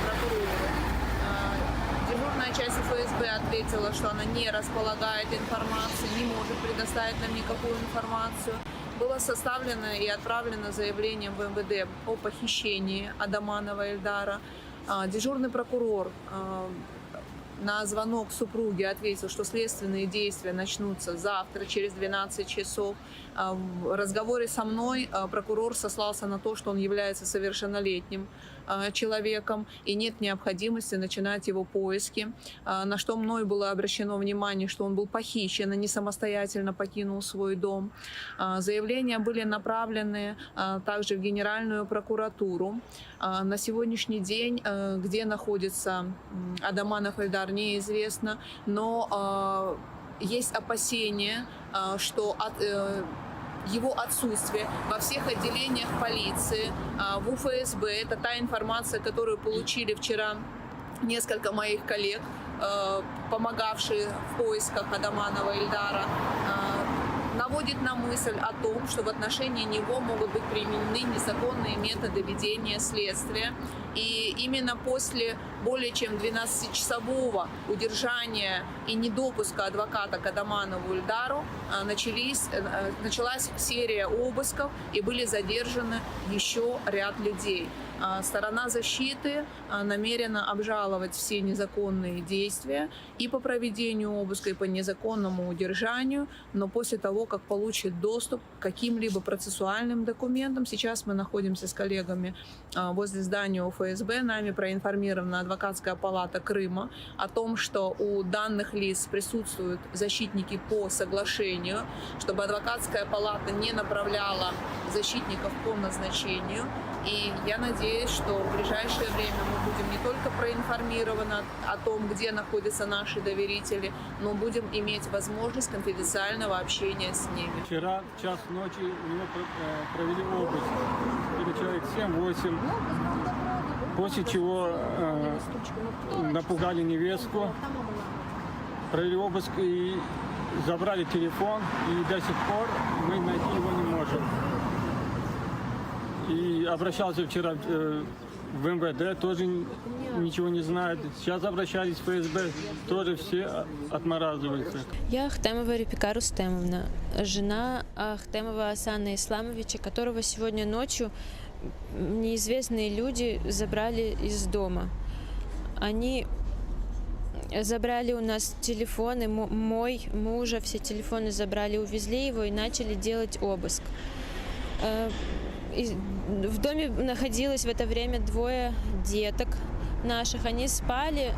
прокурору. Дежурная часть ФСБ ответила, что она не располагает информацией, не может предоставить нам никакую информацию. Было составлено и отправлено заявление в МВД о похищении Адаманова Ильдара. Дежурный прокурор на звонок супруги ответил, что следственные действия начнутся завтра, через 12 часов. В разговоре со мной прокурор сослался на то, что он является совершеннолетним человеком и нет необходимости начинать его поиски, на что мной было обращено внимание, что он был похищен и не самостоятельно покинул свой дом. Заявления были направлены также в Генеральную прокуратуру. На сегодняшний день, где находится Адаманов Ильдар, неизвестно, но есть опасения, что его отсутствие во всех отделениях полиции, в УФСБ, это та информация, которую получили вчера несколько моих коллег, помогавшие в поисках Адаманова Ильдара, наводит на мысль о том, что в отношении него могут быть применены незаконные методы ведения следствия. И именно после более чем 12-часового удержания и недопуска адвоката к Адаманову Ильдару началась серия обысков и были задержаны еще ряд людей. Сторона защиты намерена обжаловать все незаконные действия и по проведению обыска, и по незаконному удержанию, но после того, как получит доступ к каким-либо процессуальным документам. Сейчас мы находимся с коллегами возле здания УФСБ. Нами проинформирована адвокатская палата Крыма о том, что у данных лиц присутствуют защитники по соглашению, чтобы адвокатская палата не направляла защитников по назначению. И я надеюсь, что в ближайшее время мы будем не только проинформированы о том, где находятся наши доверители, но будем иметь возможность конфиденциального общения с ними. Вчера в час ночи у него провели обыск. Это человек 7-8. После чего напугали невестку, провели обыск и забрали телефон. И до сих пор мы найти его не можем. И обращался вчера в МВД, тоже ничего не знают. Сейчас обращались в ФСБ, тоже все отмораживаются. Я Ахтемова Репика Рустемовна, жена Ахтемова Асана Исламовича, которого сегодня ночью неизвестные люди забрали из дома. Они забрали у нас телефоны, мой, мужа, все телефоны забрали, увезли его и начали делать обыск. В доме находилось в это время 2 деток наших. Они спали.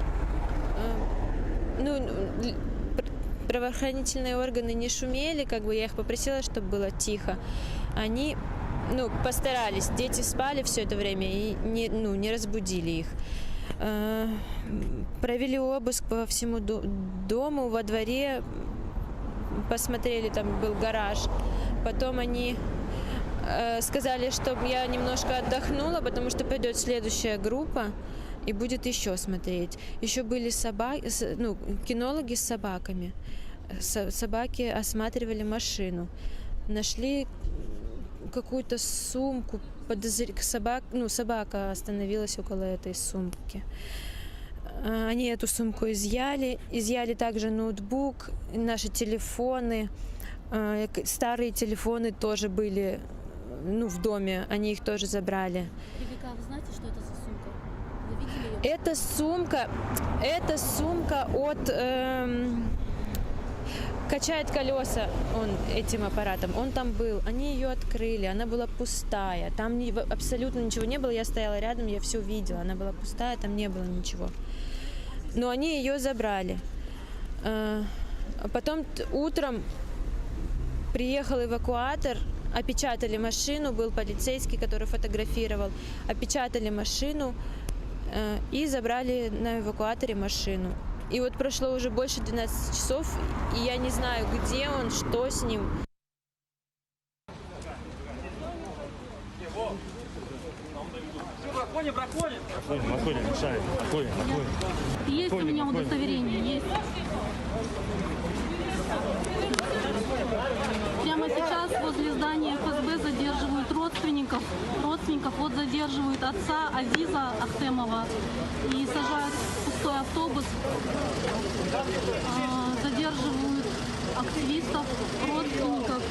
Правоохранительные органы не шумели, я их попросила, чтобы было тихо. Они постарались. Дети спали все это время и не разбудили их. Провели обыск по всему дому, во дворе. Посмотрели, там был гараж. Потом они сказали, чтобы я немножко отдохнула, потому что пойдет следующая группа и будет еще смотреть. Еще были кинологи с собаками. Собаки осматривали машину. Нашли какую-то сумку. Собака остановилась около этой сумки. Они эту сумку изъяли. Изъяли также ноутбук, наши телефоны. Старые телефоны тоже были в доме, они их тоже забрали. Ребека, вы знаете, что это за сумка? Вы видели ее? Это сумка от... качает колеса он этим аппаратом. Он там был, они ее открыли, она была пустая. Там абсолютно ничего не было, я стояла рядом, я все видела. Она была пустая, там не было ничего. Но они ее забрали. Потом утром приехал эвакуатор, опечатали машину, был полицейский, который фотографировал, опечатали машину и забрали на эвакуаторе машину. И вот прошло уже больше 12 часов, и я не знаю, где он, что с ним. Есть у меня удостоверение, есть. Прямо сейчас возле здания ФСБ задерживают родственников. Вот задерживают отца Азиза Ахтемова и сажают в пустой автобус. Задерживают активистов, родственников.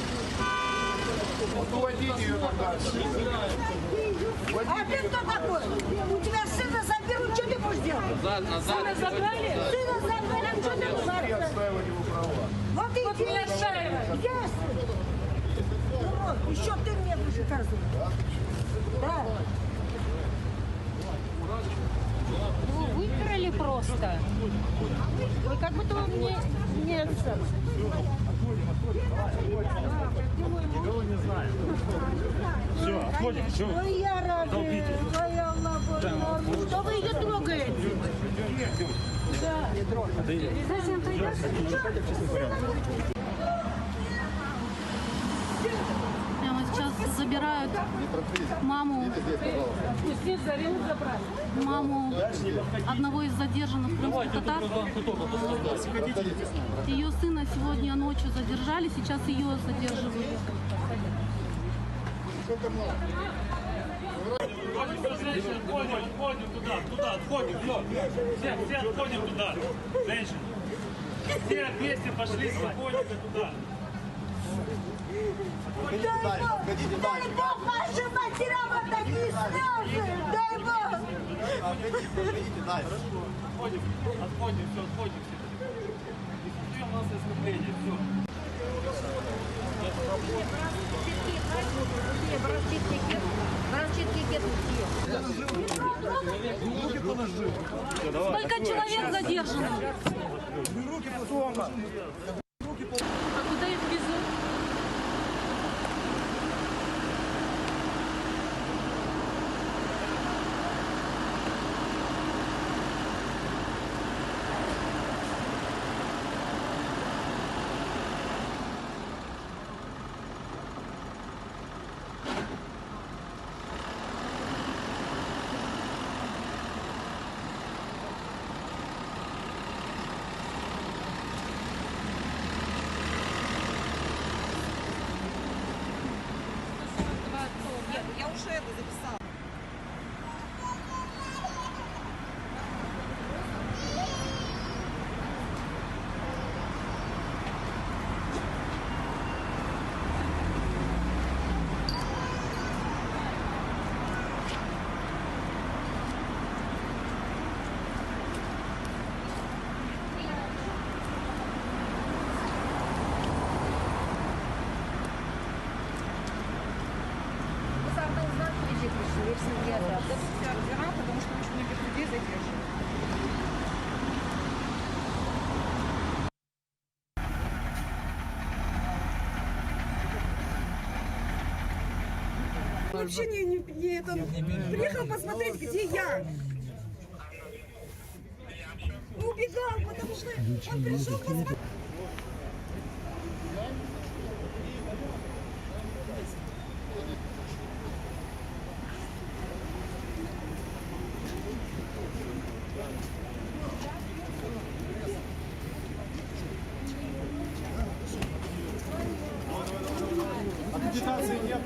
А ты кто такой? У тебя сына заберут, что ты будешь делать? Сына забрали? Сына забрали, а что ты будешь делать? Вот и меня отшаивают. Еще ты мне будешь указывать. Да. Его выкрали просто. Вы как будто вы мне нет. Никого не знаю. Все. Отходим, все. Ой, я рада. Долбите. Ой, Аллах, Боже, что вы ее трогаете? Да. Зачем ты идешь? Прямо сейчас забирают маму одного из задержанных крымских татар. Ее сына сегодня ночью задержали, сейчас ее задерживают. Отходим туда, отходим, все отходим туда, женщины. Все вместе пошли спокойненько туда. Дай Бог вашим матерям вот такие слезы! Дай Бог! Отходим, все, отходим. Ждем нас ослепление, все. Сколько человек задержано? А куда их везут? Я уже это записала. Потому что очень многих людей задерживают. Вообще не это. Приехал посмотреть, где я. Убегал, потому что он пришел посмотреть. Агитации нет,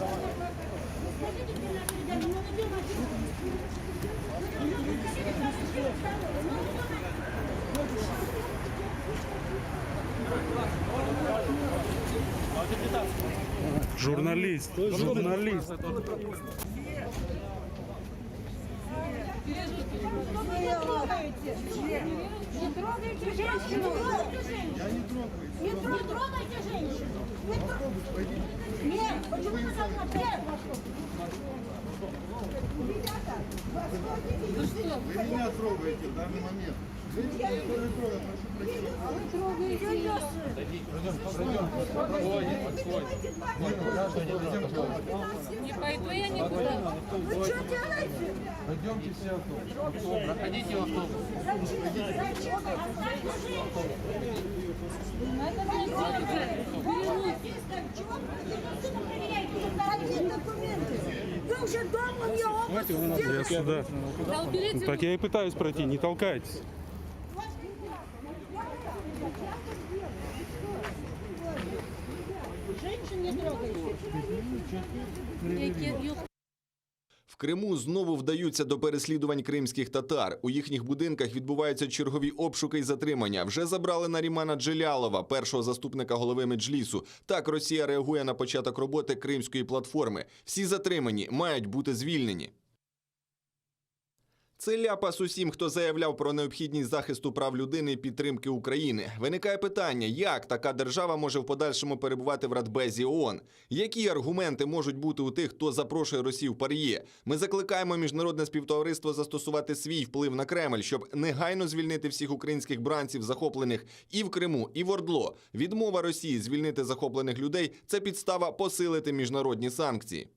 Журналист. Не трогайте женщину! Я не трогаю. Не трогайте женщину! Нет, почему вы так смотрите? Ребята, Вы меня трогаете в данный момент. Женщина никто не трогает, прошу прощения. Не пойду я никуда. Вы что делаете? Пойдемте все автобус. Проходите в автобус. Зачем? Оставьте женщину. Какие документы? Вы уже дома мне обыск сделали? Я сюда. Так я и пытаюсь пройти, не толкайтесь. Женщин не трогайте. В Криму знову вдаються до переслідувань кримських татар. У їхніх будинках відбуваються чергові обшуки і затримання. Вже забрали Нарімана Джелялова, першого заступника голови Меджлісу. Так Росія реагує на початок роботи кримської платформи. Всі затримані мають бути звільнені. Це ляпас усім, хто заявляв про необхідність захисту прав людини і підтримки України. Виникає питання, як така держава може в подальшому перебувати в Радбезі ООН? Які аргументи можуть бути у тих, хто запрошує Росію в ПАРЄ? Ми закликаємо міжнародне співтовариство застосувати свій вплив на Кремль, щоб негайно звільнити всіх українських бранців, захоплених і в Криму, і в ОРДЛО. Відмова Росії звільнити захоплених людей – це підстава посилити міжнародні санкції.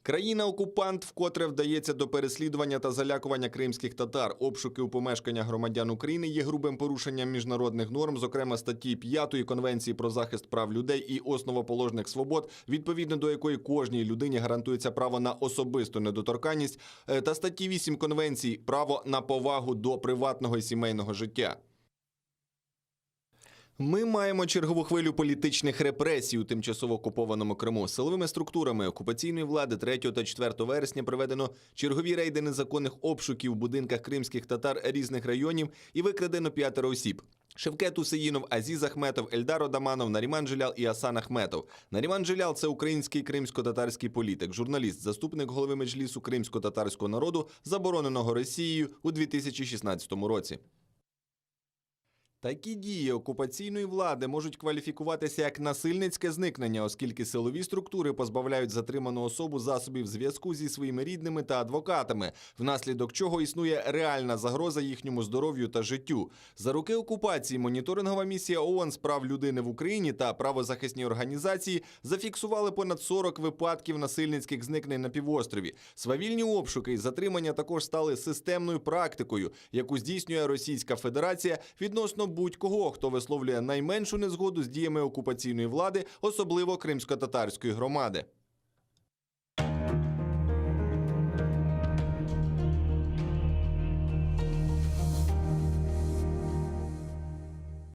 Країна-окупант вкотре вдається до переслідування та залякування кримських татар. Обшуки у помешканнях громадян України є грубим порушенням міжнародних норм, зокрема статті 5 Конвенції про захист прав людей і основоположних свобод, відповідно до якої кожній людині гарантується право на особисту недоторканність, та статті 8 Конвенції «Право на повагу до приватного і сімейного життя». Ми маємо чергову хвилю політичних репресій у тимчасово окупованому Криму. Силовими структурами окупаційної влади 3 та 4 вересня проведено чергові рейди незаконних обшуків в будинках кримських татар різних районів і викрадено 5 осіб. Шевкет Усеїнов, Азіз Ахметов, Ельдар Одаманов, Наріман Джелял і Асан Ахметов. Наріман Джелял – це український кримсько-татарський політик, журналіст, заступник голови Меджлісу кримсько-татарського народу, забороненого Росією у 2016 році. Такі дії окупаційної влади можуть кваліфікуватися як насильницьке зникнення, оскільки силові структури позбавляють затриману особу засобів зв'язку зі своїми рідними та адвокатами, внаслідок чого існує реальна загроза їхньому здоров'ю та життю. За роки окупації моніторингова місія ООН з прав людини в Україні та правозахисні організації зафіксували понад 40 випадків насильницьких зникнень на півострові. Свавільні обшуки і затримання також стали системною практикою, яку здійснює Російська Федерація відносно будь-кого, хто висловлює найменшу незгоду з діями окупаційної влади, особливо кримсько-татарської громади.